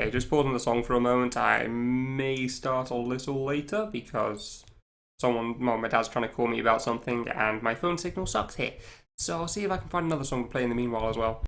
Okay, just pausing the song for a moment. I may start a little later because my dad's trying to call me about something and my phone signal sucks here. So I'll see if I can find another song to play in the meanwhile as well.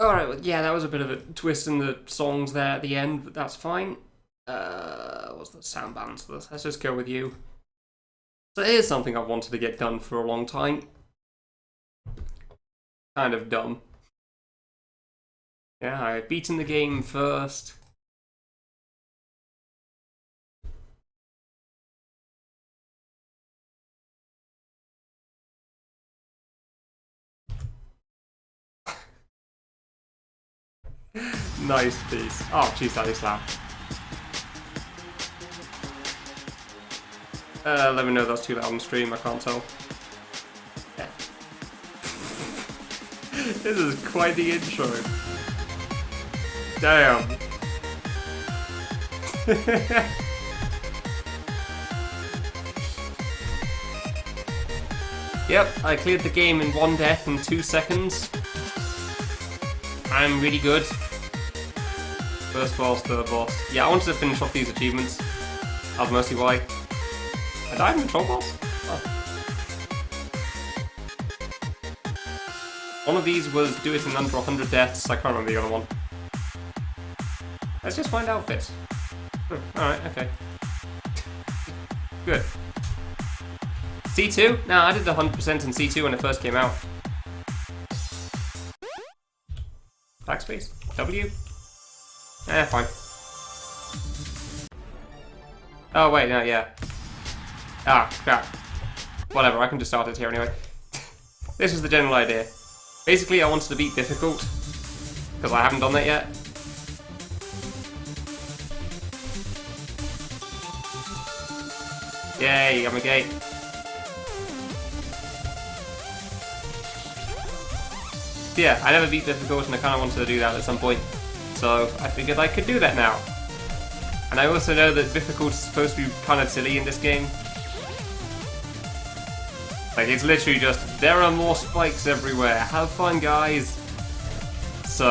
Alright, well, yeah, that was a bit of a twist in the songs there at the end, but that's fine. What's the sound balance for this? Let's just go with you. So it is something I've wanted to get done for a long time. Kind of dumb. Yeah, I've beaten the game first. Nice piece. Oh, jeez, that is loud. Let me know if that's too loud on stream, I can't tell. Yeah. This is quite the intro. Damn. Yep, I cleared the game in 1 death in 2 seconds. I'm really good. First boss, third boss. Yeah, I wanted to finish off these achievements. That's mostly why. I died in the troll boss? Oh. One of these was do it in under 100 deaths. I can't remember the other one. Let's just find outfits. Alright, okay. Good. C2? No, I did 100% in C2 when it first came out. Backspace? W? Fine. Oh, wait, no, yeah. Ah, crap. Whatever, I can just start it here anyway. This is the general idea. Basically, I wanted to beat Bifficult, because I haven't done that yet. Yay, I'm a gate. Yeah, I never beat Bifficult and I kind of wanted to do that at some point. So I figured I could do that now. And I also know that Bifficult is supposed to be kind of silly in this game. Like, it's literally just, there are more spikes everywhere, have fun guys! So,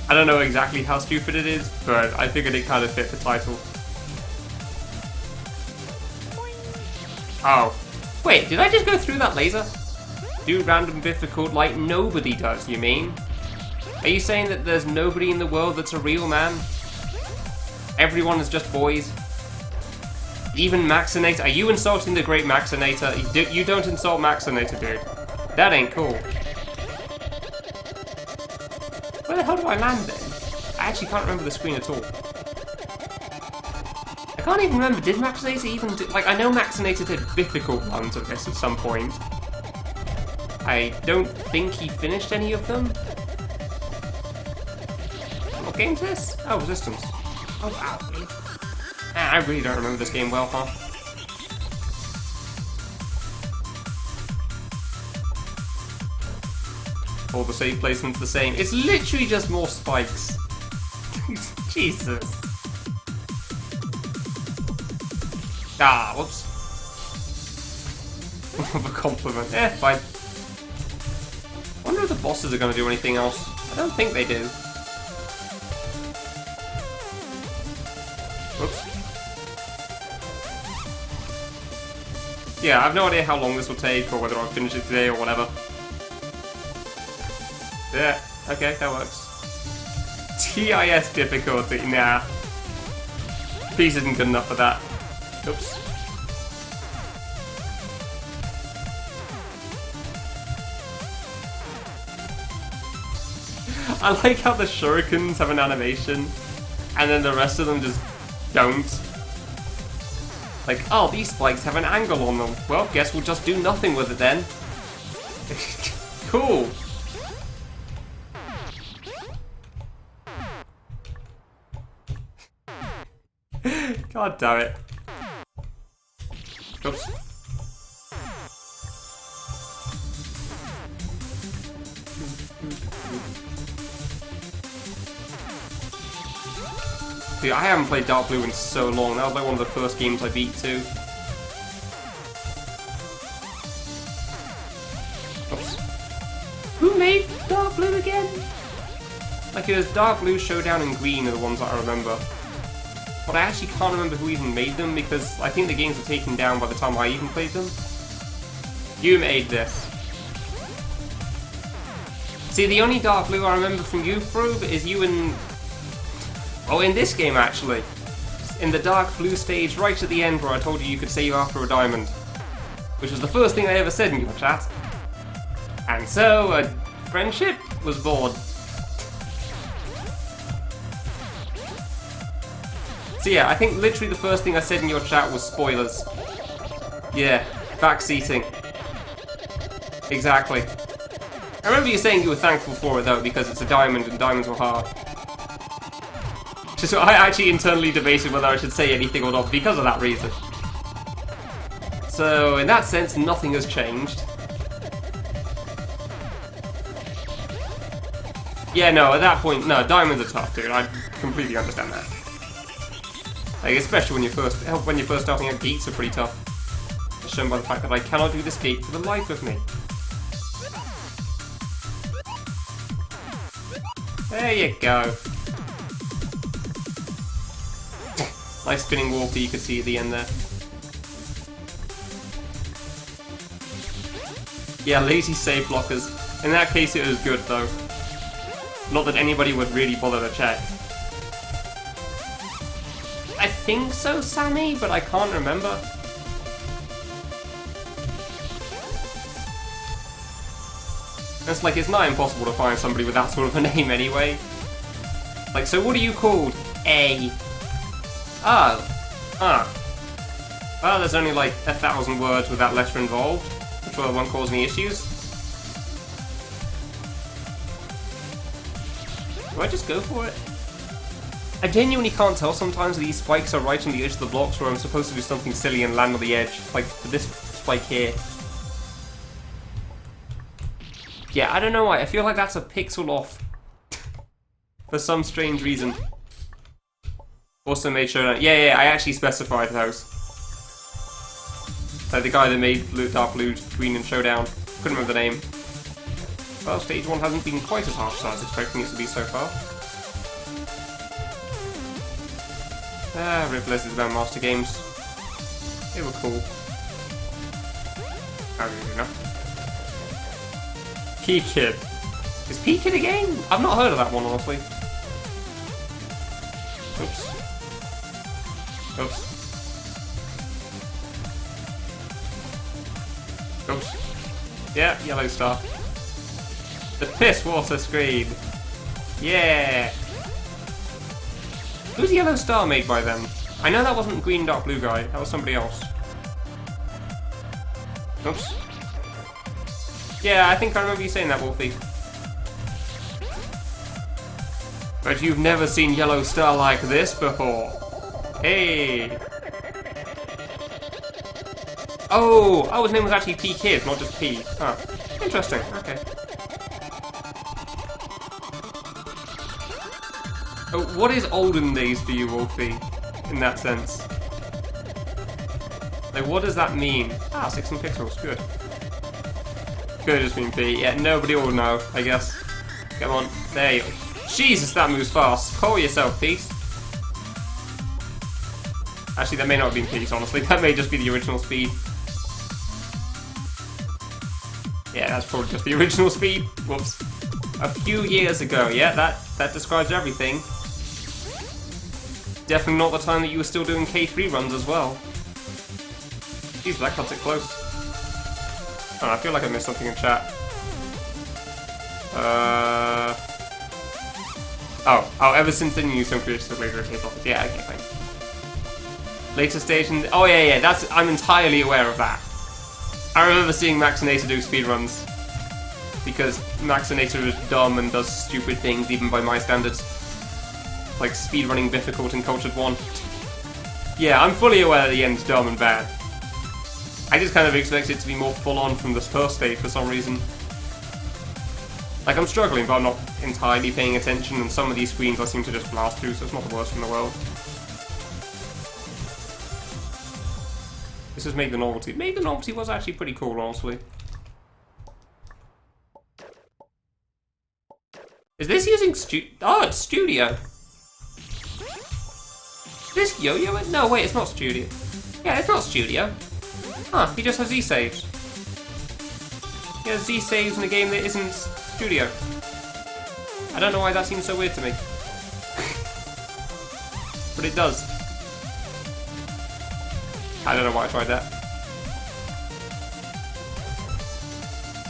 I don't know exactly how stupid it is, but I figured it kind of fit the title. Oh. Wait, did I just go through that laser? Do random Bifficult like nobody does, you mean? Are you saying that there's nobody in the world that's a real man? Everyone is just boys? Even Maxinator? Are you insulting the great Maxinator? You don't insult Maxinator, dude. That ain't cool. Where the hell do I land then? I actually can't remember the screen at all. I can't even remember, did Maxinator even do... Like, I know Maxinator did Bifficult ones of this at some point. I don't think he finished any of them. What game's this? Oh, Resistance. Oh, wow. I really don't remember this game well, huh? All the save placement's the same. It's literally just more spikes. Jesus. Ah, whoops. More of a compliment. Fine. I wonder if the bosses are going to do anything else. I don't think they do. Whoops. Yeah, I have no idea how long this will take, or whether I'll finish it today, or whatever. Yeah, okay, that works. TIS difficulty, nah. Peace isn't good enough for that. Oops. I like how the shurikens have an animation, and then the rest of them just don't. Like, oh, these spikes have an angle on them. Well, guess we'll just do nothing with it then. Cool. God damn it. Oops. Dude, I haven't played Dark Blue in so long. That was like one of the first games I beat too. Oops. Who made Dark Blue again? Like, it was Dark Blue, Showdown, and Green are the ones that I remember. But I actually can't remember who even made them, because I think the games were taken down by the time I even played them. You made this. See, the only dark blue I remember from you, Froob, is you in... Oh, in this game, actually. In the dark blue stage right at the end where I told you could save after a diamond. Which was the first thing I ever said in your chat. And so, a friendship was born. So yeah, I think literally the first thing I said in your chat was spoilers. Yeah, backseating. Exactly. I remember you saying you were thankful for it though, because it's a diamond and diamonds were hard. So I actually internally debated whether I should say anything or not because of that reason. So in that sense, nothing has changed. Yeah, no, at that point, no, diamonds are tough, dude. I completely understand that. Like, especially when you're first starting out, gates are pretty tough. As shown by the fact that I cannot do this gate for the life of me. There you go. Nice spinning wall that you could see at the end there. Yeah, lazy save blockers. In that case, it was good though. Not that anybody would really bother to check. I think so, Sammy, but I can't remember. It's like, it's not impossible to find somebody with that sort of a name anyway. Like, so what are you called? A. Oh. Ah. Well, there's only like 1,000 words with that letter involved. I'm sure that won't cause any issues. Do I just go for it? I genuinely can't tell sometimes these spikes are right on the edge of the blocks where I'm supposed to do something silly and land on the edge. Like, for this spike here. Yeah, I don't know why. I feel like that's a pixel off. For some strange reason. Also made sure that... Yeah, I actually specified those. Like the guy that made Dark Blue, Green and Showdown. Couldn't remember the name. Well, stage 1 hasn't been quite as harsh as I was expecting it to be so far. Ah, Rip Blizzard's about Master Games. They were cool. How do you know? P-Kid. Is P-Kid a game? I've not heard of that one, honestly. Oops. Oops. Oops. Yeah, yellow star. The piss water screen. Yeah. Who's the yellow star made by then? I know that wasn't Green Dark Blue guy. That was somebody else. Oops. Yeah, I think I remember you saying that, Wolfie. But you've never seen yellow star like this before. Hey. Oh, his name was actually P-Kid, not just P. Huh. Interesting. Okay. Oh, what is olden days for you, Wolfie? In that sense. Like, what does that mean? Ah, 16 pixels. Good. Could have just been P. Yeah, nobody will know, I guess. Come on. There you go. Jesus, that moves fast. Call yourself, Peace. Actually, that may not have been Peace, honestly. That may just be the original speed. Yeah, that's probably just the original speed. Whoops. A few years ago, yeah, that describes everything. Definitely not the time that you were still doing K3 runs as well. Jeez, that cuts it close. Oh, I feel like I missed something in chat. Oh, ever since then you use some creatures to later tape off. Yeah, okay, fine. Later stage and... Oh, yeah, that's... I'm entirely aware of that. I remember seeing Maxinator do speedruns. Because Maxinator is dumb and does stupid things, even by my standards. Like speedrunning Bifficult in Cultured 1. Yeah, I'm fully aware that the end's dumb and bad. I just kind of expect it to be more full-on from this first stage for some reason. Like, I'm struggling, but I'm not entirely paying attention, and some of these screens I seem to just blast through, so it's not the worst in the world. This is Make the Novelty. Make the Novelty was actually pretty cool, honestly. Is this using it's Studio. Is this Yo-Yo? No, wait, it's not Studio. Yeah, it's not Studio. Huh, he just has Z-saves. He has Z-saves in a game that isn't Studio. I don't know why that seems so weird to me. But it does. I don't know why I tried that.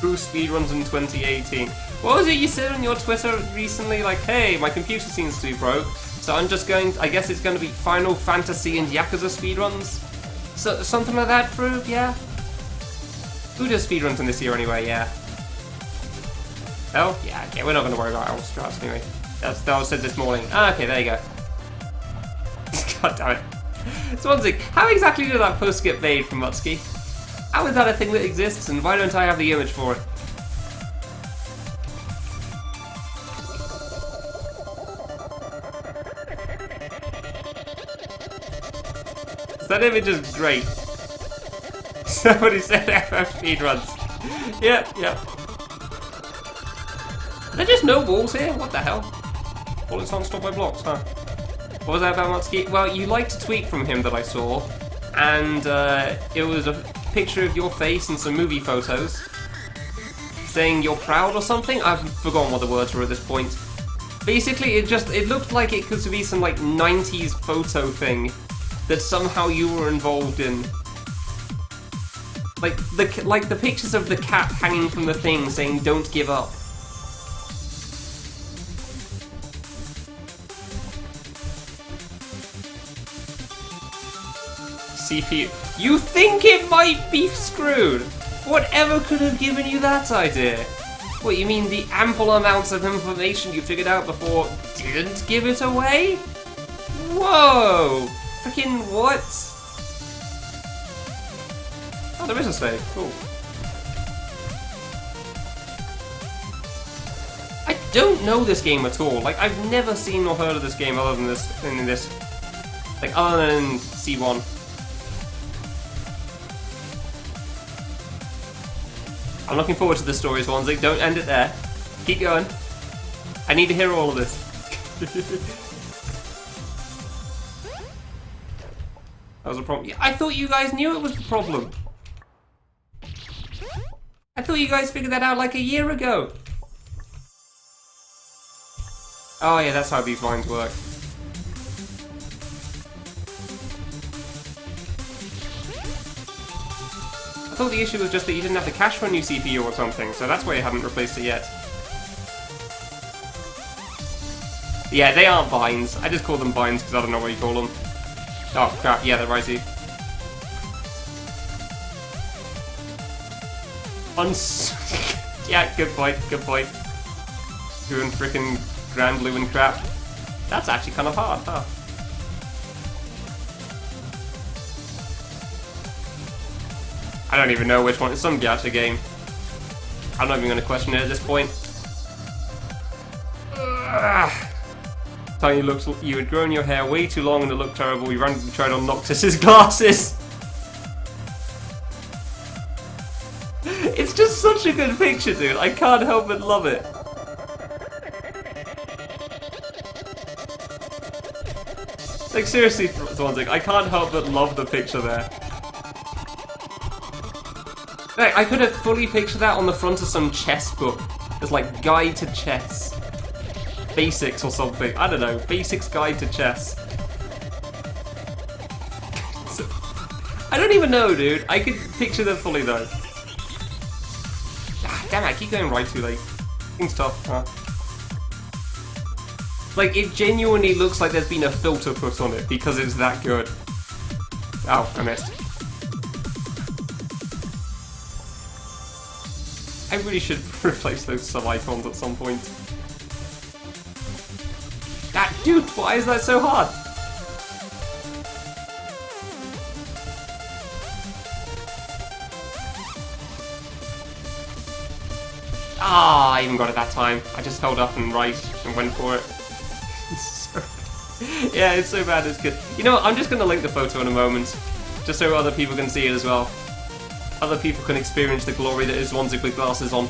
True speedruns in 2018. What was it you said on your Twitter recently? Like, hey, my computer seems to be broke, so I'm just going, I guess it's going to be Final Fantasy and Yakuza speedruns? So, something like that, Fruit, yeah? Who does speedruns in this year anyway, yeah? Oh, yeah, okay, we're not going to worry about our strats anyway. That was said this morning. Ah, okay, there you go. God damn it. Swansea, how exactly did that post get made from Mutsky? How is that a thing that exists, and why don't I have the image for it? That image is great. Somebody said FF speedruns. Yep. Are there just no walls here? What the hell? Bullets aren't stopped by blocks, huh? What was that about Mutsky? Well, you liked a tweet from him that I saw, and it was a picture of your face and some movie photos, saying you're proud or something? I've forgotten what the words were at this point. Basically, it looked like it could be some like 90s photo thing that somehow you were involved in. Like the pictures of the cat hanging from the thing saying don't give up. CPU. You think it might be screwed? Whatever could have given you that idea? What, you mean the ample amounts of information you figured out before didn't give it away? Whoa! Freaking what? Oh, there is a save. Cool. I don't know this game at all. Like, I've never seen or heard of this game other than this. Like, other than C1. I'm looking forward to the stories, Swansea. Don't end it there. Keep going. I need to hear all of this. That was a problem. Yeah, I thought you guys knew it was the problem. I thought you guys figured that out like a year ago. Oh yeah, that's how these mines work. I thought the issue was just that you didn't have the cache for a new CPU or something, so that's why you haven't replaced it yet. Yeah, they aren't vines. I just call them vines because I don't know what you call them. Oh crap, yeah, they're risey. Yeah, good point. Doing frickin' Grand Blue and crap. That's actually kind of hard, huh? I don't even know which one. It's some gacha game. I'm not even going to question it at this point. Tiny looks. You had grown your hair way too long and it looked terrible. You randomly tried on Noctis's glasses. It's just such a good picture, dude. I can't help but love it. Like seriously, Swansea, I can't help but love the picture there. Like, I could have fully pictured that on the front of some chess book. It's like Guide to Chess. Basics or something. I don't know. Basics Guide to Chess. So, I don't even know, dude. I could picture them fully though. Ah, damn it, I keep going right too late. Thing's tough, huh? Like, it genuinely looks like there's been a filter put on it because it's that good. Oh, I missed. I really should replace those sub-icons at some point. Ah, dude, why is that so hard? Ah, I even got it that time. I just held up and right and went for it. Yeah, it's so bad, it's good. You know what, I'm just going to link the photo in a moment, just so other people can see it as well. Other people can experience the glory that is Swansea with glasses on.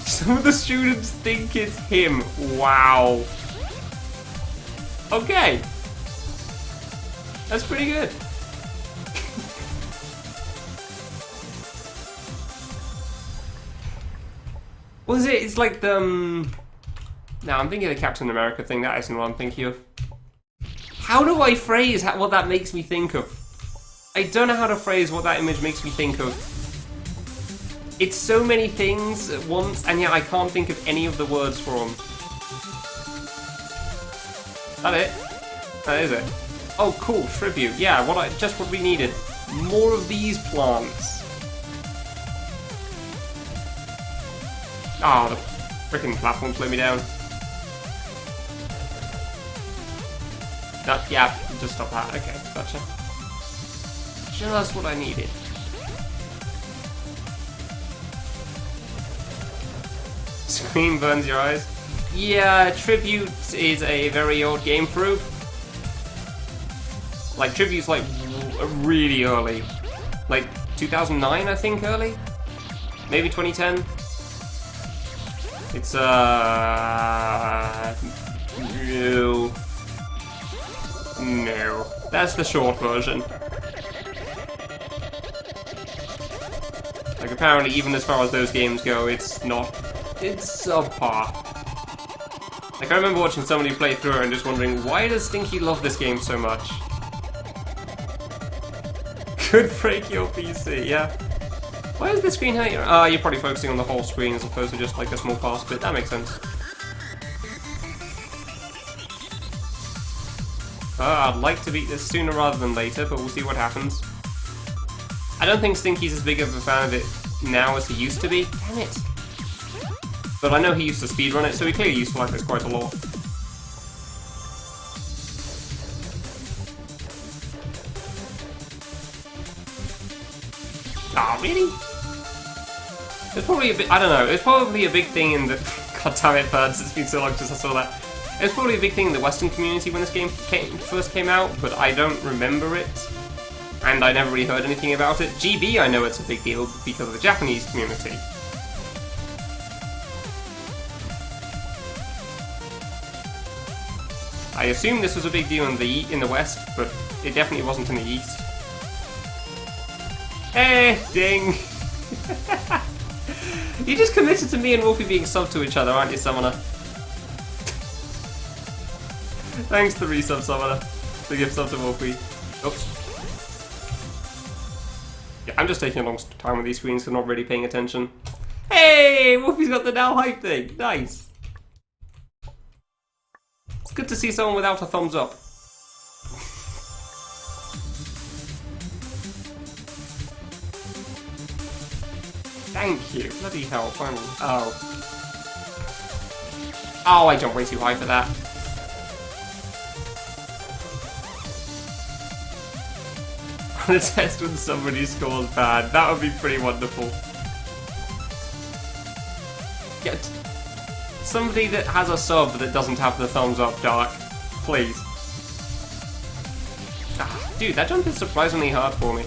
Some of the students think it's him. Wow. Okay. That's pretty good. What is it? It's like the... No, I'm thinking of the Captain America thing. That isn't what I'm thinking of. How do I phrase what that makes me think of? I don't know how to phrase what that image makes me think of. It's so many things at once, and yet I can't think of any of the words for them. That it? That is it. Oh, cool, tribute. Yeah, just what we needed. More of these plants. Ah, the freaking platform slowed me down. No, yeah, just stop that. Okay, gotcha. Just what I needed. Screen burns your eyes. Yeah, Tribute is a very old game through. Like, Tribute's like really early. Like 2009, I think, early? Maybe 2010? It's, no. No. That's the short version. Like, apparently, even as far as those games go, it's not... It's subpar. Like, I remember watching somebody play through it and just wondering, why does Stinky love this game so much? Could break your PC, yeah. Why is the screen hurt? You're probably focusing on the whole screen as opposed to just, like, a small pass bit. That makes sense. I'd like to beat this sooner rather than later, but we'll see what happens. I don't think Stinky's as big of a fan of it now as he used to be. Damn it. But I know he used to speedrun it, so he clearly used to like this quite a lot. Ah, really? It's probably a bit, I don't know, it's probably a big thing in the... God damn it, Birds, it's been so long since I saw that. It's probably a big thing in the Western community when this game first came out, but I don't remember it. And I never really heard anything about it. GB, I know it's a big deal because of the Japanese community. I assume this was a big deal in the West, but it definitely wasn't in the East. Eh, ding! You just committed to me and Wolfie being sub to each other, aren't you, Summoner? Thanks to resub, Summoner. To give sub to Wolfie. Oops. Yeah, I'm just taking a long time with these screens, so not really paying attention. Hey! Wolfie's got the now hype thing! Nice! It's good to see someone without a thumbs up. Thank you. Bloody hell, finally. Oh. Oh, I jumped way too high for that. On a test when somebody scores bad. That would be pretty wonderful. Yeah, somebody that has a sub that doesn't have the thumbs up, Dark. Please. Ah, dude, that jump is surprisingly hard for me.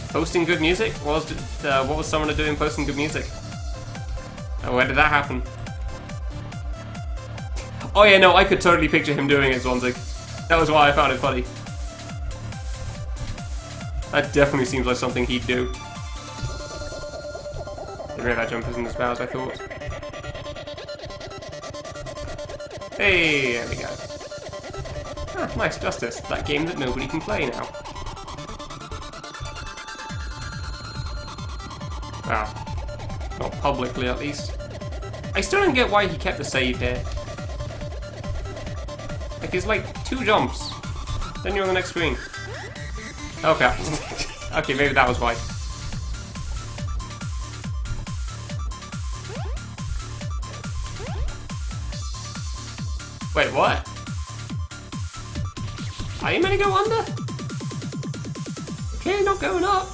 Posting good music? What was Summoner doing posting good music? Oh, where did that happen? Oh yeah, no, I could totally picture him doing it, Zwanzig. That was why I found it funny. That definitely seems like something he'd do. Maybe that jump isn't as bad as I thought. Hey, there we go. Ah, nice, Justice. That game that nobody can play now. Well, not publicly at least. I still don't get why he kept the save here. Like, it's like 2 jumps. Then you're on the next screen. Okay. Okay, maybe that was why. Wait, what? Are you meant to go under? Okay, not going up.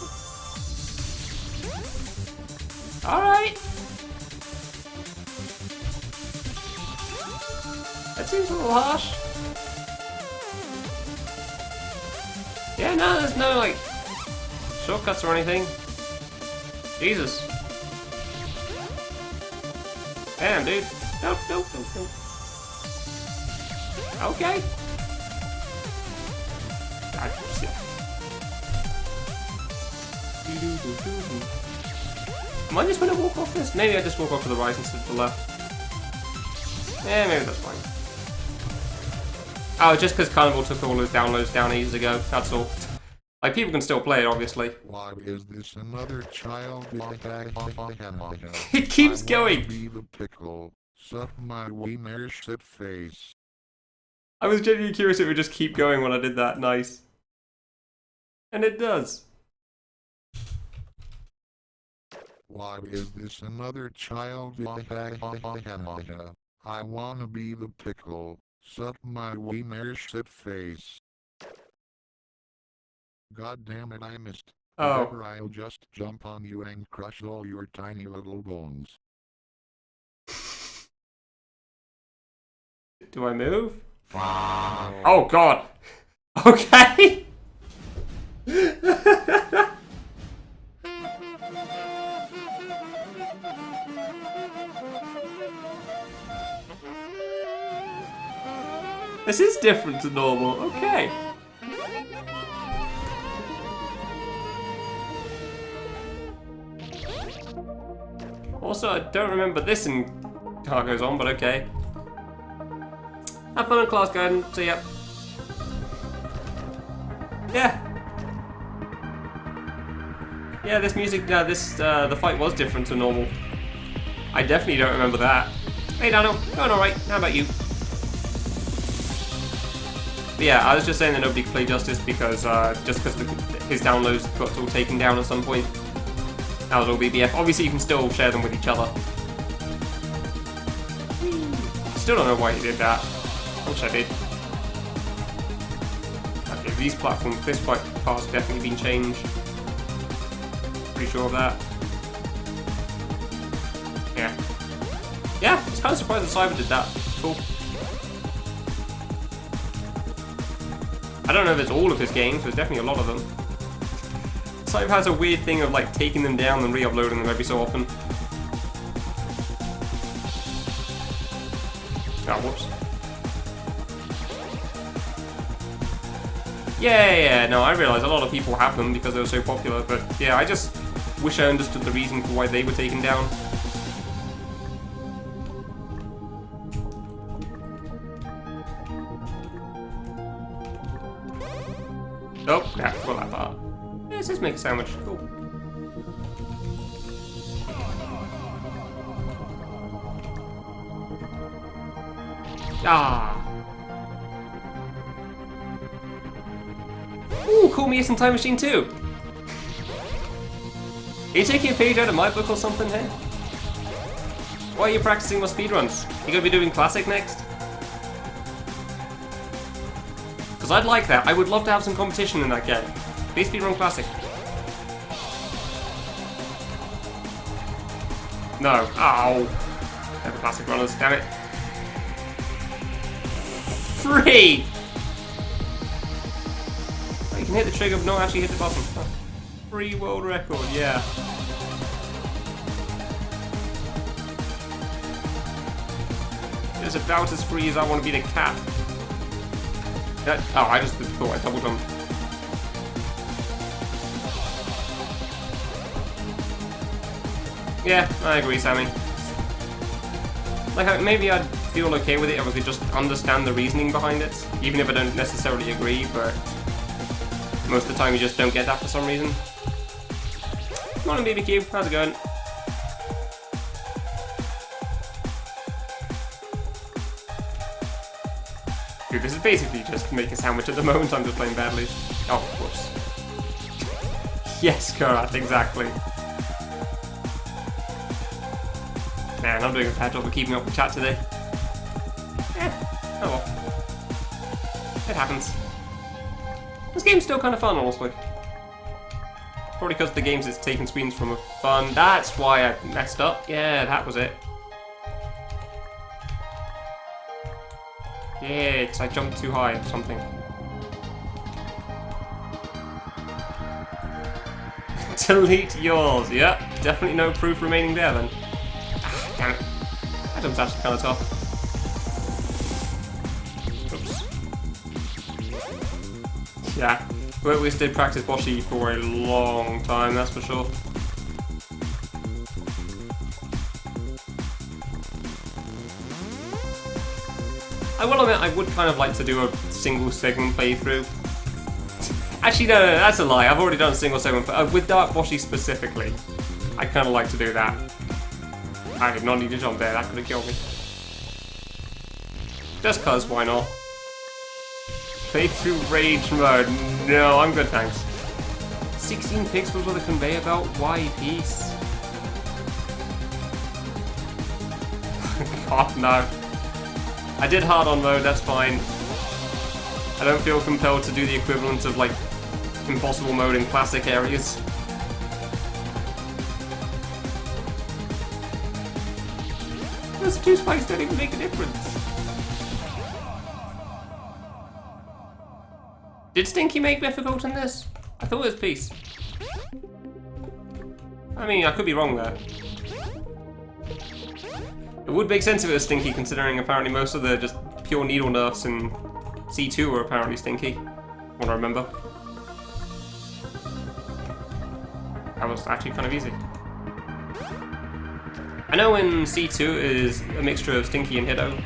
Alright. That seems a little harsh. Yeah, no, there's no, like, shortcuts or anything. Jesus. Damn, dude. Nope, nope, nope, nope. Okay. Am I just going to walk off this? Maybe I just walk off to the right instead of the left. Yeah, maybe that's fine. Oh, just because Carnival took all those downloads down ages ago, that's all. Like, people can still play it, obviously. Why is this another child? It keeps going! Be the pickle. Suck my wiener shit face. I was genuinely curious if it would just keep going when I did that. Nice. And it does. Why is this another child? I wanna be the pickle. Suck my wiener shit face. God damn it, I missed. Oh. Whatever, I'll just jump on you and crush all your tiny little bones. Do I move? Oh god. Okay. This is different to normal. Okay. Also, I don't remember this in Cargo's On, but okay. Have fun in class, Garden. See ya. Yeah. Yeah, this music, the fight was different to normal. I definitely don't remember that. Hey, Daniel, going alright. How about you? But yeah, I was just saying that nobody could play Justice because, just because his downloads got all taken down at some point. That was all BBF. Obviously, you can still share them with each other. Still don't know why he did that. I wish I did. Okay, these platforms, this part's definitely been changed. Pretty sure of that. Yeah. Yeah, I was kind of surprised that Cyber did that. Cool. I don't know if it's all of his games, but it's definitely a lot of them. Cyber has a weird thing of like taking them down and re-uploading them every so often. Oh, whoops. Yeah, no, I realise a lot of people have them because they were so popular, but yeah, I just wish I understood the reason for why they were taken down. Oh, yeah, forgot that part. Yeah, let's just make a sandwich. Cool. Ah. Ooh, call me Ace Time Machine too. Are you taking a page out of my book or something, hey? Why are you practicing more speedruns? You gonna be doing Classic next? Because I'd like that. I would love to have some competition in that game. Please speedrun Classic. No. Ow. Never Classic runners, damn it. 3! Oh, you can hit the trigger but not actually hit the button. Oh. 3 world record, yeah. It's about as free as I want to be the cat. Oh, I just thought I double jumped. Yeah, I agree, Sammy. Like, maybe I'd feel okay with it if I could just understand the reasoning behind it, even if I don't necessarily agree, but most of the time you just don't get that for some reason. Morning, BBQ. How's it going? Dude, this is basically just make a sandwich at the moment. I'm just playing badly. Oh, whoops. Yes, Karat, exactly. Man, I'm doing a bad job of keeping up with chat today. Oh well. It happens. This game's still kind of fun, honestly. Probably because the games it's taking screens from are fun. That's why I messed up. Yeah, that was it. Yeah, because I jumped too high or something. Delete yours. Yeah, definitely no proof remaining there then. Ah, damn it. That jump's actually kind of tough. Oops. Yeah. We at least did practice Boshi for a long time, that's for sure. I will admit, I would kind of like to do a single segment playthrough. Actually, no, that's a lie. I've already done a single segment, but with Dark Boshi specifically, I kind of like to do that. I did not need to jump there, that could have killed me. Just cause, why not? Playthrough Rage mode. No, I'm good, thanks. 16 pixels with a conveyor belt? Why, peace? God, no. I did hard-on mode, that's fine. I don't feel compelled to do the equivalent of, like, impossible mode in classic areas. Those two spikes don't even make a difference. Did Stinky make Bifficult in this? I thought it was Peace. I mean, I could be wrong there. It would make sense if it was Stinky, considering apparently most of the just pure needle nerfs in C2 were apparently Stinky. What I remember. That was actually kind of easy. I know in C2 is a mixture of Stinky and Hiddo.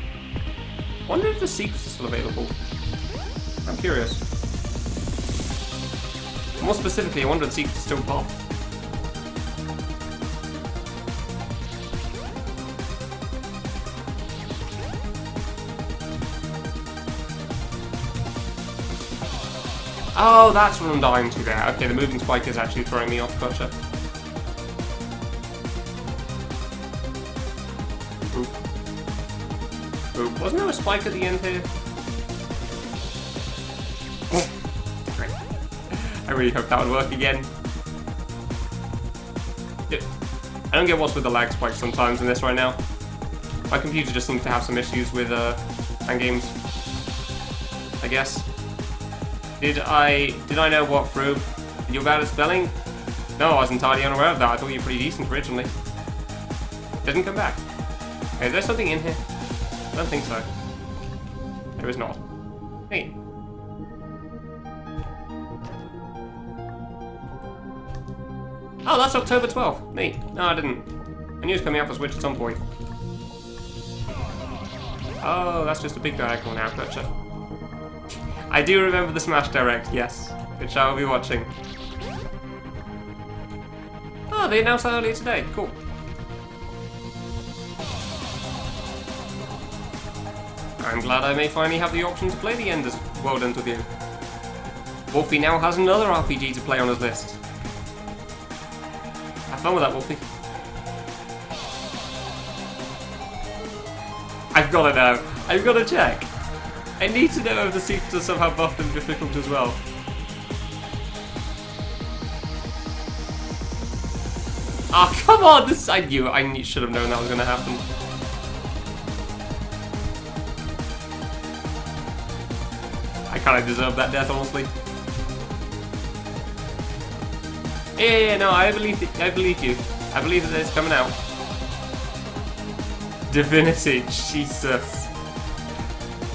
Wonder if the secrets are still available. I'm curious. More specifically, I wonder if the secrets are still buffed. Oh, that's what I'm dying to there. Okay, the moving spike is actually throwing me off. Gotcha. Oop. Oop. Wasn't there a spike at the end here? Oh. Great. I really hope that would work again. Yep. I don't get what's with the lag spike sometimes in this right now. My computer just seems to have some issues with fan games, I guess. Did I know what through? Are you bad at spelling? No, I was entirely unaware of that. I thought you were pretty decent originally. Didn't come back. Okay, is there something in here? I don't think so. There is not. Hey. Oh, that's October 12th. Neat. No, I didn't. I knew it was coming out for Switch at some point. Oh, that's just a big diagonal now, gotcha. I do remember the Smash Direct, yes, which I will be watching. Oh, they announced that earlier today, cool. I'm glad I may finally have the option to play the Ender's World Ends with you. Wolfie now has another RPG to play on his list. Have fun with that, Wolfie. I've got to know. I've got to check. I need to know if the secrets are somehow buffed and difficult as well. Ah, oh, come on! This I should have known that was going to happen. I kind of deserve that death, honestly. Yeah, no, I believe you. I believe that it's coming out. Divinity, Jesus.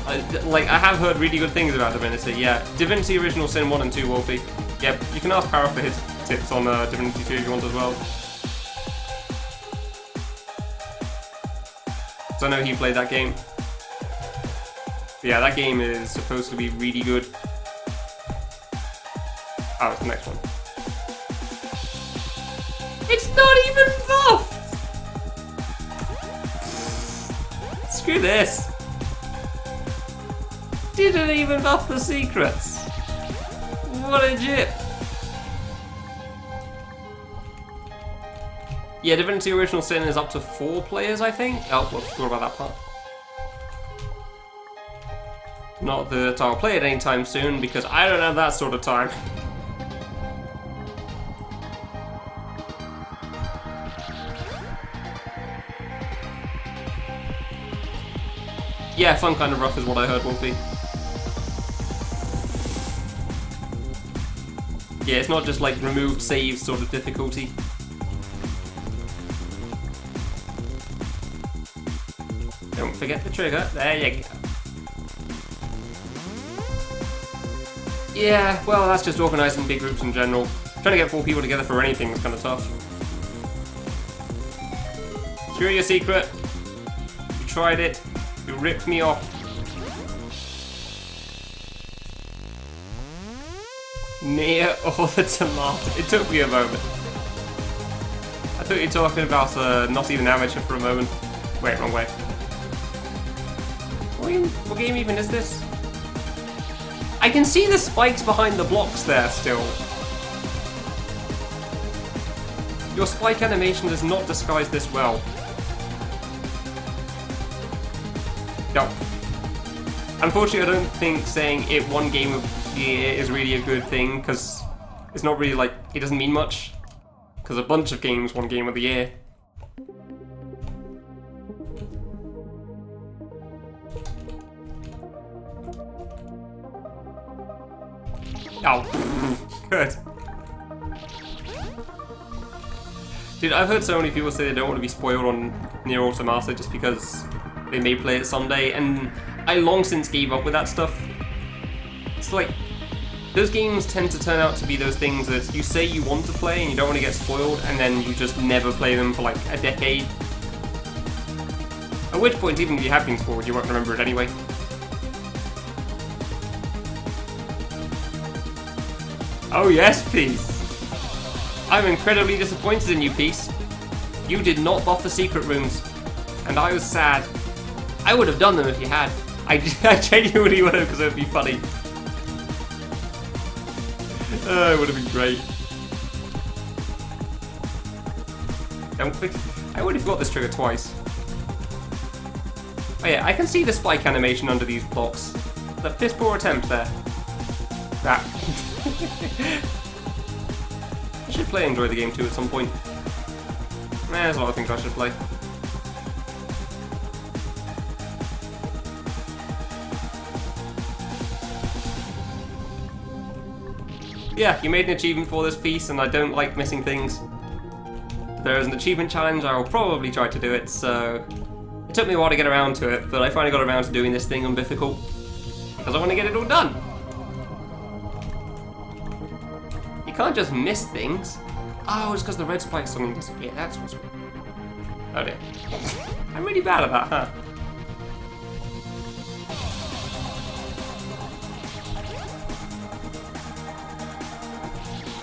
I have heard really good things about Divinity, yeah. Divinity Original Sin 1 and 2, Wolfie. Yep, you can ask Para for his tips on Divinity 2 if you want as well. So I know he played that game. But yeah, that game is supposed to be really good. Oh, it's the next one. It's not even buffed! Screw this! Didn't even buff the secrets. What a jip. Yeah, Divinity Original Sin is up to 4 players, I think. Oh, well, forgot about that part. Not that I'll play it anytime soon, because I don't have that sort of time. Yeah, fun kind of rough is what I heard, Wolfie. Yeah, it's not just like removed saves sort of difficulty. Don't forget the trigger. There you go. Yeah, well, that's just organising big groups in general. Trying to get 4 people together for anything is kind of tough. Screw your secret. You tried it. You ripped me off. Near or the tomato. It took me a moment. I thought you were talking about not even amateur for a moment. Wait, wrong way. What game even is this? I can see the spikes behind the blocks there still. Your spike animation does not disguise this well. No. Unfortunately, I don't think saying it one game of the year is really a good thing, because it's not really like, it doesn't mean much. Because a bunch of games won game of the year. Oh, good. Dude, I've heard so many people say they don't want to be spoiled on Nier Automata just because they may play it someday, and I long since gave up with that stuff. It's like, those games tend to turn out to be those things that you say you want to play and you don't want to get spoiled, and then you just never play them for like a decade. At which point, even if you have been spoiled, you won't remember it anyway. Oh yes, Peace! I'm incredibly disappointed in you, Peace. You did not buff the secret rooms, and I was sad. I would have done them if you had. I genuinely would have, because it would be funny. It would have been great. Don't think I would have got this trigger twice. Oh yeah, I can see the spike animation under these blocks. The piss poor attempt there. That. I should play Enjoy the Game too at some point. There's a lot of things I should play. Yeah, you made an achievement for this piece, and I don't like missing things. There is an achievement challenge, I will probably try to do it, so... It took me a while to get around to it, but I finally got around to doing this thing on Bifficult. Because I want to get it all done! You can't just miss things. Oh, it's because the red spike suddenly disappeared, that's what's... Oh dear. I'm really bad at that, huh?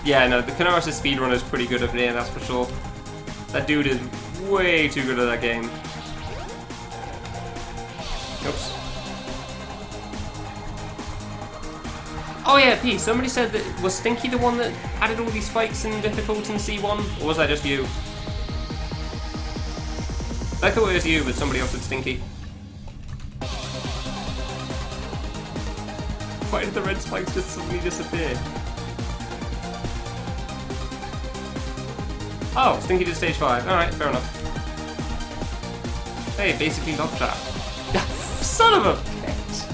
Yeah, no, the Canaris' speedrunner is pretty good at it, that's for sure. That dude is way too good at that game. Oops. Oh yeah, P, somebody said that, was Stinky the one that added all these spikes in Bifficult in C1? Or was that just you? I thought it was you, but somebody else said Stinky. Why did the red spikes just suddenly disappear? Oh, Stinky did stage 5. Alright, fair enough. Hey, basically love trap. Son of a bitch!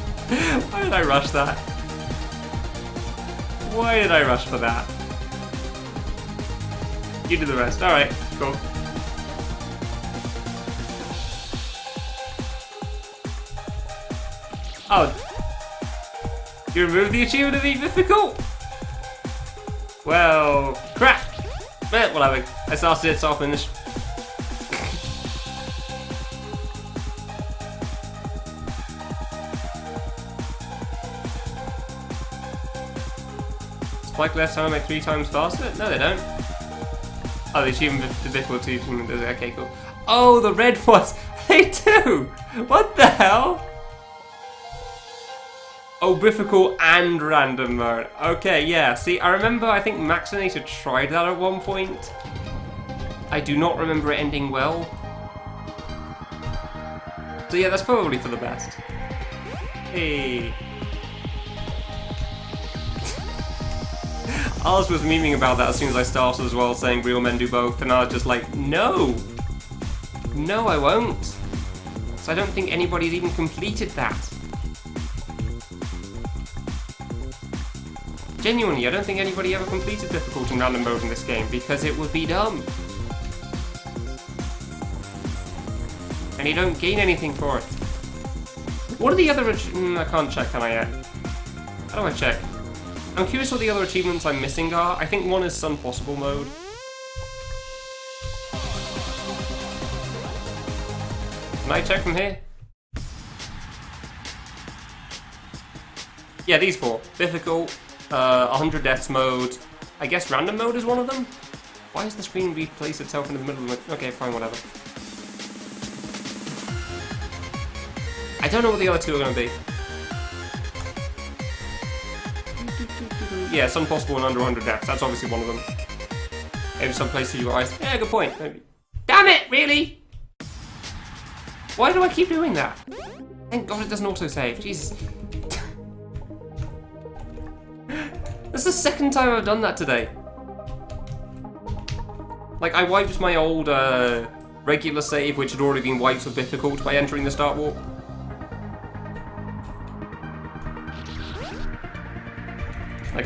Why did I rush that? Why did I rush for that? You do the rest. Alright, cool. Oh. You removed the achievement of Eat Difficult? Well, crap! Eh, whatever. I started it, so I'll finish. Spike left time like 3 times faster? No, they don't. Oh, the achievement, the difficulty achievement. Okay, cool. Oh, the red ones. They do. What the hell? Oh, Bifficult and random mode. Okay, yeah. See, I remember. I think Maxinator tried that at one point. I do not remember it ending well. So yeah, that's probably for the best. Hey. Ours was memeing about that as soon as I started as well, saying real men do both, and I was just like, no! No, I won't. So I don't think anybody's even completed that. Genuinely, I don't think anybody ever completed difficult and random mode in this game, because it would be dumb. And you don't gain anything for it. What are the other... I can't check, can I yet? How do I check? I'm curious what the other achievements I'm missing are. I think one is Sun Possible mode. Can I check from here? Yeah, these four. Bifficult, 100 deaths mode. I guess random mode is one of them? Why does the screen replace itself in the middle of it? Okay, fine, whatever. I don't know what the other two are going to be. Yeah, Sun Possible and under 100 deaths. That's obviously one of them. Maybe some places you got ice. Yeah, good point. Maybe. Damn it, really? Why do I keep doing that? Thank God it doesn't auto-save. Jesus. That's the second time I've done that today. Like, I wiped my old regular save, which had already been wiped with Bifficult by entering the start warp. Like,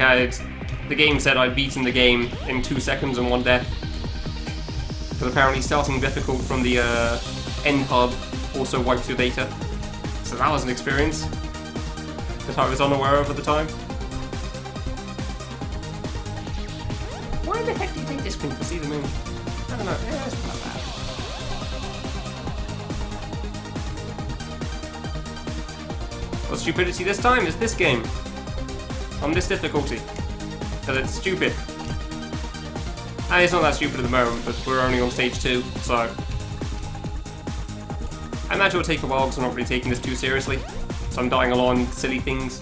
the game said I'd beaten the game in 2 seconds and 1 death. But apparently starting Bifficult from the end hub also wipes your data. So that was an experience that I was unaware of at the time. Why the heck do you take this screen to see the moon? I don't know. Yeah, it's not bad. What stupidity this time is this game. On this difficulty. Because it's stupid. And it's not that stupid at the moment, but we're only on stage 2, so... I imagine it'll take a while because I'm not really taking this too seriously. So I'm dying along silly things.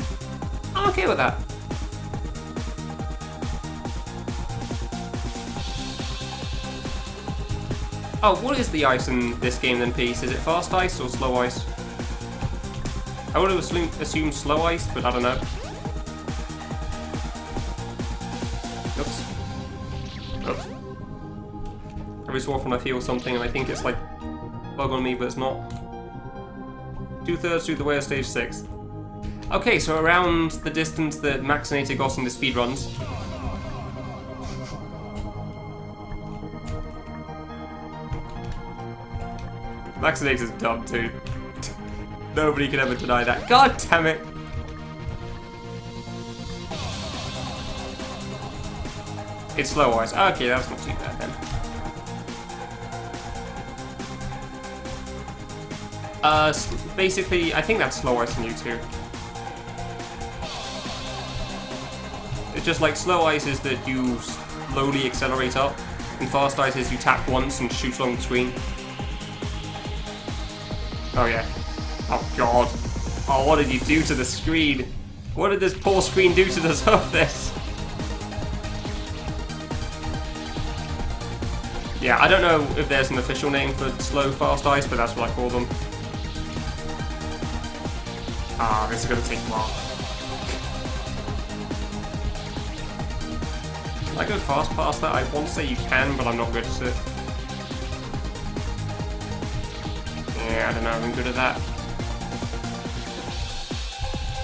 I'm okay with that. Oh, what is the ice in this game then, Peace? Is it fast ice or slow ice? I would have assumed slow ice, but I don't know. Oops. Oops. Every so often I feel something and I think it's like bug on me, but it's not. 2/3 through the way of stage 6. Okay, so around the distance that Maxinator got in the speedruns. Maxinator's dumb too. Nobody can ever deny that. God damn it! It's slow ice. Okay, that's not too bad then. Basically, I think that's slow ice in U2. It's just like slow ice is that you slowly accelerate up, and fast ice is you tap once and shoot along the screen. Oh yeah. Oh god. Oh, what did you do to the screen? What did this poor screen do to the surface? Yeah, I don't know if there's an official name for slow fast ice, but that's what I call them. Ah, this is gonna take a while. Can I go fast past that? I want to say you can, but I'm not good at it. Yeah, I don't know, I'm good at that.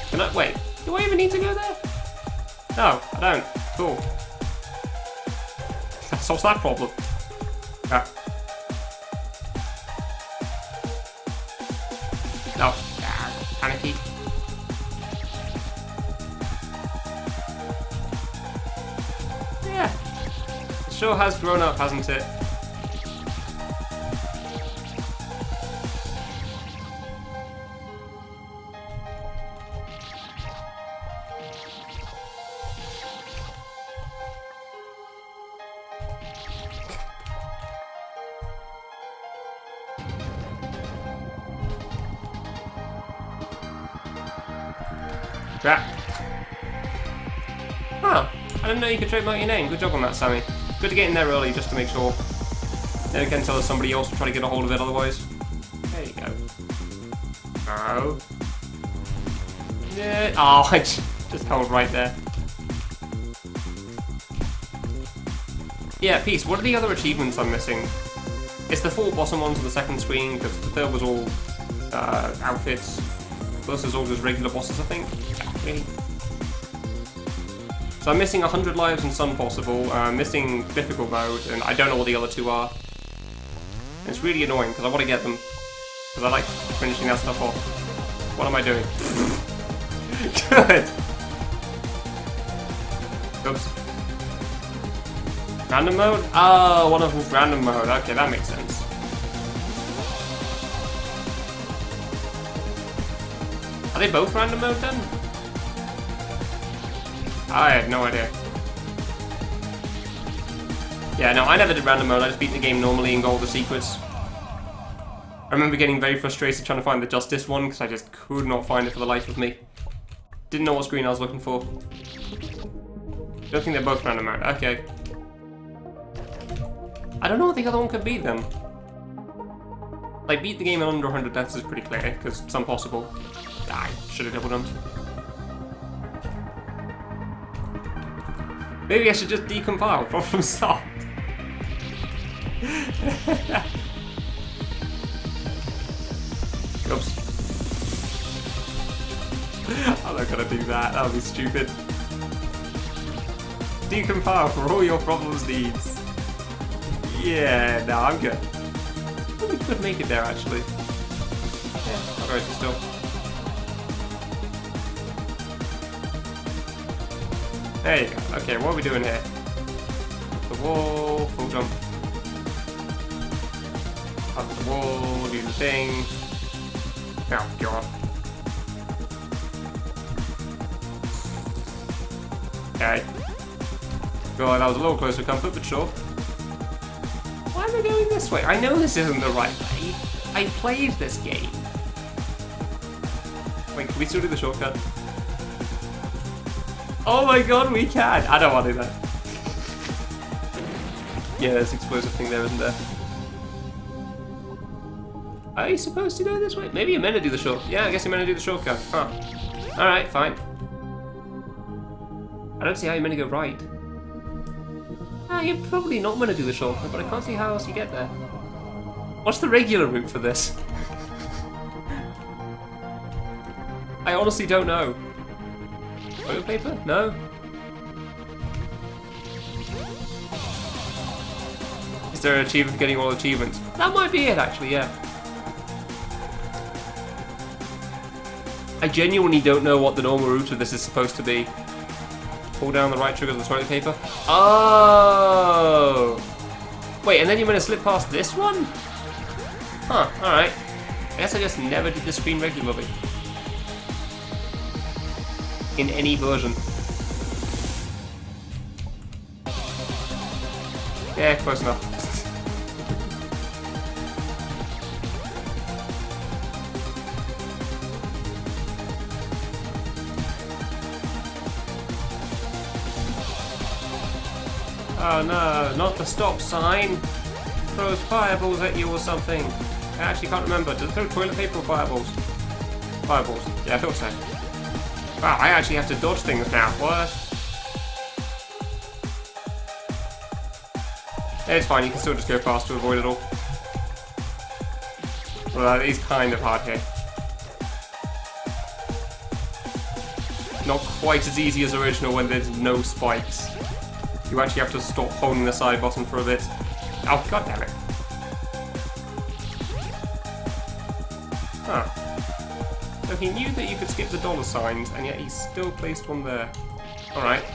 Can I, wait, do I even need to go there? No, I don't. Cool. That solves that problem. Ah. No. Ah, panicky. Yeah. It sure has grown up, hasn't it? Crap. Oh, I didn't know you could trademark your name. Good job on that, Sammy. Good to get in there early just to make sure. Then you can tell somebody else to try to get a hold of it otherwise. There you go. Oh. Yeah. Oh, I just held right there. Yeah, Peace, what are the other achievements I'm missing? It's the 4 bottom ones on the second screen, because the third was all outfits. Plus there's all just regular bosses, I think. Really. So I'm missing 100 lives in Sun Possible, missing Bifficult mode, and I don't know what the other 2 are. And it's really annoying, because I want to get them. Because I like finishing that stuff off. What am I doing? Good! Oops. Random mode? Oh, one of them's random mode. Okay, that makes sense. Are they both random mode then? I had no idea. Yeah, no, I never did random mode. I just beat the game normally and got all the secrets. I remember getting very frustrated trying to find the Justice one because I just could not find it for the life of me. Didn't know what screen I was looking for. Don't think they're both random mode. Okay. I don't know what the other one could be then. Like, beat the game in under 100 deaths is pretty clear, because it's impossible. I should have double jumped. Maybe I should just decompile. Problem solved. Oops. I'm not gonna do that. That would be stupid. Decompile for all your problems needs. Yeah, no, I'm good. I think we could make it there, actually. Yeah, I'll go to still. There you go. Okay, what are we doing here? The wall, full jump. Up the wall, do the thing. Oh, God. Okay. Feel like that was a little closer comfort, but sure. Why am I going this way? I know this isn't the right way. I played this game. Wait, can we still do the shortcut? Oh my god, we can! I don't want to do that. Yeah, there's an explosive thing there, isn't there? Are you supposed to go this way? Maybe you're meant to do the short. Yeah, I guess you're meant to do the shortcut. Huh. Alright, fine. I don't see how you're meant to go right. Ah, you're probably not meant to do the shortcut, but I can't see how else you get there. What's the regular route for this? I honestly don't know. Toilet paper? No? Is there an achievement for getting all achievements? That might be it, actually, yeah. I genuinely don't know what the normal route of this is supposed to be. Pull down the right trigger of the toilet paper. Oh! Wait, and then you're going to slip past this one? Huh, alright. I guess I just never did this screen regularly. In any version. Yeah, close enough. Oh no, not the stop sign. Throws fireballs at you or something. I actually can't remember. Does it throw toilet paper or fireballs? Fireballs. Yeah, I thought so. Wow, I actually have to dodge things now. What? It's fine, you can still just go fast to avoid it all. Well, it is kind of hard here. Not quite as easy as original when there's no spikes. You actually have to stop holding the side button for a bit. Oh, god damn it. Huh. So he knew that you could skip the dollar signs, and yet he still placed one there. Alright.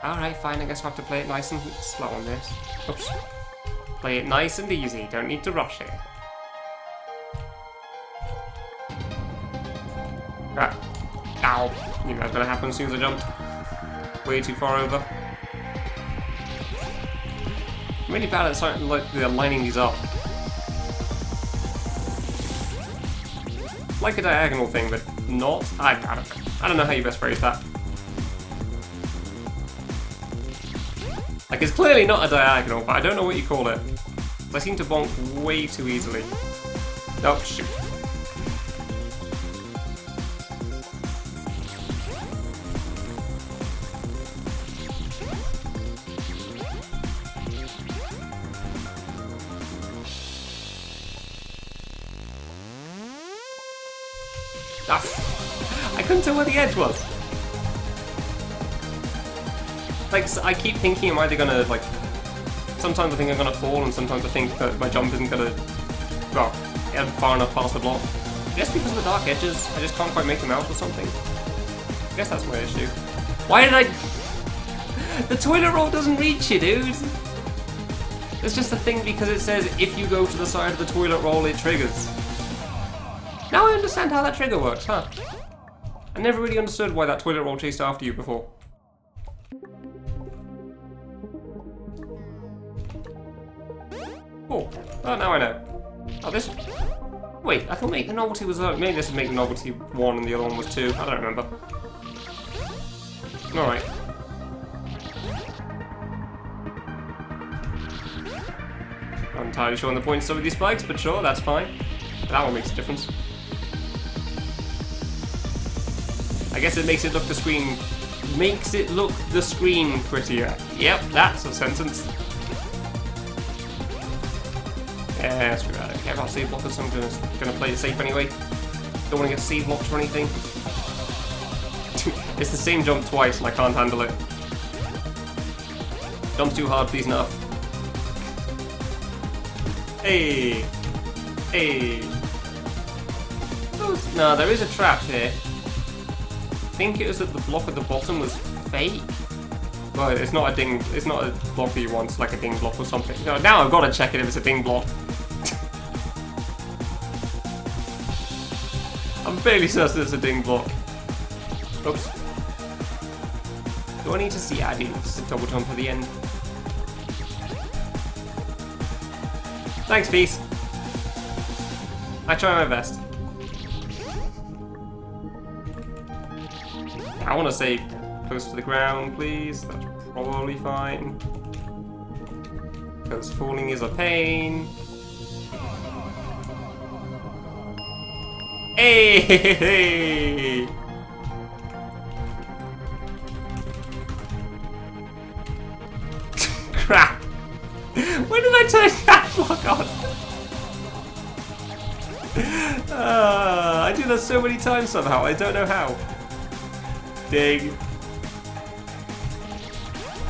Alright, fine, I guess I'll have to play it nice and slow on this. Oops. Play it nice and easy, don't need to rush it. Ah. Ow. Knew that was gonna happen as soon as I jumped. Way too far over. I'm really bad at starting, like, lining these up. Like a diagonal thing, but not. I don't know how you best phrase that. Like, it's clearly not a diagonal, but I don't know what you call it. I seem to bonk way too easily. Oh, shoot. I couldn't tell where the edge was. Like, so I keep thinking I'm either gonna, like, sometimes I think I'm gonna fall, and sometimes I think that my jump isn't gonna, well, get far enough past the block. I guess because of the dark edges, I just can't quite make them out or something. I guess that's my issue. Why did I... The toilet roll doesn't reach you, dude. It's just a thing because it says if you go to the side of the toilet roll, it triggers. Now I understand how that trigger works, huh? I never really understood why that toilet roll chased after you before. Oh, now I know. Oh, this... Wait, I thought Make the Novelty was... maybe this is Make the Novelty 1 and the other one was 2. I don't remember. Alright. I'm not entirely sure on the points of some of these spikes, but sure, that's fine. That one makes a difference. I guess it makes it look the screen... Makes it look the screen prettier. Yep, that's a sentence. Yeah, screw that. I don't care about save blockers, so I'm gonna play it safe anyway. Don't want to get save blocks or anything. It's the same jump twice and I can't handle it. Jump too hard, please enough. Hey! Hey! No, there is a trap here. I think it was that the block at the bottom was fake. Well, it's not a ding. It's not a block that you want. It's like a ding block or something. No, now I've got to check it if it's a ding block. I'm fairly certain it's a ding block. Oops. Do I need to see? I do. Just a double jump at the end. Thanks, peace. I try my best. I want to save close to the ground, please. That's probably fine. Because falling is a pain. Hey! Crap! When did I turn that block on? I do that so many times somehow. I don't know how. Ding.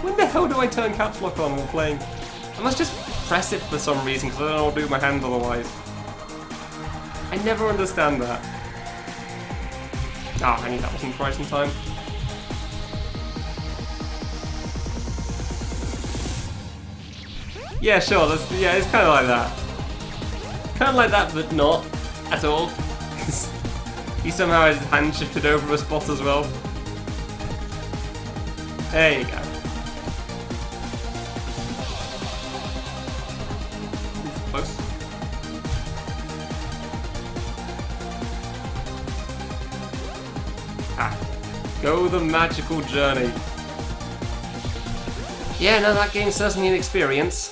When the hell do I turn caps lock on while playing? I must just press it for some reason because I don't know what to do with my hand otherwise. I never understand that. Ah, I knew that wasn't right in time. Yeah, sure. Yeah, it's kind of like that. Kind of like that, but not at all. He somehow has his hand shifted over a spot as well. There you go. Close. Ah. Go the magical journey. Yeah, no, that game's certainly an experience.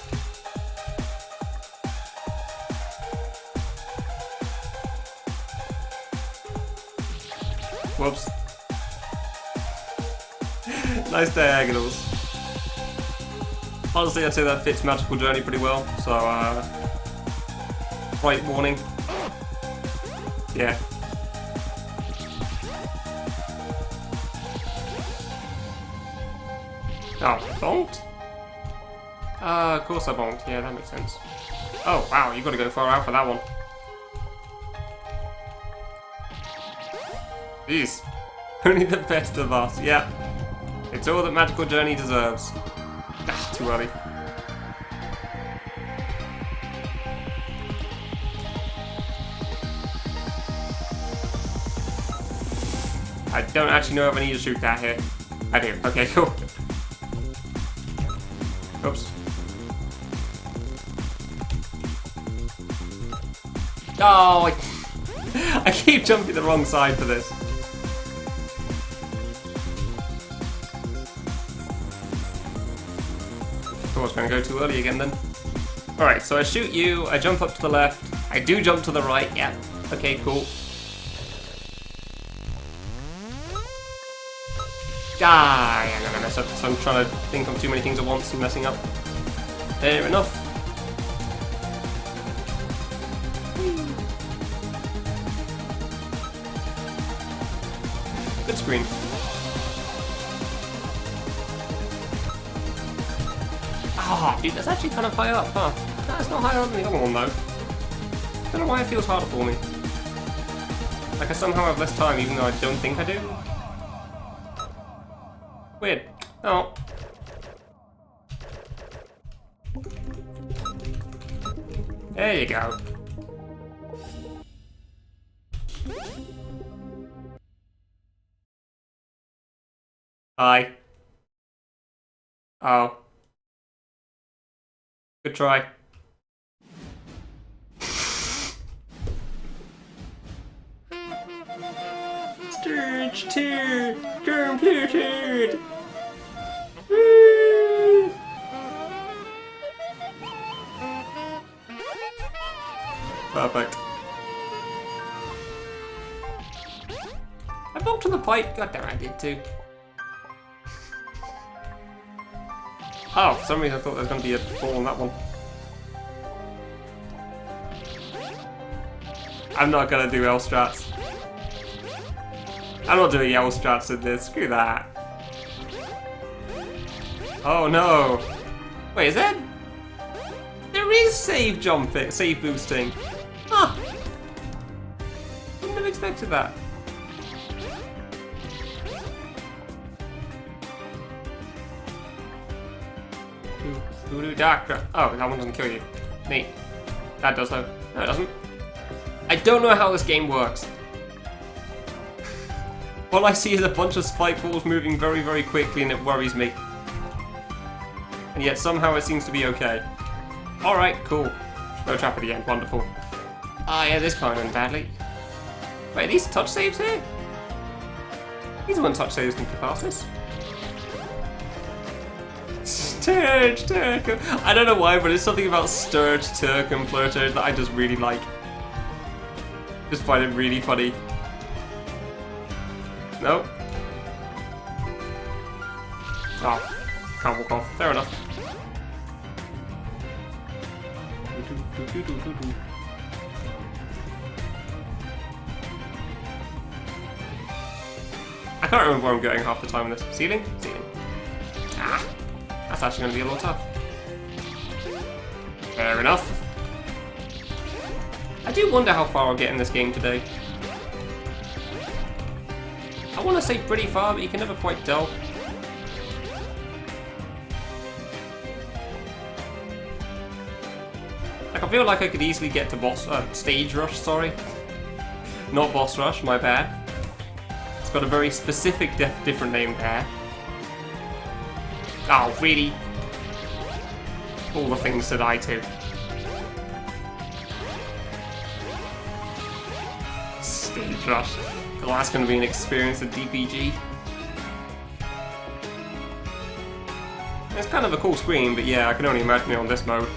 Whoops. Nice diagonals. Honestly, I'd say that fits Magical Journey pretty well, so, right warning. Yeah. Oh, bonked? Of course I bonked. Yeah, that makes sense. Oh, wow, you've got to go far out for that one. Jeez. Only the best of us, yeah. It's all that Magical Journey deserves. Ah, too early. I don't actually know if I need to shoot that here. I do. Okay, cool. Oops. Oh, I keep jumping the wrong side for this. I was going to go too early again then. Alright, so I shoot you, I jump up to the left, I do jump to the right, yeah. Okay, cool. Ah, yeah, I'm gonna mess up, so I'm trying to think of too many things at once and messing up. Fair enough. Good screen. Ah, dude, that's actually kind of high up, huh? No, it's not higher up than the other one, though. I don't know why it feels harder for me. Like I somehow have less time, even though I don't think I do. Weird. Oh. There you go. Hi. Oh. Good try. Stage 2 completed! Woo! Perfect. I bumped on the pipe. God damn, I did too. Oh, for some reason I thought there was going to be a ball on that one. I'm not going to do L strats. I'm not doing L strats in this. Screw that. Oh no. Wait, is there? There is save jumping, save boosting. Huh. Wouldn't have expected that. Voodoo Dark. Oh, that one doesn't kill you. Neat. That does though. No, it doesn't. I don't know how this game works. All I see is a bunch of spike balls moving very, very quickly, and it worries me. And yet somehow it seems to be okay. Alright, cool. No trap at the end, wonderful. Ah, yeah, this kind of went badly. Wait, are these touch saves here? These are one touch saves in Catharsis. Sturge, Turk. I don't know why, but it's something about Sturge, Turk, and Flirter that I just really like. Just find it really funny. Nope. Oh, can't walk off. Fair enough. I can't remember where I'm going half the time in this. Ceiling? Ceiling. Ah, that's actually going to be a little tough. Fair enough. I do wonder how far I'll get in this game today. I want to say pretty far, but you can never quite tell. Like, I feel like I could easily get to stage rush, sorry. Not boss rush, my bad. It's got a very specific different name there. Oh, really? All the things that I do. Stage rush. Well, that's going to be an experience at DPG. It's kind of a cool screen, but yeah, I can only imagine it on this mode.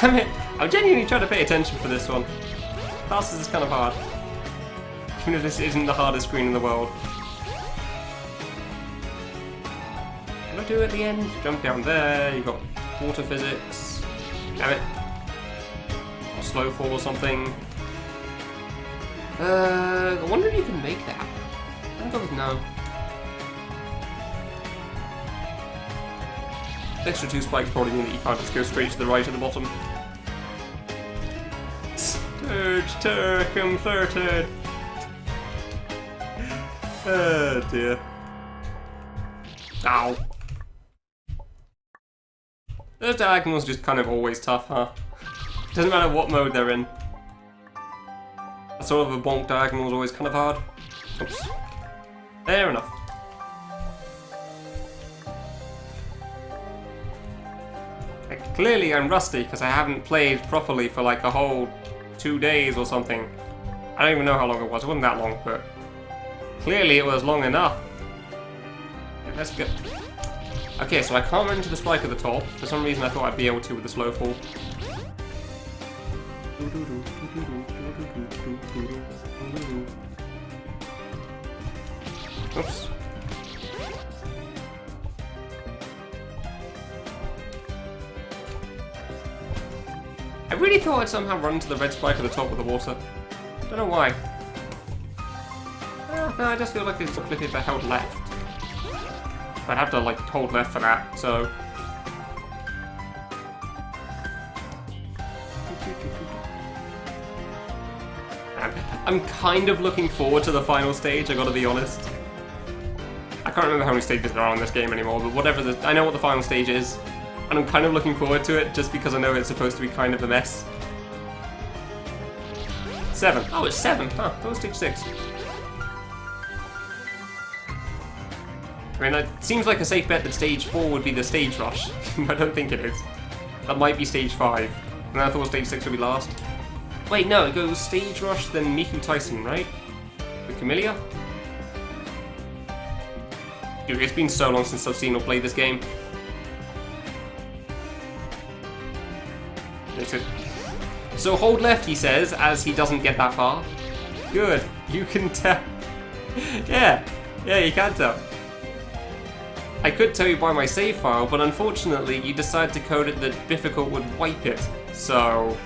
Damn it! I'm genuinely trying to pay attention for this one. Fastest is kind of hard. Even if this isn't the hardest screen in the world. What do I do at the end? Jump down there, you've got water physics. Damn it. Or slow fall or something. I wonder if you can make that. I don't go with no. Extra 2 spikes probably mean that you can't just go straight to the right at the bottom. Sturge, Turk, and Flirted. Oh dear. Ow. Those diagonals just kind of always tough, huh? Doesn't matter what mode they're in. A sort of a bonk diagonal is always kind of hard. Oops. Fair enough. Like, clearly I'm rusty because I haven't played properly for like a whole 2 days or something. I don't even know how long it was. It wasn't that long, but clearly it was long enough. Yeah, that's good. Okay, so I can't run into the spike at the top. For some reason I thought I'd be able to with the slow fall. Oops. I really thought I'd somehow run to the red spike at the top of the water. Don't know why. No, I just feel like it's a flip if I held left. I'd have to, like, hold left for that, so... I'm kind of looking forward to the final stage, I gotta be honest. I can't remember how many stages there are in this game anymore, but whatever I know what the final stage is, and I'm kind of looking forward to it, just because I know it's supposed to be kind of a mess. 7. Oh, it's 7. Huh, that was stage 6. I mean, it seems like a safe bet that stage 4 would be the stage rush. I don't think it is. That might be stage 5. And I thought stage 6 would be last. Wait, no, it goes stage rush, then Miku Tyson, right? With Camellia? Dude, it's been so long since I've seen or played this game. So hold left, he says, as he doesn't get that far. Good, you can tell. Yeah, you can tell. I could tell you by my save file, but unfortunately you decided to code it that Bifficult would wipe it, so...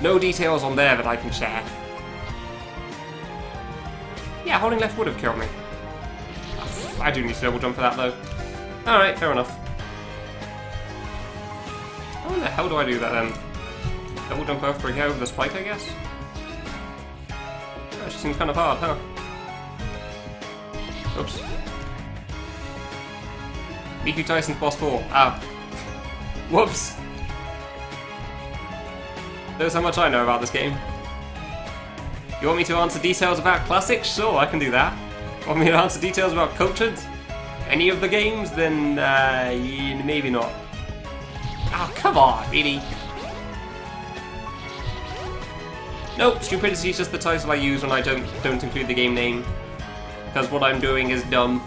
no details on there that I can share. Yeah, holding left would have killed me. I do need to double jump for that though. Alright, fair enough. How the hell do I do that then? Double jump over here over the spike, I guess? That seems kind of hard, huh? Oops. Miku Tyson's boss 4. Ah. Whoops. Knows how much I know about this game. You want me to answer details about classics? Sure, I can do that. Want me to answer details about cultured? Any of the games? Then, maybe not. Oh, come on, really? Nope, stupidity is just the title I use when I don't include the game name. Because what I'm doing is dumb.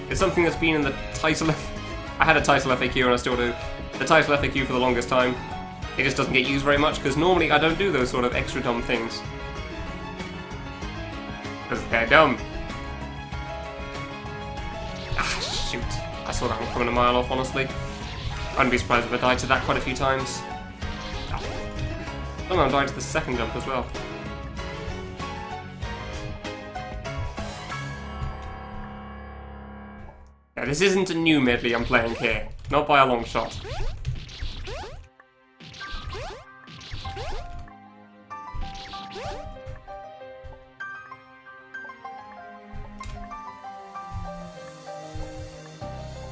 It's something that's been in the title... I had a title FAQ and I still do. The title FAQ for the longest time. It just doesn't get used very much, because normally I don't do those sort of extra dumb things. Because they're dumb. Ah, shoot. I saw that one coming a mile off, honestly. I wouldn't be surprised if I died to that quite a few times. Somehow I died to the second jump as well. Yeah, this isn't a new medley I'm playing here. Not by a long shot.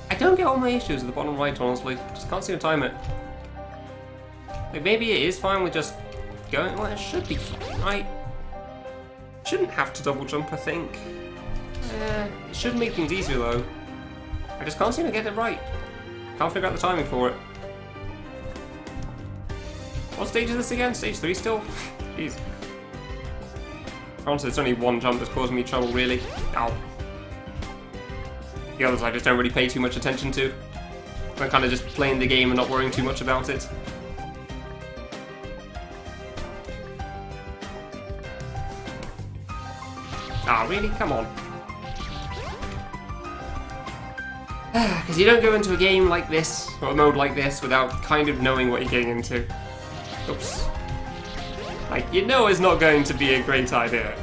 I don't get all my issues at the bottom right, honestly. Just can't seem to time it. Like, maybe it is fine with just going... well, it should be fine, right? Shouldn't have to double jump, I think. It should make things easier, though. I just can't seem to get it right. Can't figure out the timing for it. What stage is this again? Stage 3 still? Jeez. Honestly, it's only one jump that's causing me trouble, really. Ow. The others I just don't really pay too much attention to. I'm kind of just playing the game and not worrying too much about it. Ah, really? Come on. Because you don't go into a game like this, or a mode like this, without kind of knowing what you're getting into. Oops. Like, you know it's not going to be a great idea.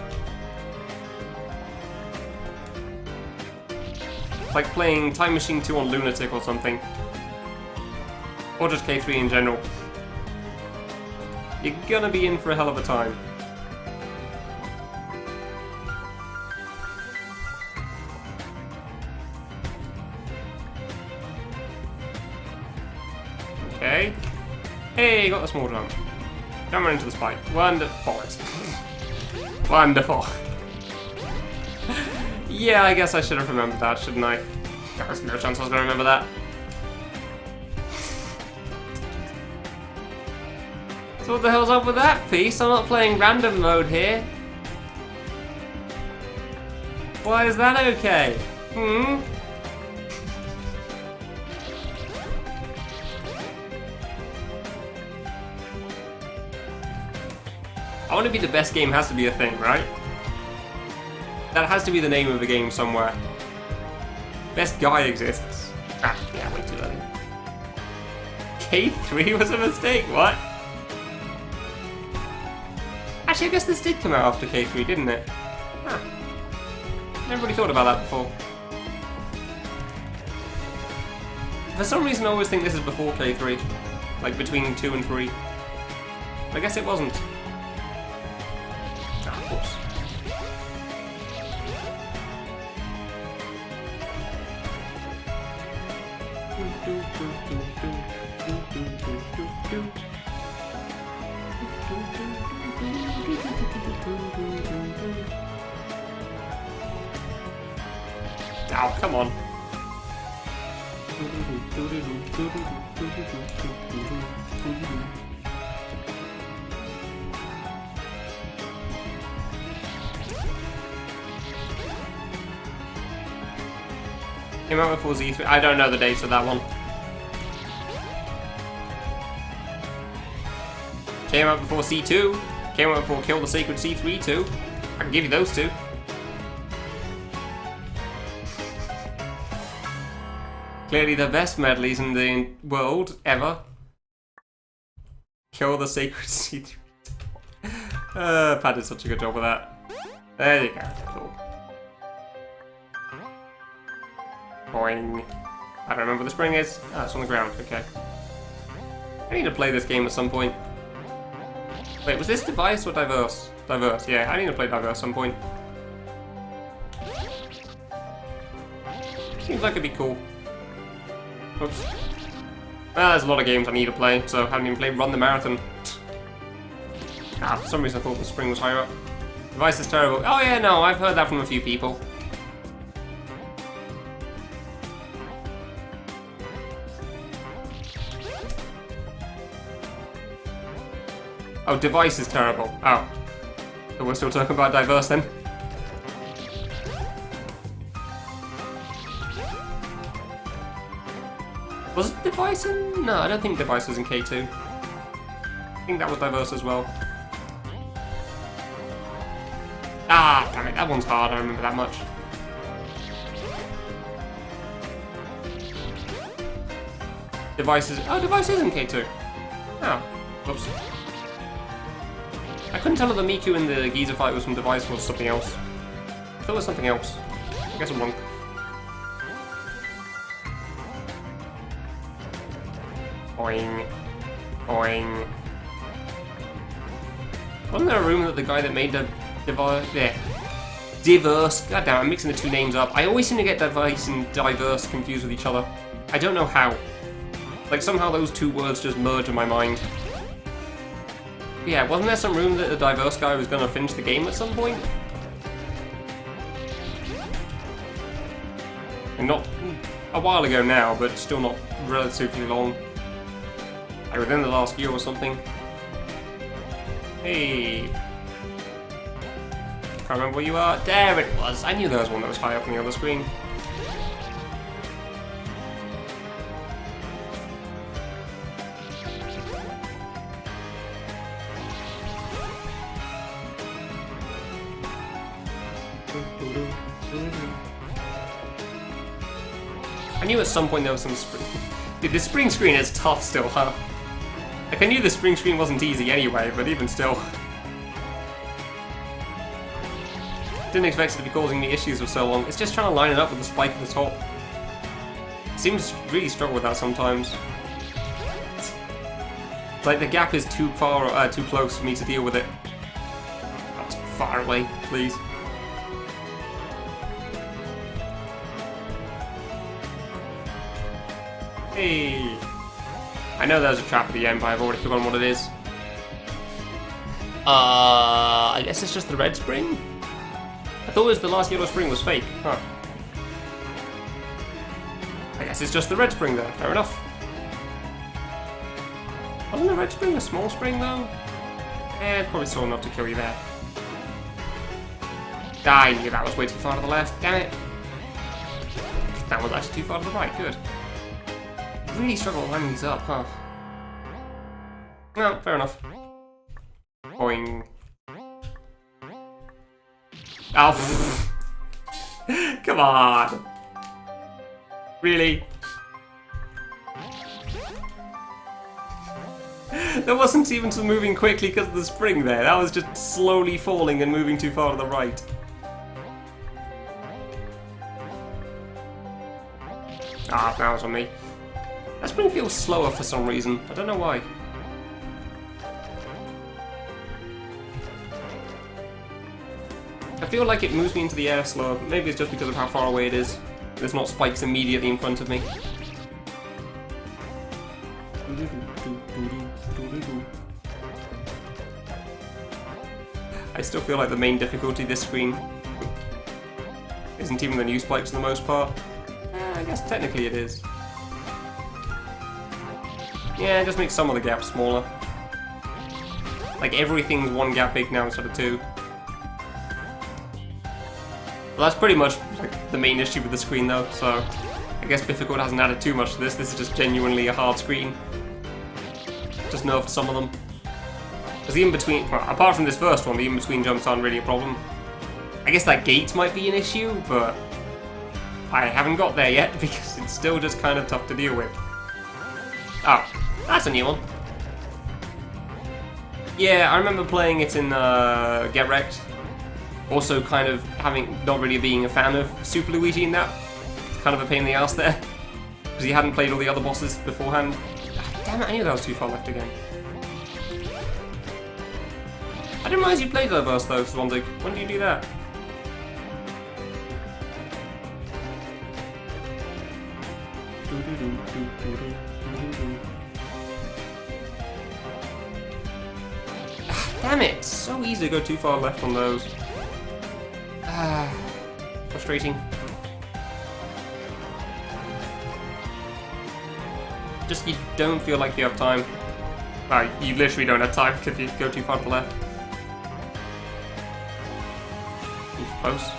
It's like playing Time Machine 2 on Lunatic or something. Or just K3 in general. You're gonna be in for a hell of a time. Okay. Hey, got the small jump. Jump right into the spike. Wonderful. Wonderful. Yeah, I guess I should have remembered that, shouldn't I? There was no chance I was going to remember that. So what the hell's up with that piece? I'm not playing random mode here. Why is that okay? I want to be the best game has to be a thing, right? That has to be the name of the game somewhere. Best guy exists. Ah, yeah, way too early. K3 was a mistake, what? Actually, I guess this did come out after K3, didn't it? Huh. Never really thought about that before. For some reason I always think this is before K3. Like between 2 and 3. I guess it wasn't. Ah, of course. Oh, come on. Came out before Z3. I don't know the dates of that one. Came out before C2. Came out before Kill the Sacred C3 too. I can give you those two. Clearly the best medleys in the world ever. Kill the Sacred C3. Pat did such a good job with that. There you go. Cool. Boing. I don't remember what the spring is. Ah, it's on the ground. Okay. I need to play this game at some point. Wait, was this Device or Diverse? Diverse, yeah. I need to play Diverse at some point. Seems like it'd be cool. Oops. Well, there's a lot of games I need to play, so I haven't even played Run the Marathon. Ah, for some reason I thought the spring was higher up. Device is terrible. Oh yeah, no, I've heard that from a few people. Oh, Device is terrible. Oh. So we're still talking about Diverse then? Was it Device in... No, I don't think Device was in K2. I think that was Diverse as well. Ah, damn it, that one's hard, I remember that much. Device is... Oh, Device is in K2. Oh, whoops. I couldn't tell if the Miku in the Giza fight was from Device or was something else. I thought it was something else. I guess I'm wrong. Boing. Boing. Wasn't there a rumor that the guy that made the Device... Yeah. Diverse. God damn, I'm mixing the two names up. I always seem to get Device and Diverse confused with each other. I don't know how. Like, somehow those two words just merge in my mind. Yeah, wasn't there some rumor that the Diverse guy was going to finish the game at some point? And not a while ago now, but still not relatively long. Like within the last year or something. Hey. Can't remember where you are. There it was. I knew there was one that was high up on the other screen. I knew at some point there was some spring. Dude, the spring screen is tough still, huh? Like, I knew the spring screen wasn't easy anyway, but even still. Didn't expect it to be causing me issues for so long. It's just trying to line it up with the spike at the top. Seems to really struggle with that sometimes. It's like the gap is too far, too close for me to deal with it. Not too far away, please. Hey! I know there's a trap at the end, but I've already forgotten what it is. I guess it's just the red spring? I thought it was the last yellow spring was fake. Huh. I guess it's just the red spring there. Fair enough. Wasn't the red spring a small spring though? Probably still enough to kill you there. I knew that was way too far to the left. Damn it. That was actually too far to the right. Good. Really struggle lining these up, huh? No, fair enough. Boing. Oh, come on! Really? That wasn't even moving quickly because of the spring there. That was just slowly falling and moving too far to the right. Ah, now it's on me. That spring feels slower for some reason. I don't know why. I feel like it moves me into the air slower. Maybe it's just because of how far away it is. There's not spikes immediately in front of me. I still feel like the main difficulty this screen isn't even the new spikes for the most part. I guess technically it is. Yeah, it just makes some of the gaps smaller. Like everything's one gap big now instead of two. Well, that's pretty much like the main issue with the screen though, so I guess Bifficult hasn't added too much to this. This is just genuinely a hard screen. Just nerfed some of them. Because the in-between, well, apart from this first one, the in-between jumps aren't really a problem. I guess that gate might be an issue, but I haven't got there yet because it's still just kind of tough to deal with. Oh, that's a new one. Yeah, I remember playing it in Get Wrecked. Also kind of not really being a fan of Super Luigi in that. It's kind of a pain in the ass there. Because he hadn't played all the other bosses beforehand. Ah, damn it, I knew that was too far left again. I didn't realize you played that verse though, Swanzig. When did you do that? Damn it! It's so easy to go too far left on those. Ah, frustrating. Just you don't feel like you have time. Well, you literally don't have time if you go too far to the left. Close.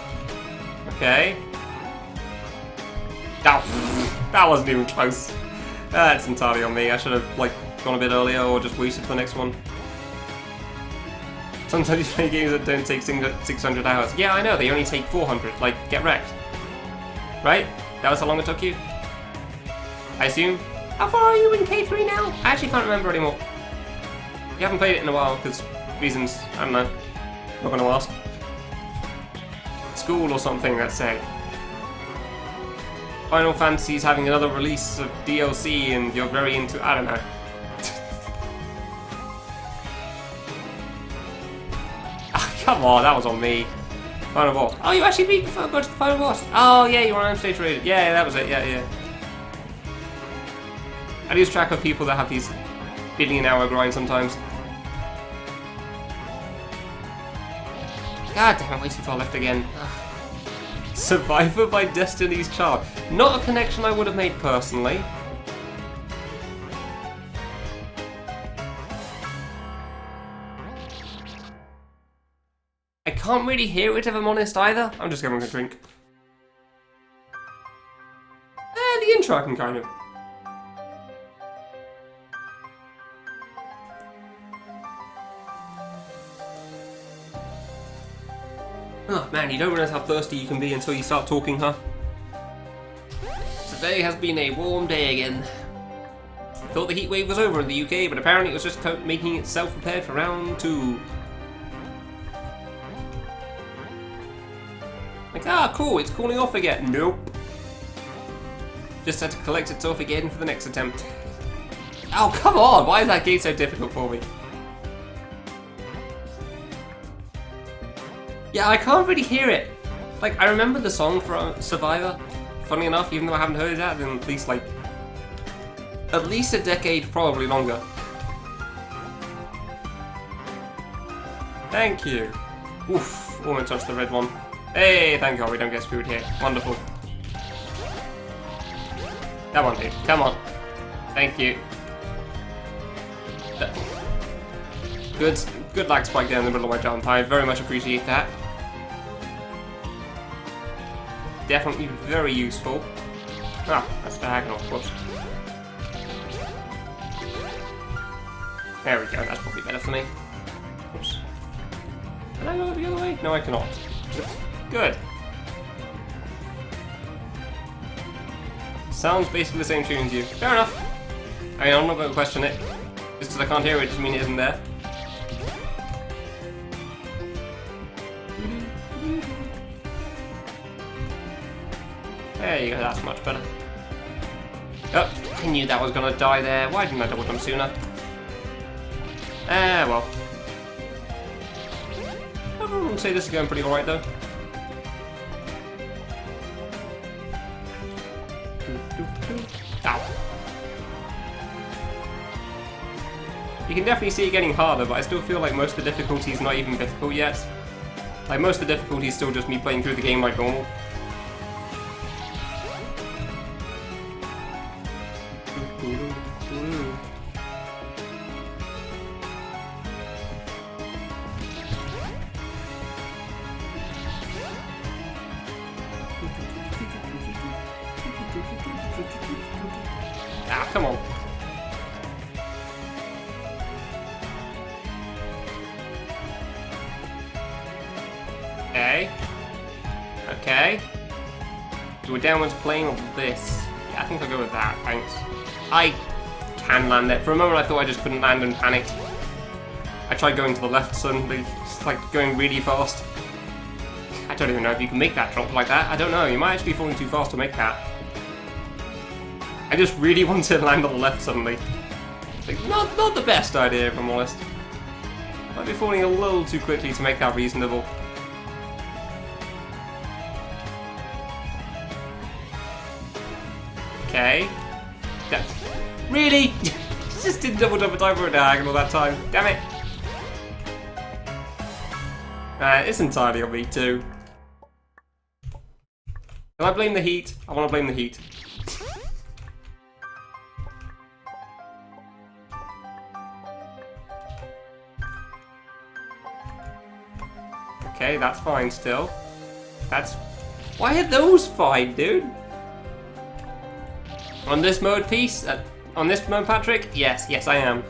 Okay. That wasn't even close. That's entirely on me. I should have like gone a bit earlier or just waited for the next one. Sometimes you play games that don't take 600 hours. Yeah, I know, they only take 400, like, Get Wrecked. Right? That was how long it took you? I assume? How far are you in K3 now? I actually can't remember anymore. You haven't played it in a while, because reasons, I don't know. Not gonna ask. School or something, let's say. Final Fantasy's having another release of DLC and you're very into, I don't know. Come on, that was on me. Final boss. Oh, you actually beat before I got to the final boss. Oh, yeah, you were on stage rated. Yeah, that was it. Yeah. I lose track of people that have these billion-hour grinds sometimes. God damn it, way too far left again. Ugh. Survivor by Destiny's Child. Not a connection I would have made personally. I can't really hear it if I'm honest either. I'm just going to drink. The intro I can kind of. Oh man, you don't realize how thirsty you can be until you start talking, huh? Today has been a warm day again. I thought the heat wave was over in the UK, but apparently it was just making itself prepared for round 2. Like, ah, cool, it's cooling off again. Nope. Just had to collect itself again for the next attempt. Oh, come on! Why is that gate so difficult for me? Yeah, I can't really hear it. Like, I remember the song for Survivor. Funny enough, even though I haven't heard that in at least a decade, probably longer. Thank you. Oof, almost touched the red one. Hey, thank God we don't get screwed here. Wonderful. Come on, dude. Come on. Thank you. Good lag spike down in the middle of my jump. I very much appreciate that. Definitely very useful. Ah, that's diagonal. Whoops. There we go. That's probably better for me. Oops. Can I go the other way? No, I cannot. Good. Sounds basically the same tune as you. Fair enough. I mean, I'm not going to question it. Just because I can't hear it doesn't mean it isn't there. There you go, that's much better. Oh, I knew that was gonna die there. Why didn't I double jump sooner? Ah, well. I would say this is going pretty alright though. Ow. You can definitely see it getting harder, but I still feel like most of the difficulty is not even difficult yet. Like, most of the difficulty is still just me playing through the game like normal. Ah, come on. Okay. Okay. Do a downwards plane or this? Yeah, I think I'll go with that, thanks. I can land it. For a moment I thought I just couldn't land and panicked. I tried going to the left suddenly, just like going really fast. I don't even know if you can make that drop like that. I don't know, you might actually be falling too fast to make that. I just really wanted to land on the left suddenly. Like, not the best idea, if I'm honest. Might be falling a little too quickly to make that reasonable. Okay. Really? Just did double jump time for a diagonal that time. Damn it. It's entirely on me too. Can I blame the heat? I want to blame the heat. Okay, that's fine still. That's... Why are those fine, dude? On this mode, Peace? On this mode, Patrick? Yes, I am.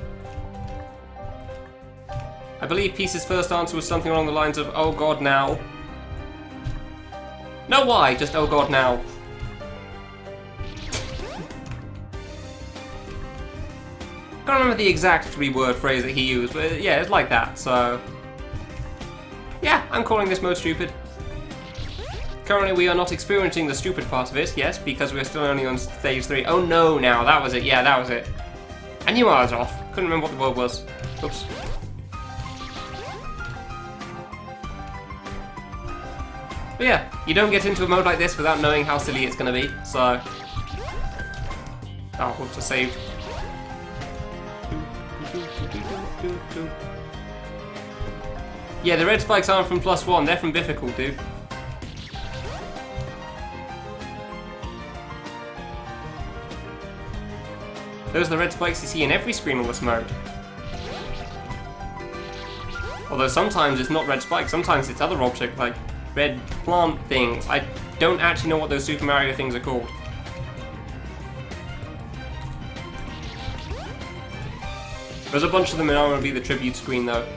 I believe Peace's first answer was something along the lines of, oh god, now. No, why? Just, oh god, now. Can't remember the exact 3-word phrase that he used, but yeah, it's like that, so... Yeah, I'm calling this mode stupid. Currently we are not experiencing the stupid part of it, yes, because we're still only on stage 3. Oh no, now, that was it, yeah, that was it. I knew I was off. Couldn't remember what the word was. Oops. But yeah, you don't get into a mode like this without knowing how silly it's going to be, so... Oh, whoops, I saved. Yeah, the red spikes aren't from +1, they're from Bifficult, dude. Those are the red spikes you see in every screen on this mode. Although sometimes it's not red spikes, sometimes it's other objects like red plant things. I don't actually know what those Super Mario things are called. There's a bunch of them in RMB the tribute screen though.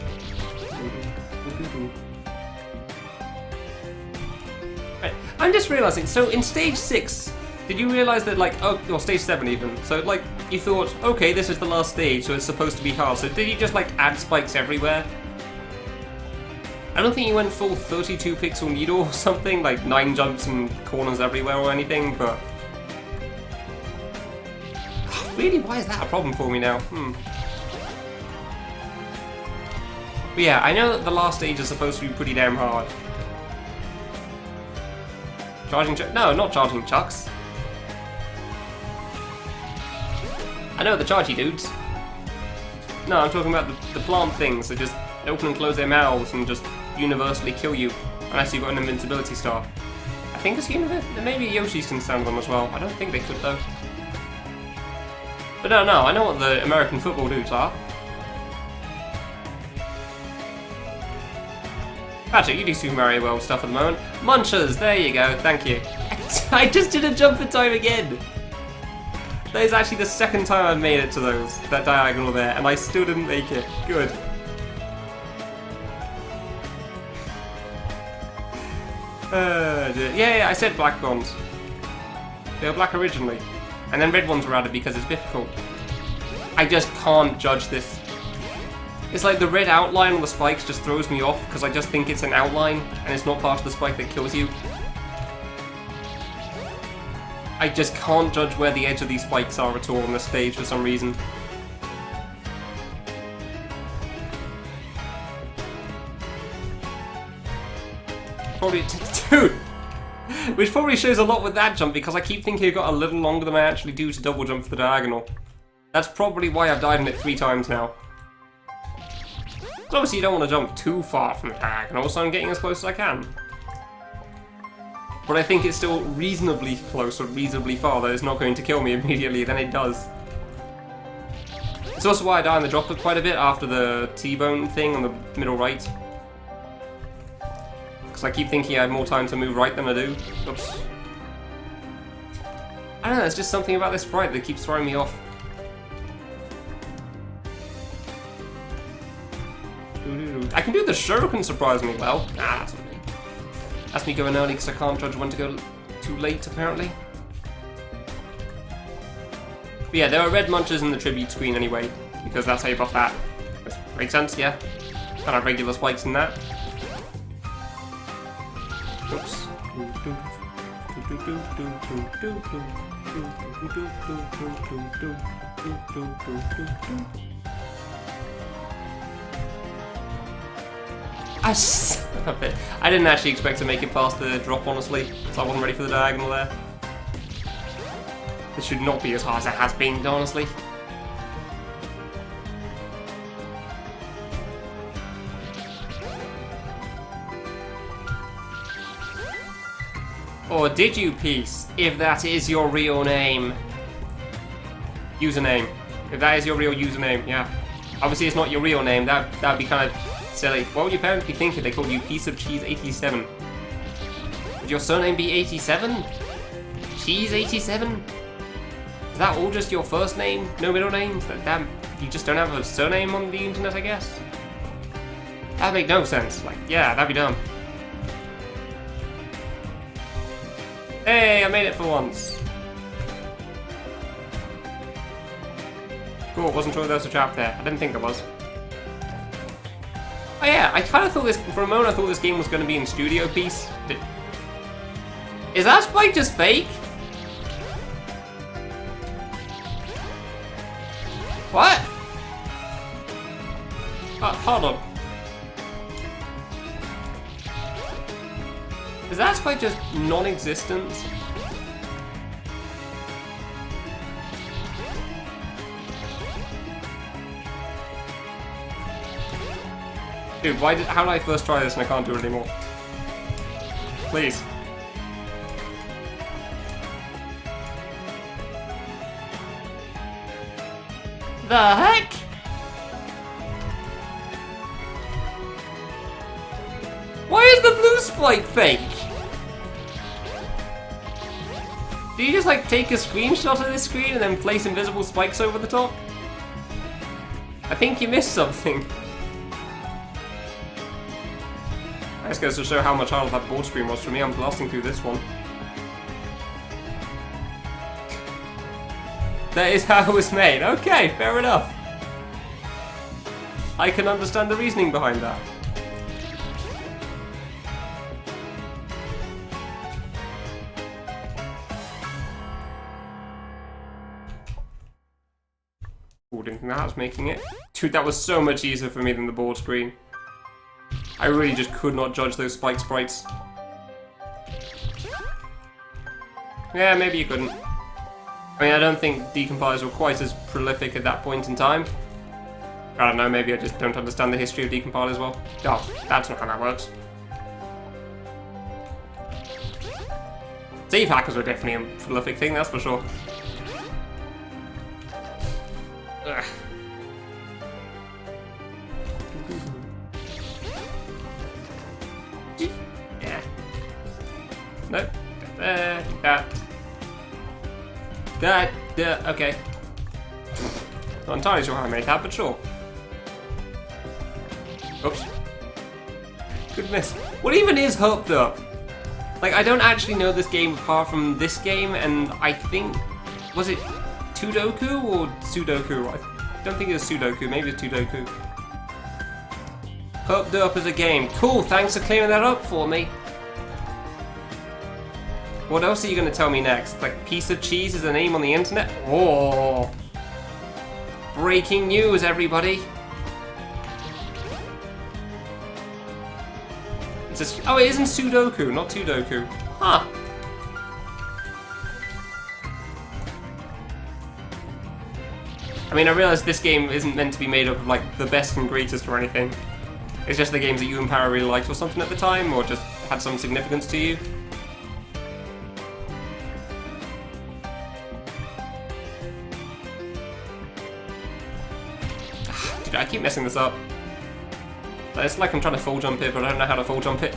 Right. I'm just realizing, so in stage 6, did you realize that like, oh, or stage 7 even, so like, you thought, okay, this is the last stage, so it's supposed to be hard, so did you just like add spikes everywhere? I don't think you went full 32 pixel needle or something, like 9 jumps and corners everywhere or anything, but... Really, why is that a problem for me now? But yeah, I know that the last stage is supposed to be pretty damn hard. Charging chucks? No, not charging chucks. I know the chargy dudes. No, I'm talking about the plant things that just open and close their mouths and just universally kill you, unless you've got an invincibility star. I think it's maybe Yoshi's can stand them as well. I don't think they could though. But no, I know what the American football dudes are. Patrick, you do Super Mario World stuff at the moment. Munchers, there you go, thank you. I just didn't jump in time again! That is actually the second time I've made it to that diagonal there, and I still didn't make it. Good. Yeah, I said black ones. They were black originally. And then red ones were added because it's difficult. I just can't judge this. It's like the red outline on the spikes just throws me off because I just think it's an outline and it's not part of the spike that kills you. I just can't judge where the edge of these spikes are at all on this stage for some reason. Probably, dude! Which probably shows a lot with that jump, because I keep thinking I've got a little longer than I actually do to double jump for the diagonal. That's probably why I've died in it 3 times now. So obviously you don't want to jump too far from the diagonal, so I'm getting as close as I can. But I think it's still reasonably close, or reasonably far, that it's not going to kill me immediately, then it does. It's also why I die in the droplet quite a bit after the T-bone thing on the middle right. Because I keep thinking I have more time to move right than I do. Oops. I don't know, there's just something about this sprite that keeps throwing me off. I can do the shuriken surprisingly well. Ah, that's not me. That's me going early because I can't judge when to go too late, apparently. But yeah, there are red munchers in the tribute screen anyway, because that's how you buff that. Makes sense, yeah. Kind of regular spikes in that. Oops. I didn't actually expect to make it past the drop, honestly, so I wasn't ready for the diagonal there. This should not be as hard as it has been, honestly. Or did you, Peace, if that is your real name? Username. If that is your real username, yeah. Obviously it's not your real name, that'd be kind of silly. What would your parents be thinking? They called you Piece of Cheese 87. Would your surname be 87? Cheese 87? Is that all just your first name? No middle names? Damn, you just don't have a surname on the internet, I guess? That'd make no sense. Like, yeah, that'd be dumb. Hey, I made it for once. Cool, wasn't sure there was a trap there. I didn't think there was. Oh yeah, I kind of thought this, for a moment I thought this game was going to be in Studio Piece. Is that spike just fake? What? Hold on. Is that spike just non-existent? Dude, how did I first try this and I can't do it anymore? Please. The heck? Why is the blue spike fake? Do you just like take a screenshot of this screen and then place invisible spikes over the top? I think you missed something. This goes to show how much harder that board screen was for me. I'm blasting through this one. That is how it was made. Okay, fair enough. I can understand the reasoning behind that. Ooh, didn't think that was making it. Dude, that was so much easier for me than the board screen. I really just could not judge those spike sprites. Yeah, maybe you couldn't. I mean, I don't think decompilers were quite as prolific at that point in time. I don't know, maybe I just don't understand the history of decompilers well. Oh, that's not how that works. Save hackers were definitely a prolific thing, that's for sure. Ugh. Yeah. Nope. Okay. Not entirely sure how I made that, but sure. Oops. Good miss. What even is Hooked Up? Like, I don't actually know this game apart from this game, and I think... Was it Tudoku or Sudoku? I don't think it was Sudoku, maybe it's Tudoku. Hooked Up as a game. Cool, thanks for clearing that up for me. What else are you going to tell me next? Like, piece of cheese is a name on the internet? Oh! Breaking news, everybody! It's a, oh, it isn't Sudoku, not Tudoku. Huh. I mean, I realize this game isn't meant to be made up of, like, the best and greatest or anything. It's just the games that you and Para really liked or something at the time, or just had some significance to you. Dude, I keep messing this up. It's like I'm trying to full jump it, but I don't know how to full jump it.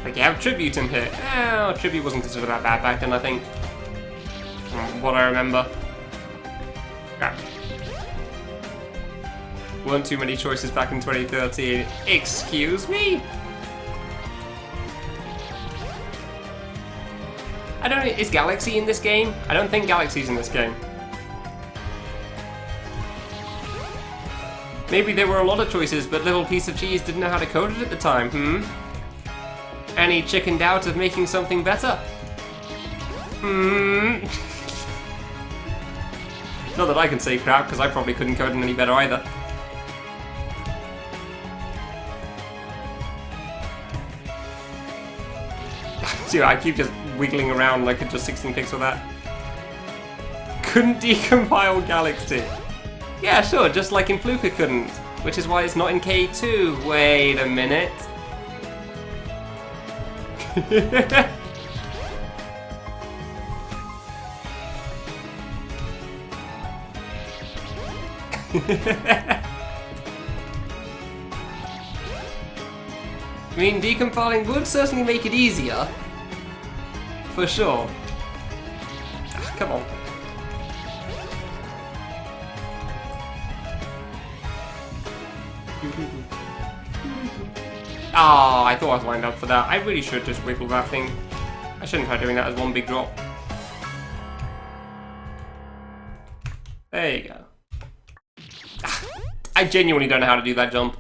Like, you have Tribute in here. Oh, Tribute wasn't considered that bad back then, I think. From what I remember. Crap. Weren't too many choices back in 2013. Excuse me? I don't know, is Galaxy in this game? I don't think Galaxy's in this game. Maybe there were a lot of choices, but little piece of cheese didn't know how to code it at the time, And he chickened out of making something better. Not that I can say crap, because I probably couldn't code it any better either. Dude, I keep just wiggling around like it's just 16 pixel that. Couldn't decompile Galaxy. Yeah, sure, just like in Fluka couldn't. Which is why it's not in K2. Wait a minute. I mean, decompiling would certainly make it easier. For sure. Ah, come on. Ah, I thought I was lined up for that. I really should just wiggle that thing. I shouldn't try doing that as one big drop. There you go. Ah, I genuinely don't know how to do that jump.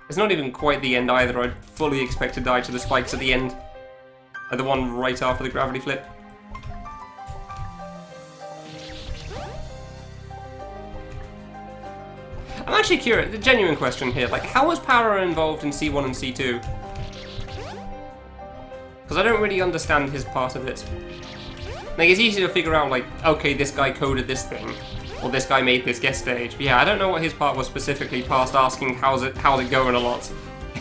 It's not even quite the end either. I'd fully expect to die to the spikes at the end. Like the one right after the gravity flip. I'm actually curious, a genuine question here, like how was Power involved in C1 and C2? Because I don't really understand his part of it. Like, it's easy to figure out, like, okay, this guy coded this thing, or this guy made this guest stage. But yeah, I don't know what his part was specifically, past asking how's it going a lot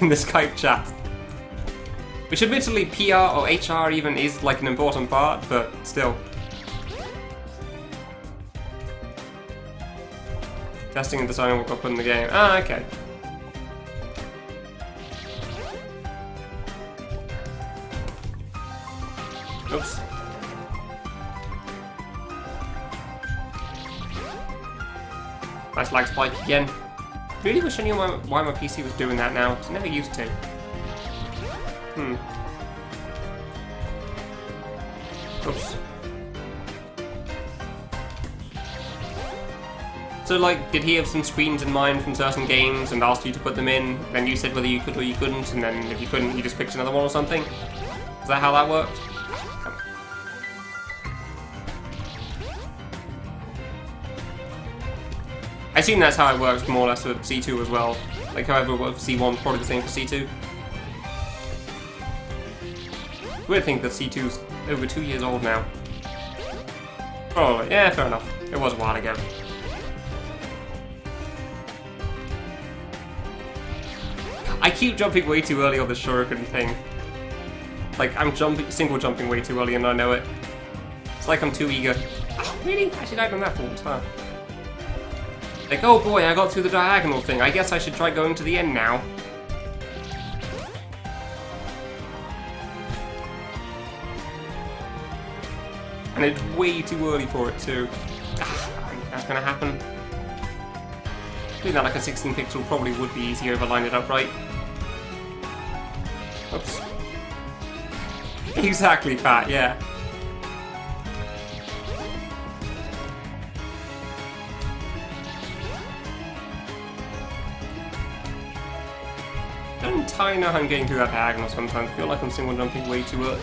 in the Skype chat. Which admittedly, PR or HR even is like an important part, but still. Testing and deciding what got put in the game. Ah, okay. Oops. Nice lag spike again. Really wish I knew why my PC was doing that now. It's never used to. Oops. So, like, did he have some screens in mind from certain games and asked you to put them in? Then you said whether you could or you couldn't, and then if you couldn't, he just picked another one or something? Is that how that worked? I assume that's how it works more or less with C2 as well. Like, however it worked for C1, probably the same for C2. Weird to think that C2's over 2 years old now. Probably, yeah, fair enough. It was a while ago. I keep jumping way too early on the shuriken thing. Like, I'm single jumping way too early and I know it. It's like I'm too eager. Oh, really? I should have done that full time. Like, oh boy, I got through the diagonal thing. I guess I should try going to the end now. And it's way too early for it too. That's gonna happen. Doing that like a 16 pixel probably would be easier if I lined it up right. Oops. Exactly, Pat, yeah. entirely know how I'm getting through that diagonal sometimes. I feel like I'm single jumping way too early.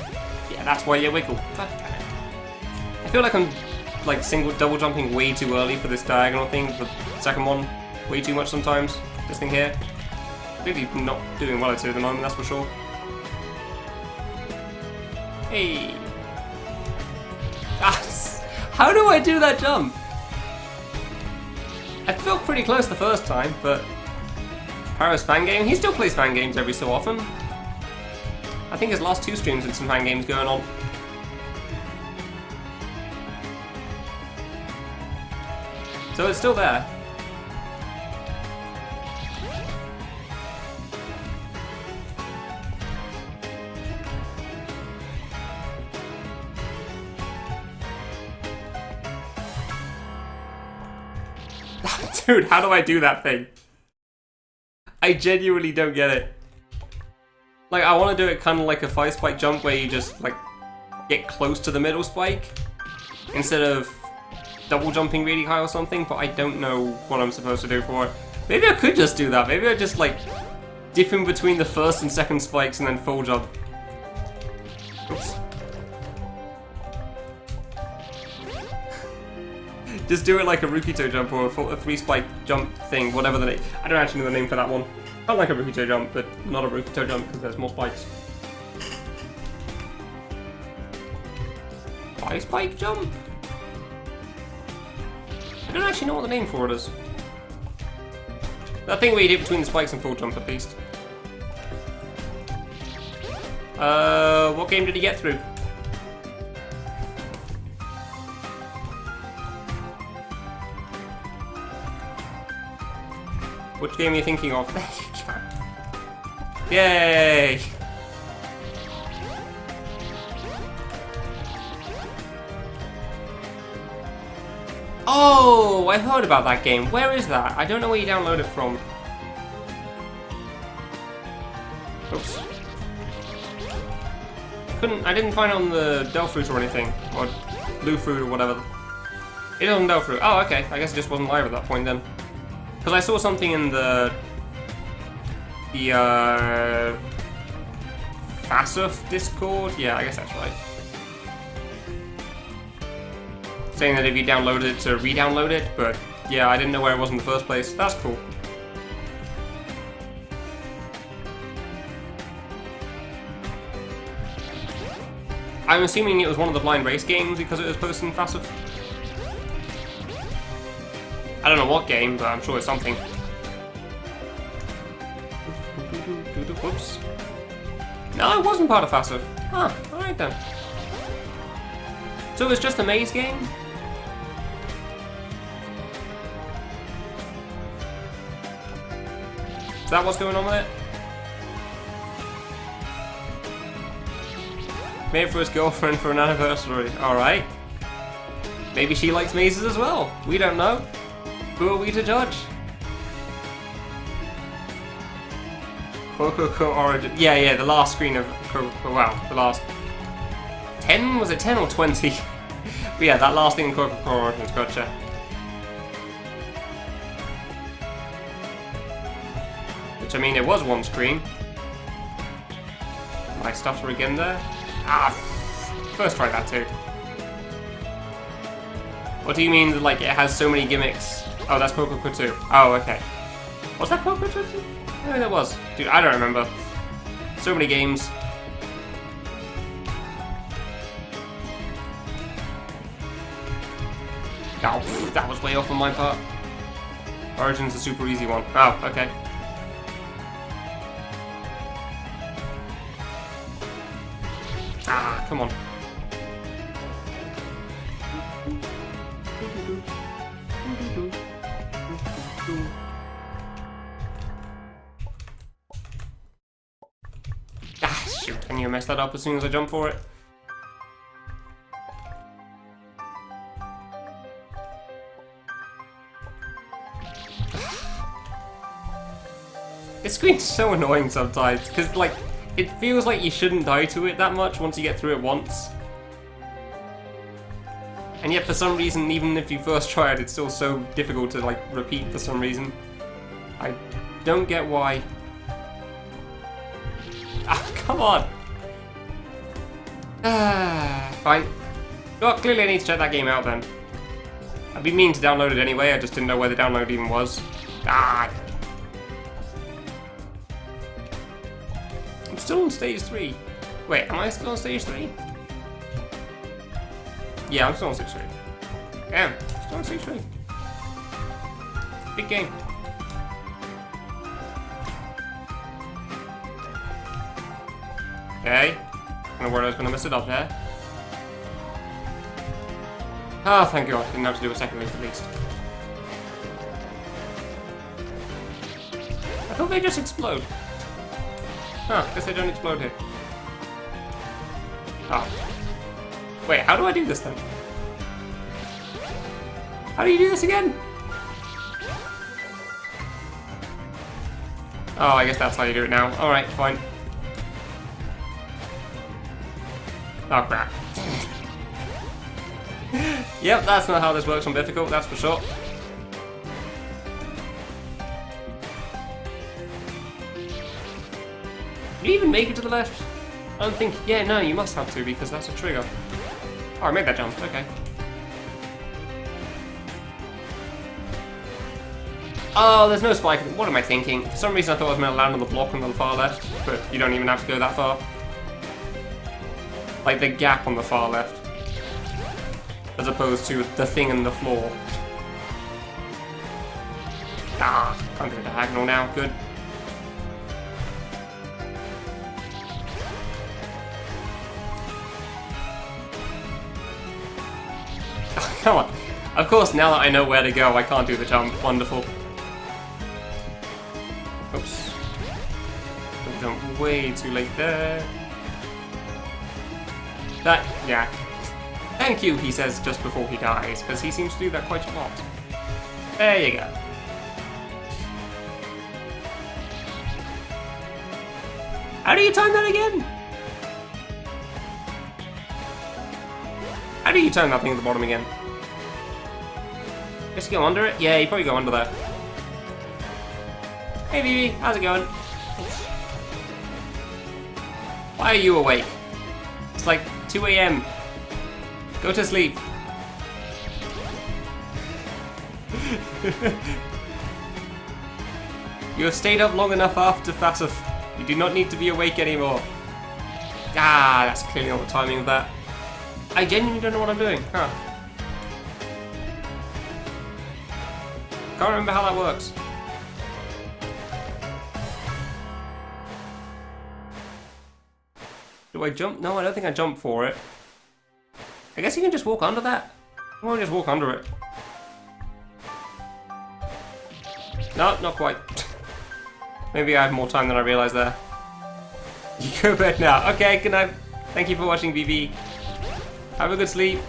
Yeah, that's why you wiggle. God damn it. I feel like I'm like double jumping way too early for this diagonal thing. The second one, way too much sometimes. This thing here. Really not doing well at it at the moment, that's for sure. Hey. Ah, how do I do that jump? I felt pretty close the first time, but Paris fan game. He still plays fan games every so often. I think his last 2 streams had some fan games going on. So it's still there. Dude, how do I do that thing? I genuinely don't get it. Like, I want to do it kind of like a 5-spike jump where you just, like, get close to the middle spike instead of double jumping really high or something, but I don't know what I'm supposed to do for it. Maybe I could just do that. Maybe I just, like, dip in between the first and second spikes and then full jump. Oops. Just do it like a Rukito jump or a 3-spike jump thing, whatever the name. I don't actually know the name for that one. I like a Rukito jump, but not a Rukito jump because there's more spikes. 5-spike jump? I don't actually know what the name for it is. That thing where you dip between the spikes and full jump at least. What game did he get through? Which game are you thinking of? There you go. Yay! Oh, I heard about that game. Where is that? I don't know where you download it from. Oops. I didn't find it on the Delphi or anything. Or Blue Fruit or whatever. It is on Delphi. Oh, okay. I guess it just wasn't live at that point then. Because I saw something in the FASUF Discord. Yeah, I guess that's right. Saying that if you download it to re-download it, but yeah, I didn't know where it was in the first place. That's cool. I'm assuming it was one of the blind race games because it was posted in FASUF. I don't know what game, but I'm sure it's something. Whoops. No, it wasn't part of FASUF. Huh, alright then. So it was just a maze game? Is that what's going on with it? Made it for his girlfriend for an anniversary. Alright. Maybe she likes mazes as well. We don't know. Who are we to judge? Coco Origin. Yeah, the last screen of Coco. Wow, the last 10? Was it 10 or 20? But yeah, that last thing in Coco Origins, gotcha. Which I mean, it was one screen. My stutter again there. Ah, first try that too. What do you mean, like, it has so many gimmicks? Oh, that's Coco 2. Oh, okay. Was that Coco 2? Maybe that was. Dude, I don't remember. So many games. Oh, that was way off on my part. Origin's a super easy one. Oh, okay. Ah, come on. Ah, shoot. I need to mess that up as soon as I jump for it. This screen's so annoying sometimes, because, like, it feels like you shouldn't die to it that much once you get through it once. And yet, for some reason, even if you first try it, it's still so difficult to, like, repeat for some reason. I don't get why. Come on. Fine. Well, clearly I need to check that game out then. I'd be mean to download it anyway, I just didn't know where the download even was. Ah! I'm still on stage 3. Wait, am I still on stage 3? Yeah, I'm still on stage 3. Damn, still on stage 3. Big game. Okay. I don't know where I was going to mess it up there. Ah, thank God. Didn't have to do a second loop at least. I thought they just explode. Huh, guess they don't explode here. Oh. Wait, how do I do this then? How do you do this again? Oh, I guess that's how you do it now. Alright, fine. Oh, crap. Yep, that's not how this works on Bifficult, that's for sure. Did you even make it to the left? I don't think... Yeah, no, you must have to, because that's a trigger. Oh, I made that jump, okay. Oh, there's no spike. What am I thinking? For some reason I thought I was meant to land on the block on the far left, but you don't even have to go that far. Like the gap on the far left. As opposed to the thing in the floor. Ah, can't do a diagonal now, good. Come on. Of course, now that I know where to go, I can't do the jump. Wonderful. Oops. I jumped way too late there. That, yeah. Thank you, he says just before he dies, because he seems to do that quite a lot. There you go. How do you time that again? How do you time that thing at the bottom again? Just go under it? Yeah, you probably go under there. Hey, Vivi, how's it going? Oops. Why are you awake? It's like 2 AM. Go to sleep. You have stayed up long enough after Fasif. You do not need to be awake anymore. Ah, that's clearly not the timing of that. I genuinely don't know what I'm doing. Huh. Can't remember how that works. Do I jump? No, I don't think I jump for it. I guess you can just walk under that. I want to just walk under it. No, not quite. Maybe I have more time than I realised there. You go to bed now. Okay, good night. Thank you for watching, BB. Have a good sleep.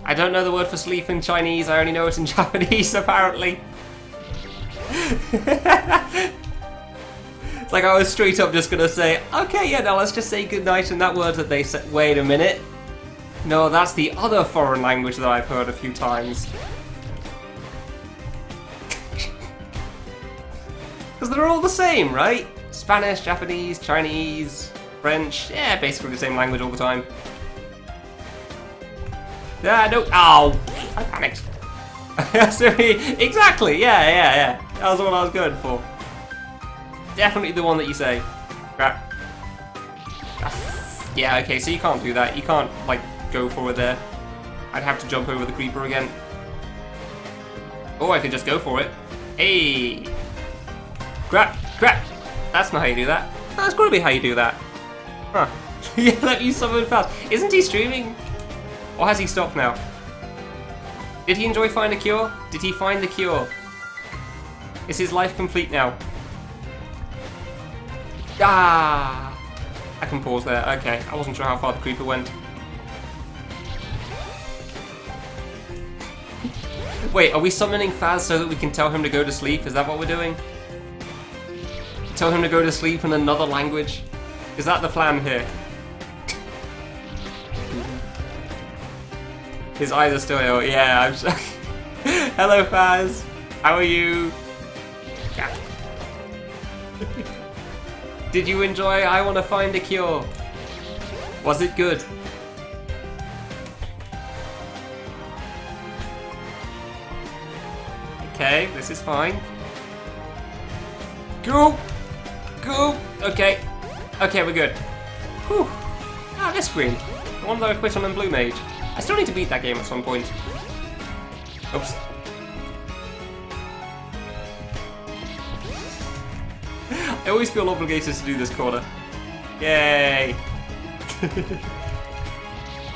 I don't know the word for sleep in Chinese. I only know it in Japanese, apparently. It's like I was straight up just gonna say, okay, yeah, now let's just say goodnight in that word that they said. Wait a minute. No, that's the other foreign language that I've heard a few times. Because they're all the same, right? Spanish, Japanese, Chinese, French. Yeah, basically the same language all the time. Yeah, no. Oh, I panicked. Exactly, yeah. That was the one I was going for. Definitely the one that you say. Crap. Yeah, okay, so you can't do that. You can't, like, go forward there. I'd have to jump over the creeper again. Oh, I could just go for it. Hey! Crap! That's not how you do that. That's gotta be how you do that. Huh. Yeah, that you summoned fast. Isn't he streaming? Or has he stopped now? Did he enjoy Find a Cure? Did he find the cure? Is his life complete now? Ah! I can pause there. Okay, I wasn't sure how far the creeper went. Wait, are we summoning Faz so that we can tell him to go to sleep? Is that what we're doing? Tell him to go to sleep in another language? Is that the plan here? His eyes are still ill. Yeah, I'm so Hello, Faz. How are you? Yeah. Did you enjoy I Wanna Find a Cure? Was it good? Okay, this is fine. Go! Go! Okay. Okay, we're good. Whew. Ah, this screen. The one that I quit on in Blue Mage. I still need to beat that game at some point. Oops. I always feel obligated to do this corner. Yay!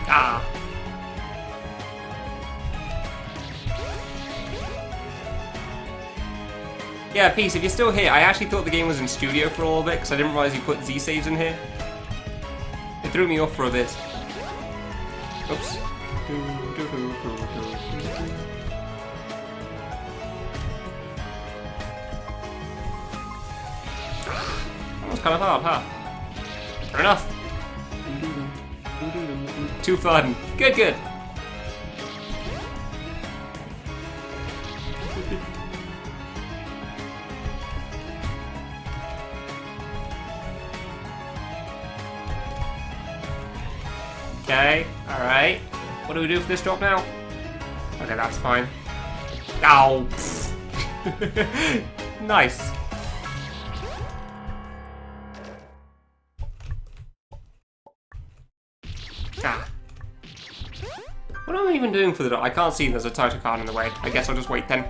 Ah! Yeah, Peace, if you're still here, I actually thought the game was in studio for a little bit because I didn't realize you put Z saves in here. It threw me off for a bit. Oops. That was kind of hard, huh? Fair enough. Too fun. Good, good. Okay, alright. What do we do for this drop now? Okay, that's fine. Ow! Nice. Ah. What am I even doing for the drop? I can't see, there's a title card in the way. I guess I'll just wait then.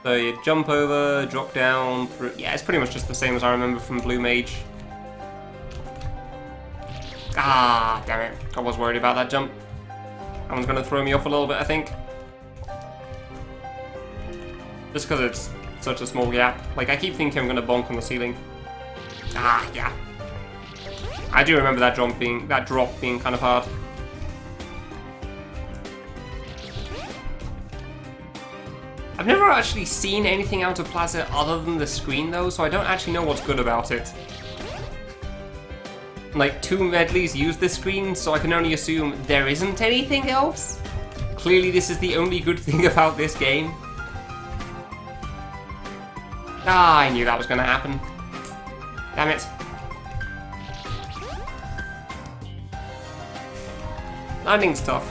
So you jump over, drop down, through. Yeah, it's pretty much just the same as I remember from Blue Mage. Ah, damn it. I was worried about that jump. That one's going to throw me off a little bit, I think. Just because it's such a small gap. Like, I keep thinking I'm going to bonk on the ceiling. Ah, yeah. I do remember that drop being kind of hard. I've never actually seen anything out of Plaza other than the screen, though, so I don't actually know what's good about it. Like, 2 medleys use this screen, so I can only assume there isn't anything else. Clearly this is the only good thing about this game. Ah, I knew that was going to happen. Damn it. Landing's tough.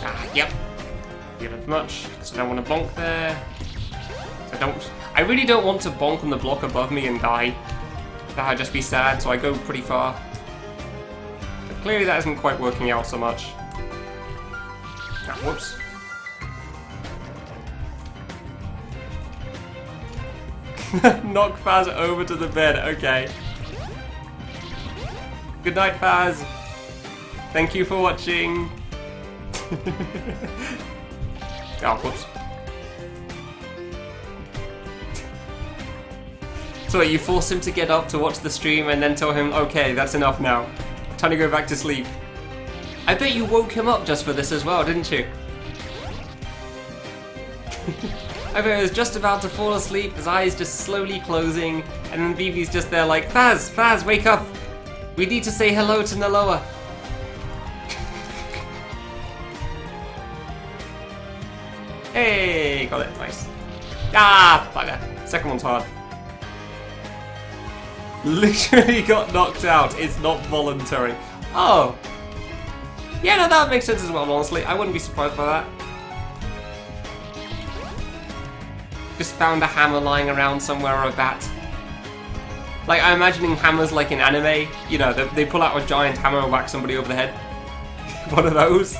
Ah, yep. Give it much, so I don't want to bonk there. I really don't want to bonk on the block above me and die. That would just be sad, so I go pretty far. But clearly that isn't quite working out so much. Ah, whoops. Knock Faz over to the bed, okay. Good night, Faz. Thank you for watching. Oh, whoops. So you force him to get up to watch the stream and then tell him, okay, that's enough now. Time to go back to sleep. I bet you woke him up just for this as well, didn't you? I bet he was just about to fall asleep, his eyes just slowly closing, and then Vivi's just there like, Faz, wake up! We need to say hello to Naloa. Hey, got it, nice. Ah, bugger. Second one's hard. Literally got knocked out. It's not voluntary. Oh. Yeah, no, that makes sense as well, honestly. I wouldn't be surprised by that. Just found a hammer lying around somewhere or a bat. Like, I'm imagining hammers like in anime. You know, they pull out a giant hammer and whack somebody over the head. One of those.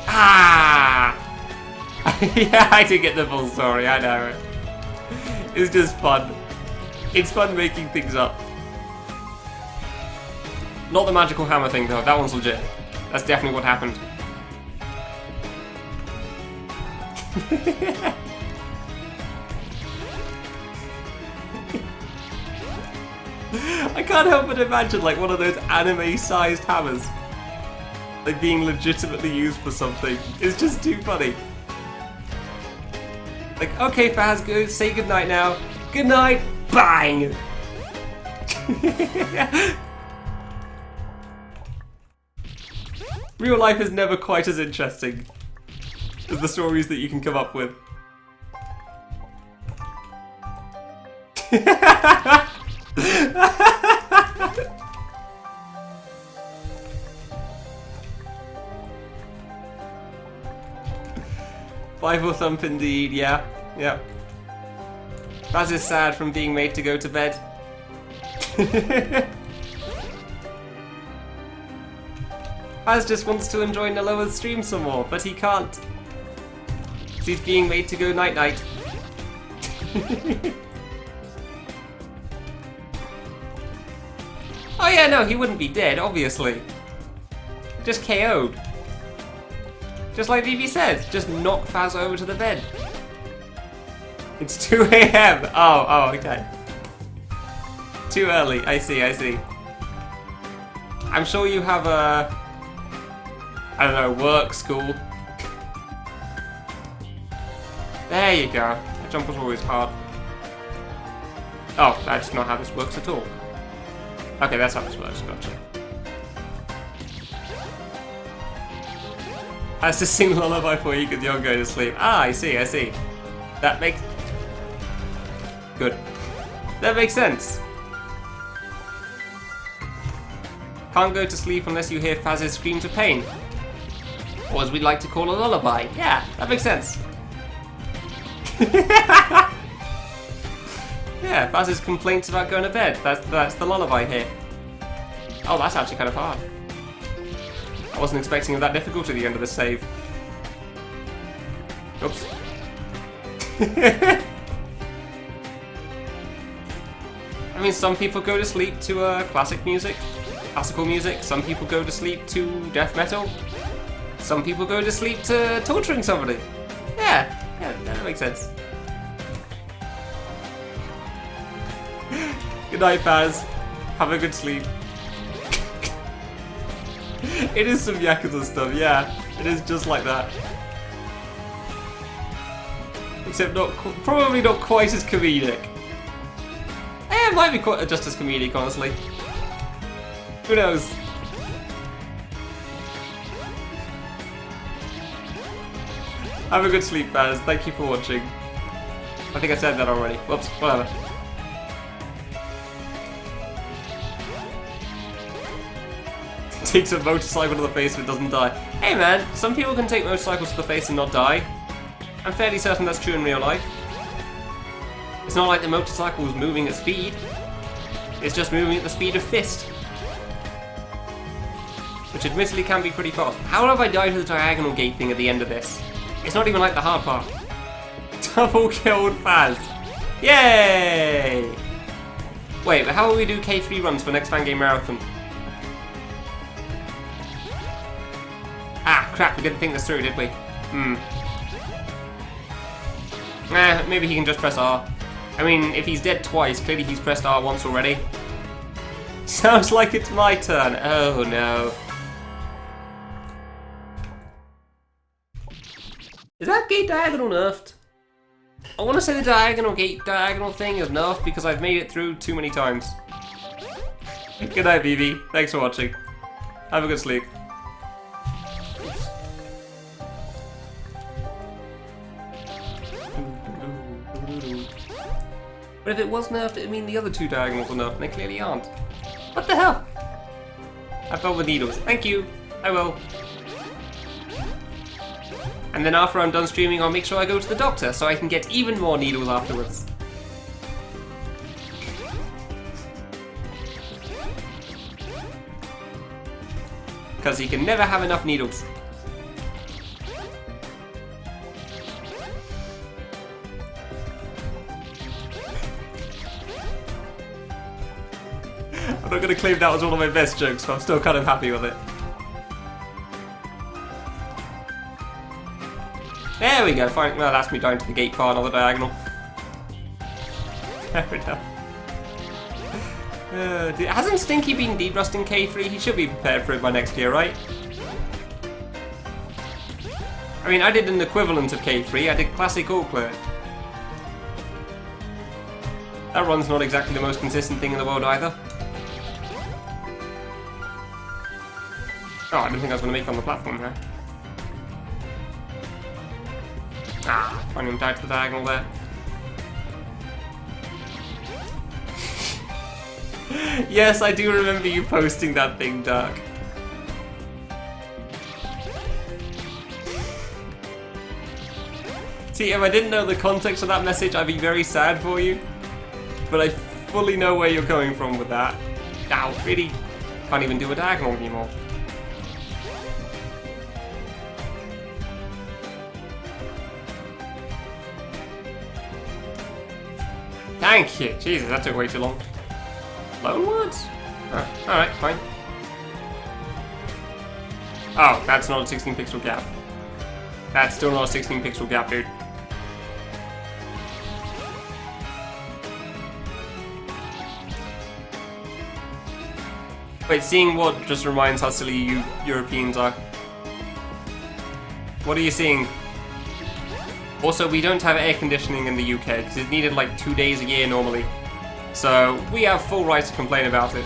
Ah! Yeah, I did get the full story, I know it. It's just fun. It's fun making things up. Not the magical hammer thing though, that one's legit. That's definitely what happened. I can't help but imagine like one of those anime-sized hammers. Like being legitimately used for something. It's just too funny. Like, okay Faz, go say goodnight now. Good night, bang! Real life is never quite as interesting as the stories that you can come up with. Bible thump indeed, yeah. Yeah. Baz is sad from being made to go to bed. Baz just wants to enjoy Naloa's stream some more, but he can't. He's being made to go night-night. Oh yeah, no, he wouldn't be dead, obviously. Just KO'd. Just like BB said, just knock Faz over to the bed. It's 2 AM. Oh, okay. Too early. I see. I'm sure you have a, I don't know, work, school. There you go. That jump was always hard. Oh, that's not how this works at all. Okay, that's how this works. Gotcha. I has to sing lullaby for you because you're going to sleep. Ah, I see. That makes... Good. That makes sense. Can't go to sleep unless you hear Faz's screams of pain. Or as we'd like to call a lullaby. Yeah, that makes sense. Yeah, Faz's complaints about going to bed. That's the lullaby here. Oh, that's actually kind of hard. I wasn't expecting it that difficult at the end of the save. Oops. I mean, some people go to sleep to classical music. Some people go to sleep to death metal. Some people go to sleep to torturing somebody. Yeah, that makes sense. Good night, Faz. Have a good sleep. It is some Yakuza stuff, yeah. It is just like that. Except probably not quite as comedic. It might be quite just as comedic, honestly. Who knows? Have a good sleep, Baz. Thank you for watching. I think I said that already. Whoops, whatever. Takes a motorcycle to the face if it doesn't die. Hey man, some people can take motorcycles to the face and not die. I'm fairly certain that's true in real life. It's not like the motorcycle was moving at speed. It's just moving at the speed of fist. Which admittedly can be pretty fast. How have I died to the diagonal gate thing at the end of this? It's not even like the hard part. Double killed Faz. Yay! Wait, but how will we do K3 runs for next Fan Game Marathon? Ah, crap, we didn't think this through, did we? Maybe he can just press R. I mean, if he's dead twice, clearly he's pressed R once already. Sounds like it's my turn. Oh no. Is that gate diagonal nerfed? I want to say the diagonal gate diagonal thing is nerfed because I've made it through too many times. Good night, BB. Thanks for watching. Have a good sleep. But if it was nerfed, it would mean the other two diagonals are nerfed, and they clearly aren't. What the hell? I fell with needles. Thank you. I will. And then after I'm done streaming, I'll make sure I go to the doctor so I can get even more needles afterwards. Because he can never have enough needles. I'm not going to claim that was one of my best jokes, but I'm still kind of happy with it. There we go, fine. Well, that's me down to the gate part on the diagonal. Fair enough. Hasn't Stinky been derusting K3? He should be prepared for it by next year, right? I mean, I did an equivalent of K3. I did Classic All Clear. That run's not exactly the most consistent thing in the world either. Oh, I didn't think I was going to make it on the platform there. Ah, finally went out to the diagonal there. Yes, I do remember you posting that thing, Duck. See, if I didn't know the context of that message, I'd be very sad for you. But I fully know where you're coming from with that. Ow, really? Can't even do a diagonal anymore. Thank you. Jesus, that took way too long. Loan words? Oh, alright, fine. Oh, that's not a 16 pixel gap. That's still not a 16 pixel gap, dude. Wait, seeing what just reminds how silly you Europeans are. What are you seeing? Also, we don't have air conditioning in the UK because it's needed like 2 days a year normally. So we have full right to complain about it.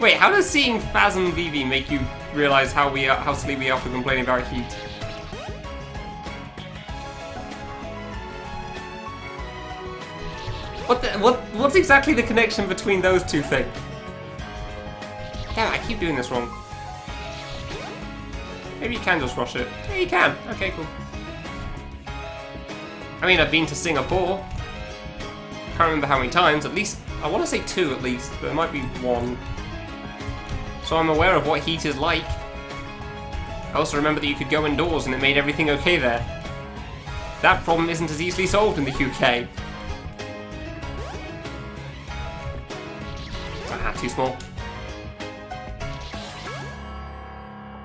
Wait, how does seeing Phasm VV make you realize how silly we are for complaining about heat? What's exactly the connection between those two things? Damn, I keep doing this wrong. Maybe you can just rush it. Yeah, you can. Okay, cool. I mean, I've been to Singapore. Can't remember how many times. At least, I want to say 2 at least, but it might be 1. So I'm aware of what heat is like. I also remember that you could go indoors and it made everything okay there. That problem isn't as easily solved in the UK. Ah, too small.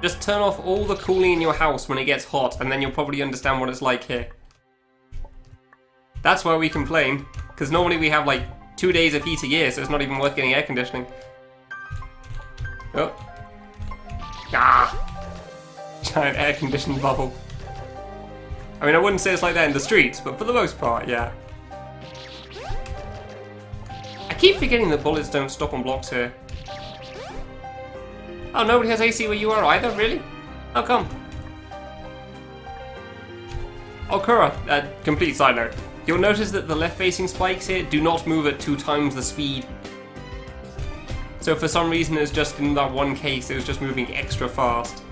Just turn off all the cooling in your house when it gets hot, and then you'll probably understand what it's like here. That's why we complain, because normally we have like 2 days of heat a year, so it's not even worth getting air conditioning. Oh. Ah! Giant air conditioned bubble. I mean, I wouldn't say it's like that in the streets, but for the most part, yeah. I keep forgetting that bullets don't stop on blocks here. Oh, nobody has AC where you are either, really? How come? Oh, Kura, complete side note. You'll notice that the left-facing spikes here do not move at 2 times the speed. So for some reason, it's just in that one case, it was just moving extra fast.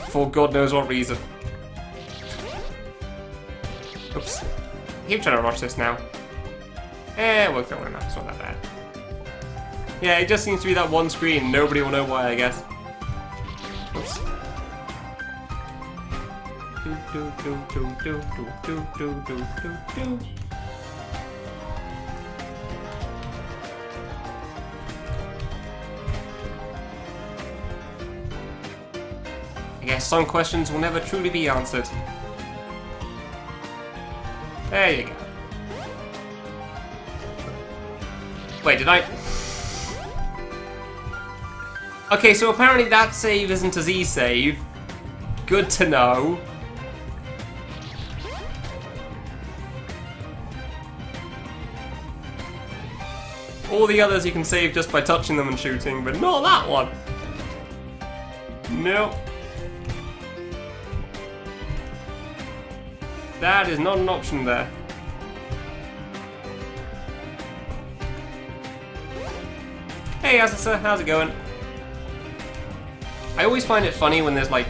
For God knows what reason. Oops. I keep trying to rush this now. We'll throw it out, it's not that bad. Yeah, it just seems to be that one screen. Nobody will know why, I guess. Oops. I guess some questions will never truly be answered. There you go. Wait, did I... Okay, so apparently that save isn't a Z save. Good to know. All the others you can save just by touching them and shooting, but not that one. Nope. That is not an option there. Hey, Azasa, how's it going? I always find it funny when there's like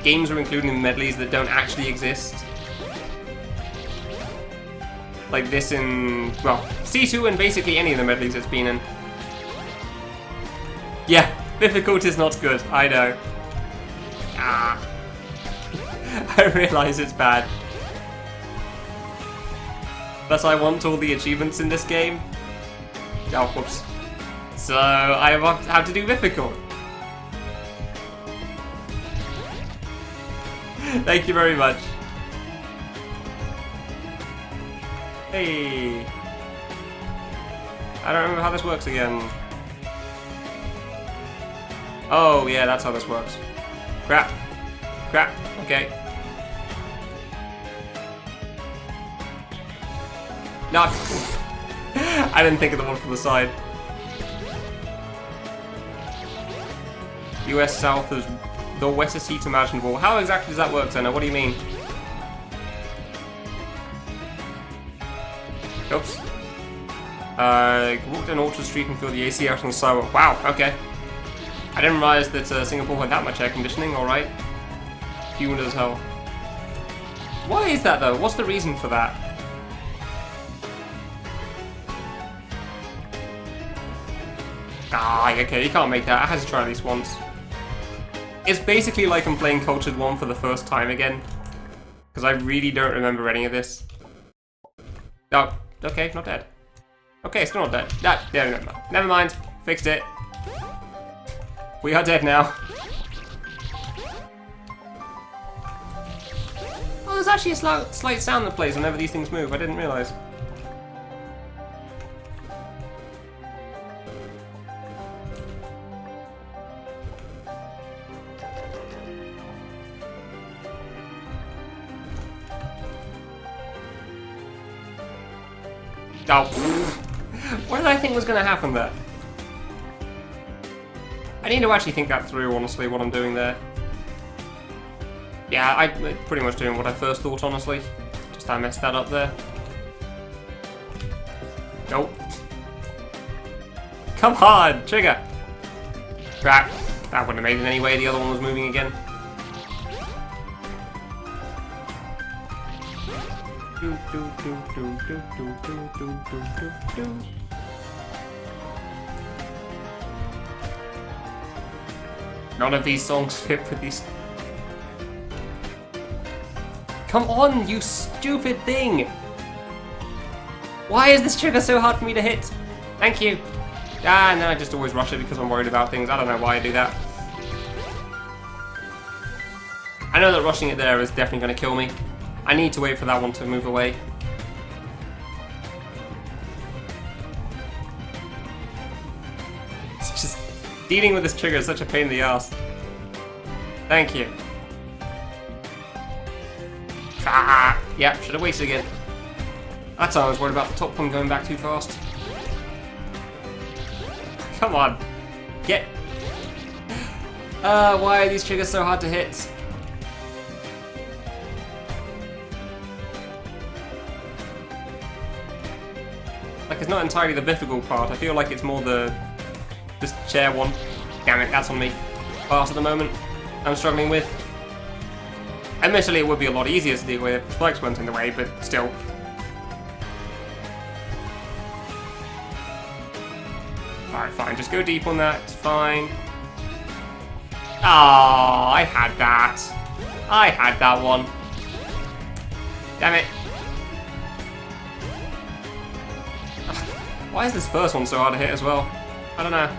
games are included in medleys that don't actually exist. Like this in, well, C2 and basically any of the medleys it's been in. Yeah, Bifficult is not good, I know. Ah. I realise it's bad. But I want all the achievements in this game. Oh, whoops. So I have to do Bifficult. Thank you very much. Hey. I don't remember how this works again. Oh, yeah, that's how this works. Crap. Crap. Okay. No. I didn't think of the one from the side. US South is the wettest heat imaginable. How exactly does that work, Senna? What do you mean? Oops. Walked an ultra streak and feel the AC out on the summer. Wow, okay. I didn't realize that Singapore had that much air conditioning, alright. Humid as hell. Why is that though? What's the reason for that? Ah, okay, you can't make that. I had to try at least once. It's basically like I'm playing Cultured 1 for the first time again. Because I really don't remember any of this. Oh, okay, not dead. Okay, still not dead. Never mind. Fixed it. We are dead now. Oh, there's actually a slight sound that plays whenever these things move. I didn't realise. Oh, what did I think was going to happen there? I need to actually think that through, honestly, what I'm doing there. Yeah, I'm pretty much doing what I first thought, honestly. Just I messed that up there. Nope. Come on, trigger! Crap. That wouldn't have made it anyway, the other one was moving again. None of these songs fit with these. Come on, you stupid thing! Why is this trigger so hard for me to hit? Thank you. Ah, no, I just always rush it because I'm worried about things. I don't know why I do that. I know that rushing it there is definitely going to kill me. I need to wait for that one to move away. It's just dealing with this trigger is such a pain in the ass. Thank you. Ah, yeah, should have waited again. That time I was worried about the top one going back too fast. Come on. Get. Why are these triggers so hard to hit? Like, it's not entirely the Bifficult part. I feel like it's more the... this chair one. Damn it, that's on me. Part at the moment I'm struggling with. Admittedly, it would be a lot easier to deal with if the spikes weren't in the way, but still. Alright, fine. Just go deep on that. It's fine. Oh, I had that. I had that one. Damn it. Why is this first one so hard to hit as well? I don't know.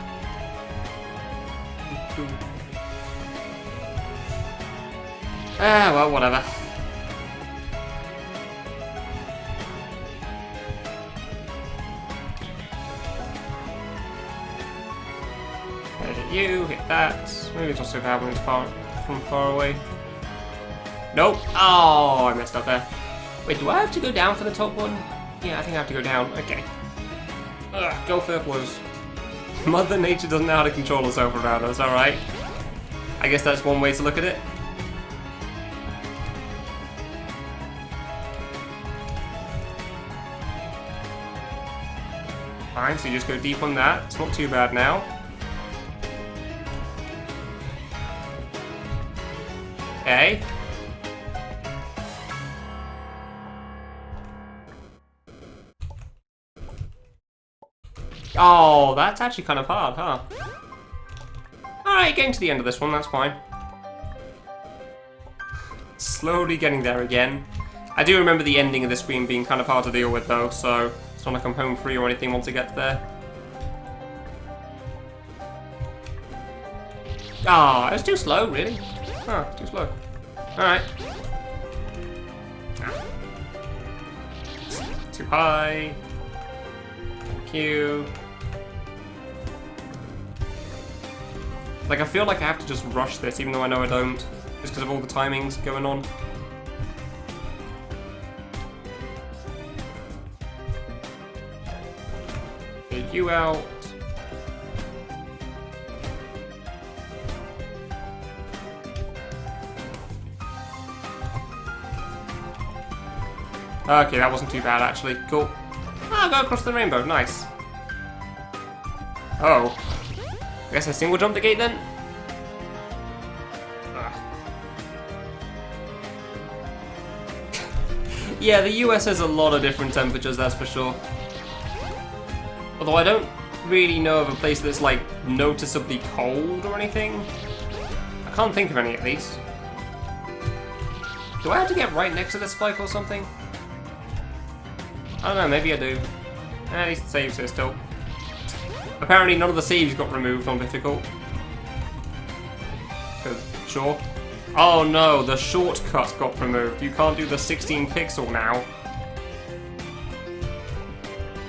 Ah, well, whatever. Hit you, hit that. Maybe it's also happening from far away. Nope. Oh, I messed up there. Wait, do I have to go down for the top one? Yeah, I think I have to go down. Okay. Ugh, go for blows. Mother Nature doesn't know how to control herself around us, alright? I guess that's one way to look at it. Fine, so you just go deep on that. It's not too bad now. Okay. Oh, that's actually kind of hard, huh? Alright, getting to the end of this one, that's fine. Slowly getting there again. I do remember the ending of this screen being kind of hard to deal with though, so it's not like I'm home free or anything once I get there. Ah, it was too slow, really. Huh, too slow. Alright. Ah. Too high. Thank you. Like, I feel like I have to just rush this, even though I know I don't. Just because of all the timings going on. Get you out. Okay, that wasn't too bad actually. Cool. Ah, go across the rainbow. Nice. Oh. I guess I single jump the gate then? Yeah, the US has a lot of different temperatures, that's for sure. Although I don't really know of a place that's like noticeably cold or anything. I can't think of any at least. Do I have to get right next to the spike or something? I don't know, maybe I do. At least the saves here still. Apparently none of the saves got removed on Bifficult. Sure. Oh no, the shortcut got removed. You can't do the 16 pixel now.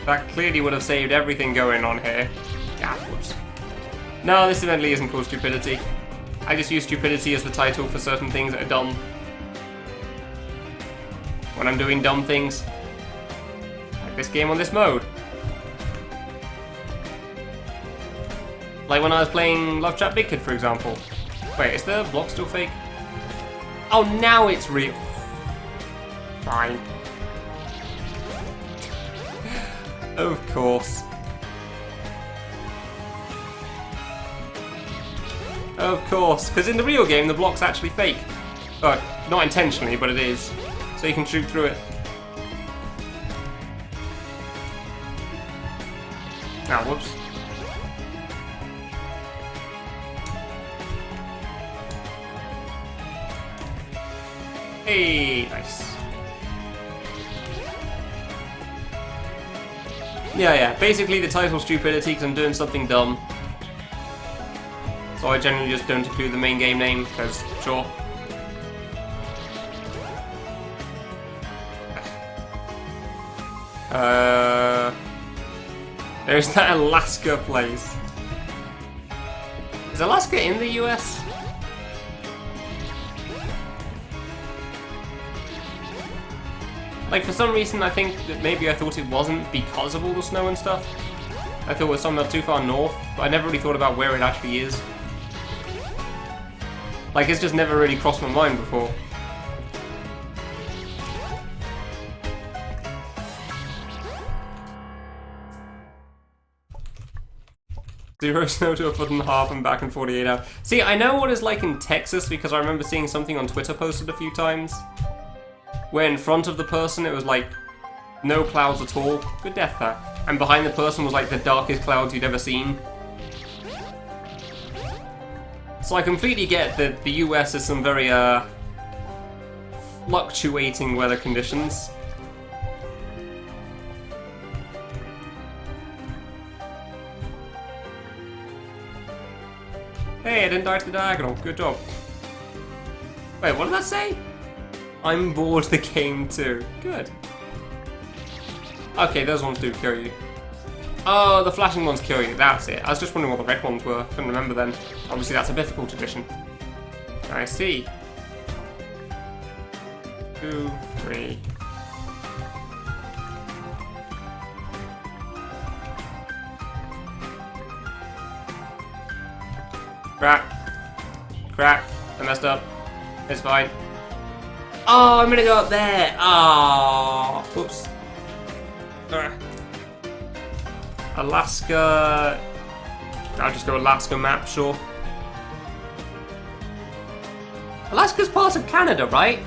That clearly would have saved everything going on here. Ah, whoops. No, this evidently isn't called stupidity. I just use stupidity as the title for certain things that are dumb. When I'm doing dumb things. Like this game on this mode. Like when I was playing Love Chat Big Kid, for example. Wait, is the block still fake? Oh, now it's real. Fine. Of course. Of course, because in the real game the block's actually fake. Not intentionally, but it is. So you can shoot through it. Ah, whoops. Hey, nice. Yeah, basically the title's stupidity because I'm doing something dumb. So I generally just don't include the main game name, because, sure. There's that Alaska place. Is Alaska in the US? Like, for some reason, I think that maybe I thought it wasn't because of all the snow and stuff. I thought it was somewhere too far north, but I never really thought about where it actually is. Like, it's just never really crossed my mind before. Zero snow to a foot and a half and back in 48 hours. See, I know what it's like in Texas because I remember seeing something on Twitter posted a few times. Where in front of the person it was like no clouds at all. Good death there. And behind the person was like the darkest clouds you'd ever seen. So I completely get that the US has some very fluctuating weather conditions. Hey, I didn't die to the diagonal. Good job. Wait, what did that say? I'm bored the game too. Good. Okay, those ones do kill you. Oh, the flashing ones kill you. That's it. I was just wondering what the red ones were. Couldn't remember then. Obviously, that's a Bifficult edition. I see. 2, 3. Crap. Crap. I messed up. It's fine. Oh, I'm gonna go up there. Oh, whoops. Alaska. I'll just go Alaska map, sure. Alaska's part of Canada, right?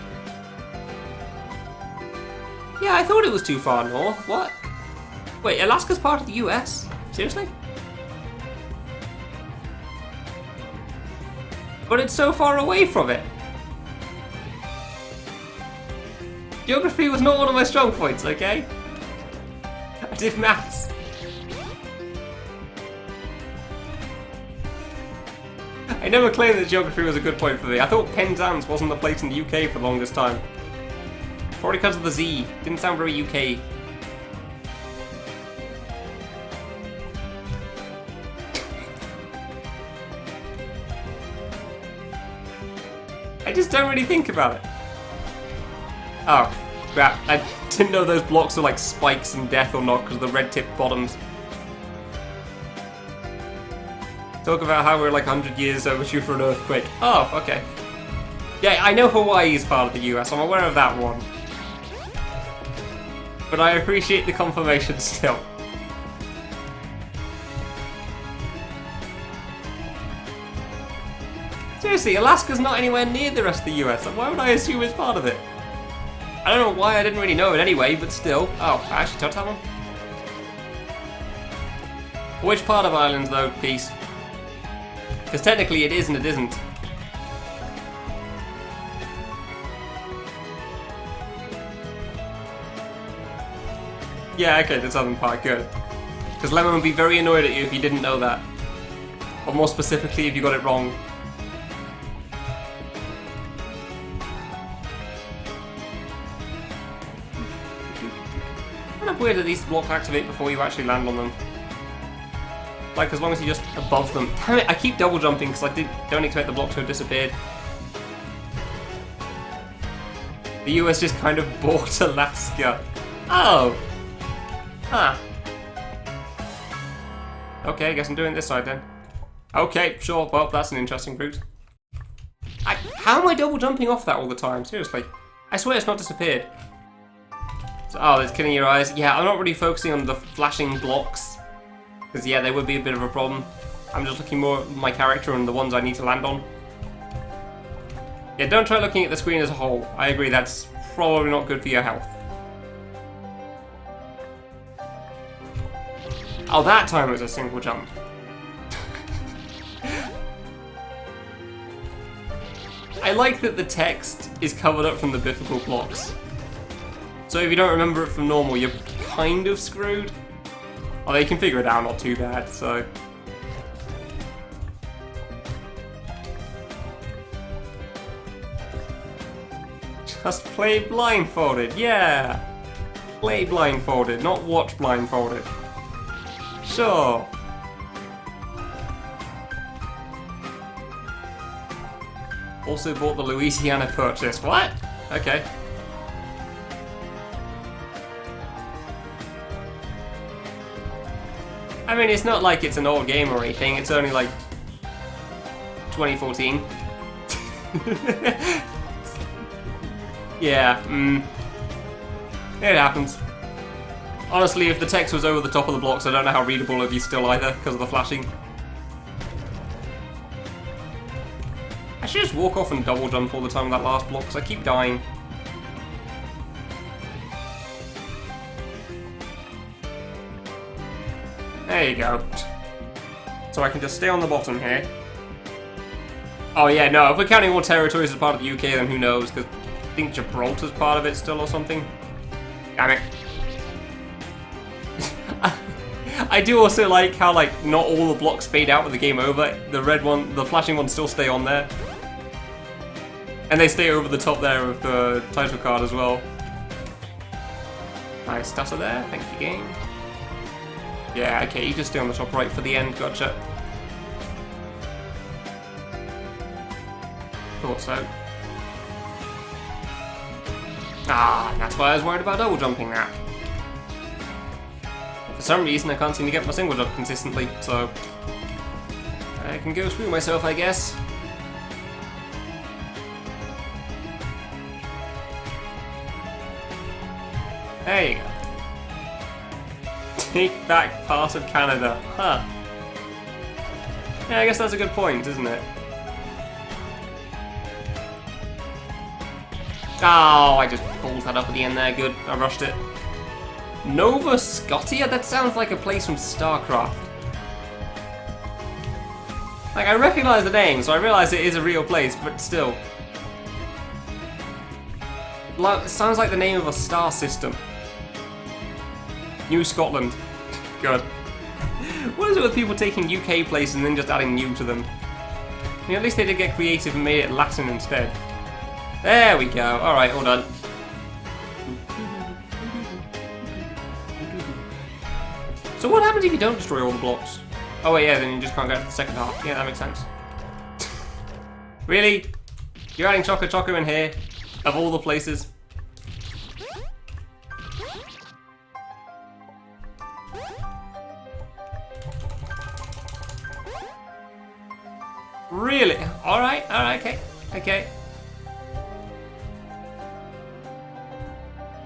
Yeah, I thought it was too far north. What? Wait, Alaska's part of the US? Seriously? But it's so far away from it. Geography was not one of my strong points, okay? I did maths. I never claimed that geography was a good point for me. I thought Penzance wasn't the place in the UK for the longest time. Probably because of the Z. Didn't sound very UK. I just don't really think about it. Oh, crap. I didn't know those blocks were like spikes and death or not because of the red tipped bottoms. Talk about how we're like 100 years overdue for an earthquake. Oh, okay. Yeah, I know Hawaii is part of the US. I'm aware of that one. But I appreciate the confirmation still. Seriously, Alaska's not anywhere near the rest of the US. Why would I assume it's part of it? I don't know why I didn't really know it anyway, but still. Oh, I actually touched that one. Which part of Ireland, though, Peace? Because technically it is and it isn't. Yeah, okay, the southern part, good. Because Lemon would be very annoyed at you if you didn't know that. Or more specifically, if you got it wrong. Kind of weird that these blocks activate before you actually land on them. Like, as long as you're just above them. Damn it, I keep double jumping because I don't expect the block to have disappeared. The US just kind of bought Alaska. Oh! Huh. Okay, I guess I'm doing this side then. Okay, sure, well, that's an interesting route. How am I double jumping off that all the time? Seriously. I swear it's not disappeared. So, oh, it's killing your eyes. Yeah, I'm not really focusing on the flashing blocks. Because, yeah, they would be a bit of a problem. I'm just looking more at my character and the ones I need to land on. Yeah, don't try looking at the screen as a whole. I agree, that's probably not good for your health. Oh, that time it was a single jump. I like that the text is covered up from the Bifficult blocks. So if you don't remember it from normal, you're kind of screwed. Oh, they can figure it out, not too bad, so... Just play blindfolded, yeah! Play blindfolded, not watch blindfolded. Sure. Also bought the Louisiana Purchase. What? Okay. I mean, it's not like it's an old game or anything. It's only like 2014. Yeah, it happens. Honestly, if the text was over the top of the blocks, I don't know how readable it'd be still either, because of the flashing. I should just walk off and double jump all the time with that last block, because I keep dying. There you go. So I can just stay on the bottom here. Oh yeah, no, if we're counting all territories as part of the UK, then who knows, because I think Gibraltar's part of it still or something. Damn it. I do also like how, like, not all the blocks fade out with the game over. The red one, the flashing ones still stay on there. And they stay over the top there of the title card as well. Nice stutter there, thank you game. Yeah, okay, you just stay on the top right for the end, gotcha. Thought so. Ah, that's why I was worried about double jumping that. For some reason, I can't seem to get my single jump consistently, so I can go screw myself, I guess. There you go. Take back part of Canada. Huh. Yeah, I guess that's a good point, isn't it? Oh, I just pulled that up at the end there. Good, I rushed it. Nova Scotia? That sounds like a place from StarCraft. Like, I recognise the name, so I realise it is a real place, but still. It sounds like the name of a star system. New Scotland. Good. What is it with people taking UK places and then just adding new to them? I mean, at least they did get creative and made it Latin instead. There we go. Alright, all done. So what happens if you don't destroy all the blocks? Oh wait, yeah, then you just can't get to the second half. Yeah, that makes sense. Really? You're adding Choco Choco in here? Of all the places? Really? Alright, okay, okay.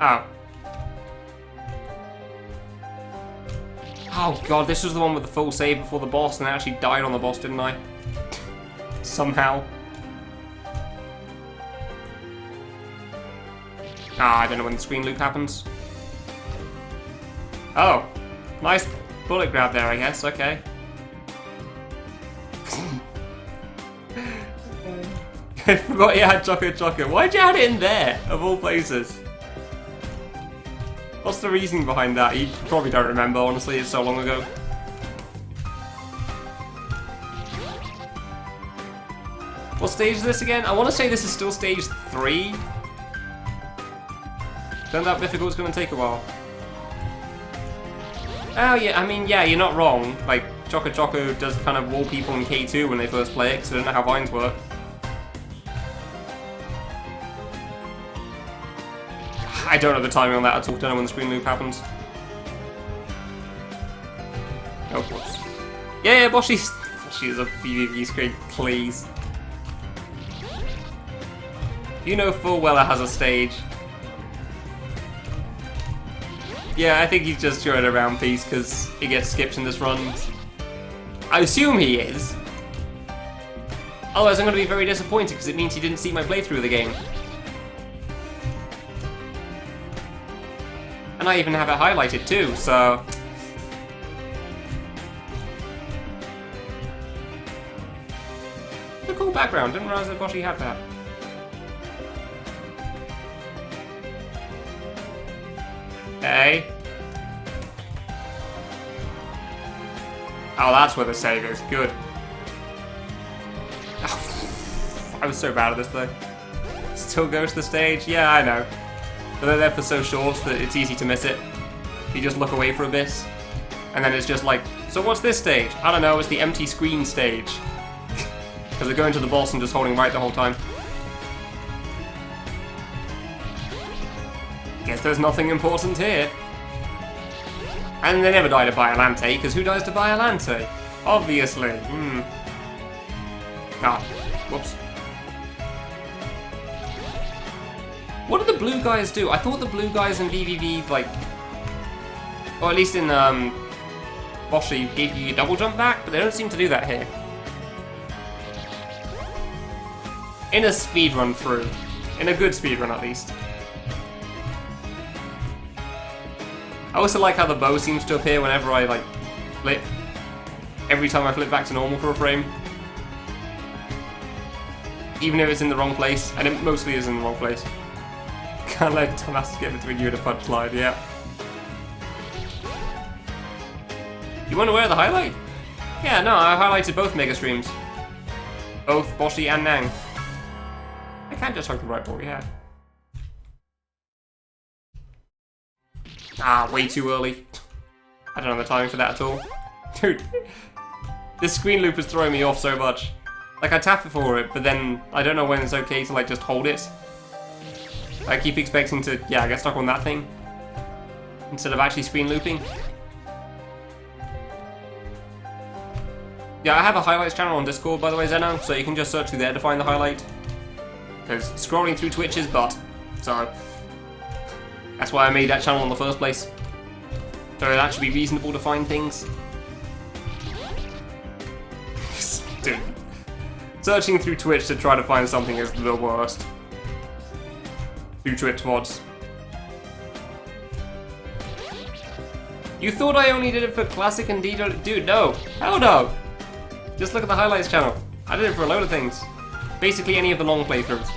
Oh. Oh god, this was the one with the full save before the boss, and I actually died on the boss, didn't I? Somehow. Ah, I don't know when the screen loop happens. Oh, nice bullet grab there, I guess. Okay. I forgot you had Choco. Why'd you add it in there, of all places? What's the reasoning behind that? You probably don't remember, honestly, it's so long ago. What stage is this again? I want to say this is still stage 3. Turns out Bifficult is going to take a while. Oh yeah, I mean, yeah, you're not wrong. Like, Choco does kind of wall people in K2 when they first play it, because they don't know how vines work. I don't know the timing on that at all. Don't know when the screen loop happens. Oh, whoops. Yeah, Boshi's a PvP screen, please. You know full well it has a stage. Yeah, I think he's just showing a round piece because he gets skips in this run. I assume he is. Otherwise I'm going to be very disappointed because it means he didn't see my playthrough of the game. And I even have it highlighted too, so... It's a cool background, didn't realize that Boshi had that. Okay. Oh, that's where the save is. Good. I was so bad at this though. Still goes to the stage? Yeah, I know. But they're there for so short that it's easy to miss it. You just look away for a bit, and then it's just like, so what's this stage? I don't know, it's the empty screen stage. Because they're going to the boss and just holding right the whole time. Guess there's nothing important here. And they never die to Bifficult, because who dies to Bifficult? Obviously. Ah, whoops. What do the blue guys do? I thought the blue guys in VVV, like... Or at least in, Boshi gave you a double jump back, but they don't seem to do that here. In a speedrun through. In a good speedrun, at least. I also like how the bow seems to appear whenever I, like, flip. Every time I flip back to normal for a frame. Even if it's in the wrong place, and it mostly is in the wrong place. Can't let Thomas get between you and a punchline, yeah. You want to wear the highlight? Yeah, no, I highlighted both mega streams. Both Boshi and Nang. I can't just hug the right ball, yeah. Ah, way too early. I don't know the timing for that at all. Dude, this screen loop is throwing me off so much. Like, I tap it for it, but then I don't know when it's okay to, like, just hold it. I keep expecting to, yeah, get stuck on that thing. Instead of actually screen looping. Yeah, I have a highlights channel on Discord, by the way, Zeno, so you can just search through there to find the highlight. Because scrolling through Twitch is butt. So, that's why I made that channel in the first place. So it'll actually be reasonable to find things. Dude. Searching through Twitch to try to find something is the worst. Through Twitch mods. You thought I only did it for classic and detail? Dude, no. Hell no. Just look at the highlights channel. I did it for a load of things. Basically any of the long playthroughs.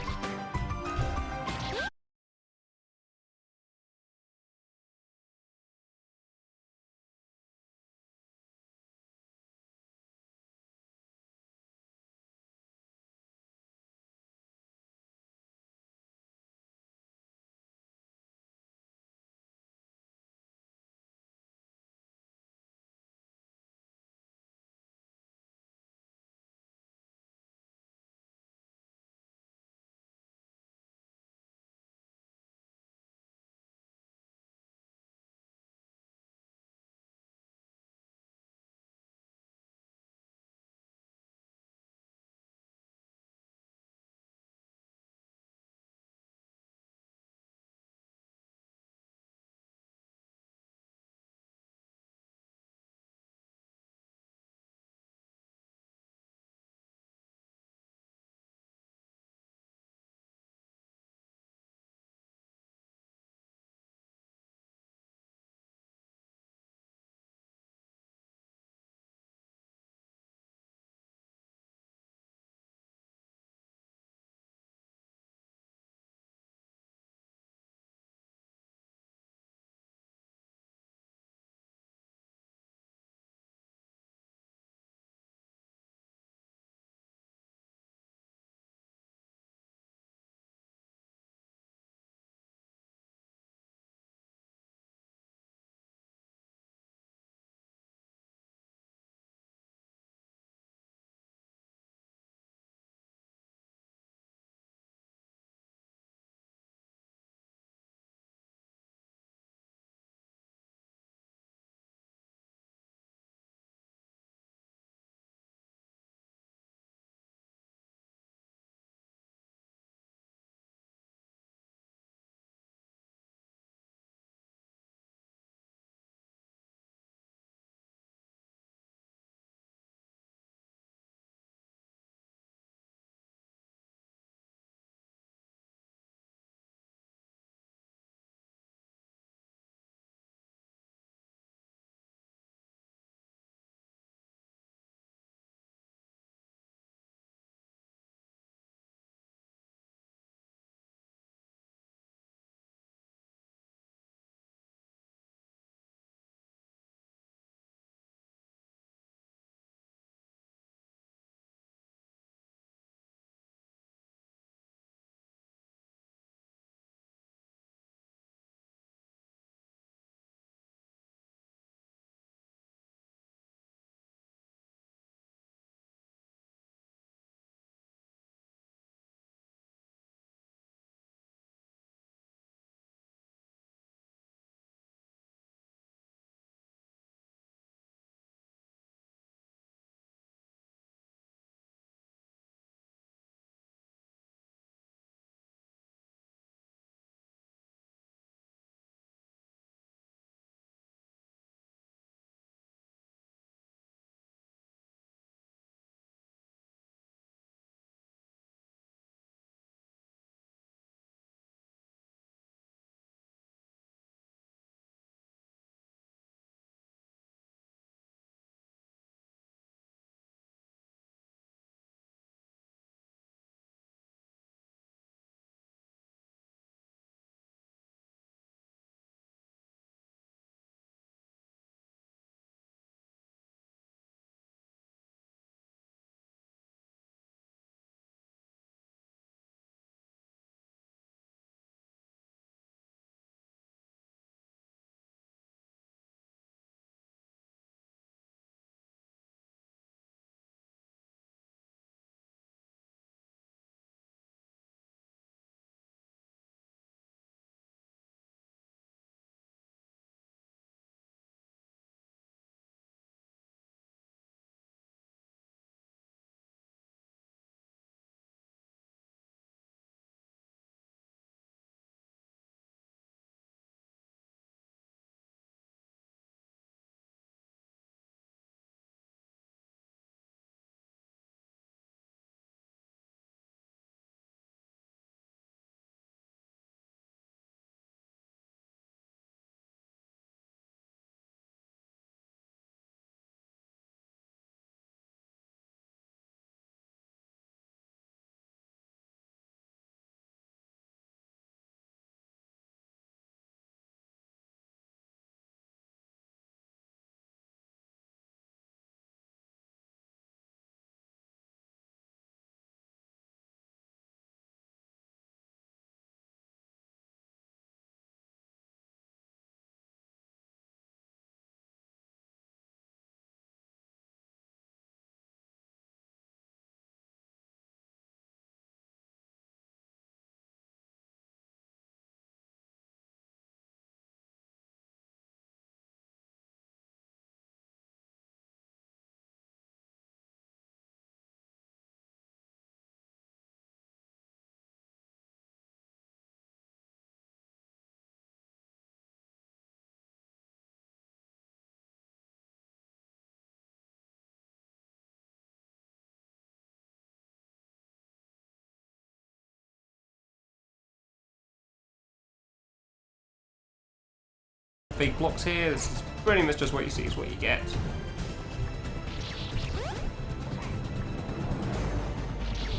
fake blocks here. This is pretty much just what you see is what you get.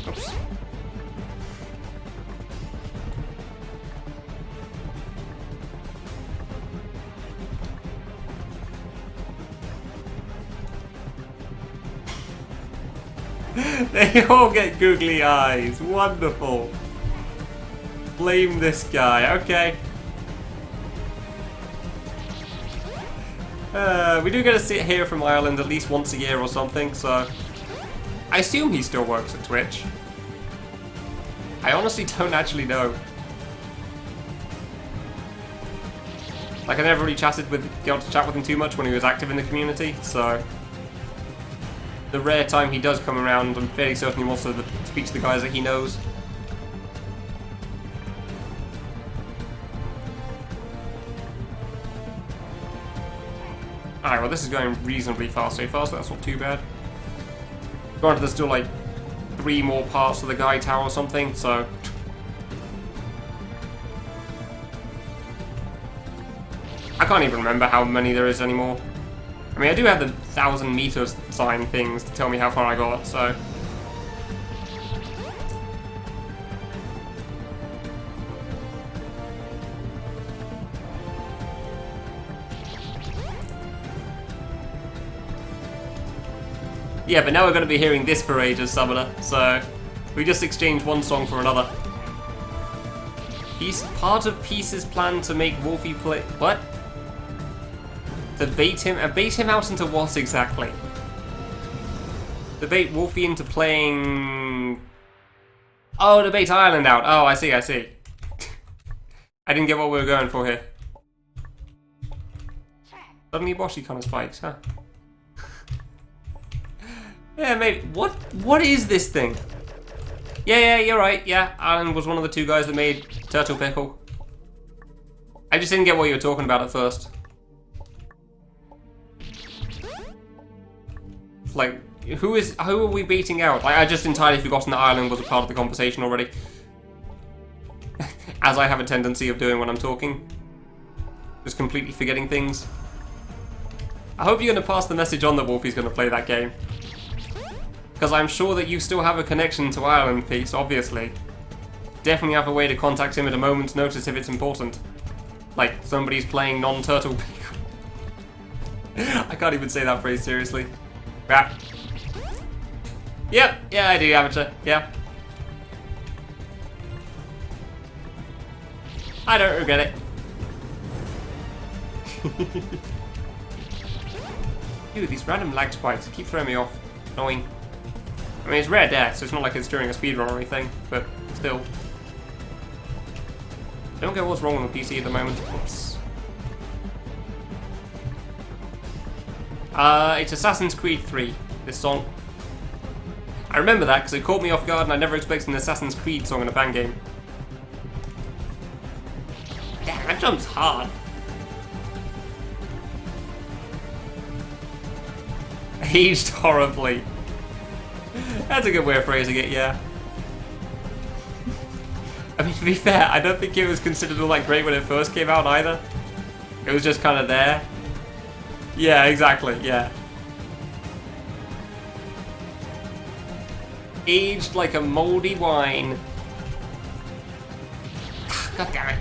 Oops. They all get googly eyes. Wonderful. Blame this guy. Okay. We do get to hear from Ireland at least once a year or something, so I assume he still works at Twitch. I honestly don't actually know. Like, I never really got to chat with him too much when he was active in the community, so the rare time he does come around, I'm fairly certain he wants to speak to the guys that he knows. Alright, well this is going reasonably fast so far, so that's not too bad. Granted, there's still like 3 more parts of the guide tower or something, so I can't even remember how many there is anymore. I mean, I do have the 1,000 meters sign things to tell me how far I got, so yeah, but now we're going to be hearing this for ages, Summoner, so we just exchanged one song for another. Part of Peace's plan to make Wolfie play... What? To bait him out into what exactly? To bait Wolfie into playing... Oh, to bait Ireland out. Oh, I see. I didn't get what we were going for here. Suddenly Boshi kind of spikes, huh? Yeah, maybe. What is this thing? Yeah, you're right. Yeah, Alan was one of the 2 guys that made Turtle Pickle. I just didn't get what you were talking about at first. Like, who are we beating out? Like, I just entirely forgotten that Ireland was a part of the conversation already. As I have a tendency of doing when I'm talking. Just completely forgetting things. I hope you're going to pass the message on that Wolfie's going to play that game. Because I'm sure that you still have a connection to Ireland, Peace, obviously. Definitely have a way to contact him at a moment's notice if it's important. Like, somebody's playing non-turtle pickle. I can't even say that phrase seriously. Ah. Yep, yeah, I do, amateur. Yeah. I don't regret it. Dude, these random lag spikes keep throwing me off. Annoying. I mean, it's rare death, so it's not like it's during a speedrun or anything, but still. Don't get what's wrong with the PC at the moment. Oops. It's Assassin's Creed 3, this song. I remember that because it caught me off guard and I never expected an Assassin's Creed song in a fan game. Damn, that jump's hard. Aged horribly. That's a good way of phrasing it, yeah. I mean, to be fair, I don't think it was considered all that great when it first came out either. It was just kind of there. Yeah, exactly, yeah. Aged like a moldy wine. God damn it.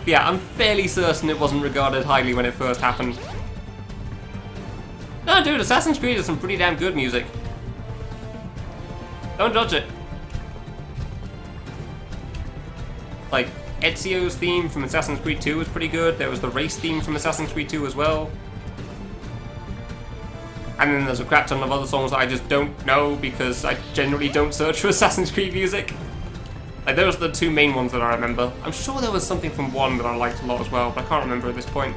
Yeah, I'm fairly certain it wasn't regarded highly when it first happened. No, dude, Assassin's Creed is some pretty damn good music. Don't judge it. Like, Ezio's theme from Assassin's Creed 2 was pretty good. There was the race theme from Assassin's Creed 2 as well. And then there's a crap ton of other songs that I just don't know because I generally don't search for Assassin's Creed music. Like, those are the 2 main ones that I remember. I'm sure there was something from 1 that I liked a lot as well, but I can't remember at this point.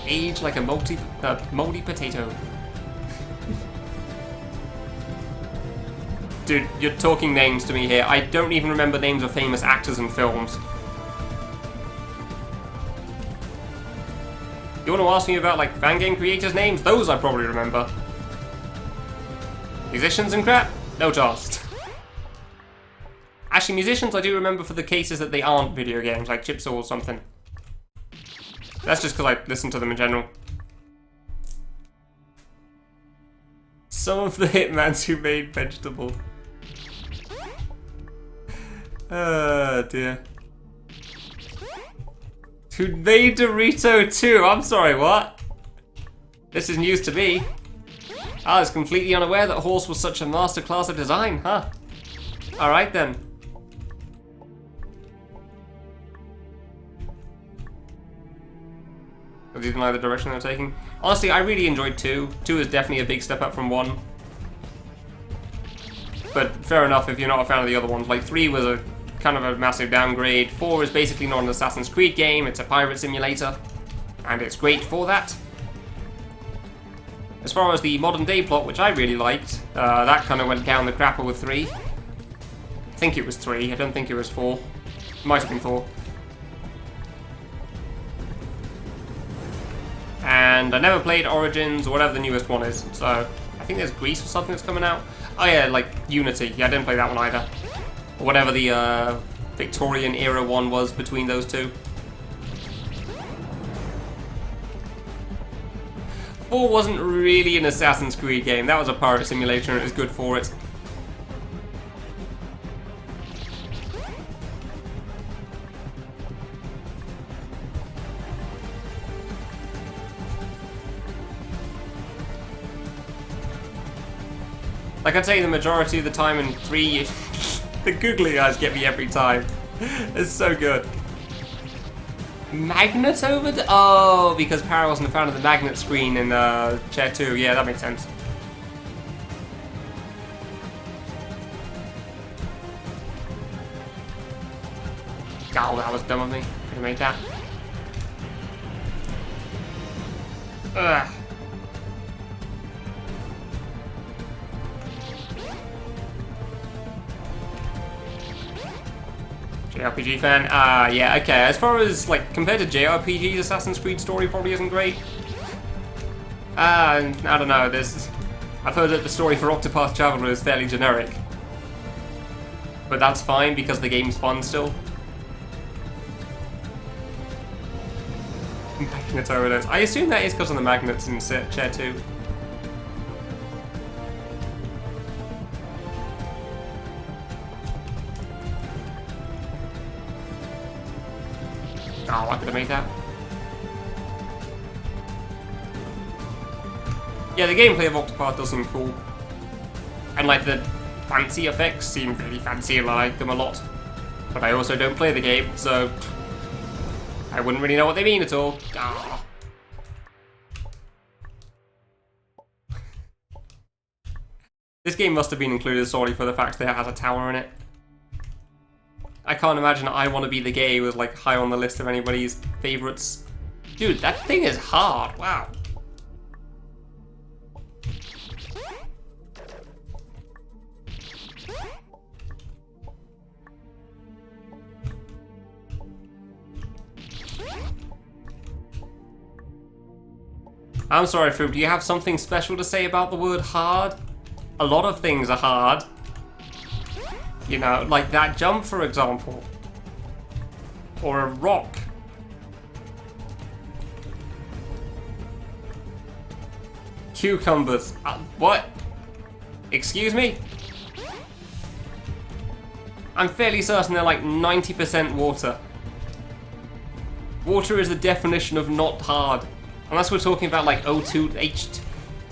Age like a moldy potato. Dude, you're talking names to me here. I don't even remember names of famous actors and films. You want to ask me about, like, fan game creators' names? Those I probably remember. Musicians and crap? No chance. Actually, musicians I do remember for the cases that they aren't video games, like Chipsaw or something. That's just because I listen to them in general. Some of the hitmans who made vegetable. Oh dear. Who made Dorito too? I'm sorry, what? This is news to me. I was completely unaware that Horse was such a masterclass of design, huh? Alright then. I didn't like the direction they're taking. Honestly, I really enjoyed 2. 2 is definitely a big step up from 1. But fair enough if you're not a fan of the other ones. Like 3 was a kind of a massive downgrade. 4 is basically not an Assassin's Creed game, it's a pirate simulator. And it's great for that. As far as the modern day plot, which I really liked, that kind of went down the crapper with 3. I think it was 3, I don't think it was 4. Might have been 4. And I never played Origins or whatever the newest one is, so I think there's Greece or something that's coming out. Oh yeah, like Unity. Yeah, I didn't play that one either. Or whatever the Victorian era one was between those two. 4 wasn't really an Assassin's Creed game. That was a pirate simulator and it was good for it. Like I'd say the majority of the time in 3, the googly eyes get me every time. It's so good. Magnet over the... Oh, because Para wasn't a fan of the magnet screen in Chair 2. Yeah, that makes sense. Oh, that was dumb of me. Could have made that. Ugh. JRPG fan? Yeah, okay. As far as, like, compared to JRPGs, Assassin's Creed story probably isn't great. I don't know, I've heard that the story for Octopath Traveler is fairly generic. But that's fine, because the game's fun still. Magnet overdose. I assume that is because of the magnets in Chair 2. Oh, I could have made that. Yeah, the gameplay of Octopath does seem cool. And like the fancy effects seem really fancy and I like them a lot. But I also don't play the game, so I wouldn't really know what they mean at all. Ah. This game must have been included solely for the fact that it has a tower in it. I can't imagine I Want to Be the Gay was like high on the list of anybody's favorites. Dude, that thing is hard. Wow. I'm sorry, Froop, do you have something special to say about the word hard? A lot of things are hard. You know, like that jump, for example. Or a rock. Cucumbers. What? Excuse me? I'm fairly certain they're like 90% water. Water is the definition of not hard. Unless we're talking about like O2,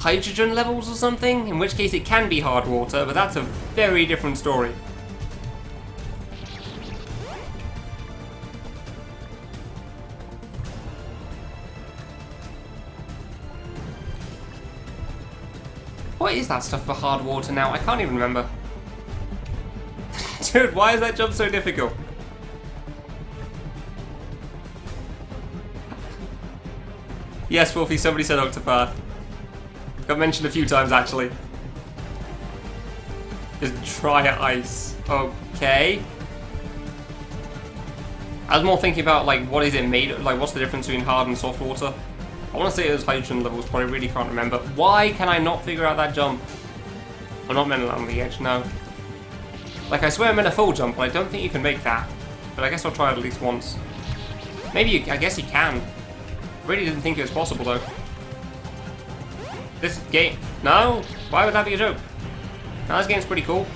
hydrogen levels or something, in which case it can be hard water, but that's a very different story. What is that stuff for hard water now? I can't even remember. Dude, why is that jump so difficult? Yes, Wolfie, somebody said Octopath. Got mentioned a few times, actually. Just dry ice. Okay. I was more thinking about, like, what is it made of? Like, what's the difference between hard and soft water? I want to say it was hydrogen levels, but I really can't remember. Why can I not figure out that jump? I'm not meant along the edge, no. Like, I swear I meant a full jump, but I don't think you can make that. But I guess I'll try it at least once. Maybe I guess you can. Really didn't think it was possible, though. This game... No? Why would that be a joke? No, this game's pretty cool.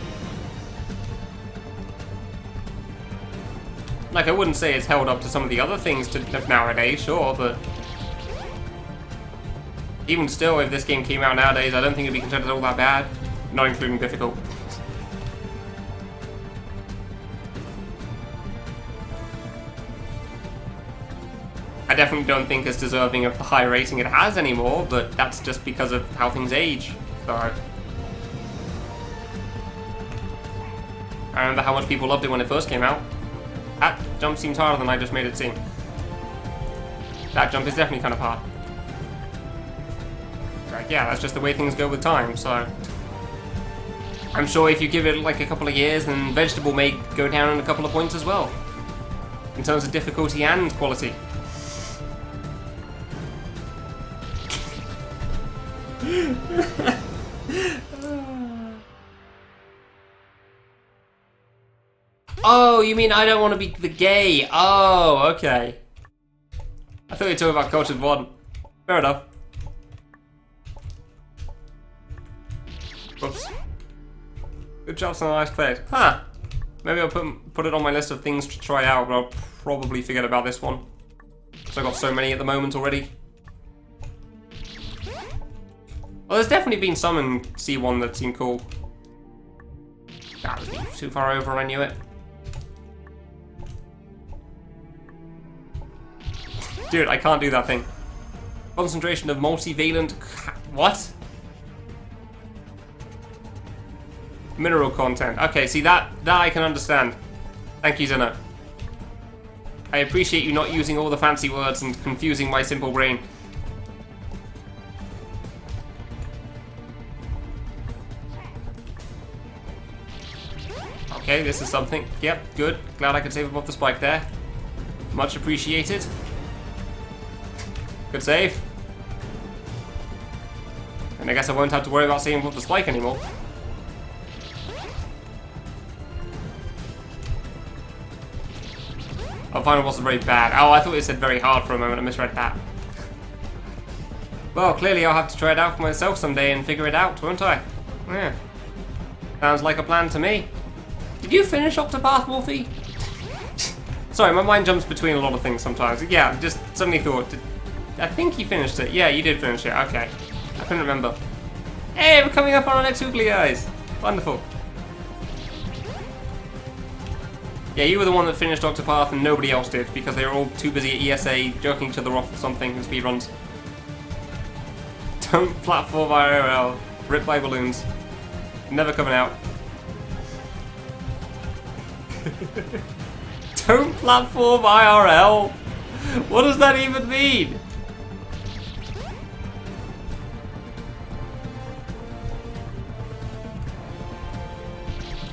Like, I wouldn't say it's held up to some of the other things of nowadays, sure, but... Even still, if this game came out nowadays, I don't think it'd be considered all that bad. Not including Bifficult. I definitely don't think it's deserving of the high rating it has anymore, but that's just because of how things age. So... I remember how much people loved it when it first came out. That jump seems harder than I just made it seem. That jump is definitely kind of hard. Like, yeah, that's just the way things go with time, so... I'm sure if you give it like a couple of years, then Vegetable may go down in a couple of points as well. In terms of difficulty and quality. Oh, you mean I don't want to be the gay? Oh, okay. I thought you were talking about Cultured One. Fair enough. Whoops. Good job, some nice played. Huh. Maybe I'll put it on my list of things to try out, but I'll probably forget about this one. Because I've got so many at the moment already. Well, there's definitely been some in C1 that seem cool. That was too far over and I knew it. Dude, I can't do that thing. Concentration of multivalent... What? Mineral content. Okay, see, that I can understand. Thank you, Zeno. I appreciate you not using all the fancy words and confusing my simple brain. Okay, this is something. Yep, good. Glad I could save above the spike there. Much appreciated. Good save. And I guess I won't have to worry about saving above the spike anymore. Oh, final boss is very bad. Oh, I thought it said very hard for a moment. I misread that. Well, clearly I'll have to try it out for myself someday and figure it out, won't I? Yeah. Sounds like a plan to me. Did you finish Octopath, Wolfie? Sorry, my mind jumps between a lot of things sometimes. Yeah, just suddenly thought. I think you finished it. Yeah, you did finish it. Okay. I couldn't remember. Hey, we're coming up on our next Oogly Eyes. Wonderful. Yeah, you were the one that finished Octopath and nobody else did because they were all too busy at ESA joking each other off or something in speedruns. Don't platform IRL. Ripped by balloons. Never coming out. Don't platform IRL? What does that even mean?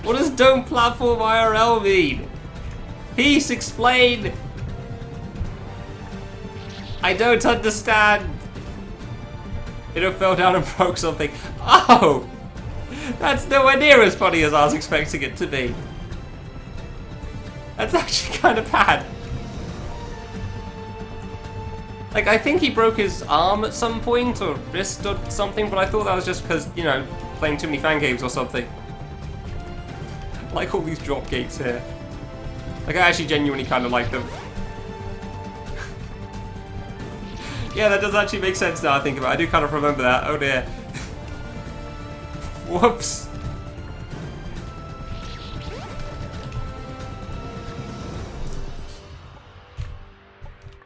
What does don't platform IRL mean? Peace, explain! I don't understand. It fell down and broke something. Oh! That's nowhere near as funny as I was expecting it to be. That's actually kind of bad. Like, I think he broke his arm at some point, or wrist or something, but I thought that was just because, you know, playing too many fan games or something. I like all these drop gates here. Like, I actually genuinely kind of like them. Yeah, that does actually make sense now I think about it. I do kind of remember that. Oh dear. Whoops.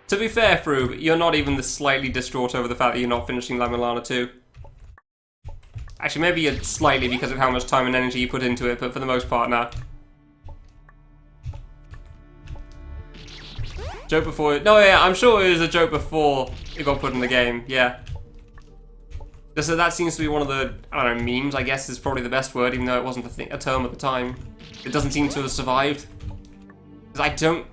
To be fair, Froob, you're not even slightly distraught over the fact that you're not finishing La Milana 2. Actually, maybe you're slightly because of how much time and energy you put into it, but for the most part, nah. Joke before... No, yeah, I'm sure it was a joke before it got put in the game, yeah. Just so that seems to be one of the, I don't know, memes, I guess is probably the best word, even though it wasn't a term at the time. It doesn't seem to have survived. Because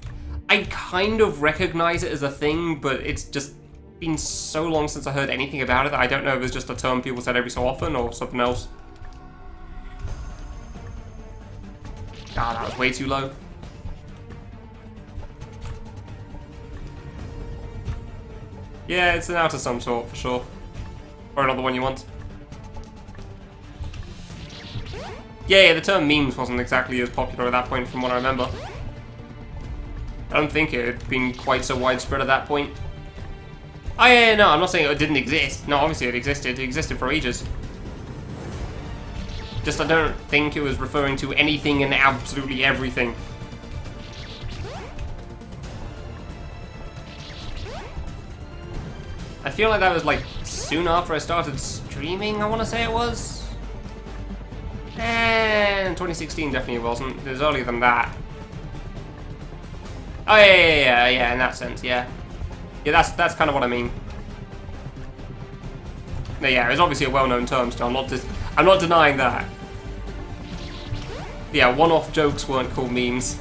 I kind of recognize it as a thing, but it's just been so long since I heard anything about it that I don't know if it's just a term people said every so often or something else. Ah, that was way too low. Yeah, it's an out of some sort, for sure. Or not the one you want. Yeah, the term memes wasn't exactly as popular at that point from what I remember. I don't think it had been quite so widespread at that point. Oh yeah, no, I'm not saying it didn't exist. No, obviously it existed. It existed for ages. Just I don't think it was referring to anything and absolutely everything. I feel like that was like soon after I started streaming, I want to say it was. And 2016 definitely wasn't. It was earlier than that. Oh yeah, in that sense, yeah. Yeah, that's kind of what I mean. No, yeah, it's obviously a well-known term still. I'm not denying that. Yeah, one-off jokes weren't called memes.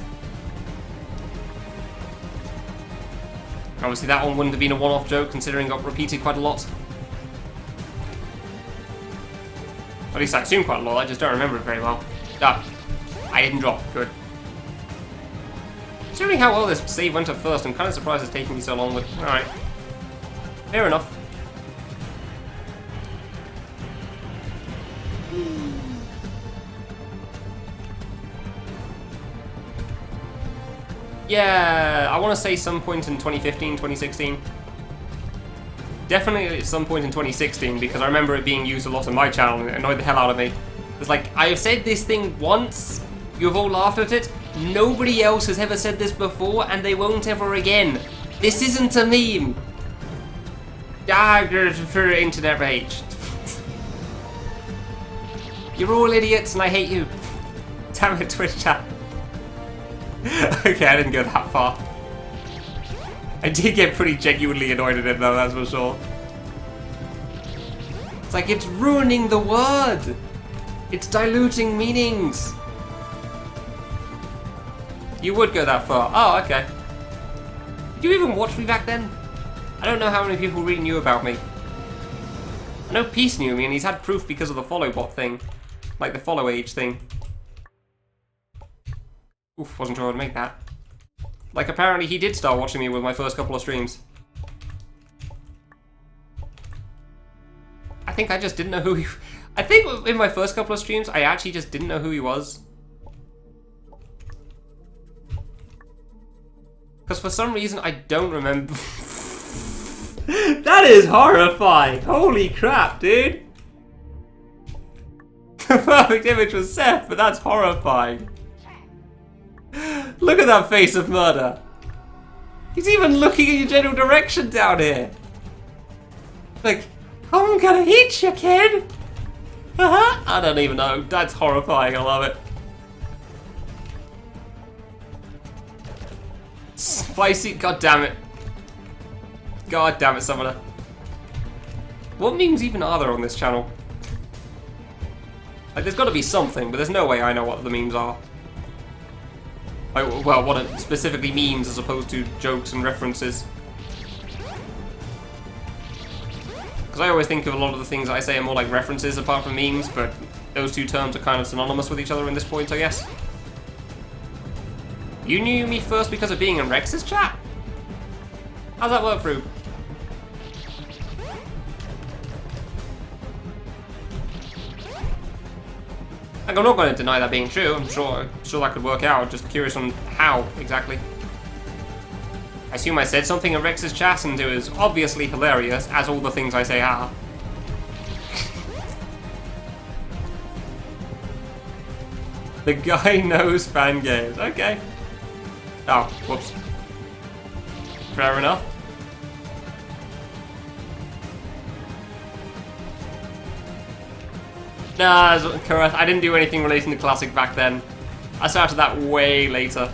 Obviously that one wouldn't have been a one-off joke considering it got repeated quite a lot. At least I assume quite a lot, I just don't remember it very well. Ah, I didn't drop, good. Considering how well this save went at first, I'm kind of surprised it's taking me so long, but alright. Fair enough. Yeah, I want to say some point in 2015, 2016. Definitely at some point in 2016, because I remember it being used a lot on my channel and it annoyed the hell out of me. It's like, I have said this thing once, you've all laughed at it, nobody else has ever said this before, and they won't ever again. This isn't a meme. Ah, for internet rage. You're all idiots and I hate you. Damn it, Twitch chat. Okay, I didn't go that far. I did get pretty genuinely annoyed at it though, that's for sure. It's like, it's ruining the word! It's diluting meanings! You would go that far. Oh, okay. Did you even watch me back then? I don't know how many people really knew about me. I know Peace knew me and he's had proof because of the follow bot thing. Like the follow age thing. Oof, wasn't sure I'd make that. Like, apparently he did start watching me with my first couple of streams. I think I just didn't know who he... I think in my first couple of streams, I actually just didn't know who he was. Because for some reason, I don't remember... That is horrifying! Holy crap, dude! The perfect image was Seth, but that's horrifying. Look at that face of murder. He's even looking in your general direction down here. Like, I'm gonna hit you, kid. I don't even know. That's horrifying. I love it. Spicy. God damn it. God damn it, Summoner. What memes even are there on this channel? Like, there's got to be something, but there's no way I know what the memes are. Like, well, what it specifically means as opposed to jokes and references. Because I always think of a lot of the things I say are more like references apart from memes, but those two terms are kind of synonymous with each other in this point, I guess. You knew me first because of being in Rex's chat? How's that work through? Like, I'm not going to deny that being true. I'm sure that could work out. Just curious on how exactly. I assume I said something in Rex's chat and it was obviously hilarious, as all the things I say are. The guy knows fan games. Okay. Oh, whoops. Fair enough. Nah, correct. I didn't do anything relating to Classic back then. I started that way later.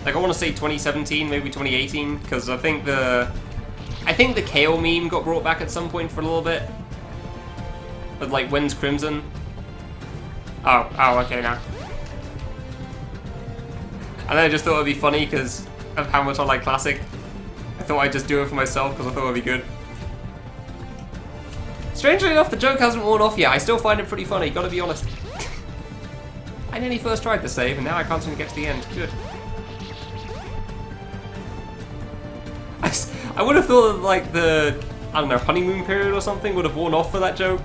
Like, I want to say 2017, maybe 2018, because I think the Kale meme got brought back at some point for a little bit. With, like, When's Crimson. Oh, okay, now. And then I just thought it'd be funny because of how much I like Classic. I thought I'd just do it for myself because I thought it'd be good. Strangely enough, the joke hasn't worn off yet. I still find it pretty funny, gotta be honest. I nearly first tried the save, and now I can't seem to get to the end. Good. I would have thought that, like, the, I don't know, honeymoon period or something would have worn off for that joke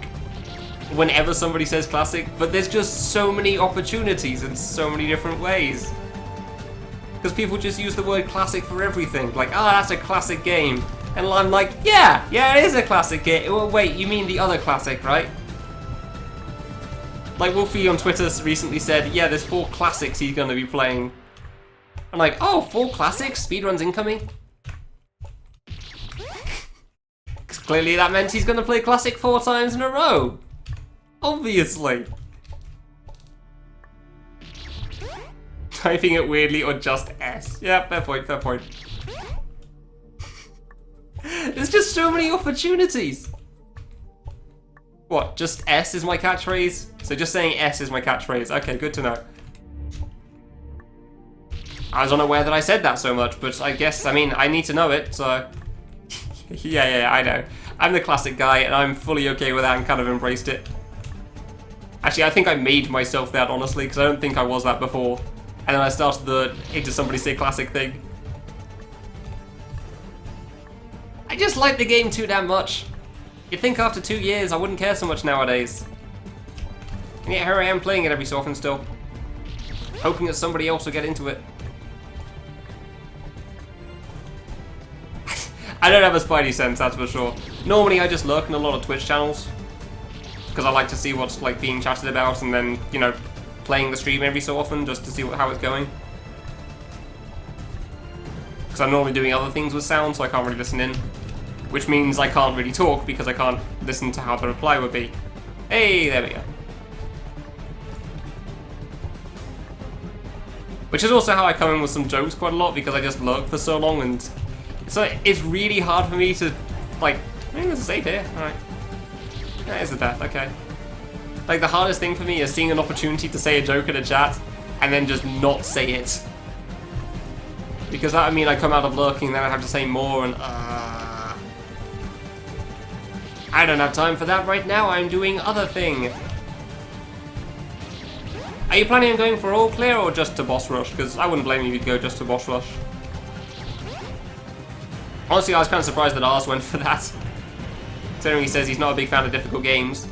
whenever somebody says classic, but there's just so many opportunities in so many different ways. Because people just use the word classic for everything. Like, ah, that's a classic game. And I'm like, yeah, it is a classic game. Well, wait, you mean the other classic, right? Like, Wolfie on Twitter recently said, yeah, there's 4 classics he's going to be playing. I'm like, oh, 4 classics? Speedruns incoming? Because clearly that meant he's going to play classic 4 times in a row. Obviously. Typing it weirdly or just S. Yeah, fair point, fair point. There's just so many opportunities. What, just S is my catchphrase? So just saying S is my catchphrase. Okay, good to know. I was unaware that I said that so much, but I guess, I mean, I need to know it, so... yeah, I know. I'm the classic guy, and I'm fully okay with that and kind of embraced it. Actually, I think I made myself that, honestly, because I don't think I was that before. And then I started the "hey, does somebody say classic" thing. I just like the game too damn much. You'd think after 2 years I wouldn't care so much nowadays. And yet here I am playing it every so often still. Hoping that somebody else will get into it. I don't have a spidey sense, that's for sure. Normally I just lurk in a lot of Twitch channels. Because I like to see what's like being chatted about and then, you know, playing the stream every so often just to see how it's going. Because I'm normally doing other things with sound, so I can't really listen in. Which means I can't really talk because I can't listen to how the reply would be. Hey, there we go. Which is also how I come in with some jokes quite a lot because I just lurk for so long, and so it's really hard for me to, like, maybe there's a save here, alright. That is the death, okay. Like, the hardest thing for me is seeing an opportunity to say a joke in a chat and then just not say it. Because that would mean I come out of lurking and then I have to say more and I don't have time for that right now, I'm doing other thing. Are you planning on going for all clear or just to boss rush? Because I wouldn't blame you if you'd go just to boss rush. Honestly, I was kind of surprised that Ars went for that. Considering he says he's not a big fan of difficult games.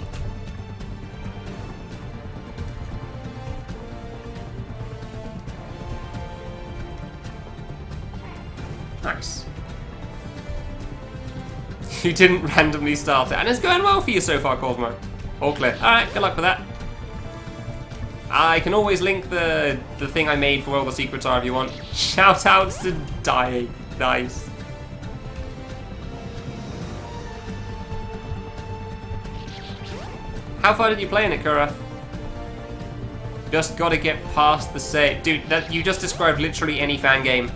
Nice. You didn't randomly start it, and it's going well for you so far, Cosmo. All clear. Alright, good luck with that. I can always link the thing I made for where all the secrets are if you want. Shout outs to dying. Nice. How far did you play in it, Kurath? Just gotta get past the save. Dude, that you just described literally any fan game.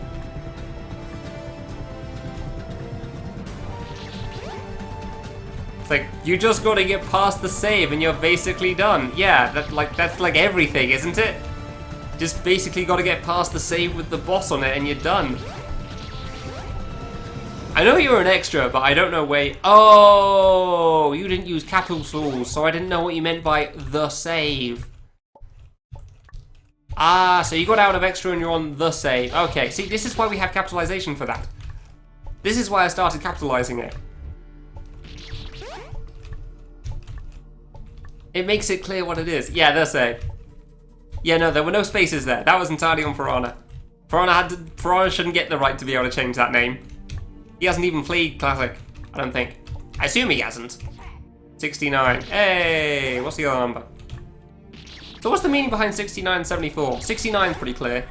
It's like, you just gotta get past the save and you're basically done. Yeah, that's like everything, isn't it? Just basically gotta get past the save with the boss on it and you're done. I know you're an extra, but I don't know where... Oh, you didn't use capitals, so I didn't know what you meant by the save. Ah, so you got out of extra and you're on the save. Okay, see, this is why we have capitalization for that. This is why I started capitalizing it. It makes it clear what it is. Yeah, the save. Yeah, no, there were no spaces there. That was entirely on Piranha. Piranha shouldn't get the right to be able to change that name. He hasn't even played Classic, I don't think. I assume he hasn't. 69. Hey, what's the other number? So what's the meaning behind 69 and 74? 69 is pretty clear,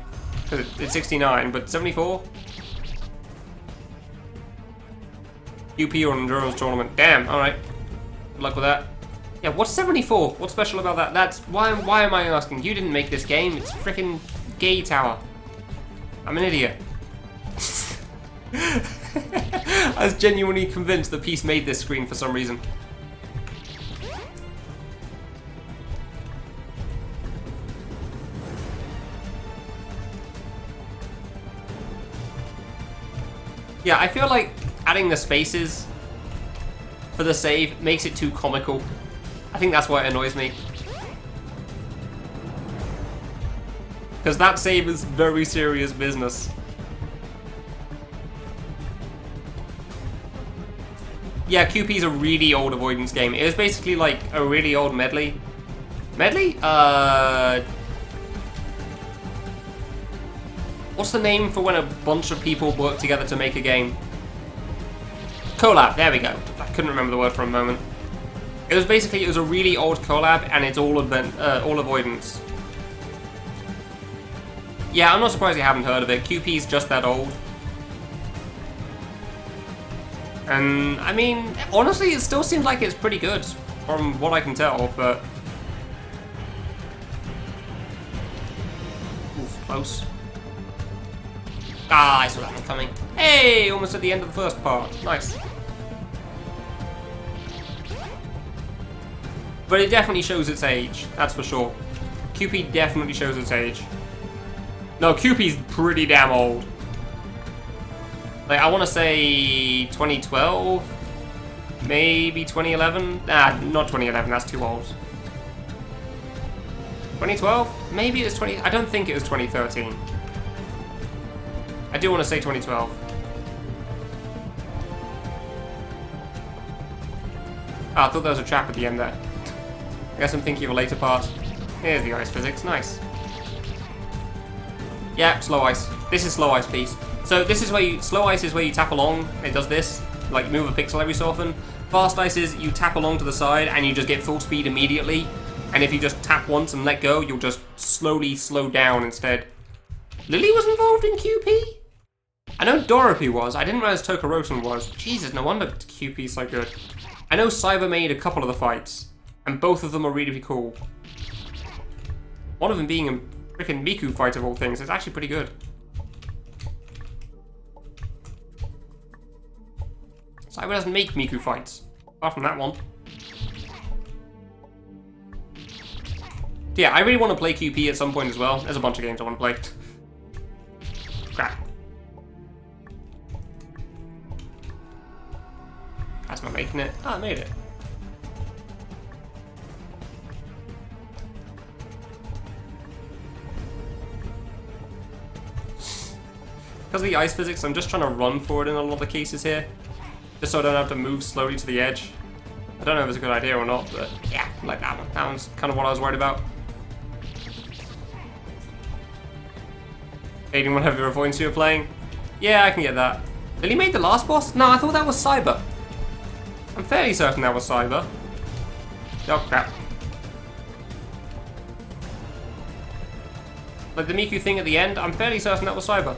because it's 69, but 74? UP or an Endurance tournament. Damn, alright. Good luck with that. Yeah, what's 74? What's special about that? That's why am I asking? You didn't make this game, it's frickin' Gay Tower. I'm an idiot. I was genuinely convinced that Peace made this screen for some reason. Yeah, I feel like adding the spaces for the save makes it too comical. I think that's why it annoys me. Because that save is very serious business. Yeah, QP's a really old avoidance game. It was basically like a really old medley. Medley? What's the name for when a bunch of people work together to make a game? Collab, there we go. I couldn't remember the word for a moment. It was a really old collab, and it's all avoidance. Yeah, I'm not surprised you haven't heard of it. QP's just that old. And, I mean, honestly, it still seems like it's pretty good, from what I can tell, but... Oof, close. Ah, I saw that one coming. Hey, almost at the end of the first part. Nice. But it definitely shows its age, that's for sure. QP definitely shows its age. No, QP's pretty damn old. Like, I want to say 2012? Maybe 2011? Nah, not 2011, that's too old. 2012? Maybe it was 20... I don't think it was 2013. I do want to say 2012. Oh, I thought there was a trap at the end there. I guess I'm thinking of a later part. Here's the ice physics, nice. Yeah, slow ice. This is slow ice, please. So this is where slow ice is where you tap along, it does this, like move a pixel every so often. Fast ice is you tap along to the side and you just get full speed immediately. And if you just tap once and let go, you'll just slowly slow down instead. Lily was involved in QP? I know Dorothy was, I didn't realize Tokorosen was. Jesus, no wonder QP's so good. I know Cyber made a couple of the fights, and both of them are really cool. One of them being a freaking Miku fight of all things, it's actually pretty good. Cyber doesn't make Miku fights, apart from that one. Yeah, I really want to play QP at some point as well. There's a bunch of games I want to play. Crap. That's not making it. Ah, I made it. Because of the ice physics, I'm just trying to run forward in a lot of cases here. Just so I don't have to move slowly to the edge. I don't know if it's a good idea or not, but yeah, like that one. That one's kind of what I was worried about. Aiding whatever avoidance you were playing. Yeah, I can get that. Lily made the last boss? No, I thought that was Cyber. I'm fairly certain that was Cyber. Oh, crap. Like the Miku thing at the end, I'm fairly certain that was Cyber.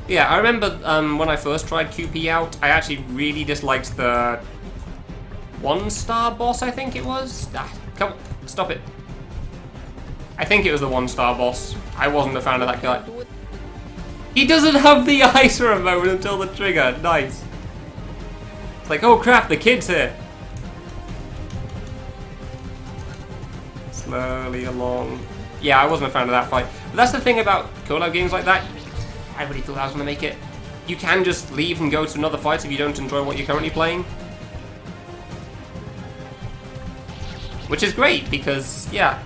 Yeah, I remember when I first tried QP out, I actually really disliked the 1-star boss, I think it was. Ah, come on, stop it. I think it was the 1-star boss. I wasn't a fan of that guy. He doesn't have the ice for a moment until the trigger. Nice. It's like, oh crap, the kid's here. Slowly along. Yeah, I wasn't a fan of that fight. But that's the thing about collab games like that. I really thought I was going to make it. You can just leave and go to another fight if you don't enjoy what you're currently playing. Which is great, because, yeah.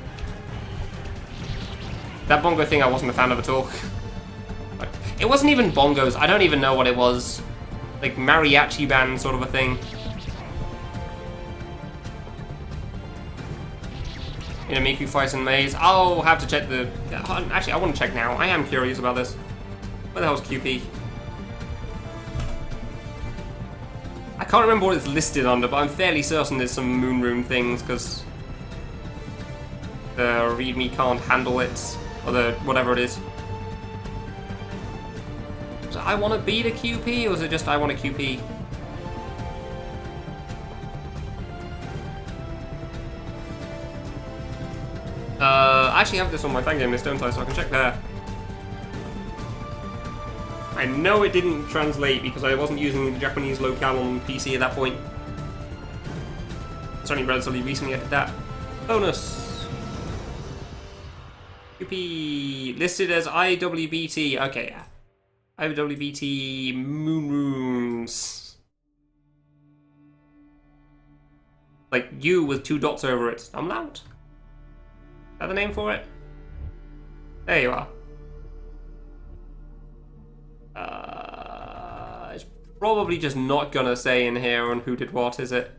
That bongo thing I wasn't a fan of at all. It wasn't even bongos, I don't even know what it was. Like mariachi band sort of a thing. In a Miku fight in Maze. I'll have to check the... Actually, I want to check now. I am curious about this. Where the hell's QP? I can't remember what it's listed under, but I'm fairly certain there's some Moon Room things, because the README can't handle it, or the whatever it is. So I want to beat a QP, or is it just I want a QP? I actually have this on my fan game list, don't I? So I can check there. I know it didn't translate because I wasn't using the Japanese locale on PC at that point. It's only relatively recently I did that. Bonus! QP listed as IWBT. Okay, yeah. IWBT Moon Rooms. Like, U with 2 dots over it. Umlaut? Is that the name for it? There you are. It's probably just not gonna say in here on who did what, is it?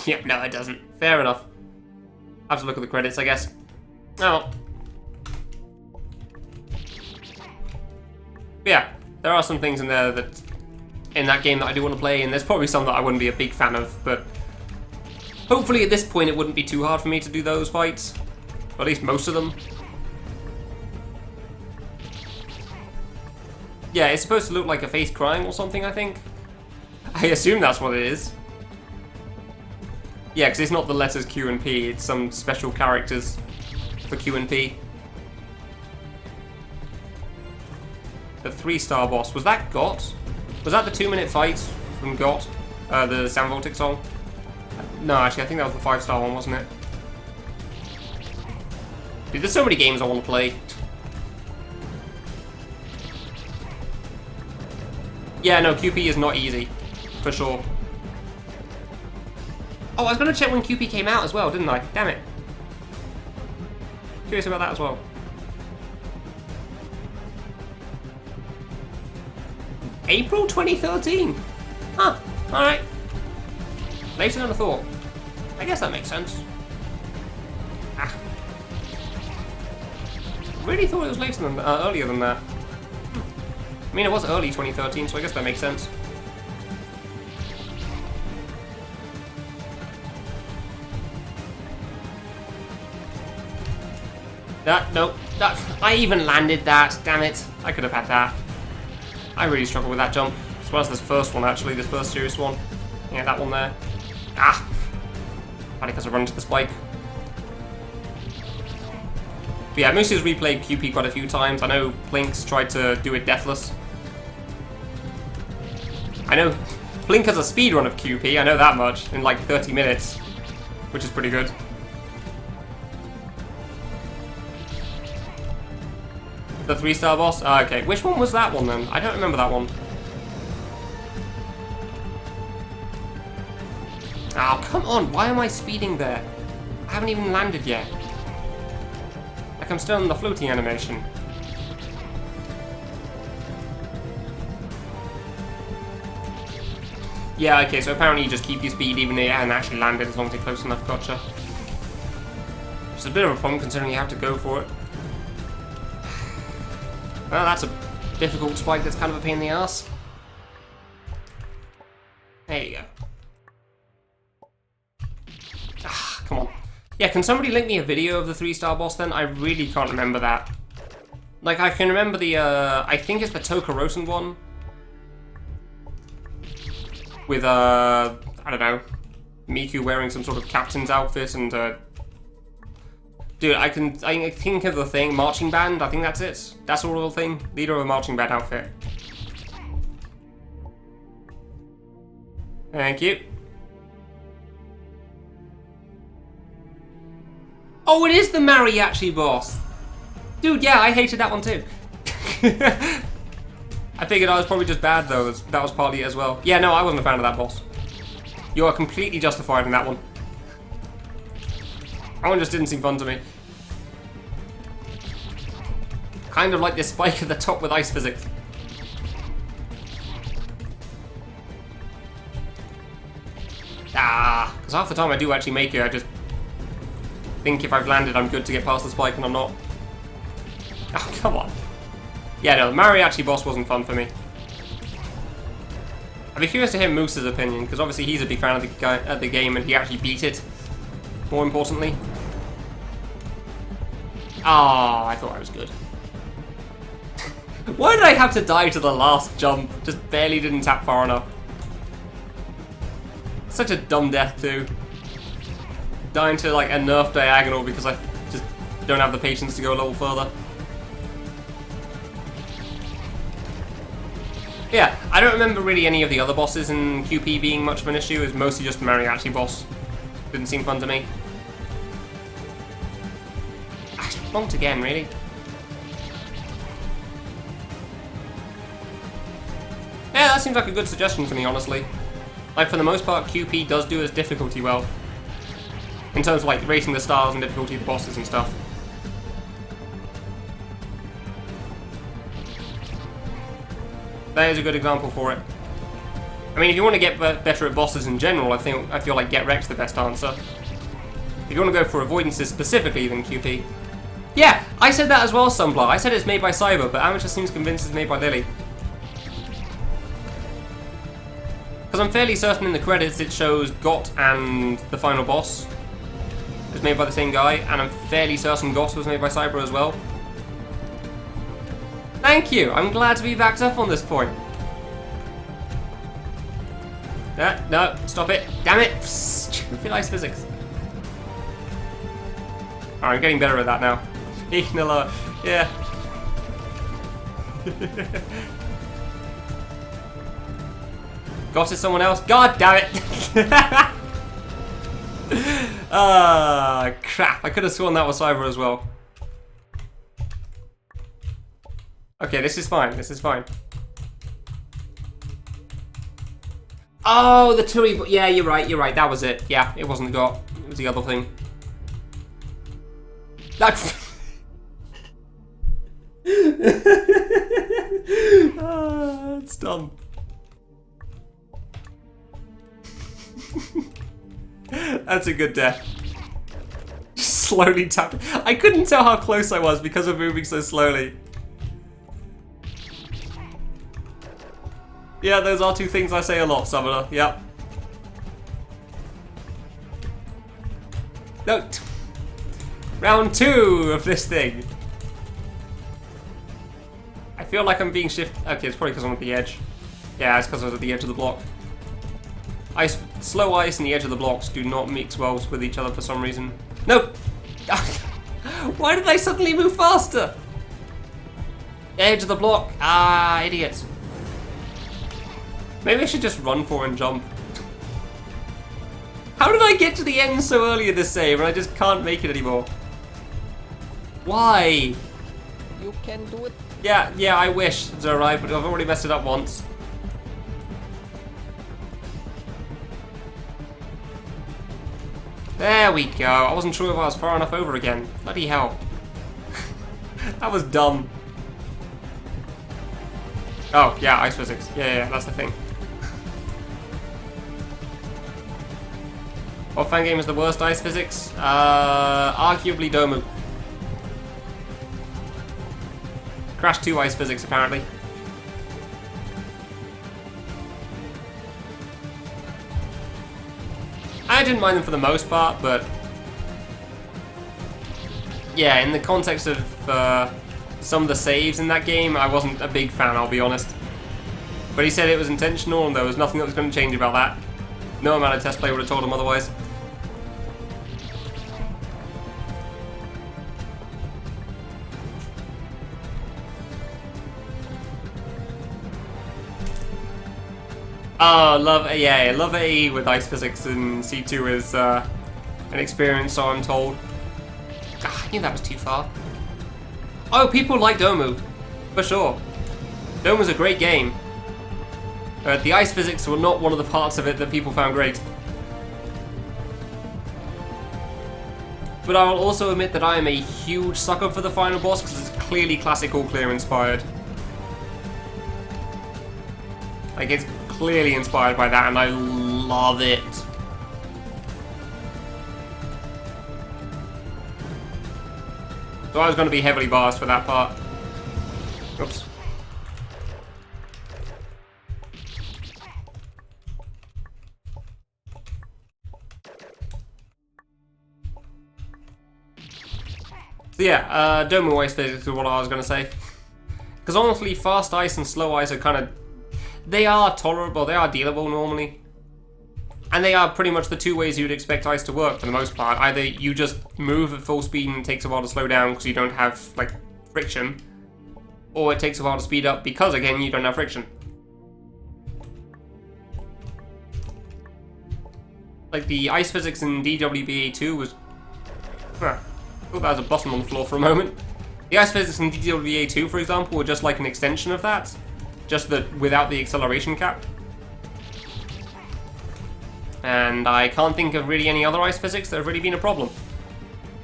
Yep, no, it doesn't. Fair enough. I have to look at the credits, I guess. Oh. Yeah, there are some things in there that in that game that I do want to play, and there's probably some that I wouldn't be a big fan of, but hopefully at this point it wouldn't be too hard for me to do those fights. Or at least most of them. Yeah, it's supposed to look like a face crying or something, I think. I assume that's what it is. Yeah, because it's not the letters Q and P, it's some special characters for Q and P. The 3-star boss. Was that GOT? Was that the 2-minute fight from GOT? The Sam Voltic song? No, actually, I think that was the 5-star one, wasn't it? Dude, there's so many games I want to play. Yeah, no, QP is not easy. For sure. Oh, I was going to check when QP came out as well, didn't I? Damn it. Curious about that as well. April 2013? Huh, alright. Later than I thought. I guess that makes sense. Ah. Really thought it was later than earlier than that. I mean, it was early 2013, so I guess that makes sense. Nope. I even landed that. Damn it. I could have had that. I really struggle with that jump. As well as this first one, actually. This first serious one. Yeah, that one there. Ah! Probably because I run into the spike. But yeah, Moose has replayed QP quite a few times. I know Plink's tried to do it deathless. I know Plink has a speedrun of QP, I know that much, in like 30 minutes. Which is pretty good. The 3-star boss? Ah, okay. Which one was that one then? I don't remember that one. Oh, come on. Why am I speeding there? I haven't even landed yet. Like, I'm still in the floating animation. Yeah, okay, so apparently you just keep your speed even though you haven't actually landed as long as you're close enough. Gotcha. It's a bit of a problem considering you have to go for it. Well, that's a difficult spike that's kind of a pain in the ass. There you go. Ah, come on. Yeah, can somebody link me a video of the 3-star boss then? I really can't remember that. Like, I can remember the, I think it's the Tokorosen one. With, I don't know, Miku wearing some sort of captain's outfit and, dude, I think of the thing, marching band, I think that's it. That's a real thing. Leader of a marching band outfit. Thank you. Oh, it is the mariachi boss! Dude, yeah, I hated that one too. I figured I was probably just bad though, that was partly it as well. Yeah, no, I wasn't a fan of that boss. You are completely justified in that one. That one just didn't seem fun to me. Kind of like this spike at the top with ice physics. Ah, because half the time I do actually make it, I just think if I've landed I'm good to get past the spike and I'm not. Oh, come on. Yeah, no, the mariachi boss wasn't fun for me. I'd be curious to hear Moose's opinion, because obviously he's a big fan of the game and he actually beat it, more importantly. Ah, I thought I was good. Why did I have to die to the last jump? Just barely didn't tap far enough. Such a dumb death too. Dying to like a nerf diagonal because I just don't have the patience to go a little further. Yeah, I don't remember really any of the other bosses in QP being much of an issue. It was mostly just the mariachi boss. Didn't seem fun to me. I just bonked again, really. Yeah, that seems like a good suggestion to me, honestly. Like, for the most part, QP does do its difficulty well. In terms of, like, rating the stars and difficulty of the bosses and stuff. That is a good example for it. I mean, if you want to get better at bosses in general, I feel like Get Wreck's the best answer. If you want to go for avoidances specifically, then QP. Yeah, I said that as well, Sunblood. I said it's made by Cyber, but Amateur seems convinced it's made by Lily. Because I'm fairly certain in the credits it shows Got and the final boss was made by the same guy, and I'm fairly certain Got was made by Cyber as well. Thank you! I'm glad to be backed up on this point. No, stop it. Damn it! Stupid ice physics. Alright, I'm getting better at that now. Speaking of lower, yeah. Got it, someone else? God damn it! Ah, crap. I could have sworn that was Cyber as well. Okay, this is fine. This is fine. Oh, the Tui. Yeah, you're right. You're right. That was it. Yeah, it wasn't Got. It was the other thing. That's. It's dumb. That's a good death. Just slowly tapping. I couldn't tell how close I was because of moving so slowly. Yeah, those are two things I say a lot, Summoner. Yep. No. Round 2 of this thing. I feel like I'm being shifted. Okay, it's probably because I'm at the edge. Yeah, it's because I was at the edge of the block. Slow ice and the edge of the blocks do not mix well with each other for some reason. Nope. Why did I suddenly move faster? Edge of the block. Ah, idiot. Maybe I should just run for and jump. How did I get to the end so early in this save and I just can't make it anymore? Why? You can do it. Yeah, I wish, Zerai, but I've already messed it up once. There we go. I wasn't sure if I was far enough over again. Bloody hell. That was dumb. Oh, yeah, ice physics. Yeah, that's the thing. What fan game is the worst ice physics? Arguably Domu. Crash 2 ice physics, apparently. I didn't mind them for the most part, but yeah, in the context of some of the saves in that game, I wasn't a big fan, I'll be honest. But he said it was intentional and there was nothing that was going to change about that. No amount of test play would have told him otherwise. Oh, love AE with ice physics in C2 is an experience, so I'm told. God, I knew that was too far. Oh, people like Domu, for sure. Domu's a great game. The ice physics were not one of the parts of it that people found great. But I will also admit that I am a huge sucker for the final boss because it's clearly classic all clear inspired. Like, it's clearly inspired by that, and I love it. So I was going to be heavily biased for that part. Oops. So yeah, Domu ice physics is what I was going to say. Because honestly, fast ice and slow ice are kind of... They are tolerable, they are dealable normally. And they are pretty much the two ways you'd expect ice to work for the most part. Either you just move at full speed and it takes a while to slow down because you don't have, like, friction. Or it takes a while to speed up because, again, you don't have friction. Like, the ice physics in DWBA2 was... I thought that was a button on the floor for a moment. The ice physics in DWBA2, for example, were just like an extension of that. Just that without the acceleration cap. And I can't think of really any other ice physics that have really been a problem.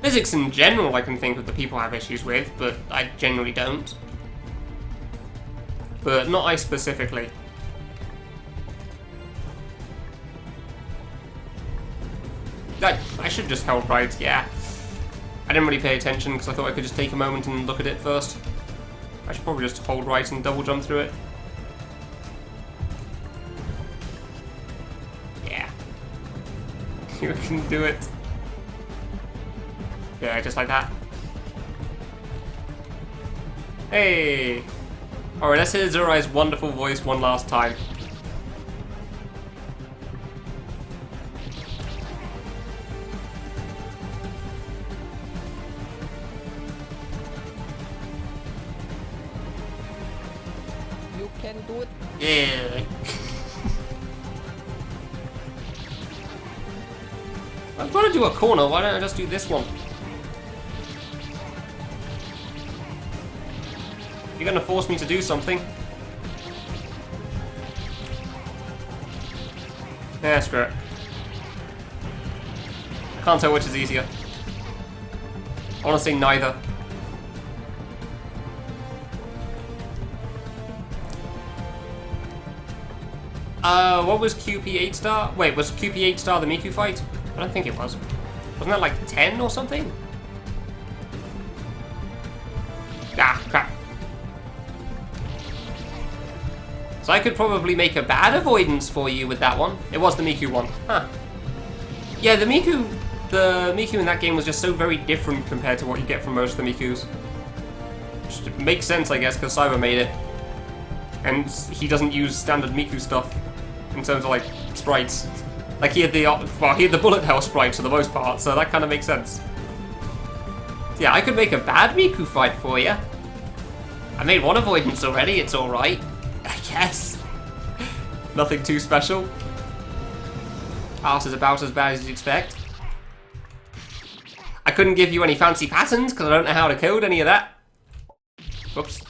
Physics in general I can think of that people have issues with, but I generally don't. But not ice specifically. I should just held right, yeah. I didn't really pay attention because I thought I could just take a moment and look at it first. I should probably just hold right and double jump through it. Yeah. You can do it. Yeah, just like that. Hey! Alright, let's hear Zurai's wonderful voice one last time. You can do it. Yeah. I'm trying to do a corner, why don't I just do this one? You're gonna force me to do something. Yeah, screw it. Can't tell which is easier. I wanna say neither. What was QP 8 star? Wait, was QP 8 star the Miku fight? I don't think it was. Wasn't that like 10 or something? Ah, crap. So I could probably make a bad avoidance for you with that one. It was the Miku one. Huh. Yeah, the Miku in that game was just so very different compared to what you get from most of the Mikus. Which makes sense, I guess, because Cyber made it. And he doesn't use standard Miku stuff in terms of, like, sprites. Like, he had the bullet hell sprites for the most part, so that kind of makes sense. Yeah, I could make a bad Miku fight for you. I made one avoidance already, it's alright. I guess. Nothing too special. Art is about as bad as you'd expect. I couldn't give you any fancy patterns because I don't know how to code any of that. Whoops.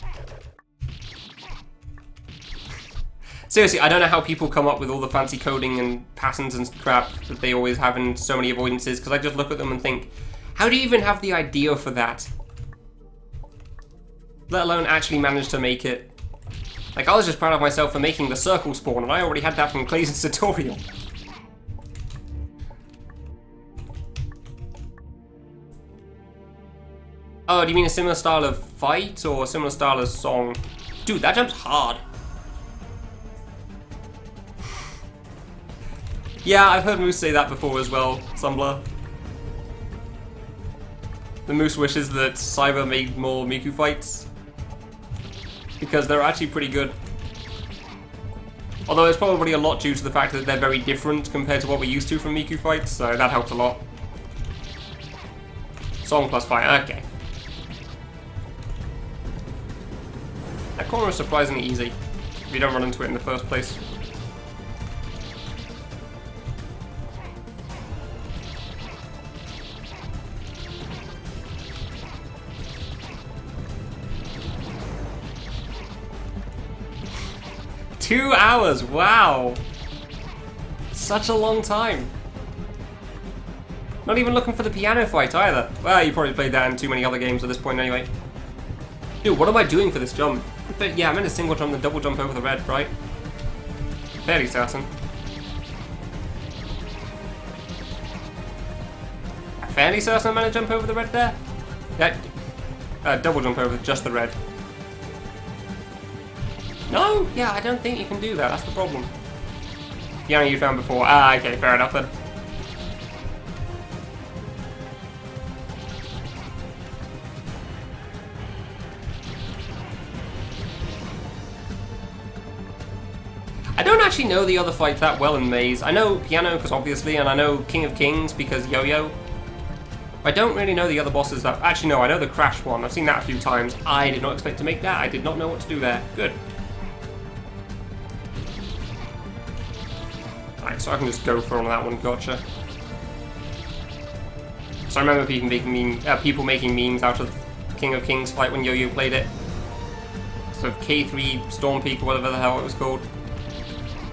Seriously, I don't know how people come up with all the fancy coding and patterns and crap that they always have in so many avoidances, because I just look at them and think, how do you even have the idea for that? Let alone actually manage to make it. Like, I was just proud of myself for making the circle spawn, and I already had that from Clay's tutorial. Oh, do you mean a similar style of fight, or a similar style of song? Dude, that jump's hard. Yeah, I've heard Moose say that before as well, Sumbler. The Moose wishes that Cyber made more Miku fights, because they're actually pretty good. Although it's probably a lot due to the fact that they're very different compared to what we're used to from Miku fights, so that helps a lot. Song plus fight, okay. That corner is surprisingly easy, if you don't run into it in the first place. Two hours, wow! Such a long time. Not even looking for the piano fight either. Well, you probably played that in too many other games at this point anyway. Dude, what am I doing for this jump? Yeah, I'm in a single jump and double jump over the red, right? Fairly certain. Fairly certain I'm gonna jump over the red there? Yeah, double jump over just the red. No, yeah, I don't think you can do that, that's the problem. Piano you found before. Ah, okay, fair enough then. I don't actually know the other fights that well in Maze. I know Piano, because obviously, and I know King of Kings, because Yo-Yo. I don't really know the other bosses that... Actually, no, I know the Crash one. I've seen that a few times. I did not expect to make that. I did not know what to do there. Good. Alright, so I can just go for on that one. Gotcha. So I remember people making memes out of King of Kings fight when Yo-Yo played it. Sort of K3 Storm Peak or whatever the hell it was called.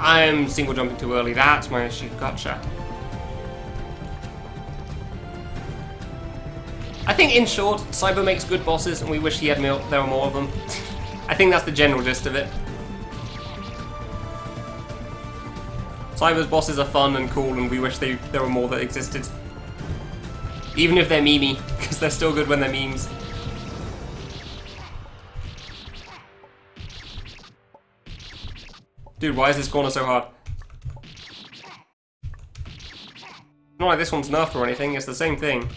I'm single jumping too early. That's my issue. Gotcha. I think, in short, Cyber makes good bosses, and we wish there were more of them. I think that's the general gist of it. Cyber's bosses are fun and cool, and we wish there were more that existed. Even if they're memey, because they're still good when they're memes. Dude, why is this corner so hard? Not like this one's nerfed or anything, it's the same thing.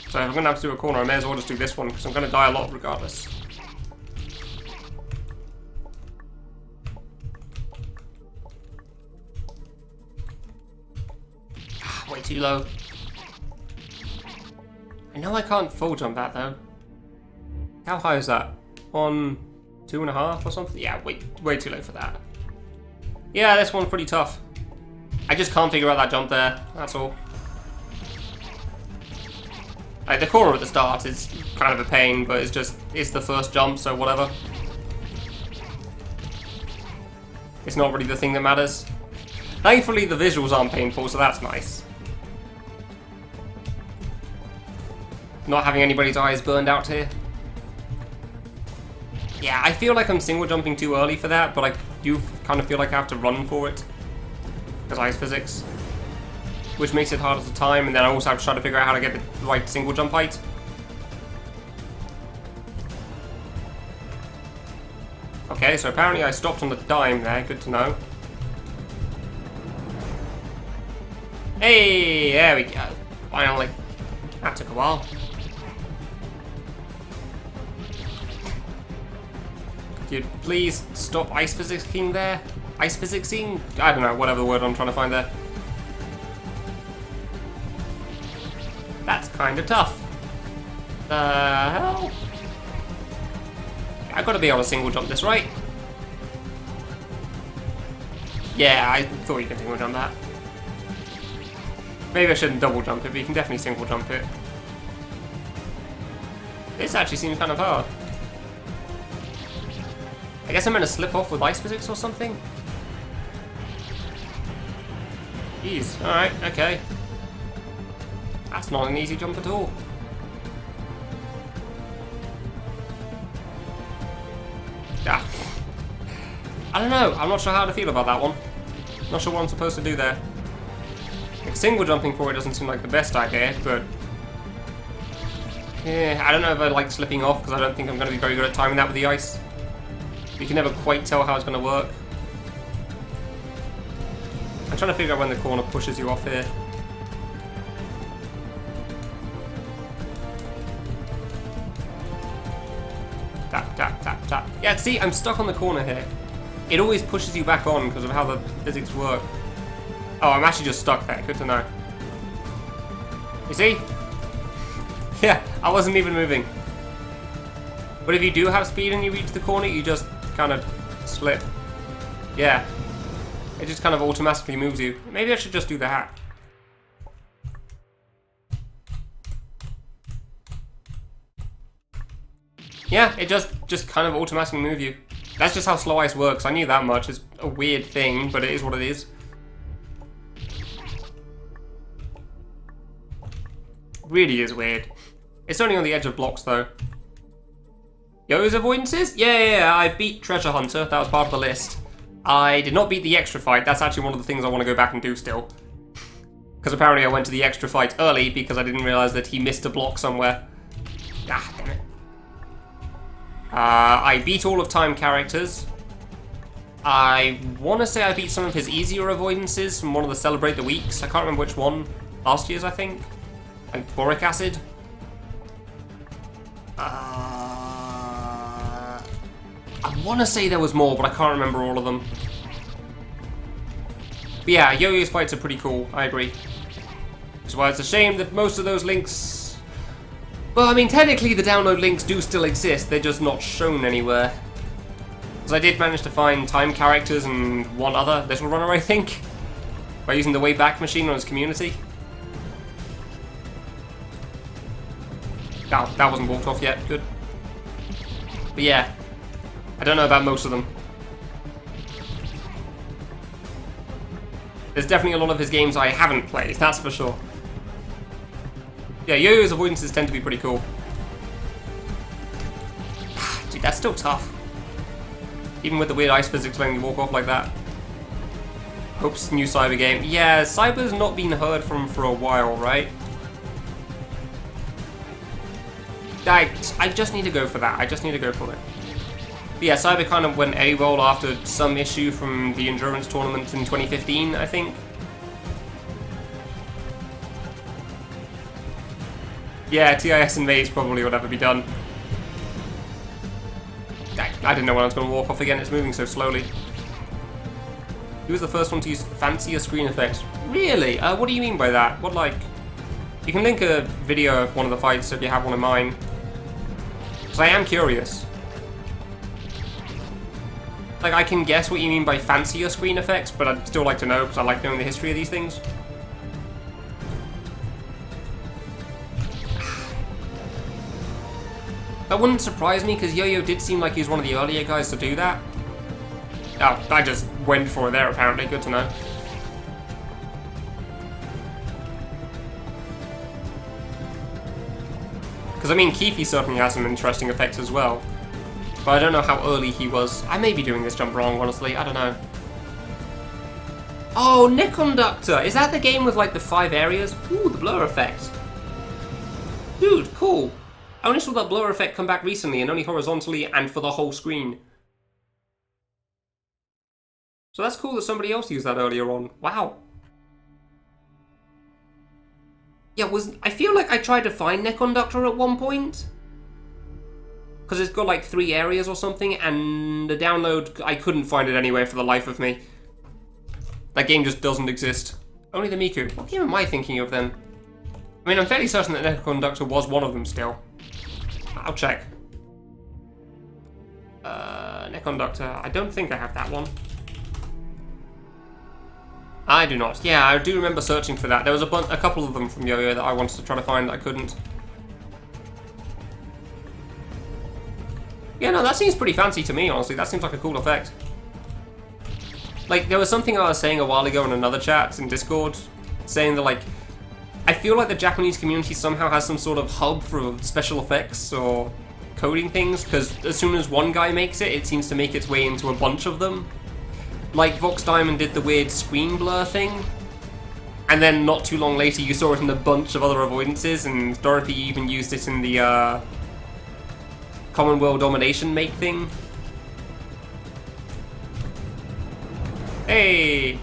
So if I'm going to have to do a corner, I may as well just do this one, because I'm going to die a lot regardless. Way too low. I know I can't full jump that though. How high is that? On 2.5 or something? Yeah, way too low for that. Yeah, this one's pretty tough. I just can't figure out that jump there, that's all. Like, the corner at the start is kind of a pain, but it's the first jump, so whatever. It's not really the thing that matters. Thankfully, the visuals aren't painful, so that's nice. Not having anybody's eyes burned out here. Yeah, I feel like I'm single jumping too early for that, but I do kind of feel like I have to run for it. Because ice physics. Which makes it harder to time, and then I also have to try to figure out how to get the right single jump height. Okay, so apparently I stopped on the dime there, good to know. Hey, there we go. Finally. That took a while. Could you please stop ice physicsing there? Ice physicsing? I don't know, whatever the word I'm trying to find there. That's kind of tough. The hell? I've got to be able to single jump this, right? Yeah, I thought you could single jump that. Maybe I shouldn't double jump it, but you can definitely single jump it. This actually seems kind of hard. I guess I'm going to slip off with ice physics or something? Jeez, alright, okay. That's not an easy jump at all. Ah. I don't know, I'm not sure how to feel about that one. Not sure what I'm supposed to do there. Like, single jumping for it doesn't seem like the best idea, but... yeah, I don't know if I like slipping off, because I don't think I'm going to be very good at timing that with the ice. You can never quite tell how it's going to work. I'm trying to figure out when the corner pushes you off here. Tap, tap, tap, tap. Yeah, see, I'm stuck on the corner here. It always pushes you back on because of how the physics work. Oh, I'm actually just stuck there. Good to know. You see? Yeah, I wasn't even moving. But if you do have speed and you reach the corner, you just kind of slip. Yeah. It just kind of automatically moves you. Maybe I should just do that. Yeah, it just kind of automatically moves you. That's just how slow ice works. I knew that much. It's a weird thing, but it is what it is. Really is weird. It's only on the edge of blocks, though. Yo's avoidances? Yeah, I beat Treasure Hunter. That was part of the list. I did not beat the extra fight. That's actually one of the things I want to go back and do still. Because apparently I went to the extra fight early because I didn't realize that he missed a block somewhere. Ah, damn it. I beat all of Time characters. I want to say I beat some of his easier avoidances from one of the Celebrate the Weeks. I can't remember which one. Last year's, I think. Like boric acid. I want to say there was more, but I can't remember all of them. But yeah, Yo-Yo's fights are pretty cool, I agree. Which is why it's a shame that most of those links... well, I mean, technically the download links do still exist, they're just not shown anywhere. Because I did manage to find Time characters and one other Little Runner, I think, by using the Wayback Machine on his community. Oh, that wasn't walked off yet, good. But yeah, I don't know about most of them. There's definitely a lot of his games I haven't played, that's for sure. Yeah, Yo-Yo's avoidances tend to be pretty cool. Dude, that's still tough. Even with the weird ice physics letting you walk off like that. Hope's new Cyber game. Yeah, Cyber's not been heard from for a while, right? I just need to go for that. I just need to go for it. But yeah, Cyber kind of went AWOL after some issue from the Endurance tournament in 2015, I think. Yeah, TIS and Maze probably would never be done. I didn't know when I was going to walk off again. It's moving so slowly. He was the first one to use fancier screen effects. Really? What do you mean by that? What, like... You can link a video of one of the fights if you have one in mind. Because I am curious. Like, I can guess what you mean by fancier screen effects, but I'd still like to know, because I like knowing the history of these things. That wouldn't surprise me, because Yo-Yo did seem like he was one of the earlier guys to do that. Oh, I just went for it there, apparently. Good to know. Because, I mean, Keefe certainly has some interesting effects as well. But I don't know how early he was. I may be doing this jump wrong, honestly. I don't know. Oh, Neconductor! Is that the game with, like, the 5 areas? Ooh, the blur effect. Dude, cool. I only saw that blur effect come back recently, and only horizontally and for the whole screen. So that's cool that somebody else used that earlier on. Wow. Yeah, I feel like I tried to find Neconductor at one point. Because it's got like 3 areas or something, and the download, I couldn't find it anywhere for the life of me. That game just doesn't exist. Only the Miku. What game am I thinking of then? I mean, I'm fairly certain that Neconductor was one of them still. I'll check. Neconductor. I don't think I have that one. I do not. Yeah, I do remember searching for that. There was a couple of them from Yo-Yo that I wanted to try to find that I couldn't. Yeah, no, that seems pretty fancy to me, honestly. That seems like a cool effect. Like, there was something I was saying a while ago in another chat in Discord, saying that, like, I feel like the Japanese community somehow has some sort of hub for special effects or coding things, because as soon as one guy makes it, it seems to make its way into a bunch of them. Like, Vox Diamond did the weird screen blur thing, and then not too long later you saw it in a bunch of other avoidances, and Dorothy even used it in the Common World Domination make thing. Hey!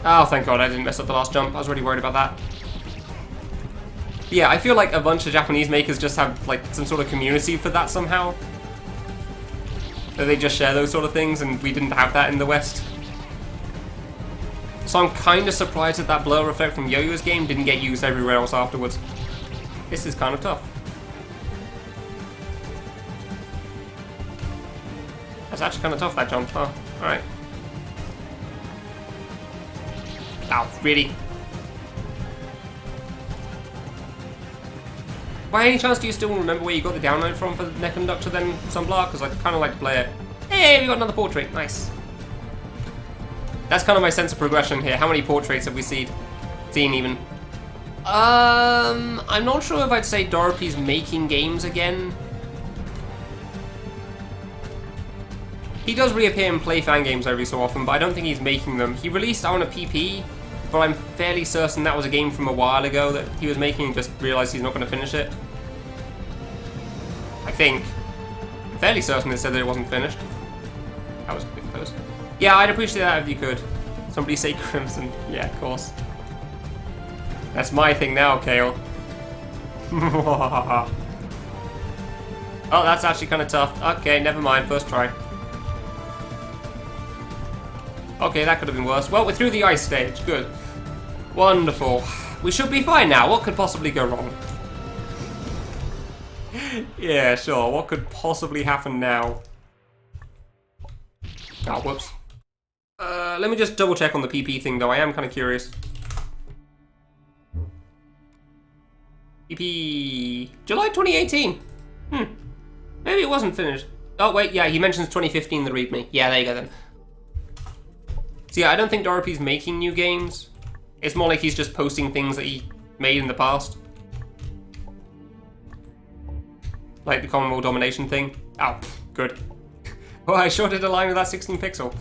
Oh, thank God I didn't mess up the last jump. I was really worried about that. Yeah, I feel like a bunch of Japanese makers just have, like, some sort of community for that somehow. That they just share those sort of things, and we didn't have that in the West. So I'm kind of surprised that blur effect from Yo-Yo's game didn't get used everywhere else afterwards. This is kind of tough. That's actually kind of tough, that jump. Oh, alright. Ow, really? By any chance, do you still remember where you got the download from for Neconductor then, Sunblar? Because I'd kind of like to play it. Hey, we got another portrait. Nice. That's kind of my sense of progression here. How many portraits have we seen even? I'm not sure if I'd say Dorothy's making games again. He does reappear and play fan games every so often, but I don't think he's making them. He released I Want a PP, but I'm fairly certain that was a game from a while ago that he was making and just realized he's not going to finish it. I think. I'm fairly certain it said that it wasn't finished. That was a bit close. Yeah, I'd appreciate that if you could. Somebody say Crimson. Yeah, of course. That's my thing now, Kale. Oh, that's actually kind of tough. Okay, never mind. First try. Okay, that could have been worse. Well, we're through the ice stage. Good. Wonderful. We should be fine now. What could possibly go wrong? Yeah, sure. What could possibly happen now? Oh, whoops. Let me just double check on the PP thing, though. I am kind of curious. PP... July 2018. Maybe it wasn't finished. Oh, wait, yeah, he mentions 2015, the README. Yeah, there you go then. So yeah, I don't think Dorothy's making new games. It's more like he's just posting things that he made in the past. Like the Common World Domination thing. Oh, good. Well, I sure did align with that 16 pixel.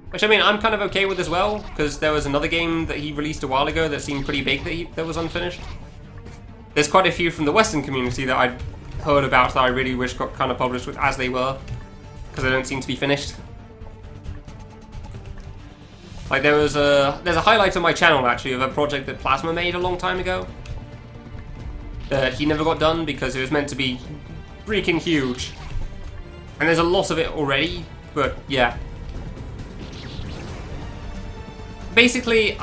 Which, I mean, I'm kind of okay with as well, because there was another game that he released a while ago that seemed pretty big that was unfinished. There's quite a few from the Western community that I'd heard about that I really wish got kind of published as they were, because they don't seem to be finished. Like, there's a highlight on my channel, actually, of a project that Plasma made a long time ago. That he never got done because it was meant to be freaking huge. And there's a lot of it already, but yeah. Basically,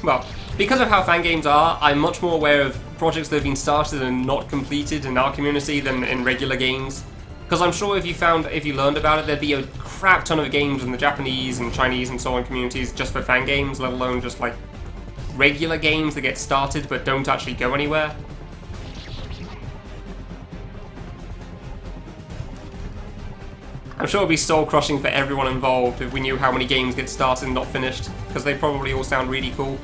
well, because of how fan games are, I'm much more aware of projects that have been started and not completed in our community than in regular games. Because I'm sure if you learned about it, there'd be a crap ton of games in the Japanese and Chinese and so on communities just for fan games, let alone just like regular games that get started but don't actually go anywhere. I'm sure it would be soul-crushing for everyone involved if we knew how many games get started and not finished, because they probably all sound really cool.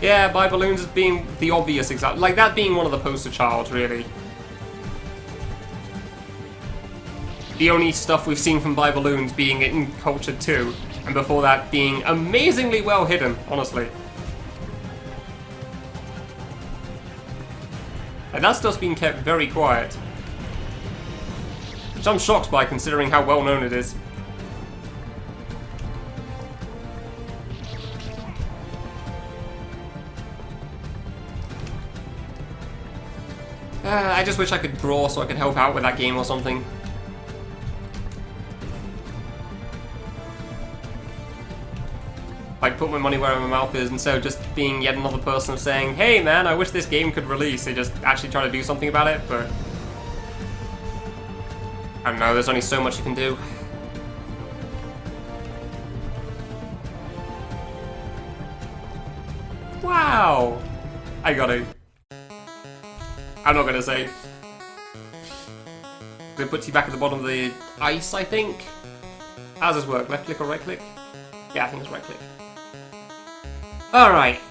Yeah, By Balloons as being the obvious example. Like, that being one of the poster childs, really. The only stuff we've seen from By Balloons being in Culture 2, and before that being amazingly well hidden, honestly. And that stuff's been kept very quiet. Which I'm shocked by, considering how well known it is. I just wish I could draw so I could help out with that game or something. Like, put my money where my mouth is, instead of just being yet another person saying, hey man, I wish this game could release. They just actually try to do something about it, but I don't know, there's only so much you can do. Wow! I got it. I'm not gonna say. It puts you back at the bottom of the ice, I think. How does this work? Left click or right click? Yeah, I think it's right click. Alright.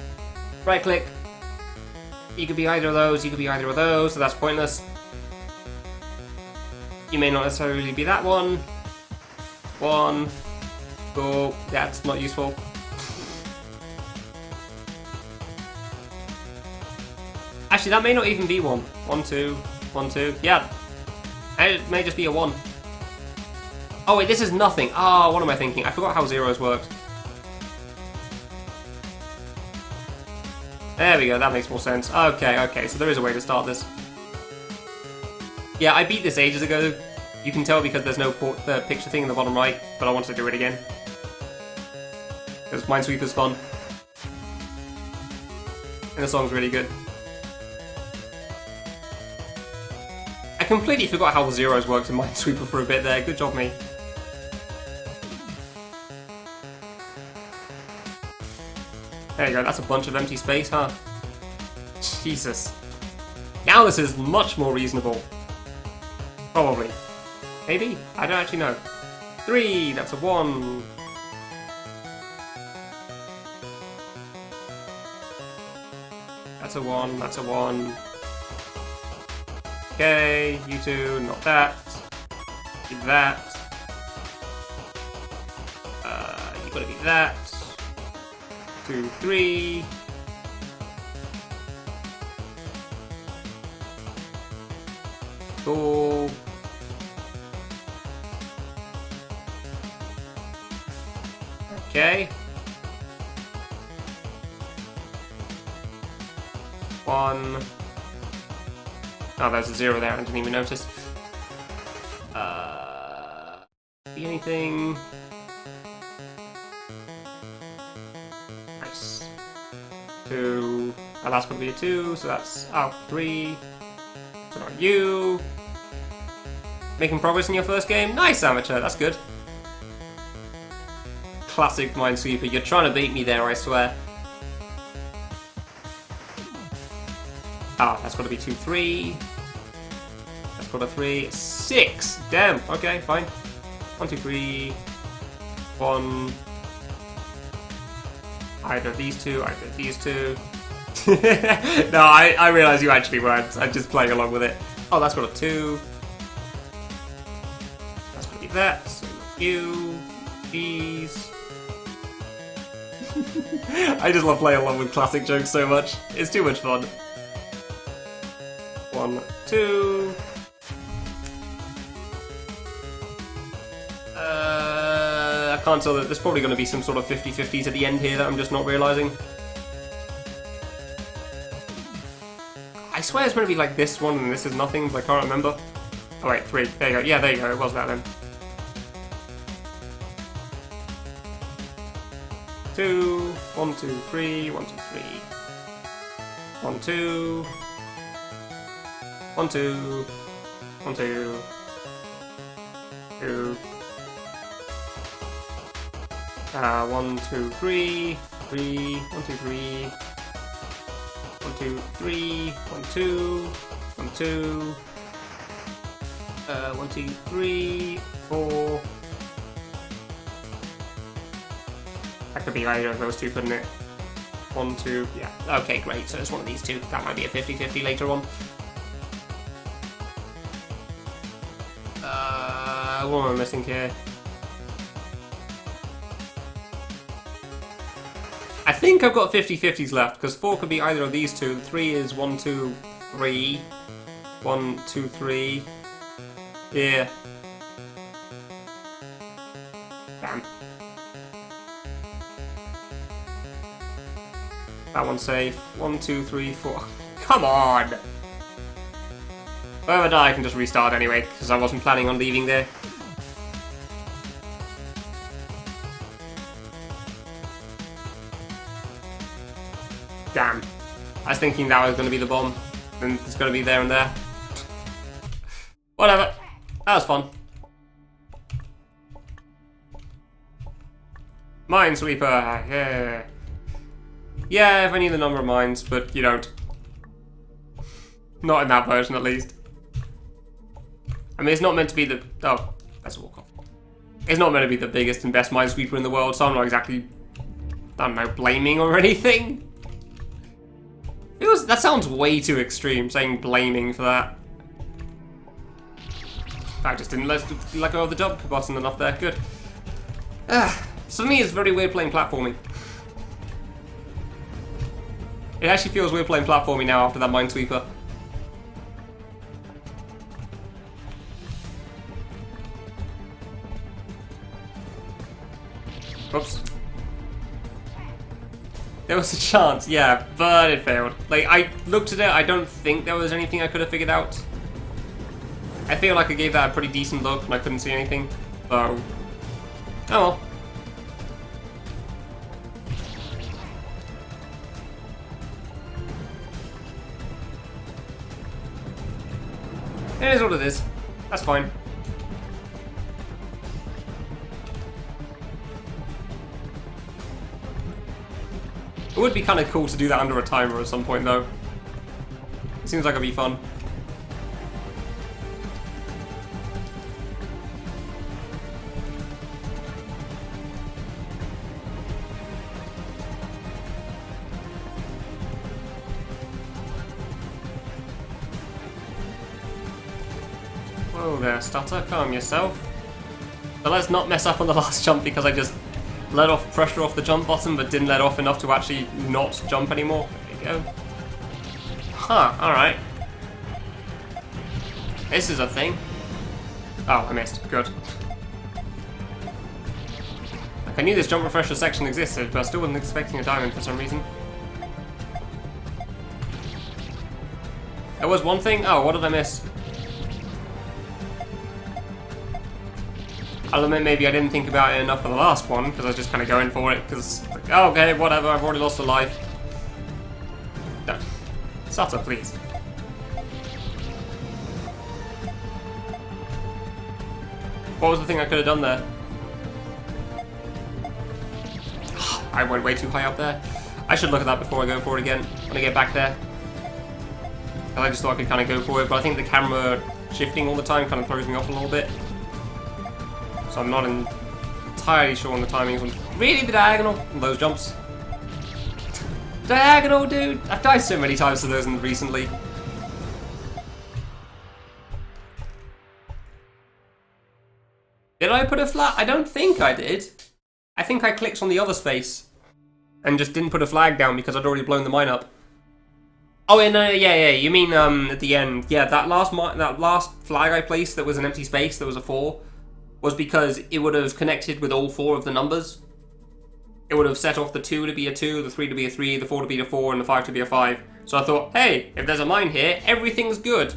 Right click. You could be either of those, you could be either of those, so that's pointless. You may not necessarily be that one. One. Oh, that's not useful. Actually, that may not even be one. 1, 2, 1, 2. Yeah. It may just be a 1. Oh wait, this is nothing. Ah, what am I thinking? I forgot how zeros worked. There we go, that makes more sense. Okay, so there is a way to start this. Yeah, I beat this ages ago. You can tell because there's no picture thing in the bottom right, but I wanted to do it again. Because Minesweeper's fun. And the song's really good. I completely forgot how the zeros worked in Minesweeper for a bit there. Good job, me. There you go, that's a bunch of empty space, huh? Jesus. Now this is much more reasonable. Probably. Maybe? I don't actually know. 3, that's a 1. That's a 1, that's a 1. Okay, you two, not that. Do that. You gotta be that. 2, 3. Cool. Okay. 1. Oh, there's a 0 there, I didn't even notice. Be anything? Nice. 2. Our last one will be a 2, so that's 3. So now you. Making progress in your first game? Nice, amateur, that's good. Classic Minesweeper, you're trying to beat me there, I swear. Ah, that's got to be 2, 3. That's got a 3, 6. Damn. Okay, fine. 1, 2, 3. 1. Either these two, either these two. No, I realise you actually weren't. I'm just playing along with it. Oh, that's got a 2. That's gonna be that. So you, these. I just love playing along with classic jokes so much. It's too much fun. 1, 2. I can't tell that there's probably going to be some sort of 50-50s at the end here that I'm just not realising. I swear it's going to be like this one and this is nothing, but I can't remember. Oh wait, 3. There you go. Yeah, there you go. It was that then. 2. 1, 2, 3. 1, 2, 3. 1, 2. 1, 2. 1, 2. 2. 1, 2, 3. 3. 1, 2, 3. 1, 2, 3. 1, 2. 1, 2. 1, 2, 3. 4. That could be either of those two, couldn't it? 1, 2, yeah. Okay, great. So it's one of these two. That might be a 50-50 later on. What am I missing here? I think I've got 50-50s left, because 4 could be either of these two. 3 is 1, 2, 3. 1, 2, 3. Yeah. Damn. That one's safe. 1, 2, 3, 4. Come on! If I ever die, I can just restart anyway, because I wasn't planning on leaving there. Damn. I was thinking that was going to be the bomb, and it's going to be there and there. Whatever. That was fun. Minesweeper, yeah. Yeah, if I need the number of mines, but you don't. Not in that version, at least. I mean, it's not meant to be the... Oh, that's a walk-off. It's not meant to be the biggest and best minesweeper in the world, so I'm not exactly... I don't know, blaming or anything. That sounds way too extreme, saying blaming for that. I just didn't let go of the jump button enough there. Good. So for me, it's very weird playing platforming. It actually feels weird playing platforming now after that minesweeper. Oops. There was a chance, yeah, but it failed. Like, I looked at it, I don't think there was anything I could have figured out. I feel like I gave that a pretty decent look and I couldn't see anything. So, oh well. It is what it is. That's fine. It would be kind of cool to do that under a timer at some point, though. It seems like it'd be fun. Whoa there, Stutter, calm yourself. But let's not mess up on the last jump because I just let off pressure off the jump button but didn't let off enough to actually not jump anymore. There you go. Huh, alright. This is a thing. Oh, I missed. Good. Like, I knew this jump refresher section existed, but I still wasn't expecting a diamond for some reason. There was one thing? Oh, what did I miss? I'll admit maybe I didn't think about it enough for the last one, because I was just kind of going for it, because, like, oh, okay, whatever, I've already lost a life. No. Sutter, please. What was the thing I could have done there? I went way too high up there. I should look at that before I go for it again, when I get back there. I just thought I could kind of go for it, but I think the camera shifting all the time kind of throws me off a little bit. So I'm not entirely sure on the timings. Really, the diagonal on those jumps? Diagonal, dude! I've died so many times to those recently. Did I put a flag? I don't think I did. I think I clicked on the other space and just didn't put a flag down because I'd already blown the mine up. Oh, yeah. You mean at the end? Yeah, that last flag I placed that was an empty space, that was a 4, was because it would have connected with all 4 of the numbers. It would have set off the 2 to be a 2, the 3 to be a 3, the 4 to be a 4, and the 5 to be a 5. So I thought, hey, if there's a mine here, everything's good.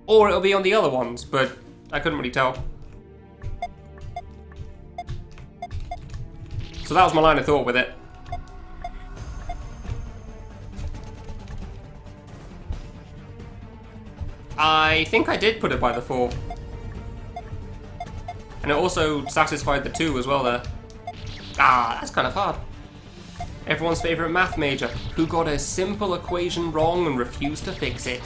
Or it'll be on the other ones, but I couldn't really tell. So that was my line of thought with it. I think I did put it by the 4. And it also satisfied the 2 as well there. Ah, that's kind of hard. Everyone's favourite math major, who got a simple equation wrong and refused to fix it.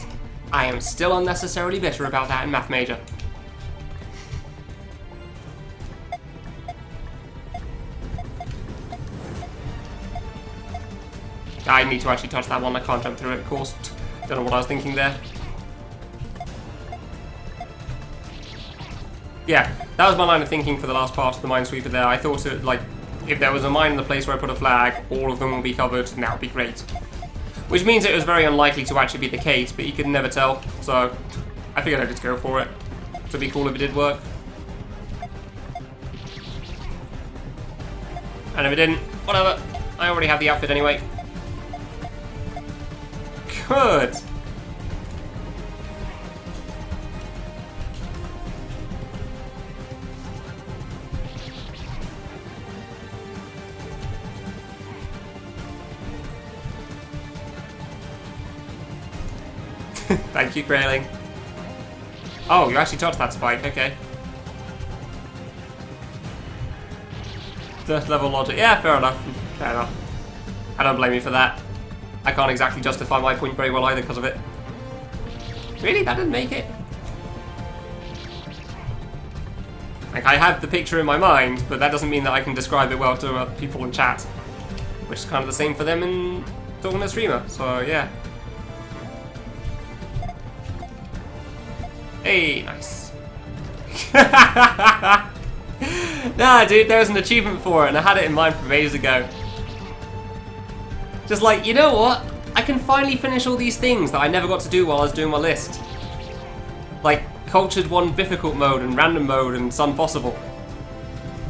I am still unnecessarily bitter about that in math major. I need to actually touch that one, I can't jump through it, of course. Don't know what I was thinking there. Yeah, that was my line of thinking for the last part of the minesweeper there. I thought it, like, if there was a mine in the place where I put a flag, all of them will be covered, and that would be great. Which means it was very unlikely to actually be the case, but you could never tell, so I figured I'd just go for it. It'd be cool if it did work. And if it didn't, whatever. I already have the outfit anyway. Good! Thank you, Grayling. Oh, you actually touched that spike, okay. 3rd level logic. Yeah, fair enough. Fair enough. I don't blame you for that. I can't exactly justify my point very well either because of it. Really? That didn't make it? Like, I have the picture in my mind, but that doesn't mean that I can describe it well to people in chat. Which is kind of the same for them in talking to a streamer, so yeah. Hey, nice. Nah, dude, there was an achievement for it, and I had it in mind from ages ago. Just like, you know what? I can finally finish all these things that I never got to do while I was doing my list. Like, Cultured 1 Bifficult mode, and Random mode, and Sun Possible.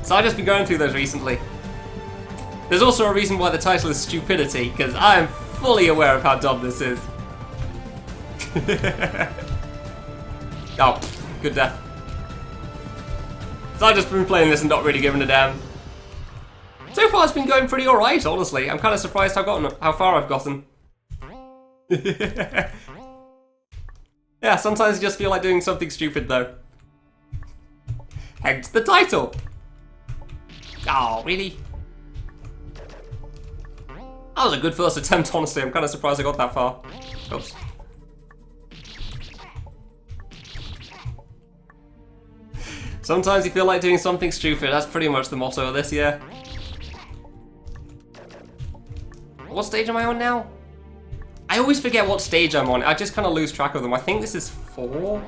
So I've just been going through those recently. There's also a reason why the title is Stupidity, because I am fully aware of how dumb this is. Oh, good death. So I've just been playing this and not really giving a damn. So far it's been going pretty alright, honestly. I'm kind of surprised how far I've gotten. Yeah, sometimes you just feel like doing something stupid though. Hence the title. Oh, really? That was a good first attempt, honestly. I'm kind of surprised I got that far. Oops. Sometimes you feel like doing something stupid. That's pretty much the motto of this, yeah. What stage am I on now? I always forget what stage I'm on. I just kind of lose track of them. I think this is 4?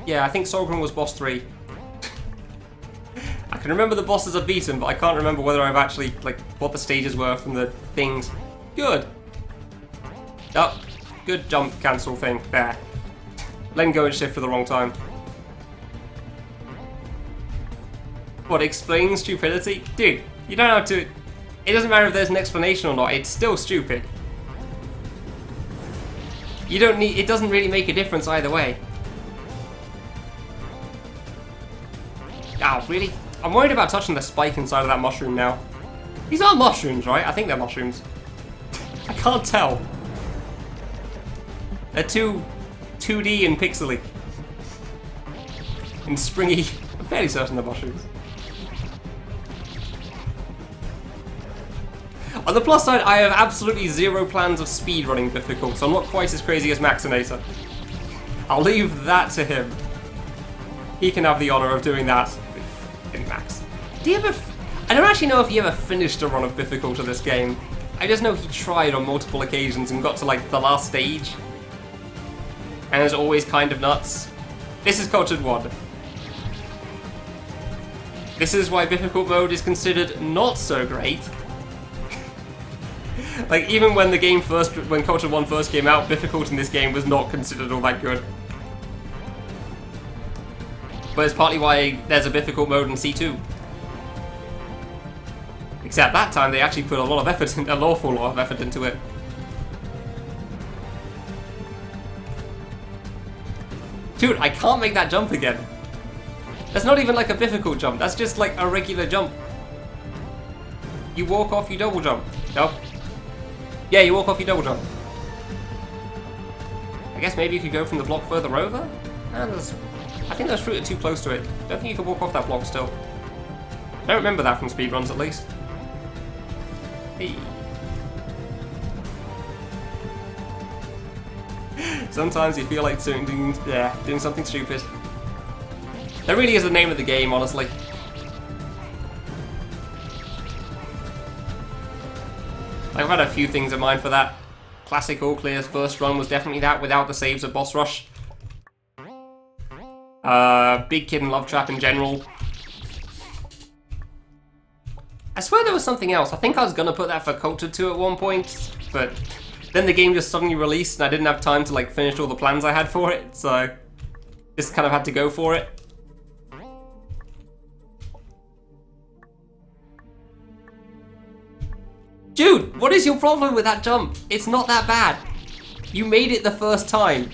Yeah, I think Solgren was boss 3. I can remember the bosses I've beaten, but I can't remember whether I've actually, like, what the stages were from the things. Good. Oh, good jump cancel thing. There. Letting go and shift for the wrong time. What, explain stupidity? Dude, you don't have to... It doesn't matter if there's an explanation or not, it's still stupid. You don't need... It doesn't really make a difference either way. Oh, really? I'm worried about touching the spike inside of that mushroom now. These are mushrooms, right? I think they're mushrooms. I can't tell. They're too 2D and pixely. And springy. I'm fairly certain they're mushrooms. On the plus side, I have absolutely zero plans of speedrunning Bifficult, so I'm not quite as crazy as Maxinator. I'll leave that to him. He can have the honour of doing that in Max. Do you ever... I don't actually know if he ever finished a run of Bifficult of this game. I just know he tried on multiple occasions and got to like the last stage. And is always kind of nuts. This is Cultured 1. This is why Bifficult mode is considered not so great. Like, even when the game when Cultured 1 first came out, Bifficult in this game was not considered all that good. But it's partly why there's a Bifficult mode in C2. Except that time they actually put a lot of effort, an awful lot of effort into it. Dude, I can't make that jump again. That's not even like a Bifficult jump, that's just like a regular jump. You walk off, you double jump. No? Yeah, you walk off, you double jump. I guess maybe you could go from the block further over? I think those fruit are too close to it. Don't think you can walk off that block still. I don't remember that from speedruns at least. Hey. Sometimes you feel like doing something stupid. That really is the name of the game, honestly. I've had a few things in mind for that. Classic All Clear's first run was definitely that, without the saves of Boss Rush. Big Kid and Love Trap in general. I swear there was something else. I think I was gonna put that for Cultured 2 at one point, but then the game just suddenly released and I didn't have time to like finish all the plans I had for it, so just kind of had to go for it. Dude, what is your problem with that jump? It's not that bad. You made it the first time.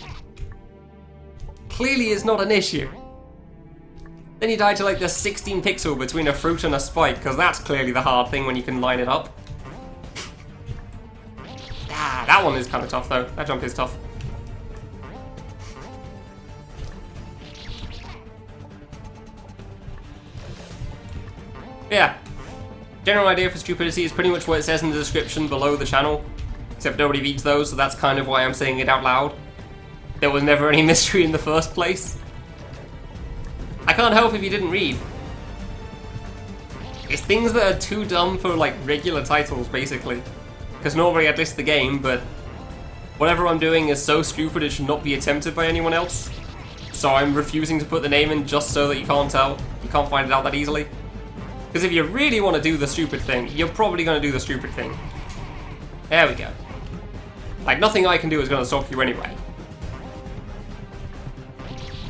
Clearly it's not an issue. Then you died to like the 16 pixel between a fruit and a spike, because that's clearly the hard thing when you can line it up. Ah, that one is kind of tough though. That jump is tough. Yeah. General idea for stupidity is pretty much what it says in the description below the channel, except nobody reads those, so that's kind of why I'm saying it out loud. There was never any mystery in the first place. I can't help if you didn't read. It's things that are too dumb for like regular titles, basically. Because normally I'd list the game, but whatever I'm doing is so stupid it should not be attempted by anyone else. So I'm refusing to put the name in just so that you can't tell. You can't find it out that easily. Because if you really want to do the stupid thing, you're probably going to do the stupid thing. There we go. Like, nothing I can do is going to stop you anyway.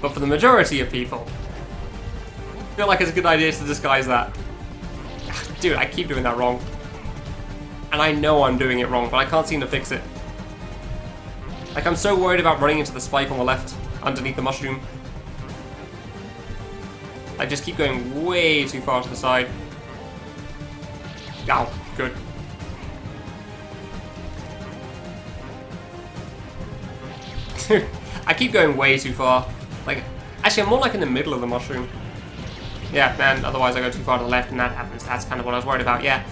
But for the majority of people, I feel like it's a good idea to disguise that. Dude, I keep doing that wrong. And I know I'm doing it wrong, but I can't seem to fix it. Like, I'm so worried about running into the spike on the left, underneath the mushroom. I just keep going way too far to the side. Ow, good. I keep going way too far. Like, actually I'm more like in the middle of the mushroom. Yeah, and otherwise I go too far to the left and that happens. That's kind of what I was worried about, yeah.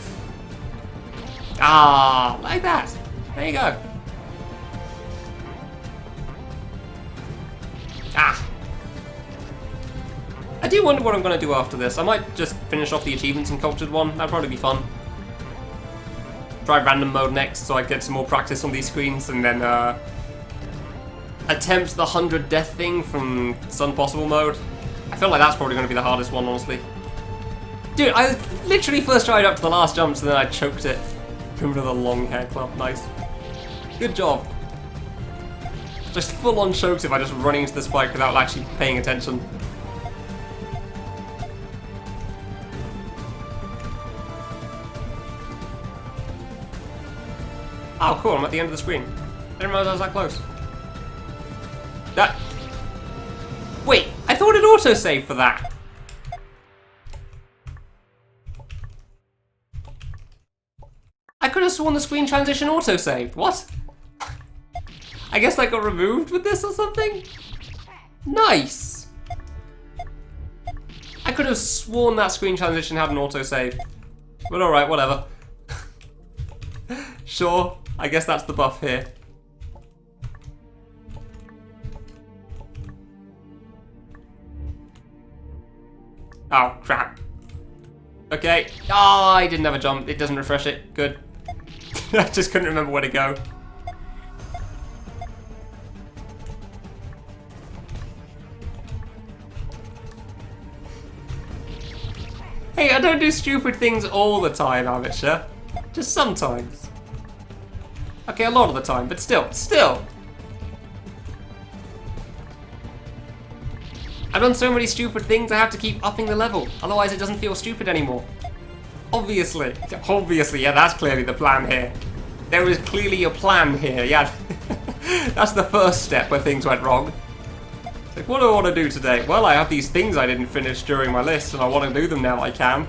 Ah, like that. There you go. Ah. I do wonder what I'm going to do after this. I might just finish off the achievements in Cultured 1. That'd probably be fun. Try random mode next so I get some more practice on these screens, and then attempt the 100 death thing from Sun Possible mode. I feel like that's probably going to be the hardest one, honestly. Dude, I literally first tried up to the last jumps and then I choked it. Remember the long hair club, nice. Good job. Just full on choked it by just running into the spike without actually paying attention. Oh, cool, I'm at the end of the screen. I didn't realize I was that close. That... Wait, I thought it auto-saved for that. I could have sworn the screen transition auto-saved. What? I guess I got removed with this or something? Nice! I could have sworn that screen transition had an auto-save. But alright, whatever. Sure, I guess that's the buff here. Oh, crap. Okay. Oh, I didn't have a jump. It doesn't refresh it. Good. I just couldn't remember where to go. Hey, I don't do stupid things all the time, amateur. Just sometimes. Okay, a lot of the time, but still. I've done so many stupid things I have to keep upping the level, otherwise it doesn't feel stupid anymore. Obviously, yeah, that's clearly the plan here. There is clearly a plan here, yeah. That's the first step where things went wrong. Like, what do I want to do today? Well, I have these things I didn't finish during my list, and I want to do them now I can.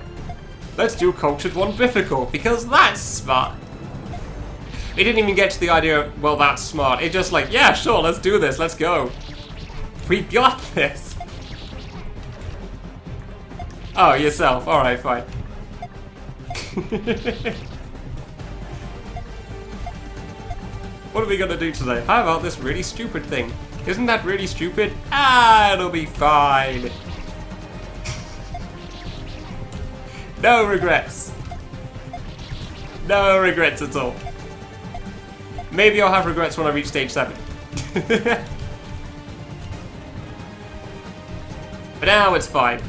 Let's do Cultured 1 Bifficult, because that's smart. It didn't even get to the idea of, well, that's smart. It just like, yeah, sure, let's do this, let's go. We got this. Oh, yourself. Alright, fine. What are we gonna do today? How about this really stupid thing? Isn't that really stupid? Ah, it'll be fine. No regrets. No regrets at all. Maybe I'll have regrets when I reach stage 7. But now it's fine.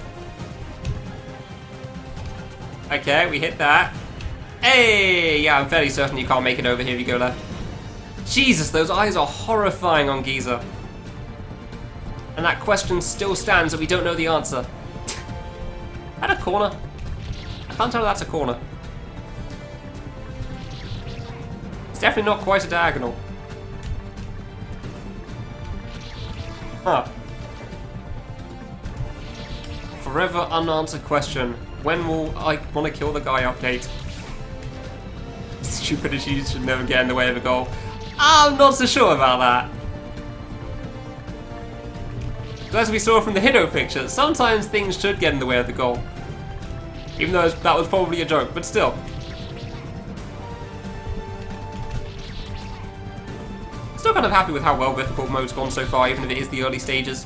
Okay, we hit that. Hey! Yeah, I'm fairly certain you can't make it over here if you go left. Jesus, those eyes are horrifying on Giza. And that question still stands that we don't know the answer. Is that a corner? I can't tell if that's a corner. It's definitely not quite a diagonal. Huh. Forever unanswered question. When will I want to kill the guy update? Stupid issues should never get in the way of a goal. I'm not so sure about that. So as we saw from the Hiddo picture, sometimes things should get in the way of the goal. Even though that was probably a joke, but still. Still kind of happy with how well Bifficult mode's gone so far, even if it is the early stages.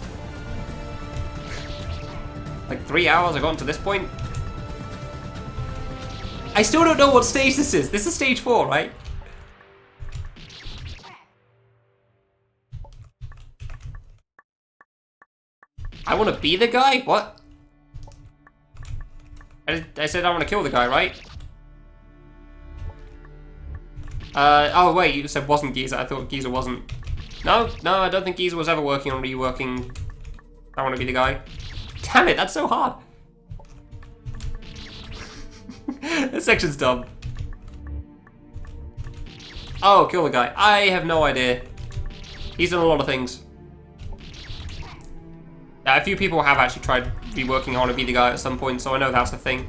Like 3 hours I've gotten to this point. I still don't know what stage this is. This is stage 4, right? I want to be the guy? What? I said I want to kill the guy, right? Oh wait, you said wasn't Giza. I thought Giza wasn't. No, I don't think Giza was ever working on reworking I want to be the guy. Damn it, that's so hard. This section's dumb. Oh, kill the guy. I have no idea. He's done a lot of things. A few people have actually tried reworking I want to be the guy at some point, so I know that's a thing.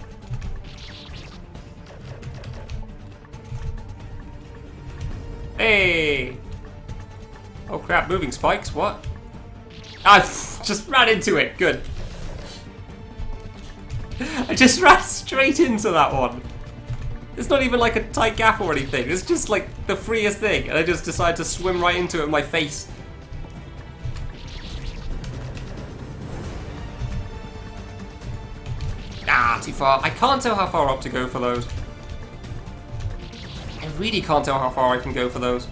Hey! Oh crap, moving spikes, what? I just ran into it, good. I just ran straight into that one. It's not even like a tight gap or anything, it's just like the freest thing, and I just decided to swim right into it with my face. Ah, too far. I can't tell how far up to go for those. I really can't tell how far I can go for those.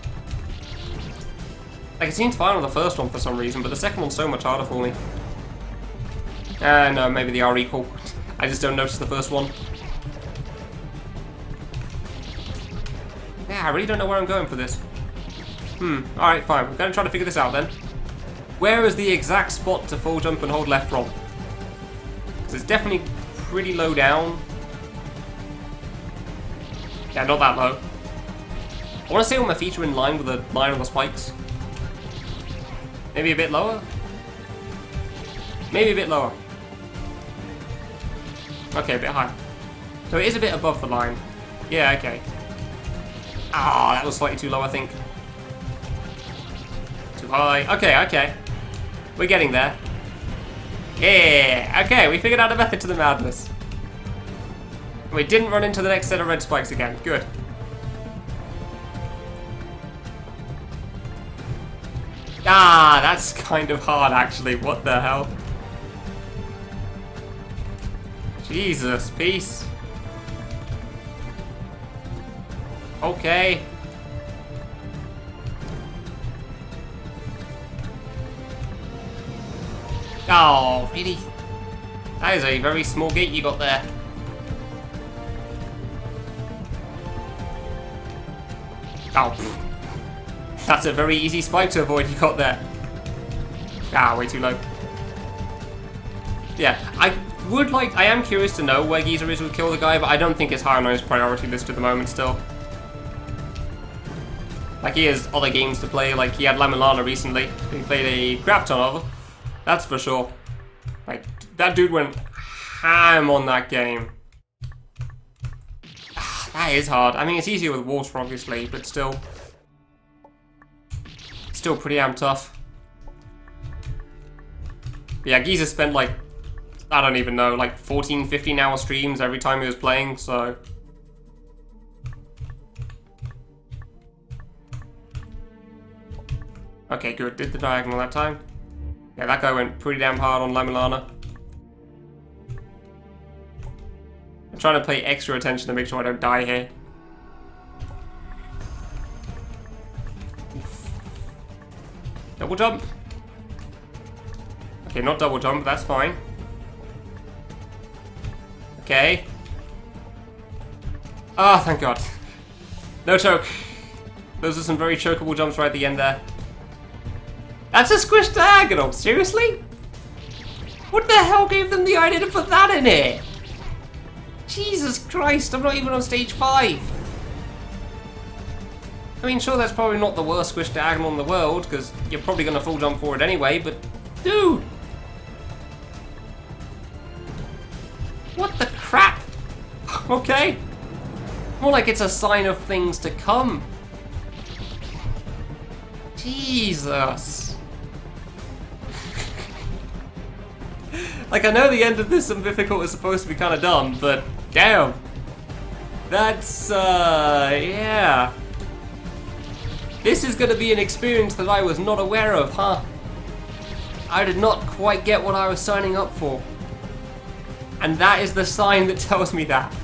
Like, it seemed fine on the first one for some reason, but the second one's so much harder for me. No, maybe they are equal. I just don't notice the first one. Yeah, I really don't know where I'm going for this. Alright, fine. We're going to try to figure this out then. Where is the exact spot to full jump and hold left from? Because it's definitely pretty low down. Yeah, not that low. I want to say when my feet are in line with the line of the spikes. Maybe a bit lower? Maybe a bit lower. Okay, a bit higher. So it is a bit above the line. Yeah, okay. Ah, that was slightly too low, I think. Too high. Okay. We're getting there. Yeah, okay, we figured out a method to the madness. We didn't run into the next set of red spikes again. Good. Ah, that's kind of hard actually. What the hell? Jesus, peace. Okay. Oh, really? That is a very small gate you got there. Oh. That's a very easy spike to avoid you got there. Ah, way too low. Yeah, I am curious to know where Geezer is with Kill the Guy, but I don't think it's high on his priority list at the moment still. Like, he has other games to play, like he had Lemon Lana recently. He played a crap ton of them. That's for sure. Like, that dude went ham on that game. That is hard. I mean, it's easier with water, obviously, but still. Still pretty damn tough. But yeah, Geezer spent like, I don't even know, like 14, 15 hour streams every time he was playing, so. Okay, good. Did the diagonal that time. Yeah, that guy went pretty damn hard on Lemon Lana. I'm trying to pay extra attention to make sure I don't die here. Double jump. Okay, not double jump, but that's fine. Okay. Ah, thank God. No choke. Those are some very chokeable jumps right at the end there. That's a squished diagonal, seriously? What the hell gave them the idea to put that in here? Jesus Christ, I'm not even on stage 5. I mean, sure, that's probably not the worst squished diagonal in the world, because you're probably going to full jump for it anyway, but dude! What the crap? Okay. More like it's a sign of things to come. Jesus. Like, I know the end of this and Bifficult is supposed to be kind of dumb, but damn. That's, yeah. This is going to be an experience that I was not aware of, huh? I did not quite get what I was signing up for. And that is the sign that tells me that.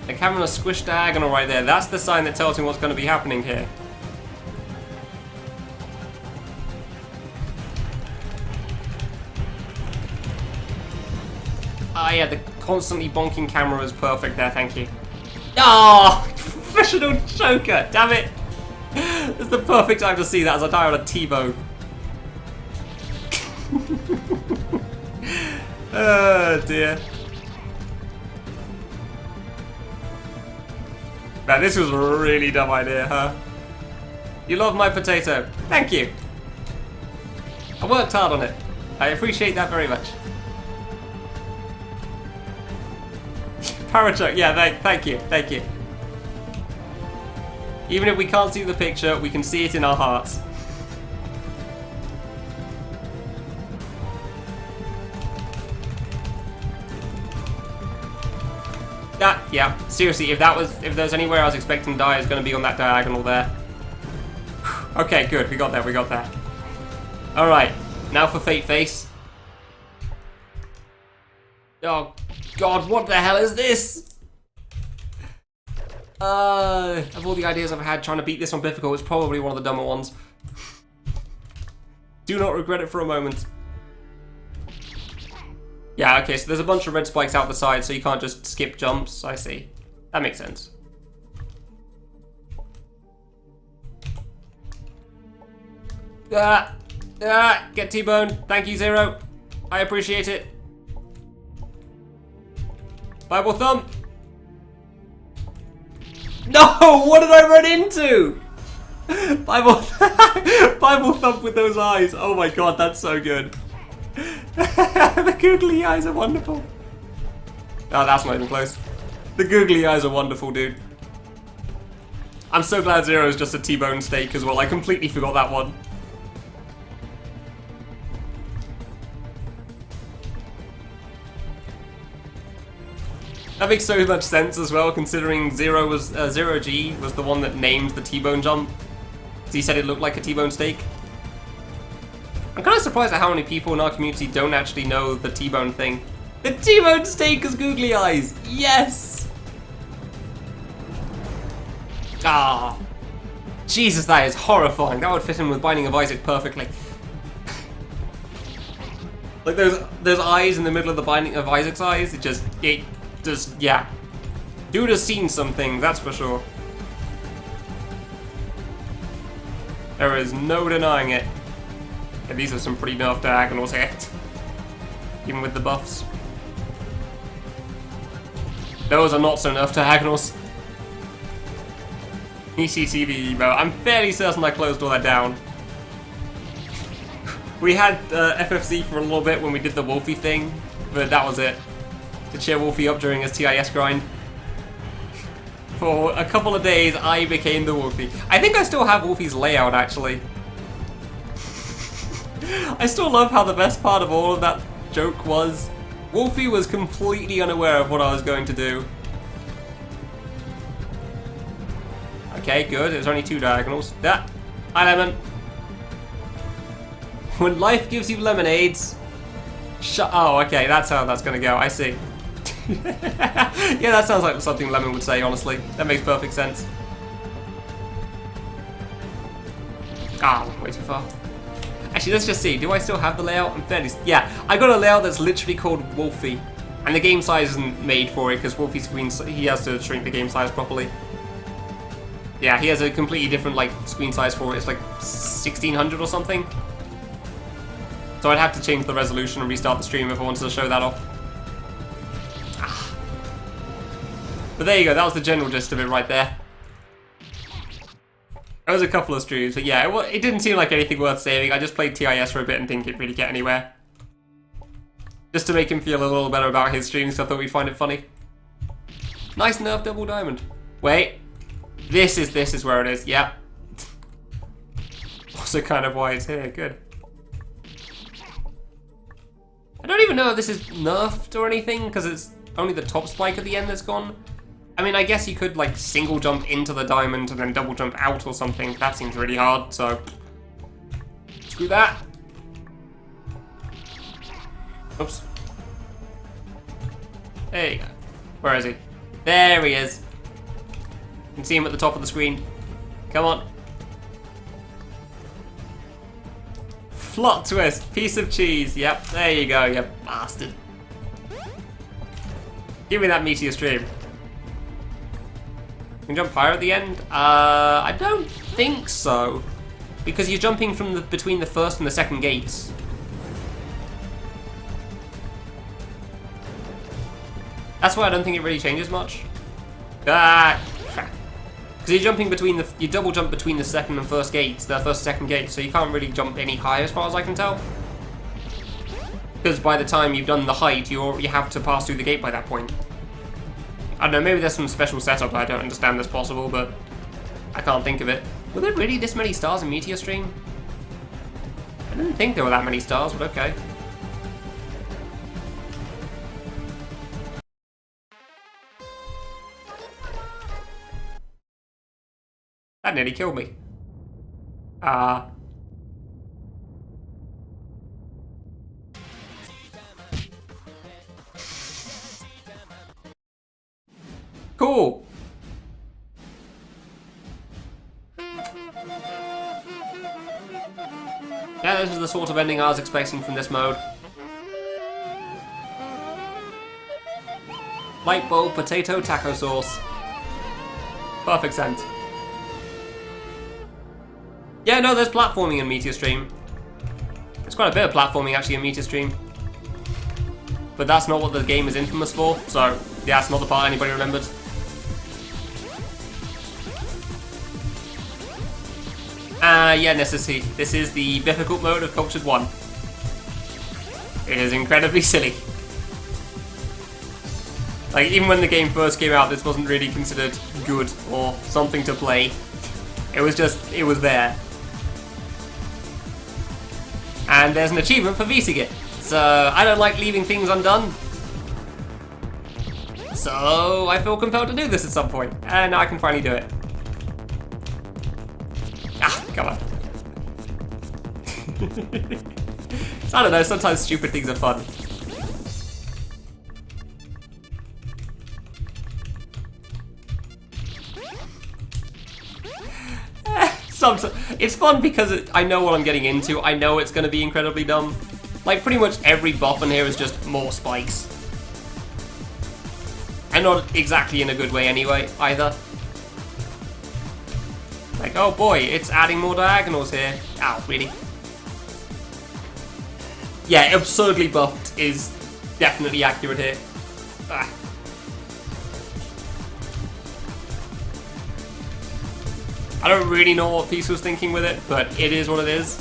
Like having a squish diagonal right there, that's the sign that tells me what's going to be happening here. Ah, yeah, the constantly bonking camera is perfect there, thank you. Oh, professional choker, damn it. It's the perfect time to see that as I die on a T-bone. Oh dear. Man, this was a really dumb idea, huh? You love my potato. Thank you. I worked hard on it. I appreciate that very much. Parachuck, yeah, thank you, thank you. Even if we can't see the picture, we can see it in our hearts. That, yeah, seriously, if there's anywhere I was expecting to die, it's going to be on that diagonal there. Okay, good, we got there, we got there. Alright, now for Fate Face. Oh, God, what the hell is this? Of all the ideas I've had trying to beat this on Bifficult, it's probably one of the dumber ones. Do not regret it for a moment. Yeah, okay, so there's a bunch of red spikes out the side, so you can't just skip jumps, I see. That makes sense. Get T-boned. Thank you, Zero. I appreciate it. Bible thump. No, what did I run into? Bible, Bible thump with those eyes. Oh my God, that's so good. The googly eyes are wonderful. Oh, that's not even close. The googly eyes are wonderful, dude. I'm so glad Zero is just a T-bone steak as well. I completely forgot that one. That makes so much sense as well, considering Zero G was the one that named the T-bone jump. So he said it looked like a T-bone steak. I'm kind of surprised at how many people in our community don't actually know the T-bone thing. The T-bone steak has googly eyes! Yes! Ah, Jesus, that is horrifying. That would fit in with Binding of Isaac perfectly. Like those eyes in the middle of the Binding of Isaac's eyes, it just, yeah. Dude has seen something, that's for sure. There is no denying it. Yeah, these are some pretty nerfed diagonals here. Even with the buffs. Those are not so nerfed diagonals. ECTV emo. I'm fairly certain I closed all that down. We had FFC for a little bit when we did the Wolfie thing, but that was it. To cheer Wolfie up during his TIS grind. For a couple of days, I became the Wolfie. I think I still have Wolfie's layout, actually. I still love how the best part of all of that joke was Wolfie was completely unaware of what I was going to do. Okay, good. There's only 2 diagonals. Hi, Lemon. When life gives you lemonades. Oh, okay. That's how that's gonna go. I see. Yeah, that sounds like something Lemon would say, honestly. That makes perfect sense. Ah, way too far. Actually, let's just see. Do I still have the layout? I'm fairly... Yeah, I got a layout that's literally called Wolfie. And the game size isn't made for it, because Wolfie's screen... He has to shrink the game size properly. Yeah, he has a completely different, like, screen size for it. It's like 1600 or something. So I'd have to change the resolution and restart the stream if I wanted to show that off. Ah. But there you go, that was the general gist of it right there. There was a couple of streams, but yeah, it didn't seem like anything worth saving. I just played TIS for a bit and didn't really get anywhere. Just to make him feel a little better about his streams, so I thought we'd find it funny. Nice nerf double diamond. Wait. This is where it is, yep. Also kind of why it's here, good. I don't even know if this is nerfed or anything, because it's only the top spike at the end that's gone. I mean, I guess you could, like, single jump into the diamond and then double jump out or something. That seems really hard, so... Screw that. Oops. There you go. Where is he? There he is. You can see him at the top of the screen. Come on. Plot twist. Piece of cheese. Yep, there you go, you bastard. Give me that meteor stream. You can jump higher at the end? I don't think so. Because you're jumping from between the first and the second gates. That's why I don't think it really changes much. Ah, crap. Because you're jumping between you double jump between the second and first gates, the first and second gates, so you can't really jump any higher as far as I can tell. Because by the time you've done the height, you have to pass through the gate by that point. I don't know, maybe there's some special setup I don't understand that's possible, but I can't think of it. Were there really this many stars in Meteor Stream? I didn't think there were that many stars, but okay. That nearly killed me. Cool. Yeah, this is the sort of ending I was expecting from this mode. Light bulb, potato, taco sauce. Perfect sense. Yeah, no, there's platforming in Meteor Stream. There's quite a bit of platforming actually in Meteor Stream. But that's not what the game is infamous for, so yeah, that's not the part anybody remembered. Yeah, necessity. This is the Bifficult mode of Cultured 1. It is incredibly silly. Like, even when the game first came out, this wasn't really considered good or something to play. It was just, it was there. And there's an achievement for VCing it. So, I don't like leaving things undone. So I feel compelled to do this at some point, and now I can finally do it. Ah, come on. I don't know, sometimes stupid things are fun. It's fun because I know what I'm getting into. I know it's going to be incredibly dumb. Like, pretty much every buff in here is just more spikes. And not exactly in a good way anyway, either. Like, oh boy, it's adding more diagonals here. Ow, really? Yeah, absurdly buffed is definitely accurate here. Ah. I don't really know what Peace was thinking with it, but it is what it is.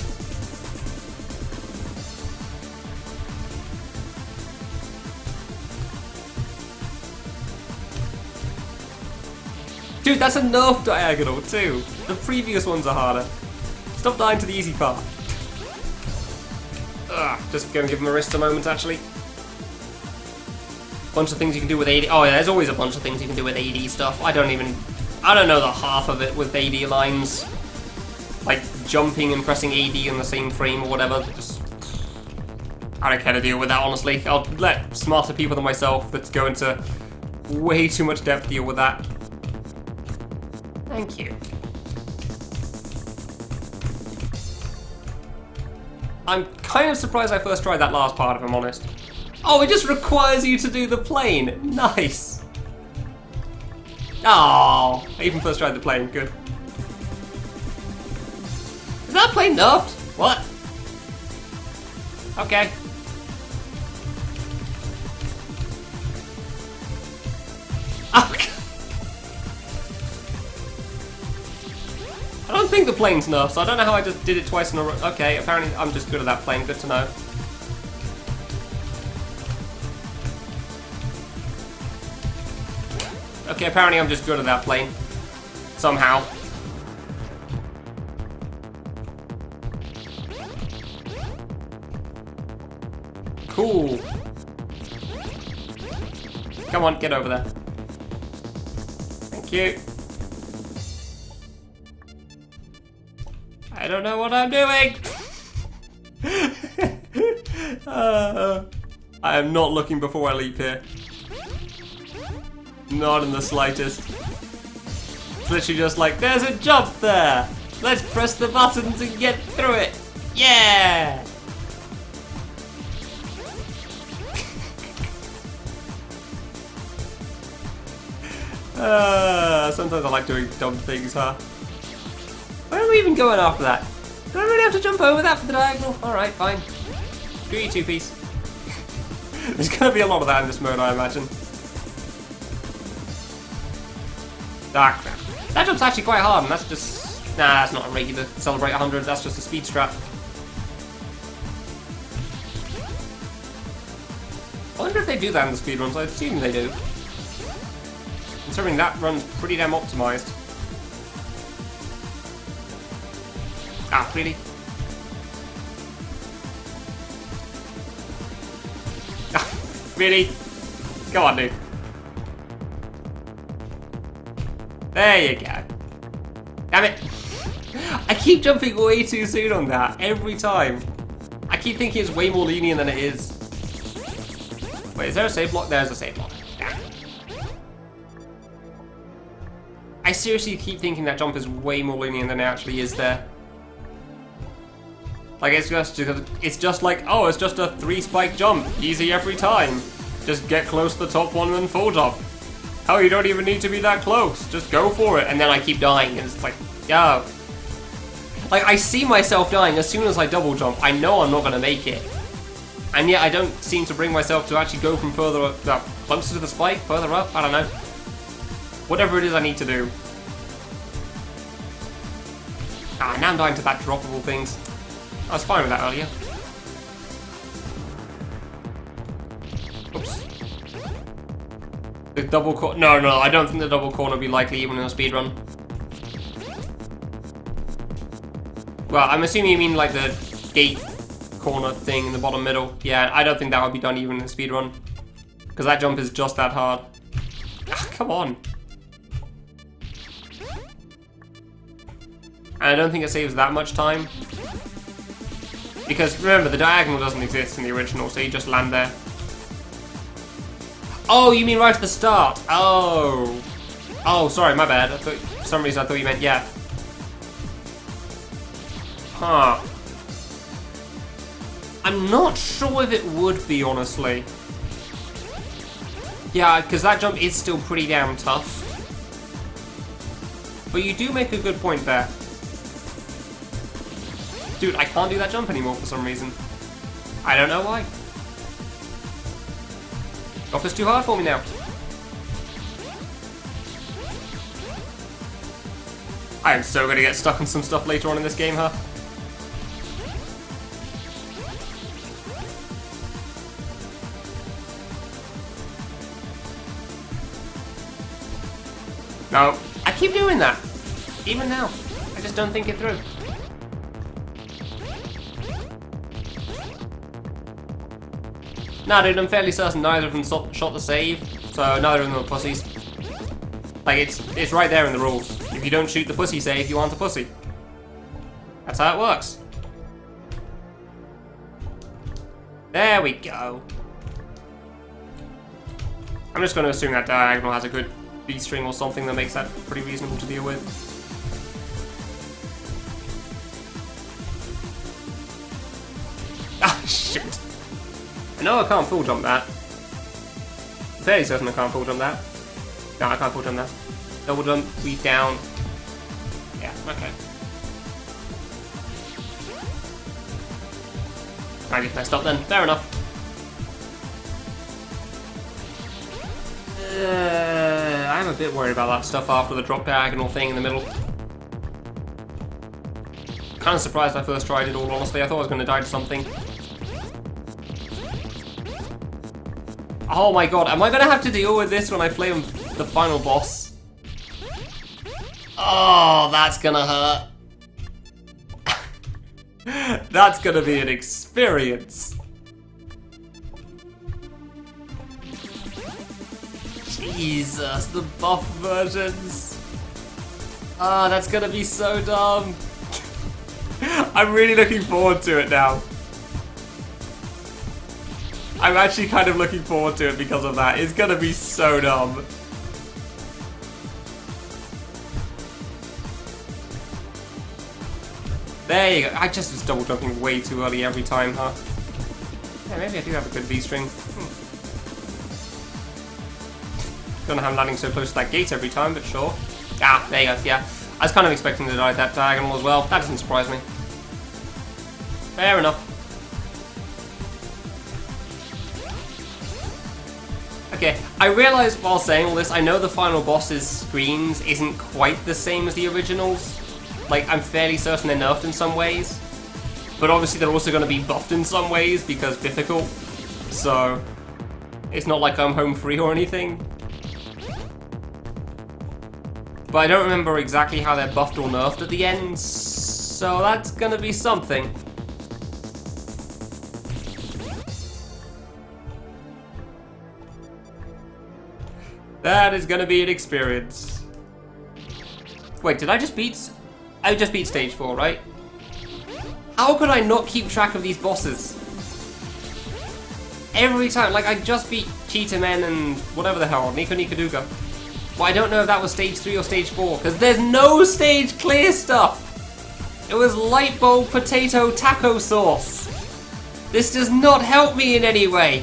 Dude, that's a nerf diagonal too. The previous ones are harder. Stop dying to the easy part. Ugh, just gonna give him a wrist a moment actually. Bunch of things you can do with AD. Oh yeah, there's always a bunch of things you can do with AD stuff. I don't know the half of it with AD lines. Like jumping and pressing AD in the same frame or whatever. Just, I don't care to deal with that, honestly. I'll let smarter people than myself that go into way too much depth deal with that. Thank you. I'm kind of surprised I first tried that last part, if I'm honest. Oh, it just requires you to do the plane. Nice. Oh, I even first tried the plane. Good. Is that plane nerfed? What? Okay. Okay. I don't think the plane's nerfed, so I don't know how I just did it twice in a row. Okay, apparently I'm just good at that plane. Good to know. Okay, apparently I'm just good at that plane. Somehow. Cool. Come on, get over there. Thank you. I don't know what I'm doing. I am not looking before I leap here. Not in the slightest. It's literally just like, there's a jump there! Let's press the buttons and get through it! Yeah! Sometimes I like doing dumb things, huh? Where are we even going after that? Do I really have to jump over that for the diagonal? Alright, fine. Screw you, two-piece. There's gonna be a lot of that in this mode, I imagine. Ah, crap. That jump's actually quite hard, and that's just... Nah, that's not a regular Celebrate 100, that's just a speed strap. I wonder if they do that in the speedruns, I assume they do. Considering that run's pretty damn optimized. Ah, really? Ah, really? Go on, dude. There you go. Damn it. I keep jumping way too soon on that, every time. I keep thinking it's way more lenient than it is. Wait, is there a save block? There's a save block. Damn. I seriously keep thinking that jump is way more lenient than it actually is there. Like, it's just like, oh, it's just a 3-spike jump. Easy every time. Just get close to the top one and then full jump. Oh, you don't even need to be that close. Just go for it. And then I keep dying, and it's like, yeah. Like, I see myself dying as soon as I double jump. I know I'm not going to make it. And yet I don't seem to bring myself to actually go from further up, closer to the spike, further up, I don't know. Whatever it is I need to do. Ah, now I'm dying to that droppable things. I was fine with that earlier. Oops. The double corner. No, I don't think the double corner would be likely even in a speedrun. Well, I'm assuming you mean like the gate corner thing in the bottom middle. Yeah, I don't think that would be done even in a speedrun. Because that jump is just that hard. Ah, come on. And I don't think it saves that much time. Because remember, the diagonal doesn't exist in the original, so you just land there. Oh, you mean right at the start? Oh. Oh, sorry, my bad. I thought, for some reason I thought you meant, yeah. Huh. I'm not sure if it would be, honestly. Yeah, because that jump is still pretty damn tough. But you do make a good point there. Dude, I can't do that jump anymore for some reason. I don't know why. Golf is too hard for me now. I am so gonna get stuck on some stuff later on in this game, huh? No, I keep doing that. Even now. I just don't think it through. Nah, dude, I'm fairly certain neither of them shot the save, so neither of them are pussies. Like, it's right there in the rules. If you don't shoot the pussy save, you aren't a pussy. That's how it works. There we go. I'm just going to assume that diagonal has a good B string or something that makes that pretty reasonable to deal with. Ah, shit. I know I can't full jump that. I'm fairly certain I can't full jump that. No, I can't full jump that. Double jump, weave down. Yeah, okay. I just messed up then. Fair enough. I'm a bit worried about that stuff after the drop diagonal thing in the middle. Kind of surprised I first tried it, all honestly. I thought I was going to die to something. Oh my god, am I going to have to deal with this when I play the final boss? Oh, that's going to hurt. That's going to be an experience. Jesus, the buff versions. Ah, that's going to be so dumb. I'm really looking forward to it now. I'm actually kind of looking forward to it because of that. It's gonna be so dumb. There you go. I just was double jumping way too early every time, huh? Yeah, maybe I do have a good V-string. Don't know how I'm landing so close to that gate every time, but sure. Ah, there you go, yeah. I was kind of expecting to die that diagonal as well. That doesn't surprise me. Fair enough. Okay, I realise while saying all this, I know the final boss's screens isn't quite the same as the originals. Like, I'm fairly certain they're nerfed in some ways. But obviously they're also going to be buffed in some ways because Bifficult. So, it's not like I'm home free or anything. But I don't remember exactly how they're buffed or nerfed at the end, so that's going to be something. That is going to be an experience. Wait, did I just beat... I just beat stage 4, right? How could I not keep track of these bosses? Every time, like I just beat Cheetah Men and whatever the hell, Nico Nico Duga. Well, I don't know if that was stage 3 or stage 4, because there's no stage clear stuff! It was light bulb potato taco sauce. This does not help me in any way.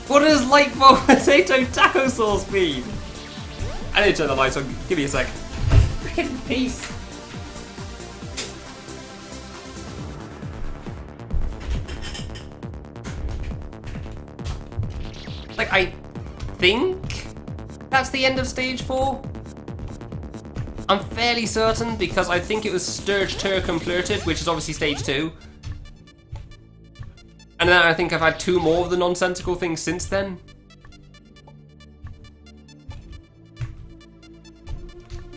What does light bulb potato taco sauce mean? I need to turn the lights on, give me a sec. Freaking peace. Like, I think that's the end of stage 4. I'm fairly certain because I think it was Sturge Tur completed, which is obviously stage 2. And then I think I've had 2 more of the nonsensical things since then.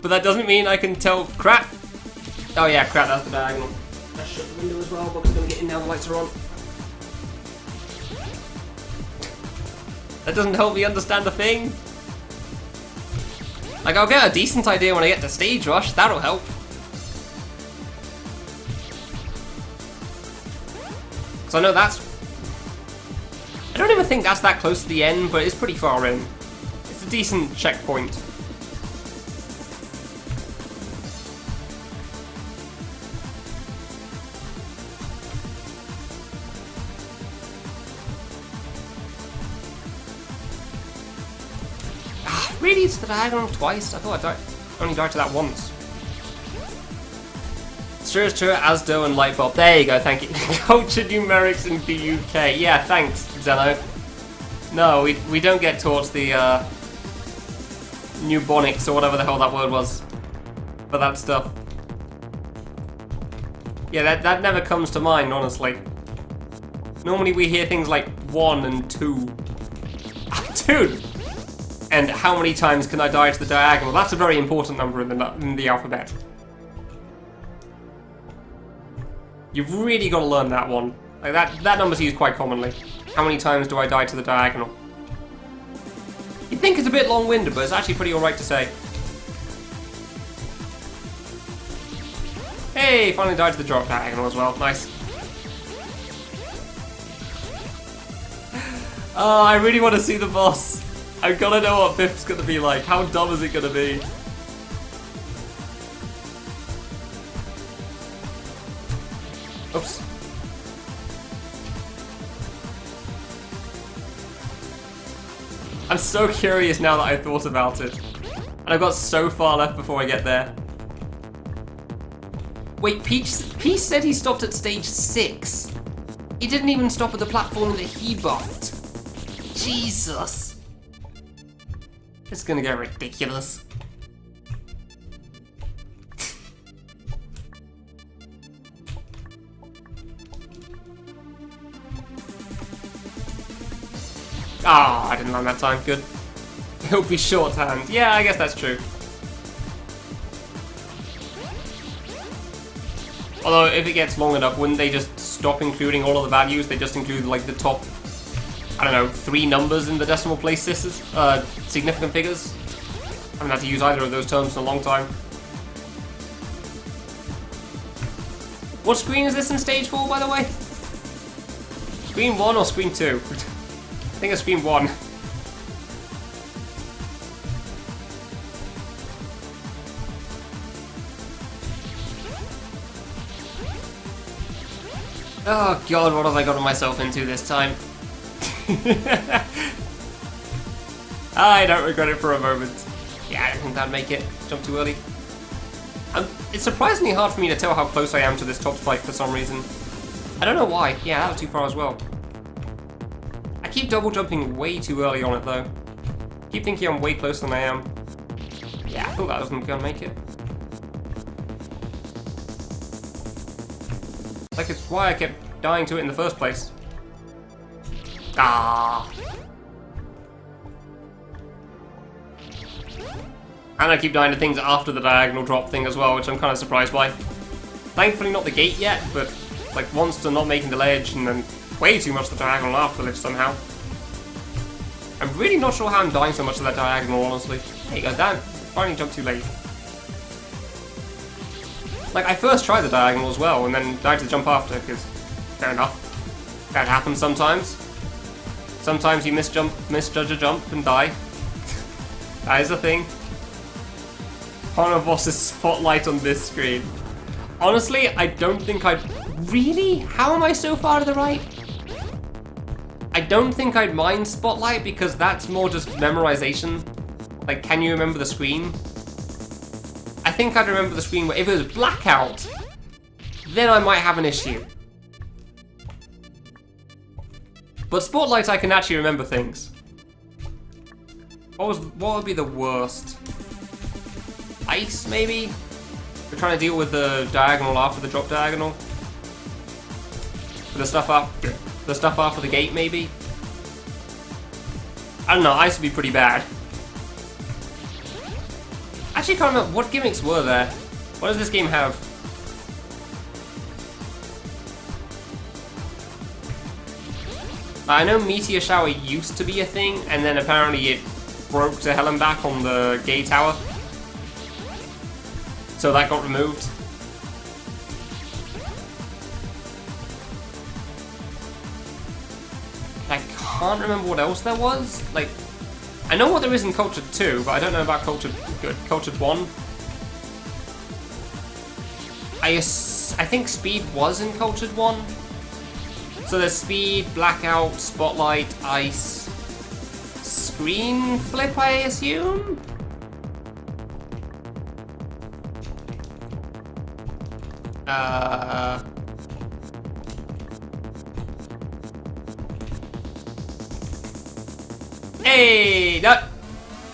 But that doesn't mean I can tell crap. Oh yeah, crap, that's the diagonal. Let's shut the window as well, but we're gonna get in now, the lights are on. That doesn't help me understand the thing. Like, I'll get a decent idea when I get to stage rush, that'll help. Because I know that's... I don't even think that's that close to the end, but it's pretty far in. It's a decent checkpoint. Really, it's the diagonal twice? I thought I only died to that once. Sure is true, Asdo and Lightbulb. There you go, thank you. Culture numerics in the UK. Yeah, thanks, Zeno. No, we don't get taught the Nubonics or whatever the hell that word was for that stuff. Yeah, that never comes to mind, honestly. Normally we hear things like 1 and 2. Dude! And how many times can I die to the diagonal? That's a very important number in the alphabet. You've really got to learn that one. Like that number's used quite commonly. How many times do I die to the diagonal? You'd think it's a bit long-winded, but it's actually pretty alright to say. Hey, finally died to the drop diagonal as well. Nice. Oh, I really want to see the boss. I've got to know what Biff's going to be like. How dumb is it going to be? Oops. I'm so curious now that I've thought about it. And I've got so far left before I get there. Wait, Peach said he stopped at stage 6. He didn't even stop at the platform that he buffed. Jesus. This is gonna get ridiculous. Ah, I didn't land that time. Good. It'll be shorthand. Yeah, I guess that's true. Although, if it gets long enough, wouldn't they just stop including all of the values? They just include, like, the top, I don't know, 3 numbers in the decimal place significant figures? I haven't had to use either of those terms in a long time. What screen is this in stage 4, by the way? Screen 1 or screen 2? I think it's screen 1. Oh god, what have I gotten myself into this time? I don't regret it for a moment. Yeah, I don't think that'd make it. Jump too early. It's surprisingly hard for me to tell how close I am to this top spike for some reason. I don't know why. Yeah, that was too far as well. I keep double jumping way too early on it though. Keep thinking I'm way closer than I am. Yeah, I thought that wasn't gonna make it. Like, it's why I kept dying to it in the first place. Ah. And I keep dying to things after the diagonal drop thing as well, which I'm kind of surprised by. Thankfully not the gate yet, but like once to not making the ledge and then way too much the diagonal after the ledge somehow. I'm really not sure how I'm dying so much to that diagonal, honestly. There you go, damn, finally jumped too late. Like, I first tried the diagonal as well, and then died to the jump after, because, fair enough. That happens sometimes. Sometimes you misjudge a jump and die. That is a thing. Honor Boss's spotlight on this screen. Honestly, I don't think I'd... Really? How am I so far to the right? I don't think I'd mind Spotlight, because that's more just memorization. Like, can you remember the screen? I think I'd remember the screen, but if it was blackout, then I might have an issue. But Spotlight, I can actually remember things. What would be the worst? Ice, maybe? We're trying to deal with the diagonal after the drop diagonal. The stuff after the gate, maybe? I don't know, ice would be pretty bad. Actually, can't remember what gimmicks were there. What does this game have? I know Meteor Shower used to be a thing, and then apparently it broke to hell and back on the gay tower. So that got removed. I can't remember what else there was. Like, I know what there is in Cultured 2, but I don't know about Cultured 1. I think Speed was in Cultured 1. So there's Speed, Blackout, Spotlight, Ice, Screen Flip, I assume? Hey! No!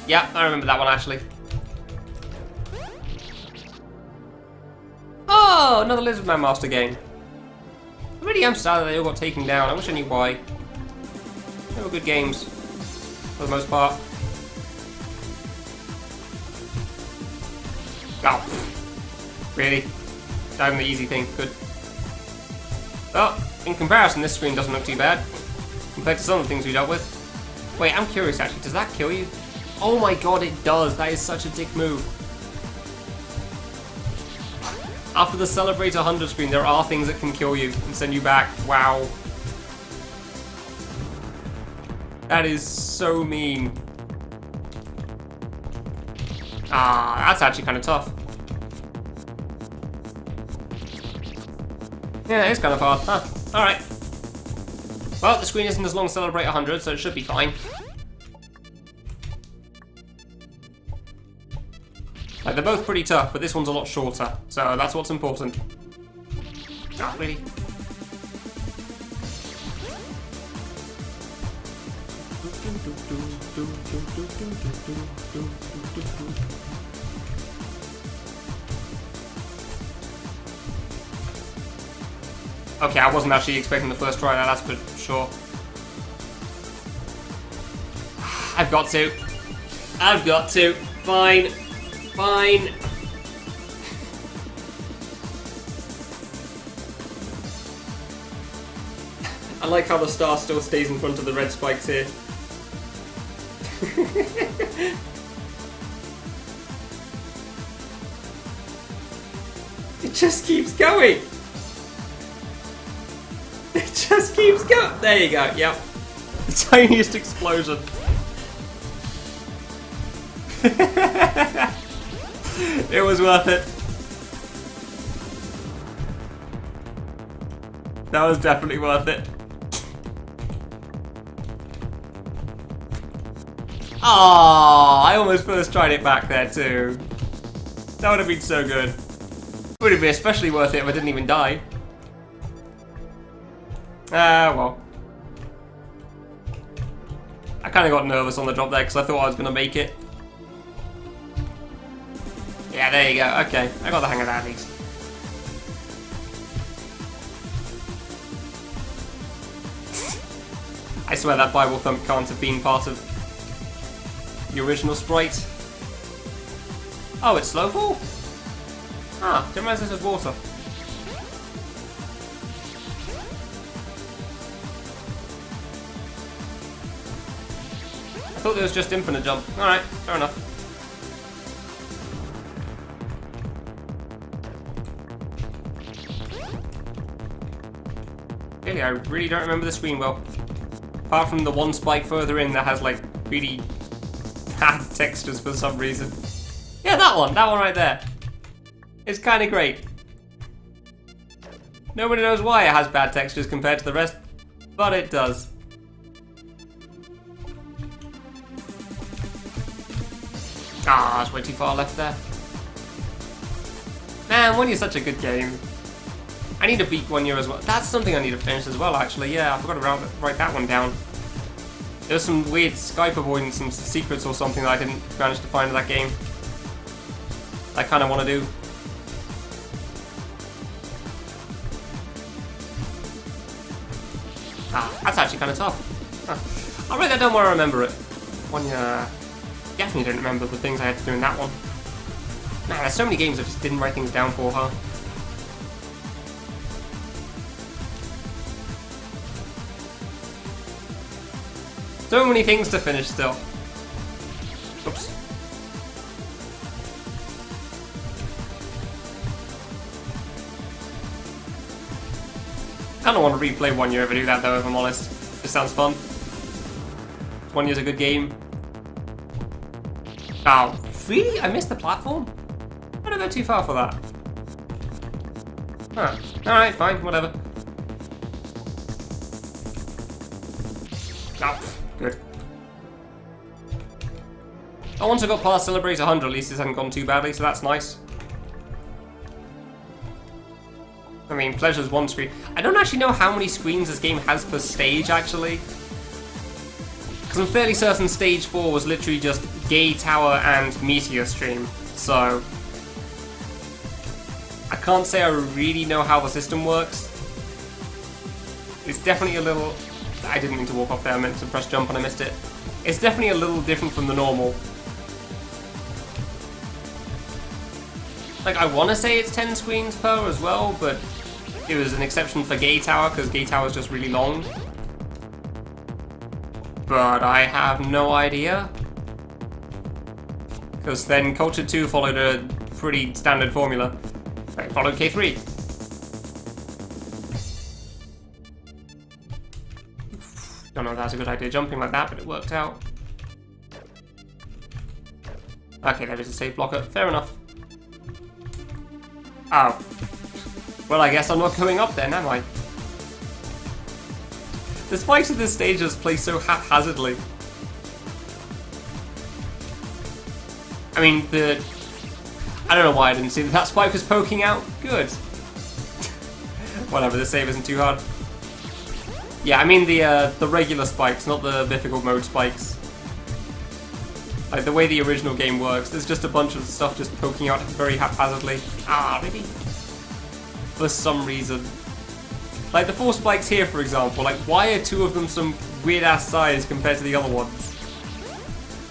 Yeah, I remember that one actually. Oh, another Lizardman Master game. I really am sad that they all got taken down. I wish I knew why. They were good games, for the most part. Oh, really? Diving the easy thing, good. Oh, in comparison, this screen doesn't look too bad compared to some of the things we dealt with. Wait, I'm curious actually, does that kill you? Oh my god, it does. That is such a dick move. After the Celebrate 100 screen, there are things that can kill you and send you back. Wow. That is so mean. Ah, that's actually kind of tough. Yeah, it is kind of hard. Huh, alright. Well, the screen isn't as long as Celebrate 100, so it should be fine. Like, they're both pretty tough, but this one's a lot shorter, so that's what's important. Oh, really? Okay, I wasn't actually expecting the first try, that's for sure. I've got to. I've got to. Fine. Fine. I like how the star still stays in front of the red spikes here. It just keeps going. It just keeps going. There you go. Yep. The tiniest explosion. It was worth it. That was definitely worth it. Ah, I almost first tried it back there too. That would have been so good. It would have been especially worth it if I didn't even die. Ah, well. I kind of got nervous on the drop there because I thought I was going to make it. Yeah, there you go. Okay, I got the hang of that at least. I swear that Bible thump can't have been part of the original sprite. Oh, it's slow fall? Ah, didn't realize this was water. I thought there was just infinite jump. Alright, fair enough. Really, I really don't remember the screen well. Apart from the one spike further in that has like really bad textures for some reason. Yeah, that one right there. It's kind of great. Nobody knows why it has bad textures compared to the rest, but it does. Ah, it's way too far left there. Man, 1 Year's such a good game. I need to beat 1 Year as well. That's something I need to finish as well, actually. Yeah, I forgot to write that one down. There's some weird Skype avoidance, some secrets or something that I didn't manage to find in that game. I kind of want to do. Ah, that's actually kind of tough. Huh. I'll write that down where I remember it. 1 Year... Definitely don't remember the things I had to do in that one. Man, there's so many games I just didn't write things down for, huh? So many things to finish still. Oops. kind of want to replay 1 year if I do that though, if I'm honest. It sounds fun. 1 year's a good game. Oh, really? I missed the platform? Why did I go too far for that? Huh. Alright, fine, whatever. Oh, good. Oh, once I got past Celebrate 100, at least this hadn't gone too badly, so that's nice. I mean, Pleasure's one screen. I don't actually know how many screens this game has per stage, actually. Because I'm fairly certain Stage 4 was literally just Gay Tower and Meteor Stream, so... I can't say I really know how the system works. It's definitely a little... I didn't mean to walk off there, I meant to press jump and I missed it. It's definitely a little different from the normal. Like, I want to say it's 10 screens per as well, but it was an exception for Gay Tower, because Gay Tower is just really long. But I have no idea. Because then Culture 2 followed a pretty standard formula. It followed K3. Don't know if that's a good idea jumping like that, but it worked out. Okay, there is a save blocker. Fair enough. Oh. Well, I guess I'm not going up then, am I? The spikes of this stage just play so haphazardly. I mean, I don't know why I didn't see that spike was poking out. Good. Whatever, the save isn't too hard. Yeah, I mean the regular spikes, not the Bifficult mode spikes. Like, the way the original game works, there's just a bunch of stuff just poking out very haphazardly. Ah, really? For some reason. Like, the 4 spikes here, for example, like, why are 2 of them some weird-ass size compared to the other ones?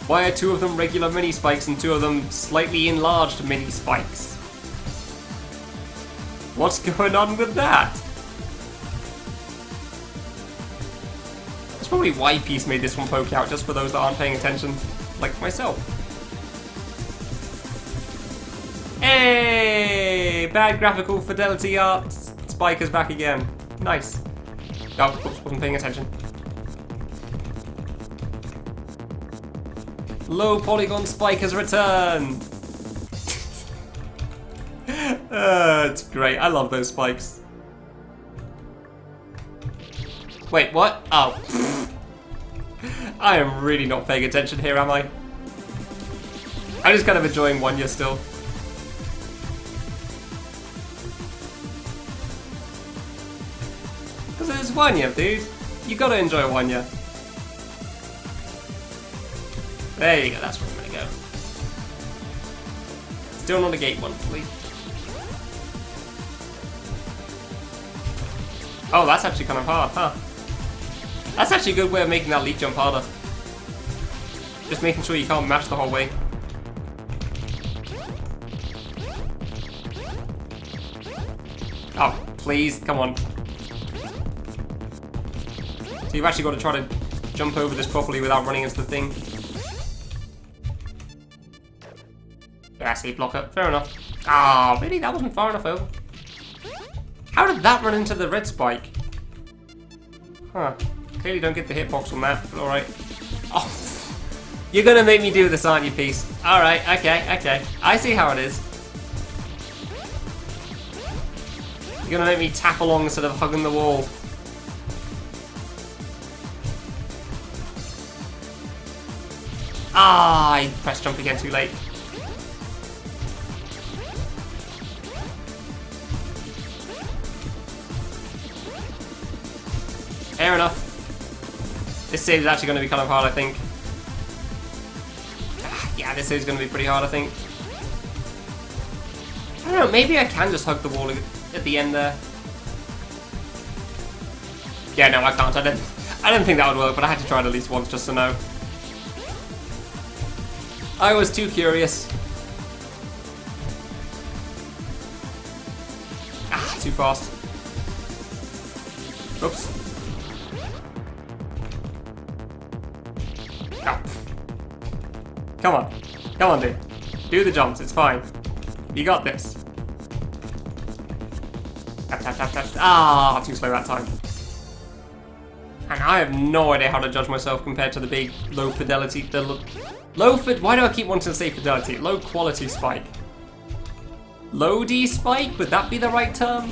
Why are 2 of them regular mini spikes and 2 of them slightly enlarged mini spikes? What's going on with that? That's probably why Peace made this one poke out, just for those that aren't paying attention. Like myself. Hey! Bad graphical fidelity art. Spike is back again. Nice. Oh, oops, wasn't paying attention. Low polygon spike has returned. It's great. I love those spikes. Wait, what? Oh. I am really not paying attention here, am I? I'm just kind of enjoying 1 year still. Because it's 1 year, dude. You gotta enjoy 1 year. There you go, that's where I'm gonna go. Still not a gate one, please. Oh, that's actually kind of hard, huh? That's actually a good way of making that leap jump harder. Just making sure you can't mash the whole way. Oh, please, come on. So you've actually got to try to jump over this properly without running into the thing. Yeah, see, blocker. Fair enough. Ah, really? That wasn't far enough over. How did that run into the red spike? Huh. Clearly don't get the hitbox on that, but alright. Oh, you're gonna make me do this, aren't you, Peace? Alright, okay. I see how it is. You're gonna make me tap along instead of hugging the wall. Ah, I pressed jump again too late. Fair enough. This save is actually going to be kind of hard, I think. Yeah, this save is going to be pretty hard, I think. I don't know, maybe I can just hug the wall at the end there. Yeah, no, I can't. I don't think that would work, but I had to try it at least once just to know. I was too curious. Ah, too fast. Oops. Oh. Come on. Come on, dude. Do the jumps, it's fine. You got this. tap, tap, tap. Ah, too slow that time. And I have no idea how to judge myself compared to the big low fidelity, why do I keep wanting to say fidelity? Low quality spike. Low D spike? Would that be the right term?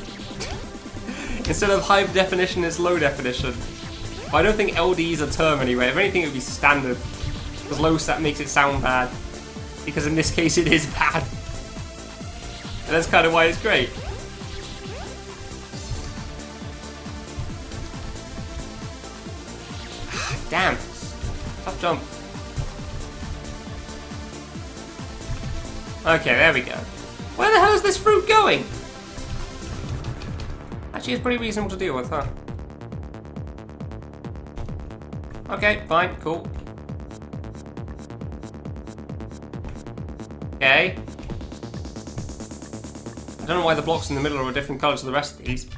Instead of high definition, it's low definition. But I don't think LD is a term anyway. If anything, it would be standard. Because low stat makes it sound bad. Because in this case, it is bad. And that's kind of why it's great. Damn. Tough jump. Okay, there we go. Where the hell is this fruit going? Actually, it's pretty reasonable to deal with, huh? Okay, fine, cool. Okay. I don't know why the blocks in the middle are a different colour to the rest of these.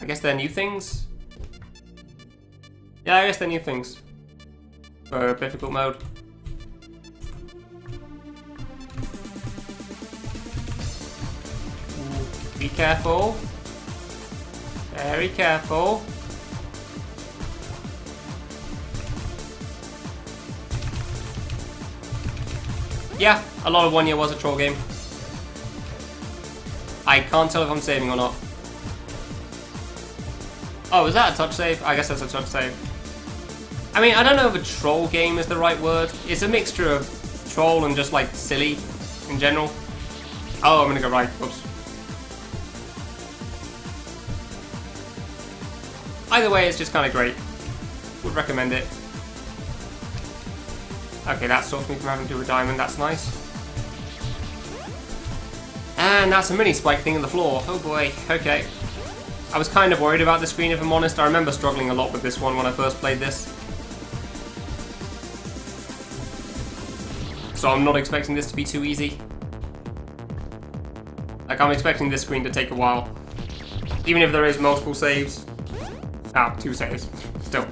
I guess they're new things? Yeah, I guess they're new things. For Bifficult mode. Be careful. Very careful. Yeah, a lot of 1 year was a troll game. I can't tell if I'm saving or not. Oh, is that a touch save? I guess that's a touch save. I mean, I don't know if a troll game is the right word. It's a mixture of troll and just like silly in general. Oh, I'm gonna go right. Whoops. Either way, it's just kind of great. Would recommend it. Okay, that stops me from having to do a diamond. That's nice. And that's a mini spike thing in the floor. Oh boy. Okay. I was kind of worried about the screen, if I'm honest. I remember struggling a lot with this one when I first played this. So I'm not expecting this to be too easy. Like, I'm expecting this screen to take a while. Even if there is multiple saves. Ah, 2 saves. Still.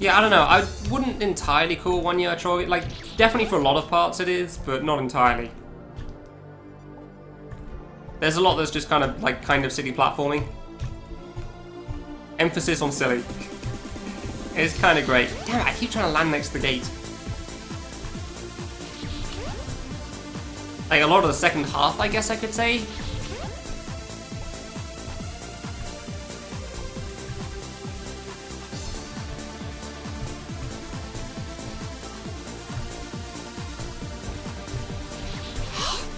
Yeah, I don't know. I wouldn't entirely call 1 year a troll. Like, definitely for a lot of parts it is, but not entirely. There's a lot that's just kind of, like, kind of silly platforming. Emphasis on silly. It's kind of great. Damn it, I keep trying to land next to the gate. Like, a lot of the second half, I guess I could say.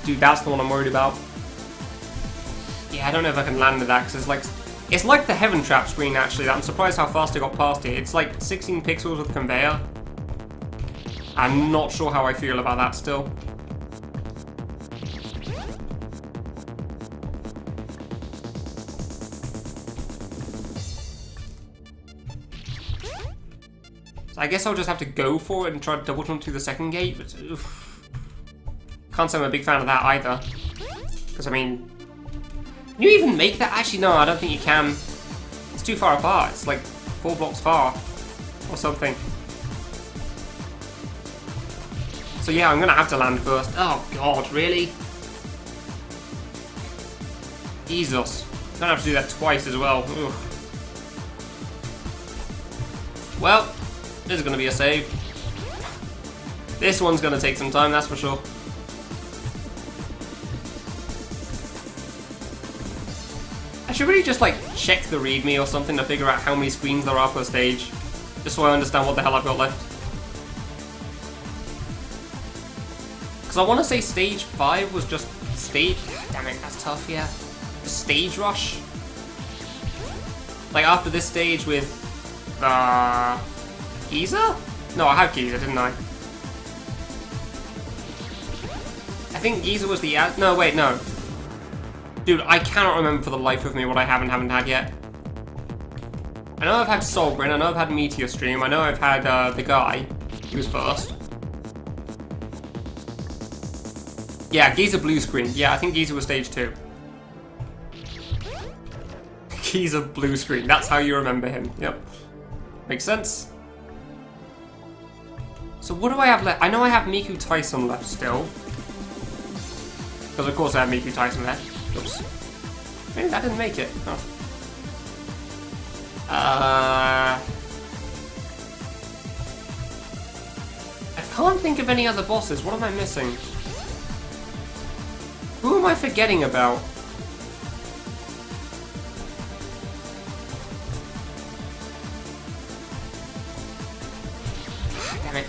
Dude, that's the one I'm worried about. Yeah, I don't know if I can land with that, because it's like the Heaven Trap screen, actually. I'm surprised how fast I got past it. It's like 16 pixels with conveyor. I'm not sure how I feel about that still. So I guess I'll just have to go for it and try to double jump through the second gate, but oof. Can't say I'm a big fan of that either. Because, I mean... Can you even make that? Actually, no, I don't think you can. It's too far apart. It's like 4 blocks far. Or something. So yeah, I'm going to have to land first. Oh, God, really? Jesus. I'm going to have to do that twice as well. Ugh. Well, this is going to be a save. This one's going to take some time, that's for sure. I should really just like check the readme or something to figure out how many screens there are per stage. Just so I understand what the hell I've got left. Because I want to say stage 5 was just stage... Damn it, that's tough, yeah. Stage rush? Like after this stage with... Giza? No, I had Giza, didn't I? I think Giza was the... No, wait, no. Dude, I cannot remember for the life of me what I haven't had yet. I know I've had Solgrin, I know I've had Meteor Stream, I know I've had the guy. He was first. Yeah, Giza blue screen. Yeah, I think Giza was stage 2. Giza blue screen, that's how you remember him. Yep. Makes sense. So what do I have left? I know I have Miku Tyson left still. Because of course I have Miku Tyson there. Oops. Maybe that didn't make it. Oh. I can't think of any other bosses. What am I missing? Who am I forgetting about? Damn it.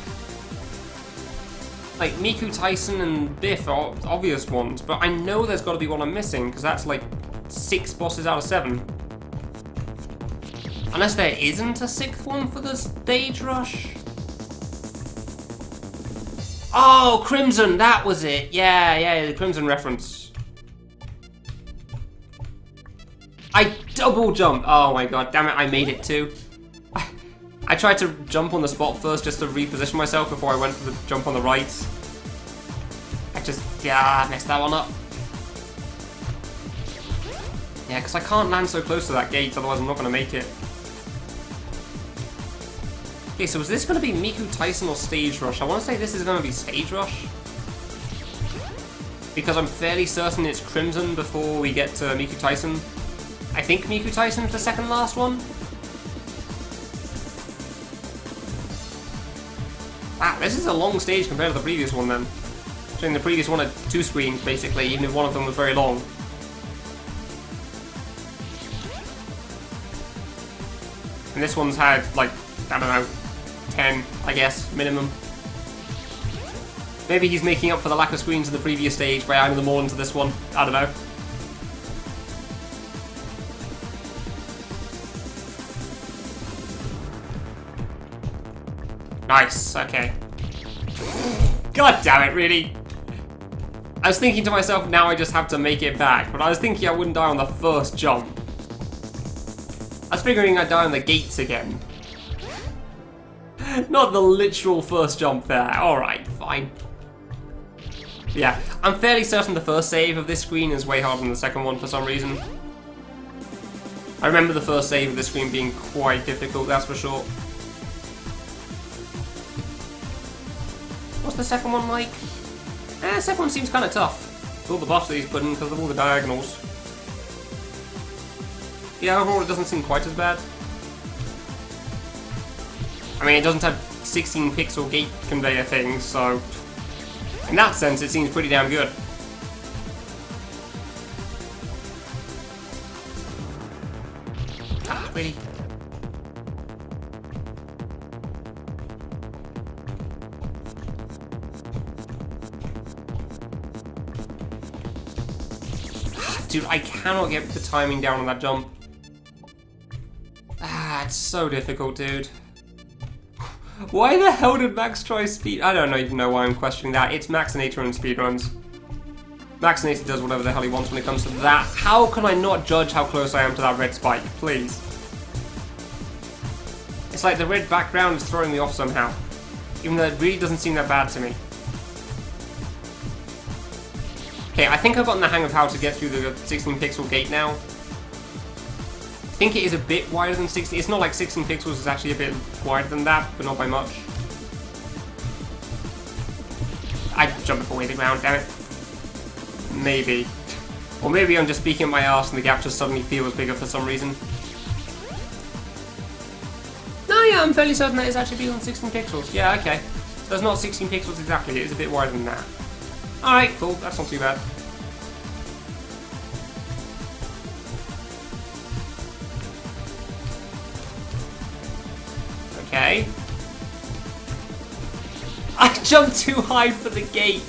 Like, Miku Tyson and Biff are obvious ones, but I know there's got to be one I'm missing, because that's like 6 bosses out of 7. Unless there isn't a 6th one for the stage rush. Oh, Crimson, that was it. Yeah, the Crimson reference. I double jumped. Oh my god, damn it, I made it too. I tried to jump on the spot first just to reposition myself before I went for the jump on the right. I messed that one up. Yeah, because I can't land so close to that gate, otherwise I'm not going to make it. Okay, so is this going to be Miku Tyson or Stage Rush? I want to say this is going to be Stage Rush. Because I'm fairly certain it's Crimson before we get to Miku Tyson. I think Miku Tyson's the second last one. Wow, this is a long stage compared to the previous one then. So in the previous one had 2 screens basically, even if one of them was very long. And this one's had like, I don't know, 10, I guess, minimum. Maybe he's making up for the lack of screens in the previous stage by adding them all into this one. I don't know. Nice, okay. God damn it, really? I was thinking to myself, now I just have to make it back, but I was thinking I wouldn't die on the first jump. I was figuring I'd die on the gates again. Not the literal first jump there. Alright, fine. Yeah, I'm fairly certain the first save of this screen is way harder than the second one for some reason. I remember the first save of this screen being quite difficult, that's for sure. What's the second one like? The second one seems kind of tough. With all the buffs that he's put in because of all the diagonals. Yeah, overall it doesn't seem quite as bad. I mean, it doesn't have 16 pixel gate conveyor things, so in that sense it seems pretty damn good. Ah, really? Dude, I cannot get the timing down on that jump. It's so difficult, dude. Why the hell did Max try speed? I don't even know why I'm questioning that. It's Maxinator and speedruns. Maxinator does whatever the hell he wants when it comes to that. How can I not judge how close I am to that red spike? Please. It's like the red background is throwing me off somehow. Even though it really doesn't seem that bad to me. Okay, I think I've gotten the hang of how to get through the 16 pixel gate now. I think it is a bit wider than 16. It's not like 16 pixels is actually a bit wider than that, but not by much. I jumped before we hit the ground, damn it. Maybe. Or maybe I'm just speaking at my arse and the gap just suddenly feels bigger for some reason. No, yeah, I'm fairly certain that it's actually bigger than 16 pixels. Yeah, okay. So it's not 16 pixels exactly, it is a bit wider than that. Alright, cool, that's not too bad. Okay. I jumped too high for the gate!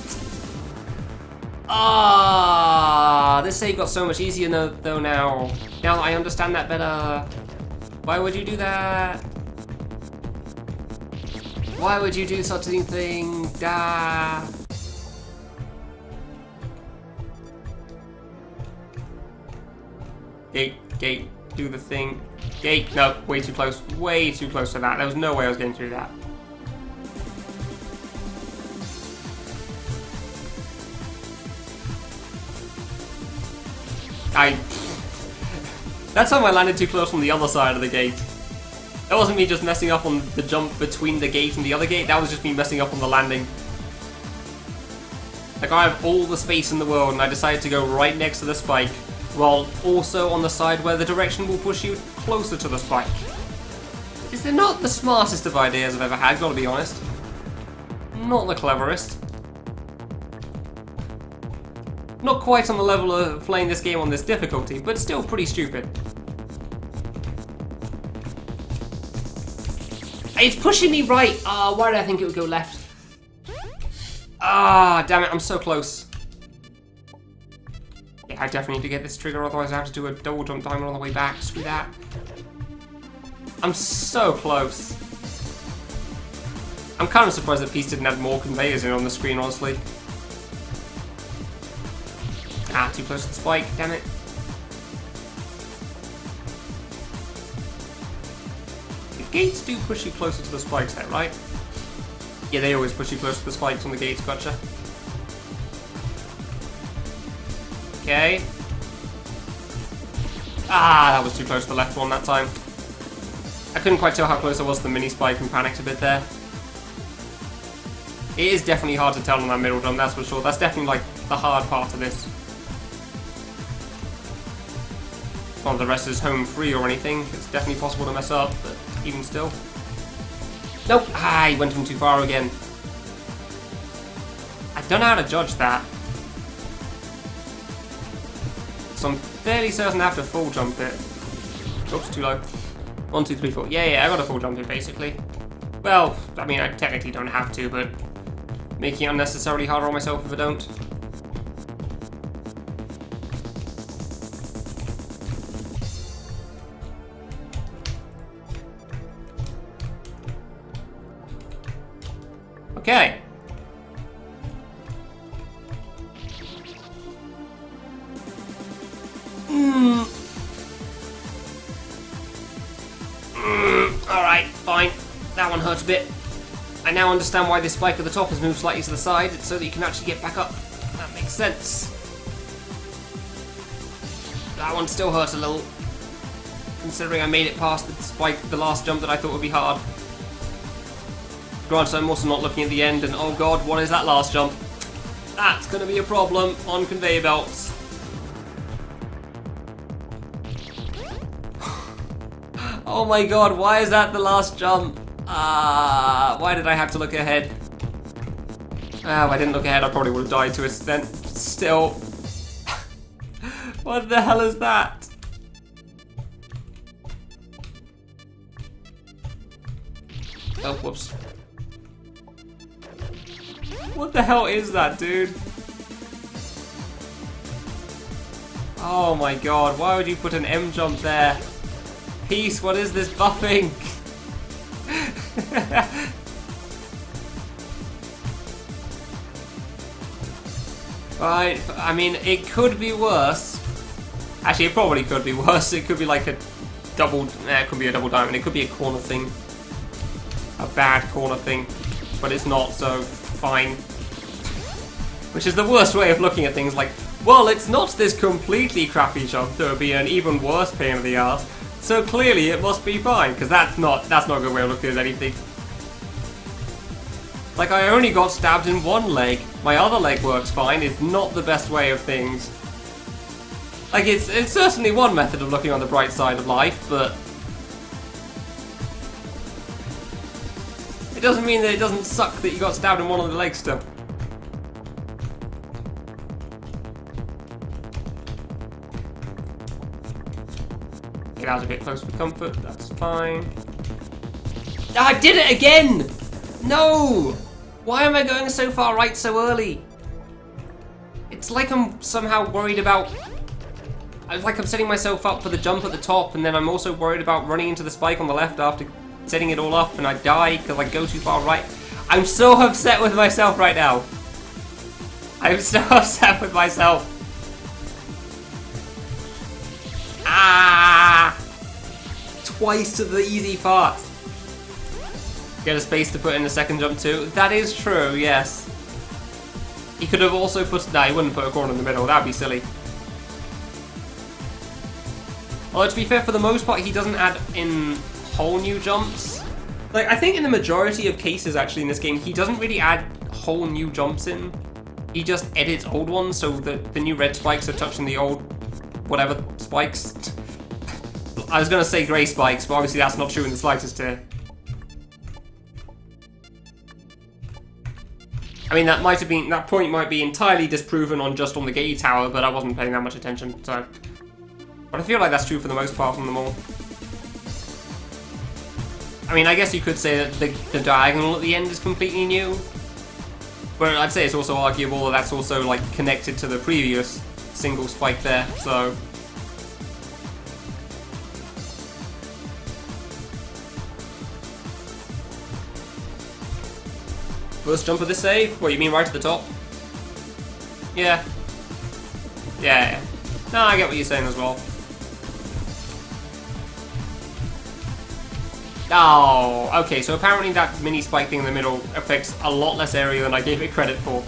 Ah, this save got so much easier though now. Now that I understand that better. Why would you do that? Why would you do such a thing? Ah. Gate, do the thing. Gate, no, way too close to that. There was no way I was getting through that. That time I landed too close on the other side of the gate. That wasn't me just messing up on the jump between the gate and the other gate, that was just me messing up on the landing. Like, I have all the space in the world, and I decided to go right next to the spike, while also on the side where the direction will push you closer to the spike. Is it not the smartest of ideas I've ever had, gotta be honest? Not the cleverest. Not quite on the level of playing this game on this difficulty, but still pretty stupid. It's pushing me right! Ah, why did I think it would go left? Ah, damn it, I'm so close. Yeah, I definitely need to get this trigger, otherwise I have to do a double jump diamond on the way back. Screw that. I'm so close. I'm kind of surprised that Peace didn't have more conveyors in on the screen, honestly. Ah, too close to the spike, damn it. The gates do push you closer to the spikes there, right? Yeah, they always push you closer to the spikes on the gates, gotcha. Okay. Ah, that was too close to the left one that time. I couldn't quite tell how close I was to the mini spike and panicked a bit there. It is definitely hard to tell on that middle jump, that's for sure. That's definitely like the hard part of this. Not that the rest is home free or anything. It's definitely possible to mess up, but even still. Nope! Ah, he went from too far again. I don't know how to judge that. So I'm fairly certain I have to full jump it. Oops, too low. 1, 2, 3, 4. Yeah, I got a full jump it basically. Well, I mean, I technically don't have to, but making it unnecessarily harder on myself if I don't. Okay. Alright, fine. That one hurts a bit. I now understand why this spike at the top has moved slightly to the side. It's so that you can actually get back up. That makes sense. That one still hurts a little, considering I made it past the spike, the last jump that I thought would be hard. Granted, I'm also not looking at the end, and oh god, what is that last jump? That's going to be a problem on conveyor belts. Oh my god, why is that the last jump? Why did I have to look ahead? If I didn't look ahead, I probably would have died to it then. Still. What the hell is that? Oh, whoops. What the hell is that, dude? Oh my god, why would you put an M jump there? Peace, what is this buffing? Right, I mean, it could be worse. Actually, it probably could be worse. It could be like a double, it could be a double diamond. It could be a corner thing. A bad corner thing. But it's not, so fine. Which is the worst way of looking at things, like, well, it's not this completely crappy jump, there would be an even worse pain in the ass. So clearly it must be fine, because that's not a good way of looking at anything. Like, I only got stabbed in one leg. My other leg works fine. It's not the best way of things. Like, it's certainly one method of looking on the bright side of life, but it doesn't mean that it doesn't suck that you got stabbed in one of the legs still. Get out a bit close for comfort, that's fine. Ah, I did it again! No! Why am I going so far right so early? It's like I'm somehow worried about... It's like I'm setting myself up for the jump at the top, and then I'm also worried about running into the spike on the left after setting it all up, and I die because I go too far right. I'm so upset with myself right now. I'm so upset with myself. Ah! Twice to the easy part. Get a space to put in the second jump too. That is true, yes. He could have also put... Nah, he wouldn't put a corner in the middle. That would be silly. Although, to be fair, for the most part, he doesn't add in whole new jumps. Like, I think in the majority of cases, actually, in this game, he doesn't really add whole new jumps in. he just edits old ones so that the new red spikes are touching the old whatever spikes. I was gonna say grey spikes, but obviously that's not true in the slightest here. I mean, that point might be entirely disproven on the gate tower, but I wasn't paying that much attention, so. But I feel like that's true for the most part on them all. I mean, I guess you could say that the diagonal at the end is completely new, but I'd say it's also arguable that that's also like connected to the previous single spike there, so. First jump of this save? What, you mean right to the top? Yeah. Yeah. No, I get what you're saying as well. Oh, okay, so apparently that mini spike thing in the middle affects a lot less area than I gave it credit for.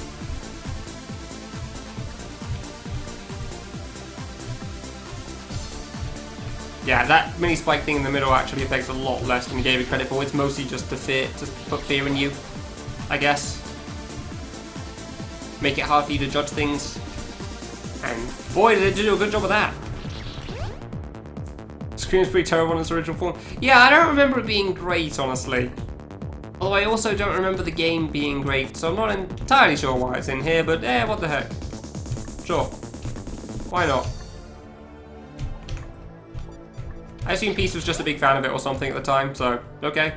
Yeah, that mini spike thing in the middle actually affects a lot less than you gave it credit for. It's mostly just to put fear in you, I guess. Make it hard for you to judge things. And boy, did they do a good job of that. Scream's pretty terrible in its original form. Yeah, I don't remember it being great, honestly. Although I also don't remember the game being great, so I'm not entirely sure why it's in here, but what the heck. Sure. Why not? I assume Peace was just a big fan of it or something at the time, so okay.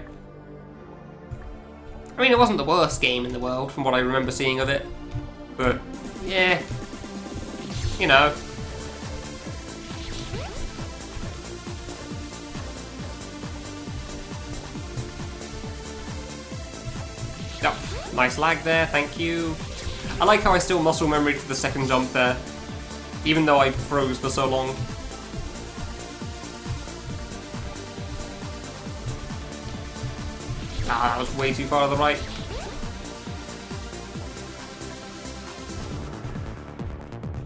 I mean, it wasn't the worst game in the world from what I remember seeing of it, but yeah, you know. Oh, nice lag there, thank you. I like how I still muscle memory for the second jump there, even though I froze for so long. Ah, that was way too far to the right.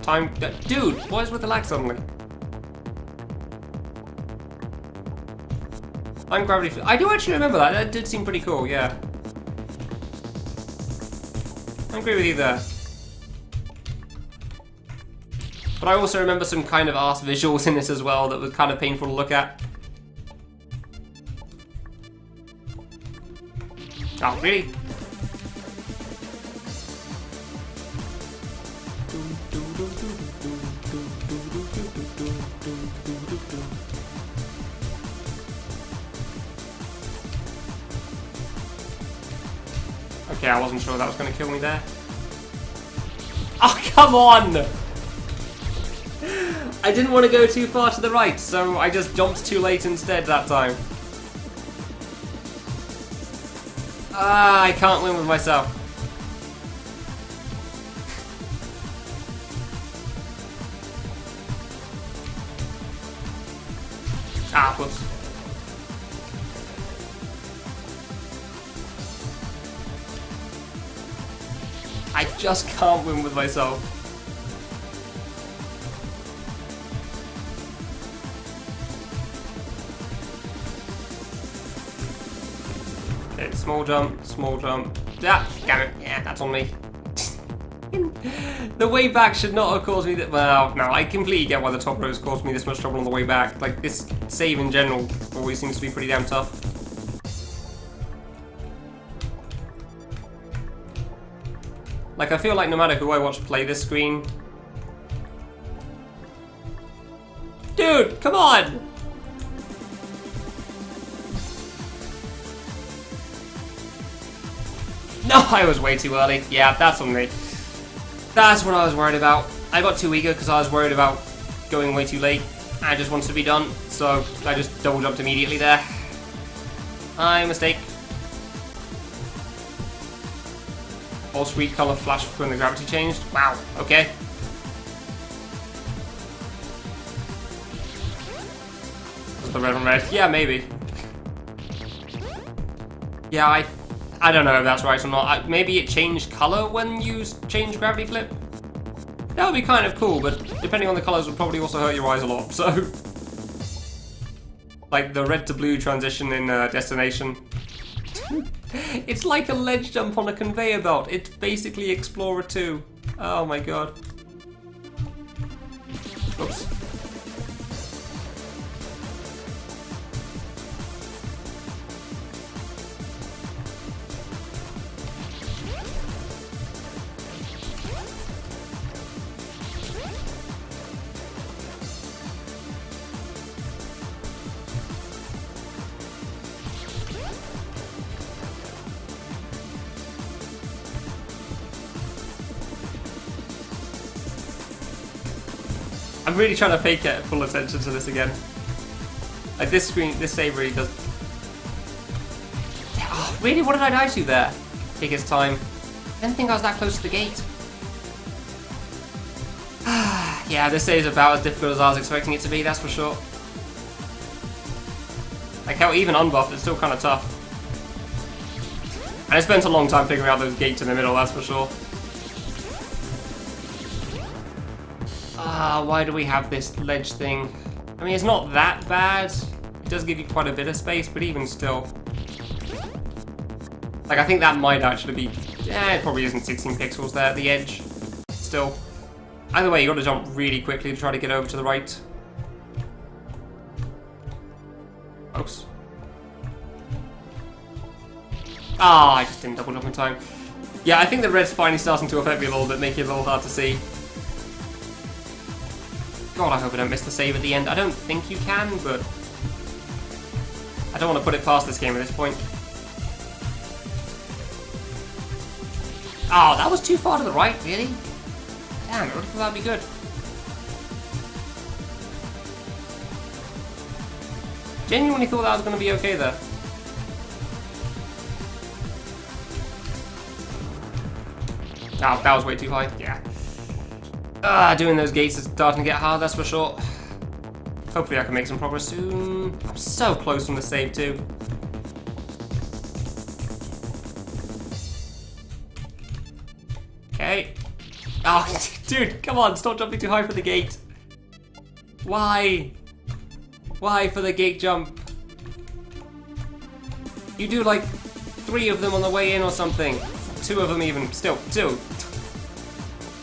Time... Dude, what is with the lag suddenly? I'm gravity... I do actually remember that. That did seem pretty cool, yeah. I agree with you there. But I also remember some kind of arse visuals in this as well that was kind of painful to look at. Oh, really? Okay, I wasn't sure that was going to kill me there. Oh, come on! I didn't want to go too far to the right, so I just jumped too late instead that time. Ah, I can't win with myself. Ah, whoops. I just can't win with myself. Okay, small jump, small jump. Ah, damn it. Yeah, that's on me. The way back should not have caused me that. Well, no, I completely get why the top rows caused me this much trouble on the way back. Like, this save in general always seems to be pretty damn tough. Like, I feel like no matter who I watch play this screen... Dude, come on! No, I was way too early. Yeah, that's on me. That's what I was worried about. I got too eager because I was worried about going way too late. I just wanted to be done, so I just double jumped immediately there. Mistake. All sweet color flashed when the gravity changed. Wow, okay. Was the red on red? Yeah, maybe. Yeah, I don't know if that's right or not. Maybe it changed color when you change gravity flip? That would be kind of cool, but depending on the colors would probably also hurt your eyes a lot, so... Like the red to blue transition in Destination. It's like a ledge jump on a conveyor belt. It's basically Explorer 2. Oh my god. Oops. I'm really trying to fake it full attention to this again. Like this screen, this save really does. Oh, really? What did I die to there? Take his time. I didn't think I was that close to the gate. Yeah, this save is about as difficult as I was expecting it to be, that's for sure. Like how even unbuffed, it's still kind of tough. And I spent a long time figuring out those gates in the middle, that's for sure. Why do we have this ledge thing? I mean, it's not that bad. It does give you quite a bit of space, but even still. Like, I think that might actually be... Yeah, it probably isn't 16 pixels there at the edge. Still. Either way, you gotta jump really quickly to try to get over to the right. Close. I just didn't double jump in time. Yeah, I think the red's finally starting to affect me a little bit, making it a little hard to see. God, I hope I don't miss the save at the end. I don't think you can, but I don't want to put it past this game at this point. Oh, that was too far to the right, really? Damn, I would have thought that'd be good. Genuinely thought that was going to be okay there. Oh, that was way too high. Yeah. Doing those gates is starting to get hard, that's for sure. Hopefully I can make some progress soon. I'm so close from the save too. Okay. Oh, dude, come on, stop jumping too high for the gate. Why? Why for the gate jump? You do like 3 of them on the way in or something. 2 of them even, still, 2.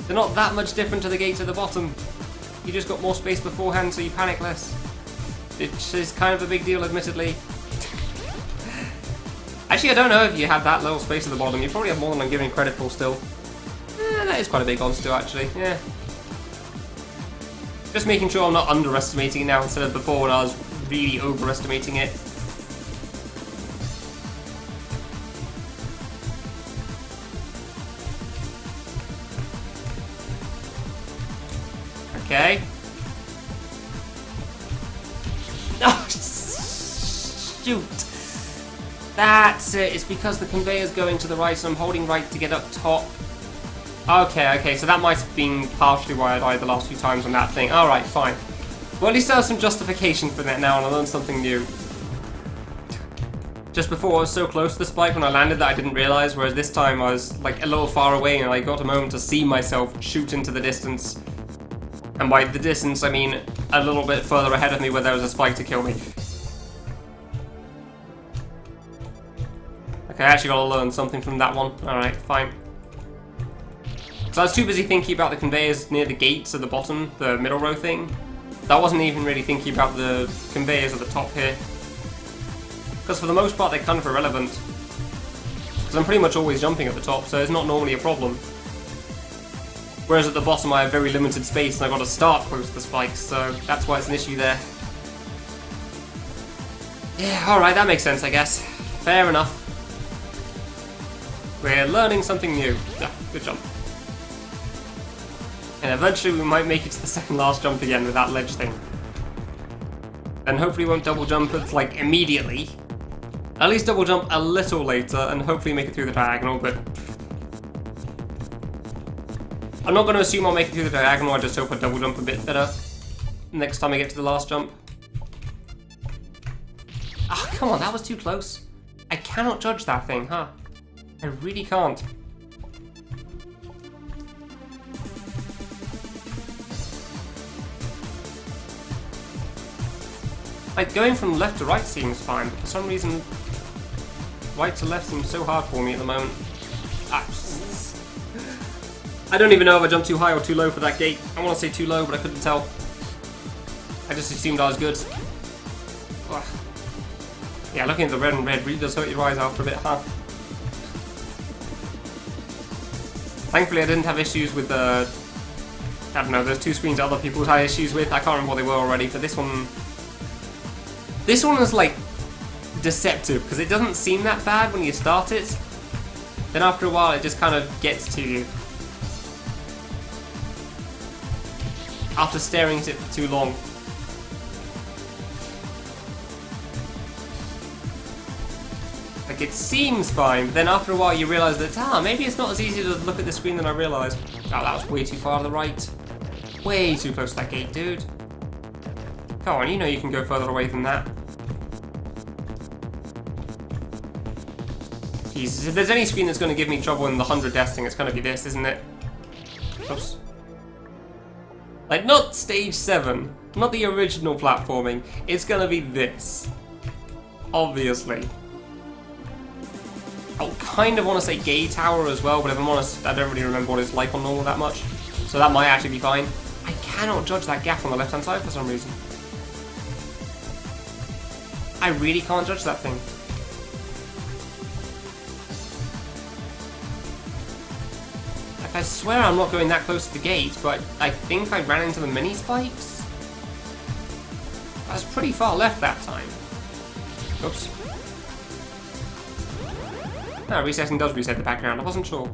They're not that much different to the gates at the bottom. You just got more space beforehand, so you panic less. Which is kind of a big deal, admittedly. Actually, I don't know if you have that little space at the bottom. You probably have more than I'm giving credit for still. That is quite a big odds still, actually. Yeah. Just making sure I'm not underestimating it now instead of before when I was really overestimating it. Okay. Oh, shoot. That's it. It's because the conveyor's going to the right, so I'm holding right to get up top. Okay, so that might have been partially why I died the last few times on that thing. Alright, fine. Well, at least I have some justification for that now, and I learned something new. Just before, I was so close to the spike when I landed that I didn't realise, whereas this time I was like a little far away and I got a moment to see myself shoot into the distance. And by the distance, I mean a little bit further ahead of me where there was a spike to kill me. Okay, I actually gotta learn something from that one. Alright, fine. So I was too busy thinking about the conveyors near the gates at the bottom, the middle row thing. I wasn't even really thinking about the conveyors at the top here. Because for the most part, they're kind of irrelevant. Because I'm pretty much always jumping at the top, so it's not normally a problem. Whereas at the bottom I have very limited space and I've got to start close to the spikes, so that's why it's an issue there. Yeah, alright, that makes sense, I guess. Fair enough. We're learning something new. Yeah, good jump. And eventually we might make it to the second last jump again with that ledge thing. And hopefully we won't double jump it, like, immediately. At least double jump a little later and hopefully make it through the diagonal, but... I'm not going to assume I'll make it through the diagonal, I just hope I double jump a bit better next time I get to the last jump. Ah, come on, that was too close. I cannot judge that thing, huh? I really can't. Like, going from left to right seems fine, but for some reason, right to left seems so hard for me at the moment. I don't even know if I jumped too high or too low for that gate. I want to say too low, but I couldn't tell. I just assumed I was good. Ugh. Yeah, looking at the red and red really does hurt your eyes after a bit, huh? Thankfully, I didn't have issues with the... I don't know, those two screens other people had issues with. I can't remember what they were already, but this one... This one was, like, deceptive, because it doesn't seem that bad when you start it. Then after a while, it just kind of gets to you. After staring at it for too long. Like, it seems fine, but then after a while you realise that, maybe it's not as easy to look at the screen than I realised. Oh, that was way too far to the right. Way too close to that gate, dude. Come on, you know you can go further away than that. Jesus, if there's any screen that's going to give me trouble in the 100 deaths thing, it's going to be this, isn't it? Oops. Like, not stage 7, not the original platforming, it's going to be this. Obviously. I kind of want to say Gay Tower as well, but if I'm honest, I don't really remember what it's like on normal that much. So that might actually be fine. I cannot judge that gap on the left-hand side for some reason. I really can't judge that thing. Like, I swear I'm not going that close to the gate, but I think I ran into the mini spikes. I was pretty far left that time. Oops. No, resetting does reset the background, I wasn't sure.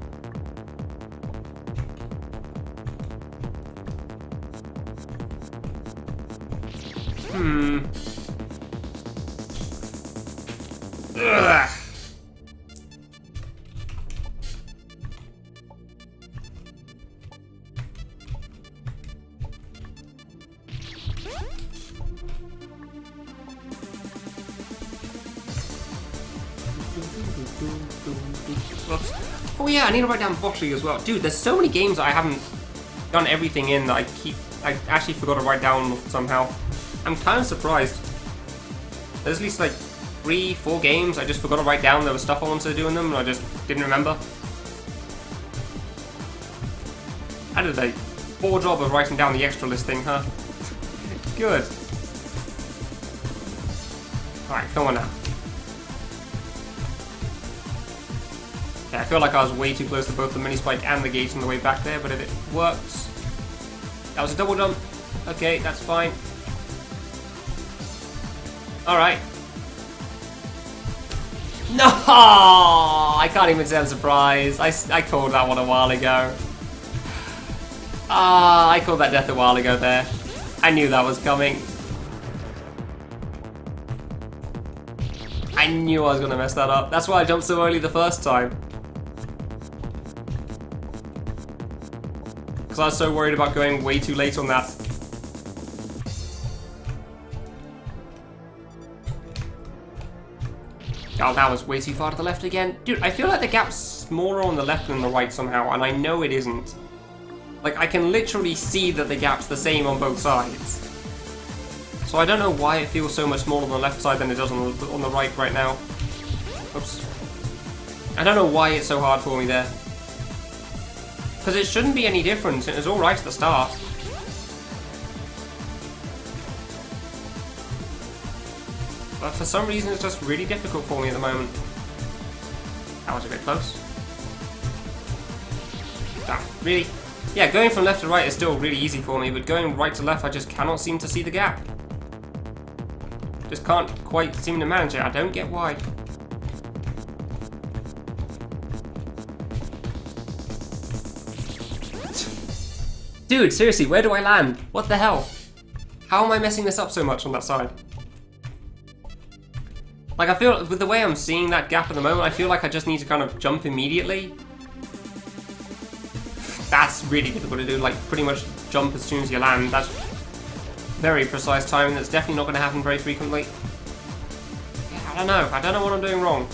Ugh. Oops. Oh yeah, I need to write down Boshi as well. Dude, there's so many games that I haven't done everything in that I actually forgot to write down somehow. I'm kind of surprised. There's at least like 3-4 games I just forgot to write down. There was stuff I wanted to do in them and I just didn't remember. I did a poor job of writing down the extra list thing, huh? Good. Alright, come on now. Yeah, I feel like I was way too close to both the mini spike and the gate on the way back there, but if it works... That was a double jump. Okay, that's fine. Alright. No! I can't even say I'm surprised. I called that one a while ago. I called that death a while ago there. I knew that was coming. I knew I was going to mess that up. That's why I jumped so early the first time. Because I was so worried about going way too late on that. Oh, that was way too far to the left again. Dude, I feel like the gap's smaller on the left than the right somehow, and I know it isn't. Like, I can literally see that the gap's the same on both sides. So I don't know why it feels so much smaller on the left side than it does on the right now. Oops. I don't know why it's so hard for me there. Because it shouldn't be any different. It was alright at the start. But for some reason it's just really difficult for me at the moment. That was a bit close. Really? Yeah, going from left to right is still really easy for me, but going right to left I just cannot seem to see the gap. Just can't quite seem to manage it. I don't get why. Dude, seriously, where do I land? What the hell? How am I messing this up so much on that side? Like, I feel, with the way I'm seeing that gap at the moment, I feel like I just need to kind of jump immediately. That's really difficult to do, like, pretty much jump as soon as you land. That's very precise timing. That's definitely not going to happen very frequently. Yeah, I don't know what I'm doing wrong.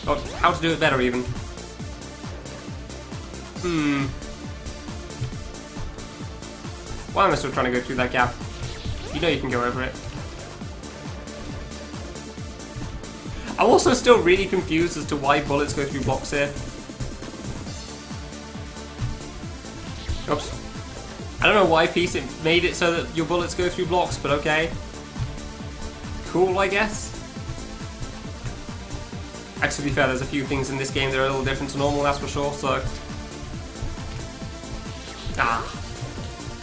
Or how to do it better, even. Why am I still trying to go through that gap? You know you can go over it. I'm also still really confused as to why bullets go through blocks here. don't know why Peace it made it so that your bullets go through blocks, but okay. Cool, I guess. Actually, to be fair, there's a few things in this game that are a little different to normal, that's for sure, so...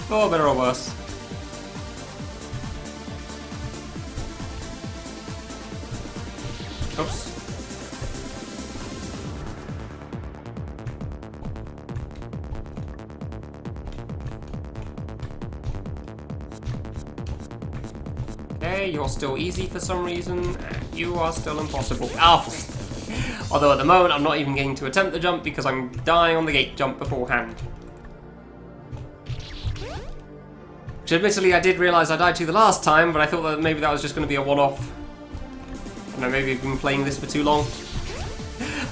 For better or worse. Oops. Okay, you're still easy for some reason, and you are still impossible. Oh! Although at the moment I'm not even getting to attempt the jump because I'm dying on the gate jump beforehand. Which admittedly I did realise I died to the last time, but I thought that maybe that was just going to be a one-off. I don't know, maybe I've been playing this for too long.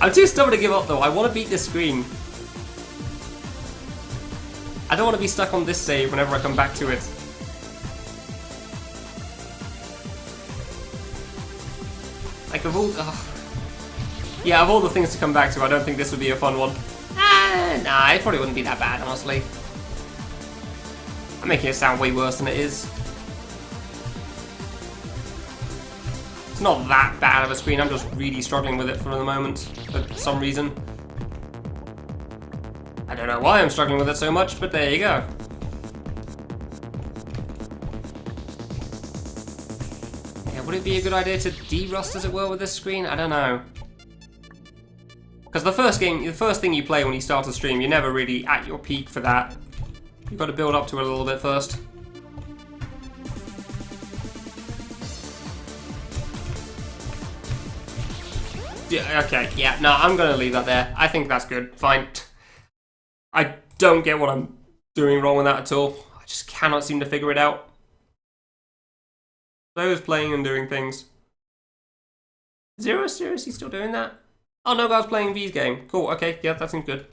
I'm too stubborn to give up though, I want to beat this screen. I don't want to be stuck on this save whenever I come back to it. Like of all... yeah, of all the things to come back to, I don't think this would be a fun one. Nah, it probably wouldn't be that bad, honestly. I'm making it sound way worse than it is. It's not that bad of a screen, I'm just really struggling with it for the moment, for some reason. I don't know why I'm struggling with it so much, but there you go. Yeah, would it be a good idea to de-rust, as it were, with this screen? I don't know. Because the first thing you play when you start a stream, you're never really at your peak for that. You've got to build up to it a little bit first. Yeah, okay, yeah, no, I'm gonna leave that there. I think that's good, fine. I don't get what I'm doing wrong with that at all. I just cannot seem to figure it out. Those playing and doing things. Zero, seriously still doing that? Oh no, I was playing V's game. Cool, okay, yeah, that seems good.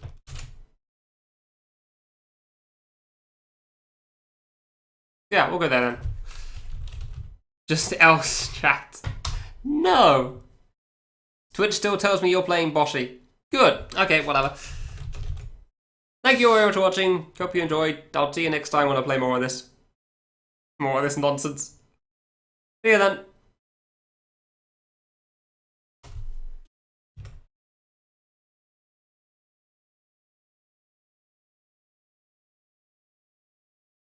Yeah, we'll go there then. Just else chat. No! Twitch still tells me you're playing Boshi. Good, okay, whatever. Thank you all very much for watching. Hope you enjoyed. I'll see you next time when I play more of this. More of this nonsense. See you then.